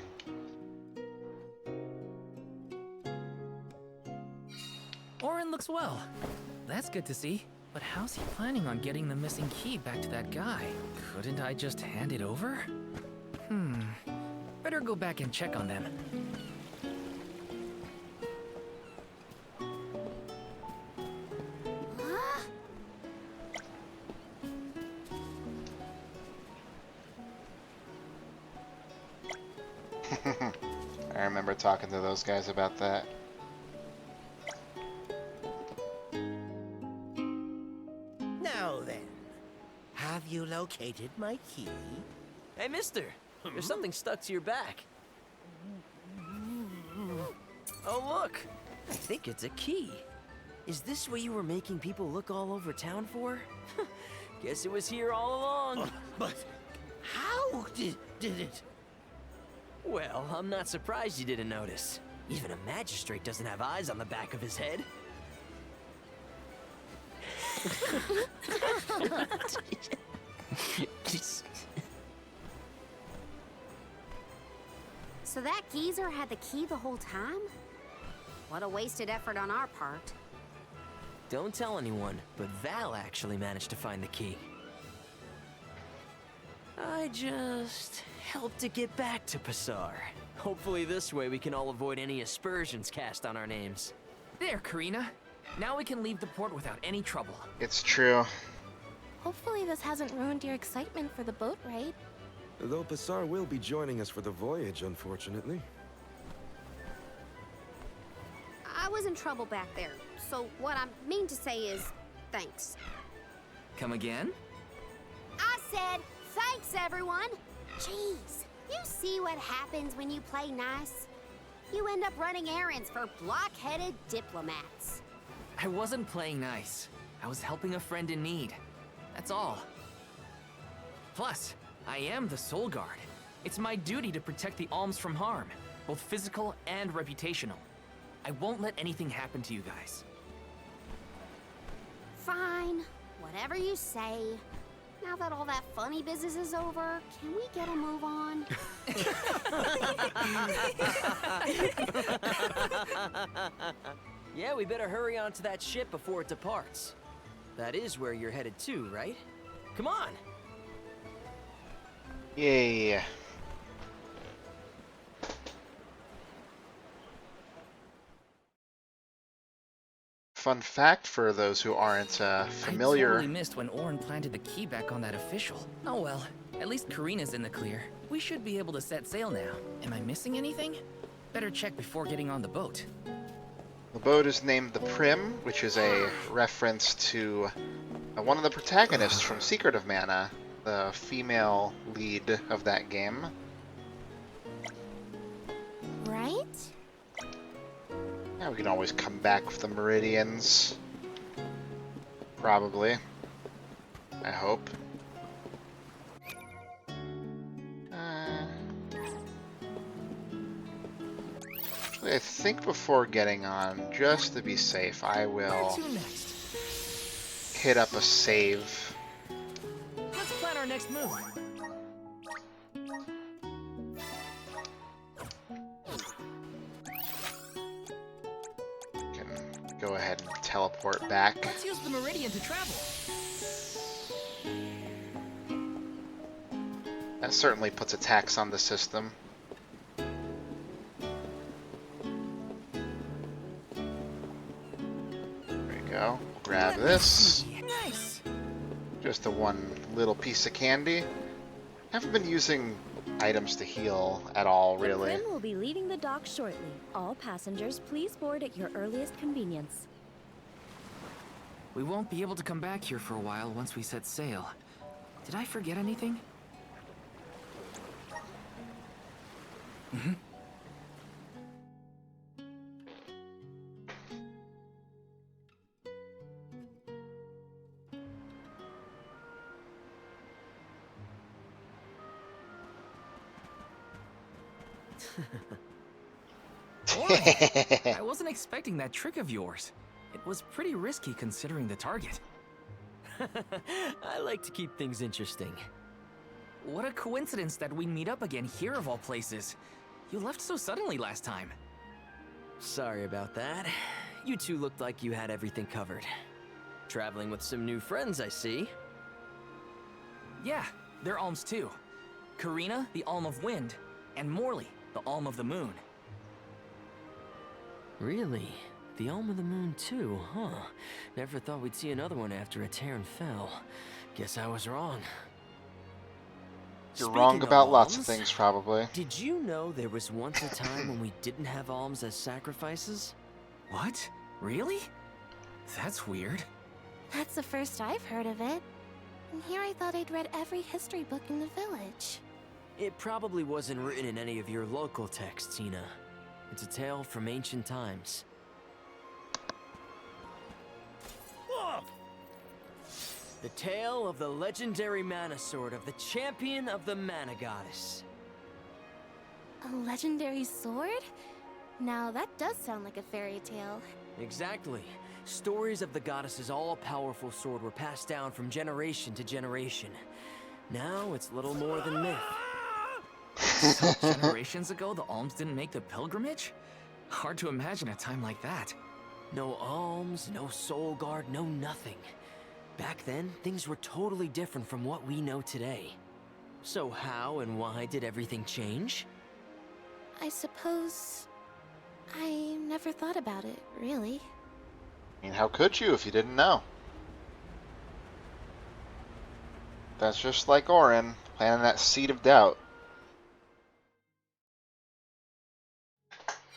Orin looks well. That's good to see. But how's he planning on getting the missing key back to that guy? Couldn't I just hand it over? Better go back and check on them. I remember talking to those guys about that. Now then, have you located my key? Hey, mister! There's something stuck to your back. Oh, look! I think it's a key. Is this what you were making people look all over town for? Guess it was here all along. But how did it? Well, I'm not surprised you didn't notice. Even a magistrate doesn't have eyes on the back of his head. So that geezer had the key the whole time? What a wasted effort on our part. Don't tell anyone, but Val actually managed to find the key. I just helped to get back to Passar. Hopefully this way we can all avoid any aspersions cast on our names. There, Karina. Now we can leave the port without any trouble. It's true. Hopefully this hasn't ruined your excitement for the boat ride. Though Passar will be joining us for the voyage, unfortunately. I was in trouble back there, so what I mean to say is thanks. Come again? I said thanks, everyone! Jeez, you see what happens when you play nice? You end up running errands for block-headed diplomats. I wasn't playing nice. I was helping a friend in need. That's all. Plus, I am the Soul Guard. It's my duty to protect the alms from harm, both physical and reputational. I won't let anything happen to you guys. Fine, whatever you say. Now that all that funny business is over, can we get a move on? Yeah, we better hurry on to that ship before it departs. That is where you're headed to, right? Come on! Yeah. Fun fact for those who aren't familiar. I totally missed when Orin planted the key back on that official. Oh well, at least Karina's in the clear. We should be able to set sail now. Am I missing anything? Better check before getting on the boat. The boat is named the Prim, which is a reference to one of the protagonists from Secret of Mana, the female lead of that game. Right? Yeah, we can always come back with the Meridians. Probably. I hope. I think before getting on, just to be safe, I will hit up a save. Let's plan our next move. Can go ahead and teleport back. Let's use the Meridian to travel. That certainly puts a tax on the system. Go. Grab this. Nice. Just the one little piece of candy. Haven't been using items to heal at all, really. The Prim will be leaving the dock shortly. All passengers, please board at your earliest convenience. We won't be able to come back here for a while once we set sail. Did I forget anything? I wasn't expecting that trick of yours. It was pretty risky considering the target. I like to keep things interesting. What a coincidence that we meet up again here of all places. You left so suddenly last time. Sorry about that. You two looked like you had everything covered. Traveling with some new friends, I see. Yeah, they're alms too. Karina, the Alm of Wind, and Morley, the Alm of the Moon. Really? The Alm of the Moon too, huh? Never thought we'd see another one after a Terran fell. Guess I was wrong. You're wrong about lots of things, probably. Did you know there was once a time when we didn't have alms as sacrifices? What? Really? That's weird. That's the first I've heard of it. And here I thought I'd read every history book in the village. It probably wasn't written in any of your local texts, Tina. It's a tale from ancient times. The tale of the legendary Mana Sword of the champion of the Mana Goddess. A legendary sword? Now that does sound like a fairy tale. Exactly. Stories of the goddess's all-powerful sword were passed down from generation to generation. Now it's little more than myth. So generations ago, the alms didn't make the pilgrimage? Hard to imagine a time like that. No alms, no soul guard, no nothing. Back then, things were totally different from what we know today. So how and why did everything change? I suppose I never thought about it, really. I mean, how could you if you didn't know? That's just like Auron, planting that seed of doubt.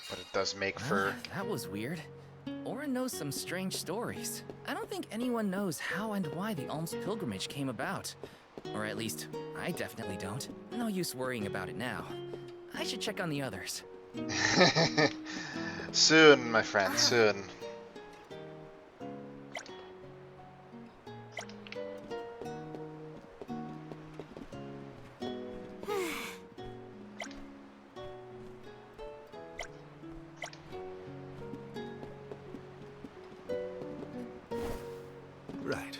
But it does make for... That was weird. Auron knows some strange stories. I don't think anyone knows how and why the Alms pilgrimage came about. Or at least, I definitely don't. No use worrying about it now. I should check on the others. Soon, my friend, soon. Right.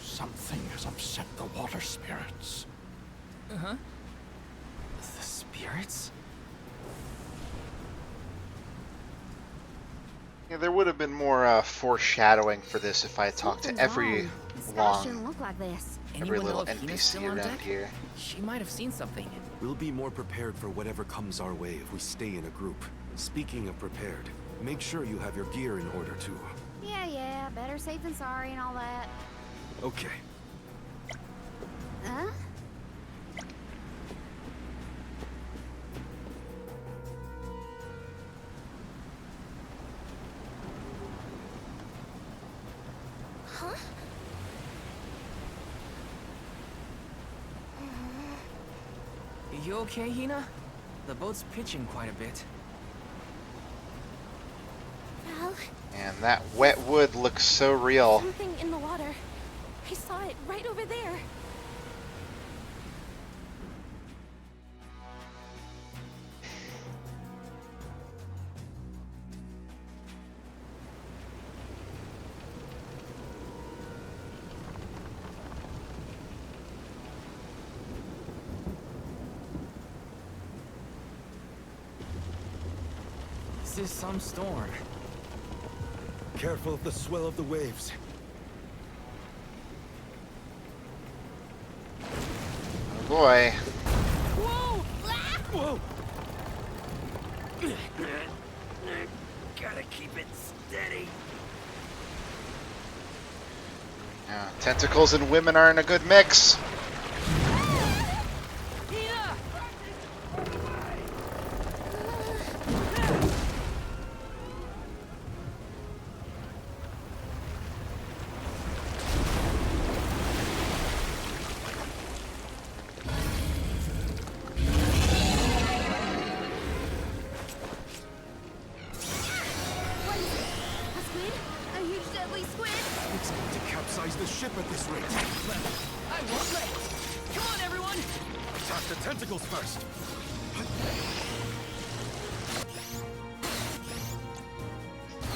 Something has upset the water spirits. Uh-huh. The spirits? Yeah, there would have been more foreshadowing for this if I had talked to every Shouldn't look like this. every Anyone know little if Hina's still NPC on around deck? here. She might have seen something. We'll be more prepared for whatever comes our way if we stay in a group. Speaking of prepared, make sure you have your gear in order too. Yeah, better safe than sorry and all that. Okay. Huh? Huh? You okay, Hina? The boat's pitching quite a bit. Val, And that wet wood looks so real. something in the water. I saw it right over there. This is some storm. Careful of the swell of the waves. Oh boy. Whoa! Gotta keep it steady. Yeah, tentacles and women aren't a good mix. It's going to capsize the ship at this rate. I won't let it. Come on, everyone. Attack the tentacles first.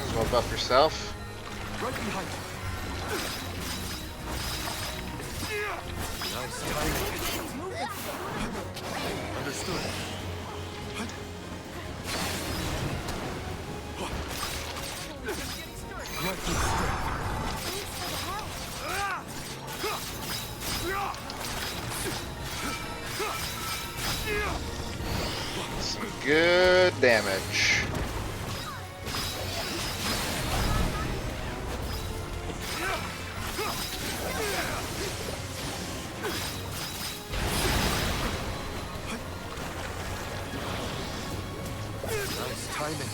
As well buff yourself. Right behind you. Nice timing. Understood. Lightning strike. Some good damage. Nice timing.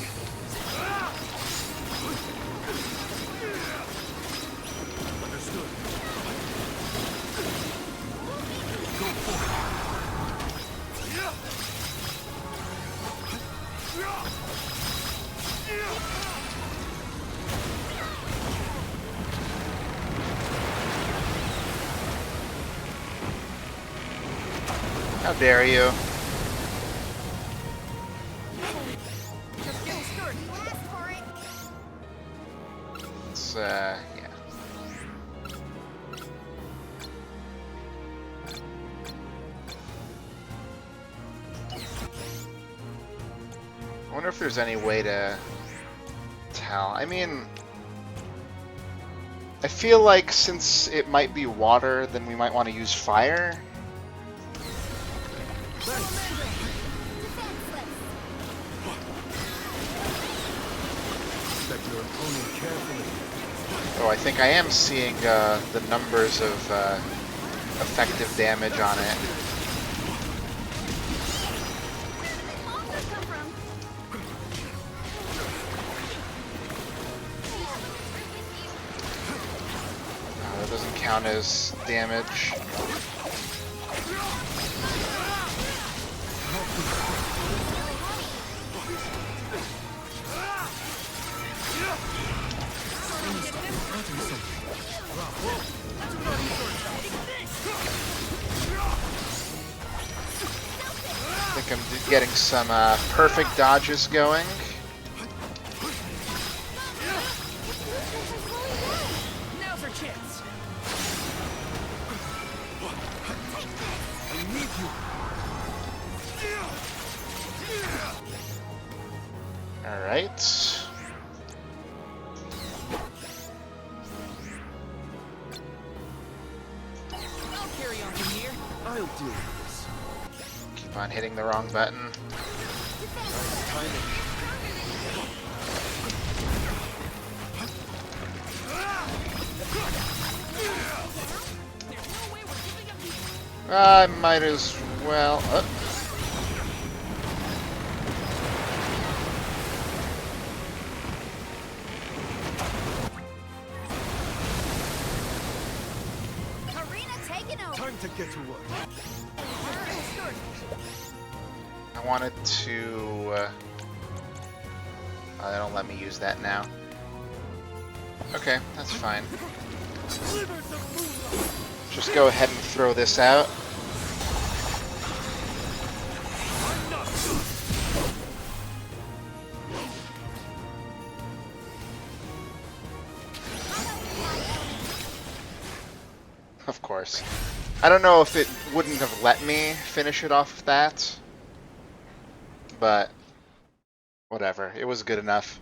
Understood. Go for it. How dare you? It's, yeah. wonder if there's any way to tell. I mean, I feel like since it might be water, then we might want to use fire. Oh, I think I am seeing the numbers of effective damage on it. That doesn't count as damage. I think I'm getting some perfect dodges going. Now's our chance. I need you. All right. I'll carry on from here. I'll deal with this. Keep on hitting the wrong button. Nice timing. I might as well. Time to get to work. I wanted to. They don't let me use that now. Okay, that's fine. Just go ahead and throw this out. Of course. I don't know if it wouldn't have let me finish it off of that, but whatever. It was good enough.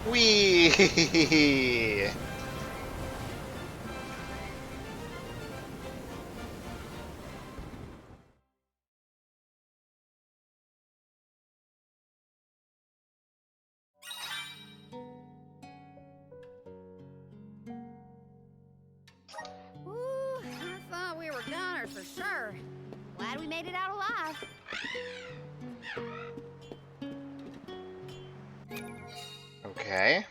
Whee! Ooh, I thought we were goners for sure. Glad we made it out alive. Okay.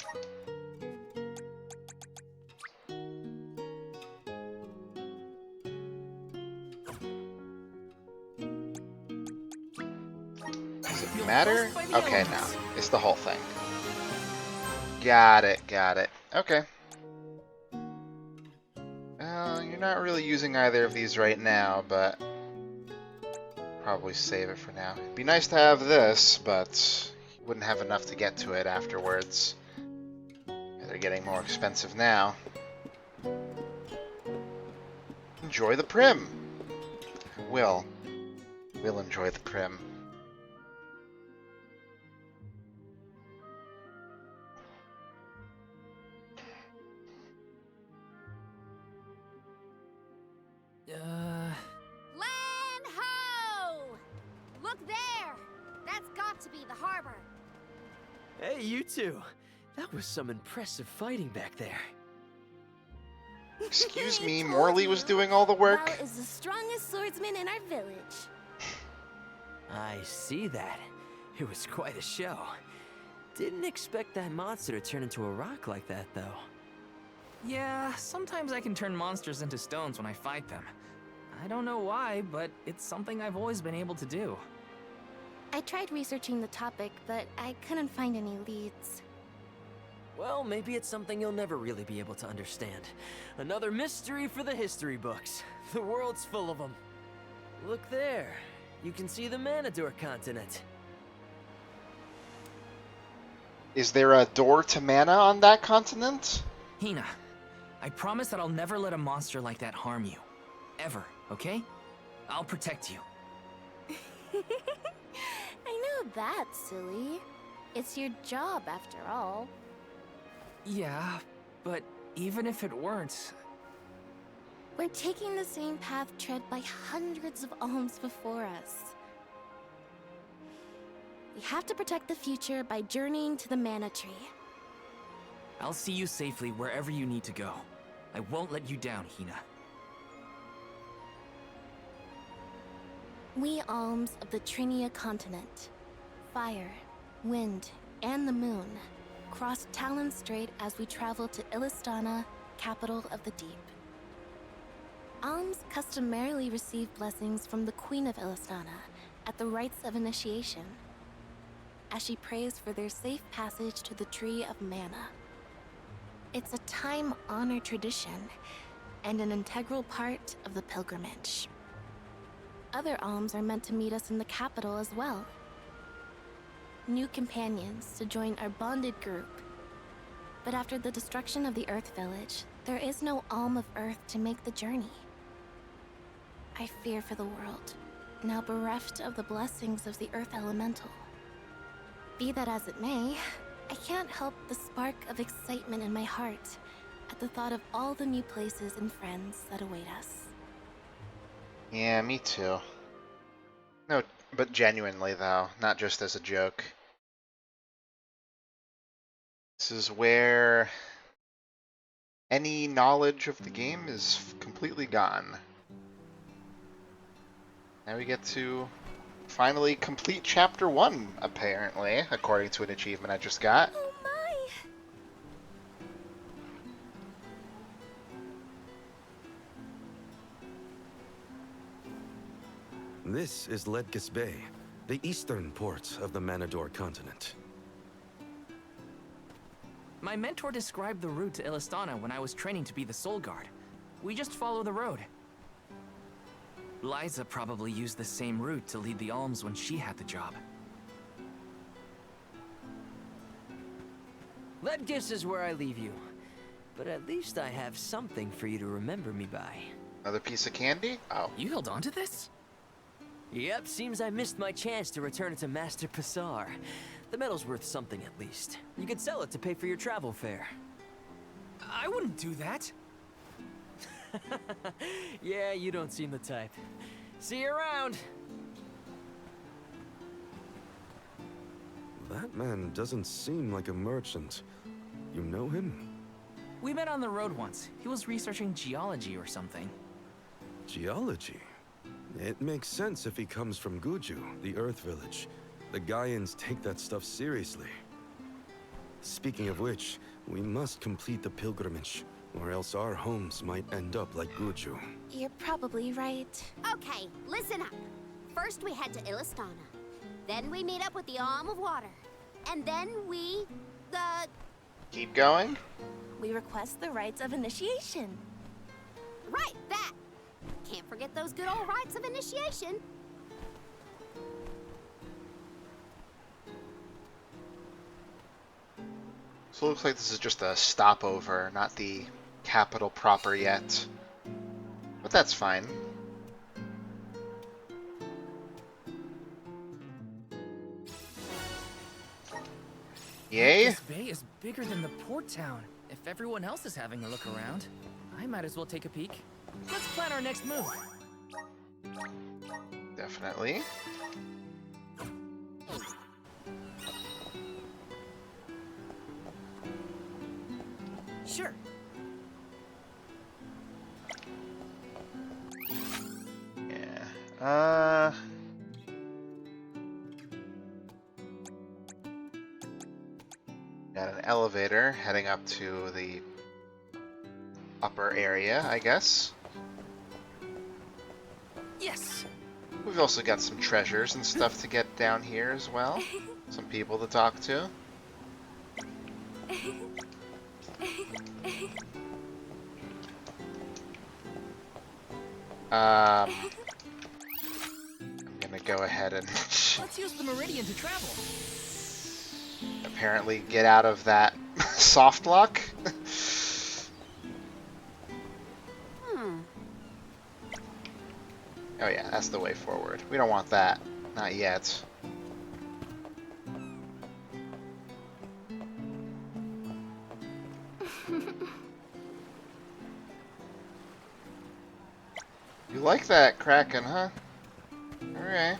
Does it matter? Okay, no. It's the whole thing. Got it, got it. Okay. Well, you're not really using either of these right now, but probably save it for now. It'd be nice to have this, but you wouldn't have enough to get to it afterwards. They're getting more expensive now. Enjoy the Prim. We'll enjoy the Prim. Land ho! Look there! That's got to be the harbor. Hey, you two. That was some impressive fighting back there. Excuse me, Morley was doing all the work? Val is the strongest swordsman in our village. I see that. It was quite a show. Didn't expect that monster to turn into a rock like that, though. Yeah, sometimes I can turn monsters into stones when I fight them. I don't know why, but it's something I've always been able to do. I tried researching the topic, but I couldn't find any leads. Well, maybe it's something you'll never really be able to understand. Another mystery for the history books. The world's full of them. Look there. You can see the Manador continent. Is there a door to mana on that continent? Hina, I promise that I'll never let a monster like that harm you. Ever, okay? I'll protect you. I know that, silly. It's your job, after all. Yeah, but even if it weren't... We're taking the same path tread by hundreds of alms before us. We have to protect the future by journeying to the Mana Tree. I'll see you safely wherever you need to go. I won't let you down, Hina. We alms of the Trinia continent, fire, wind, and the moon, cross Talon Strait as we travel to Illistana, capital of the deep. Alms customarily receive blessings from the Queen of Illistana at the rites of initiation, as she prays for their safe passage to the Tree of Mana. It's a time-honored tradition and an integral part of the pilgrimage. Other alms are meant to meet us in the capital as well. New companions to join our bonded group. But after the destruction of the Earth Village, there is no alm of Earth to make the journey. I fear for the world, now bereft of the blessings of the Earth Elemental. Be that as it may, I can't help the spark of excitement in my heart at the thought of all the new places and friends that await us. Yeah, me too. No, but genuinely though, not just as a joke. This is where any knowledge of the game is completely gone. Now we get to finally complete Chapter 1, apparently, according to an achievement I just got. Oh my! This is Ledges Bay, the eastern port of the Manador continent. My mentor described the route to Illistana when I was training to be the Soul Guard. We just follow the road. Liza probably used the same route to lead the alms when she had the job. Ledges is where I leave you. But at least I have something for you to remember me by. Another piece of candy? Oh. You held on to this? Yep, seems I missed my chance to return it to Master Passar. The metal's worth something at least. You could sell it to pay for your travel fare. I wouldn't do that. Yeah, you don't seem the type. See you around! That man doesn't seem like a merchant. You know him? We met on the road once. He was researching geology or something. Geology? It makes sense if he comes from Guju, the Earth Village. The Gaians take that stuff seriously. Speaking of which, we must complete the pilgrimage, or else our homes might end up like Guju. You're probably right. Okay, listen up. First we head to Illistana. Then we meet up with the Alm of Water. And then we... Keep going? We request the rites of initiation. Right, that! Can't forget those good old rites of initiation. So it looks like this is just a stopover, not the capital proper yet. But that's fine. Yay! This bay is bigger than the port town. If everyone else is having a look around, I might as well take a peek. Let's plan our next move. Definitely. Sure. Yeah. Got an elevator heading up to the upper area, I guess. Yes! We've also got some treasures and stuff to get down here as well. Some people to talk to. I'm gonna go ahead and Let's use the Meridian to travel. apparently get out of that soft lock. Oh yeah, that's the way forward. We don't want that. Not yet. You like that, Kraken, huh? Alright.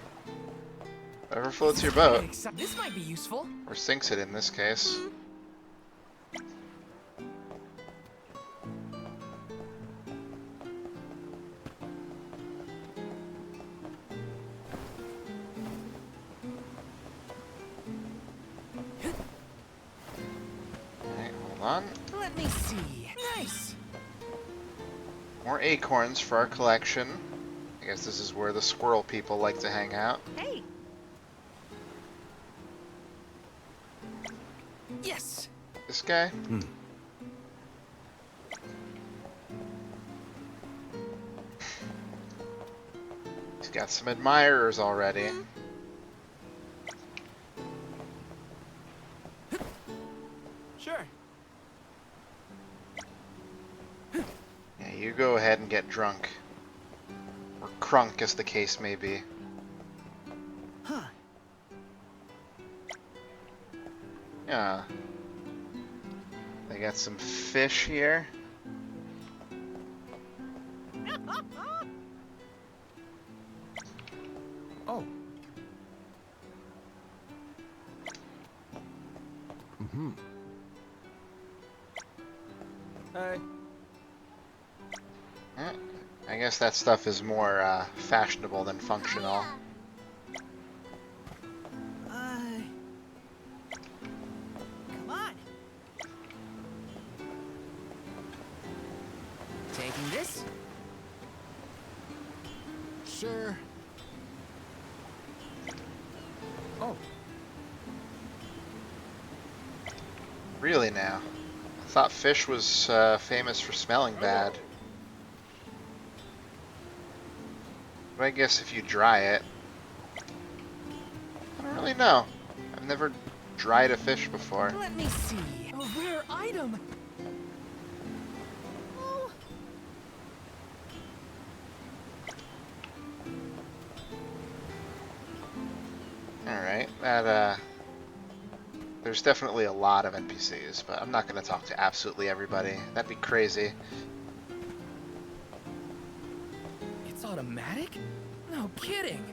Whatever floats your boat. This might be useful. Or sinks it in this case. Alright, hold on. Let me see. Nice. More acorns for our collection. I guess this is where the squirrel people like to hang out. Hey. Yes. This guy? He's got some admirers already. Sure. Yeah, you go ahead and get drunk. Or crunk, as the case may be. Huh. Yeah. They got some fish here. Oh. Mm-hmm. I guess that stuff is more fashionable than functional. Come on. Taking this? Sure. Oh. Really now? I thought fish was famous for smelling bad. But I guess if you dry it... I don't really know. I've never dried a fish before. Let me see. A rare item. Alright, that, there's definitely a lot of NPCs, but I'm not going to talk to absolutely everybody. That'd be crazy. It's automatic? No kidding.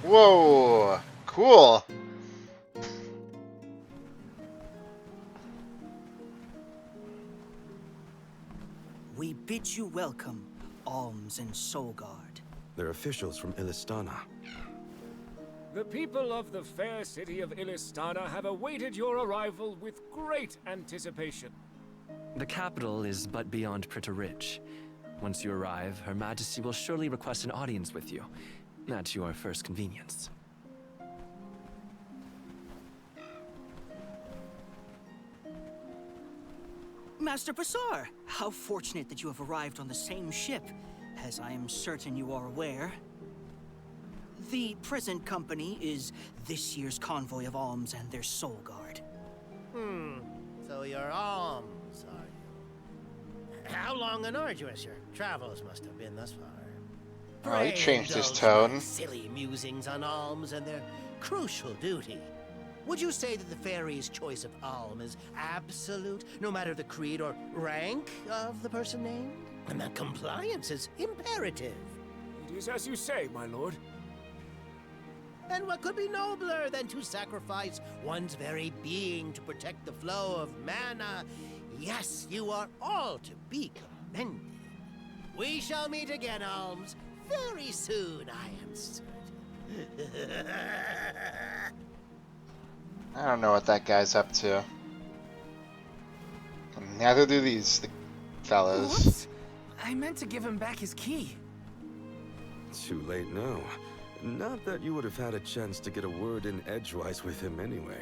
Whoa! Cool! We bid you welcome, Alms and Solgard. They're officials from Illistana. The people of the fair city of Illistana have awaited your arrival with great anticipation. The capital is but beyond Pritta Ridge. Once you arrive, Her Majesty will surely request an audience with you, at your first convenience. Master Basar, how fortunate that you have arrived on the same ship. As I am certain you are aware, the present company is this year's convoy of Alms and their Soul Guard. So you're Alms, are you? How long and arduous your travels must have been thus far. Oh, he changed his Indulge tone. my silly musings on Alms and their crucial duty. Would you say that the fairy's choice of Alm is absolute, no matter the creed or rank of the person named? And that compliance is imperative. It is as you say, my lord. And what could be nobler than to sacrifice one's very being to protect the flow of mana? Yes, you are all to be commended. We shall meet again, Alms, very soon, I am certain. I don't know what that guy's up to. And neither do these fellas. Whoops. I meant to give him back his key. too late now. Not that you would have had a chance to get a word in edgewise with him anyway.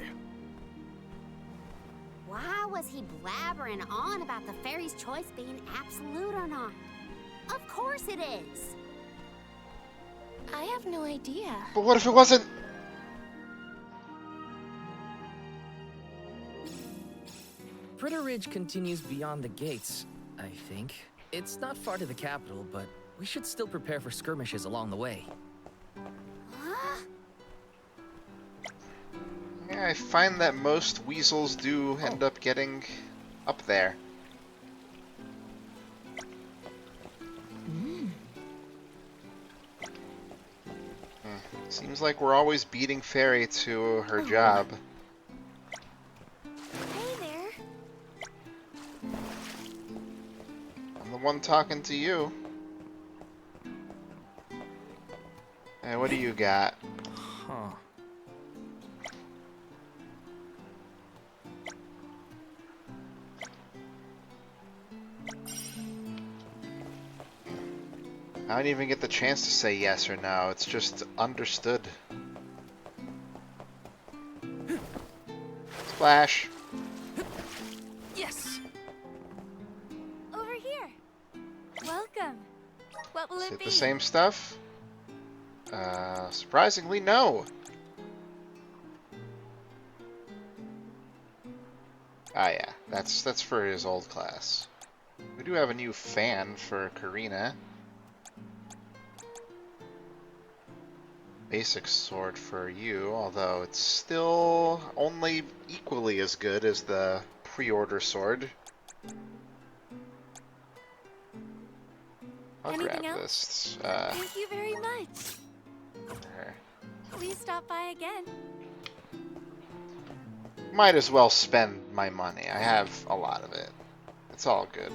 Why was he blabbering on about the fairy's choice being absolute or not? Of course it is! I have no idea. But what if it wasn't? Pritter Ridge continues beyond the gates, I think. It's not far to the capital, but we should still prepare for skirmishes along the way. Huh? Yeah, I find that most weasels do end up getting up there. Seems like we're always beating Fairy to her job. Hey there. I'm the one talking to you. Hey, what do you got? Huh. I don't even get the chance to say yes or no, it's just understood. Splash! Yes. Over here. Welcome. What will Is it it be? the same stuff? Surprisingly, no. Ah yeah, that's for his old class. We do have a new fan for Karina. Basic sword for you, although it's still only equally as good as the pre-order sword. I'll Anything grab else? this. Thank you very much. There. Please stop by again. Might as well spend my money. I have a lot of it. It's all good.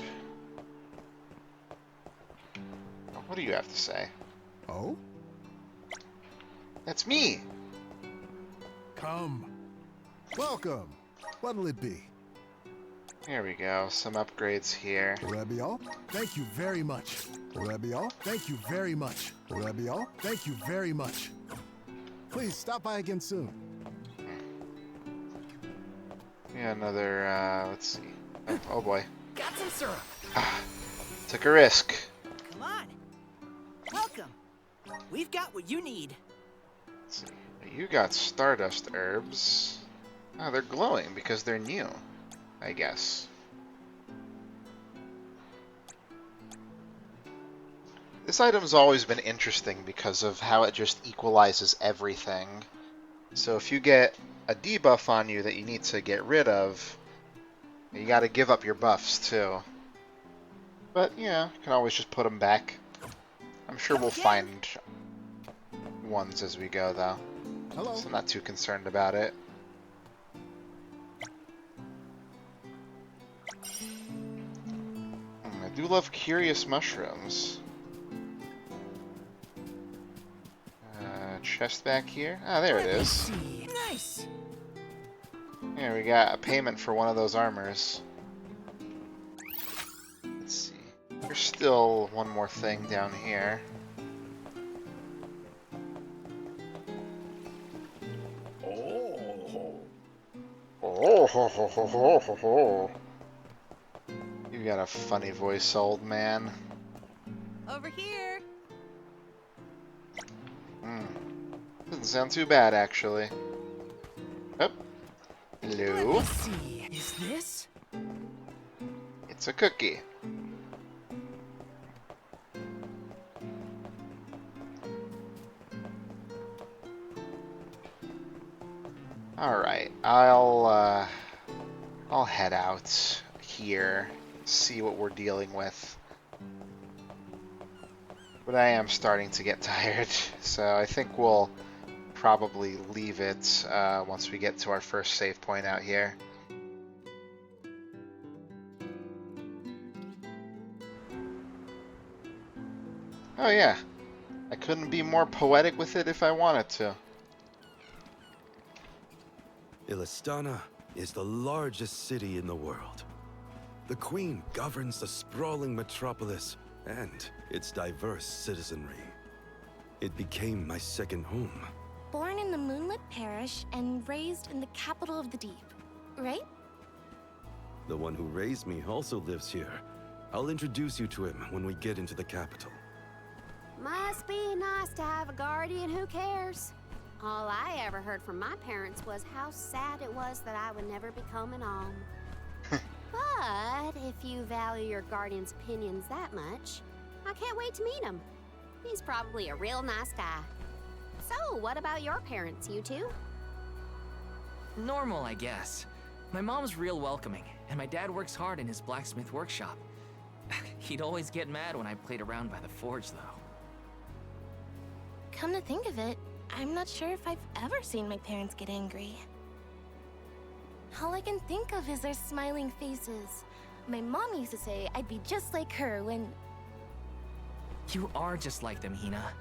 What do you have to say? Oh? That's me! Come. Welcome. What'll it be? Here we go, some upgrades here. Rebial, thank you very much. Rebial, thank you very much. Rebial, thank you very much. Please stop by again soon. Yeah, another, let's see. Oh boy. Got some syrup. Took a risk. Come on. Welcome. We've got what you need. Let's see. You got Stardust herbs. Oh, they're glowing because they're new, I guess. This item's always been interesting because of how it just equalizes everything. So if you get a debuff on you that you need to get rid of, you gotta give up your buffs too. But, yeah, you can always just put them back. I'm sure we'll find ones as we go, though. Hello. So I'm not too concerned about it. I do love curious mushrooms. Chest back here? Ah, there it is. Nice. Here, we got a payment for one of those armors. Let's see. There's still one more thing down here. Oh, ho, ho, ho, ho, ho, ho. You got a funny voice, old man. Over here. Doesn't sound too bad, actually. Oh. Hello. Let's see. Is this? It's a cookie. Alright, I'll head out here, see what we're dealing with. But I am starting to get tired, so I think we'll probably leave it once we get to our first save point out here. Oh yeah, I couldn't be more poetic with it if I wanted to. Illistana is the largest city in the world. The Queen governs the sprawling metropolis and its diverse citizenry. It became my second home. Born in the moonlit parish and raised in the capital of the deep, right? The one who raised me also lives here. I'll introduce you to him when we get into the capital. Must be nice to have a guardian who cares. All I ever heard from my parents was how sad it was that I would never become an alm. But if you value your guardian's opinions that much, I can't wait to meet him. He's probably a real nice guy. So, what about your parents, you two? Normal, I guess. My mom's real welcoming, and my dad works hard in his blacksmith workshop. He'd always get mad when I played around by the forge, though. Come to think of it, I'm not sure if I've ever seen my parents get angry. All I can think of is their smiling faces. My mom used to say I'd be just like her when... You are just like them, Hina.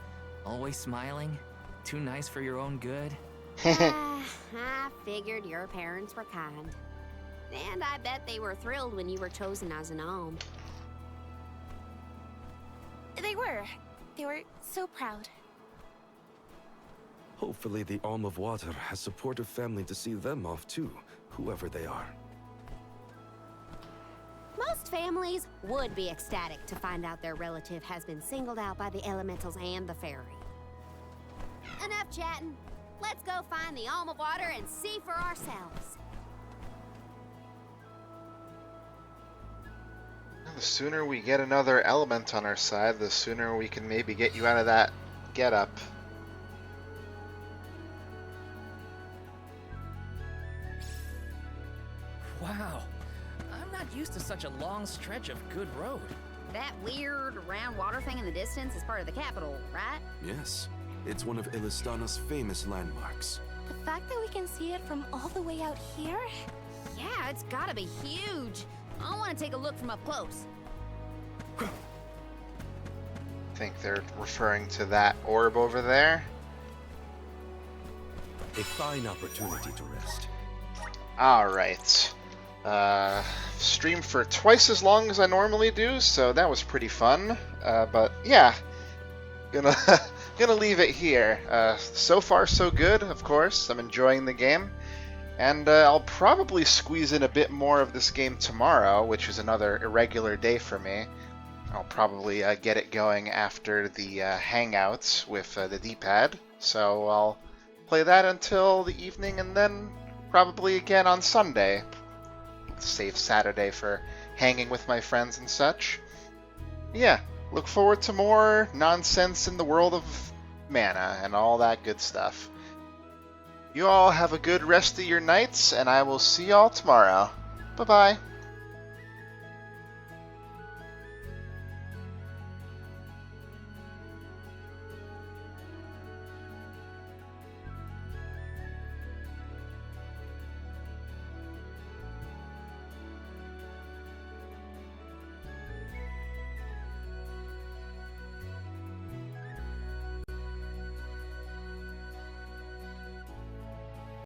Always smiling, too nice for your own good. I figured your parents were kind. And I bet they were thrilled when you were chosen as an alm. They were. They were so proud. Hopefully the Alm of Water has supportive family to see them off too, whoever they are. Most families would be ecstatic to find out their relative has been singled out by the elementals and the fairy. Enough chatting. Let's go find the Alm of Water and see for ourselves. The sooner we get another element on our side, the sooner we can maybe get you out of that getup. Wow. I'm not used to such a long stretch of good road. That weird round water thing in the distance is part of the capital, right? Yes, it's one of Illistana's famous landmarks. The fact that we can see it from all the way out here? Yeah, it's gotta be huge. I want to take a look from up close. I think they're referring to that orb over there. A fine opportunity to rest. Alright. Streamed for twice as long as I normally do, so that was pretty fun. But yeah, gonna leave it here. So far so good, of course. I'm enjoying the game. And I'll probably squeeze in a bit more of this game tomorrow, which is another irregular day for me. I'll probably get it going after the Hangouts with the D-pad. So I'll play that until the evening and then probably again on Sunday. Save Saturday for hanging with my friends and such. Yeah, look forward to more nonsense in the world of mana and all that good stuff. You all have a good rest of your nights, and I will see y'all tomorrow. Bye-bye.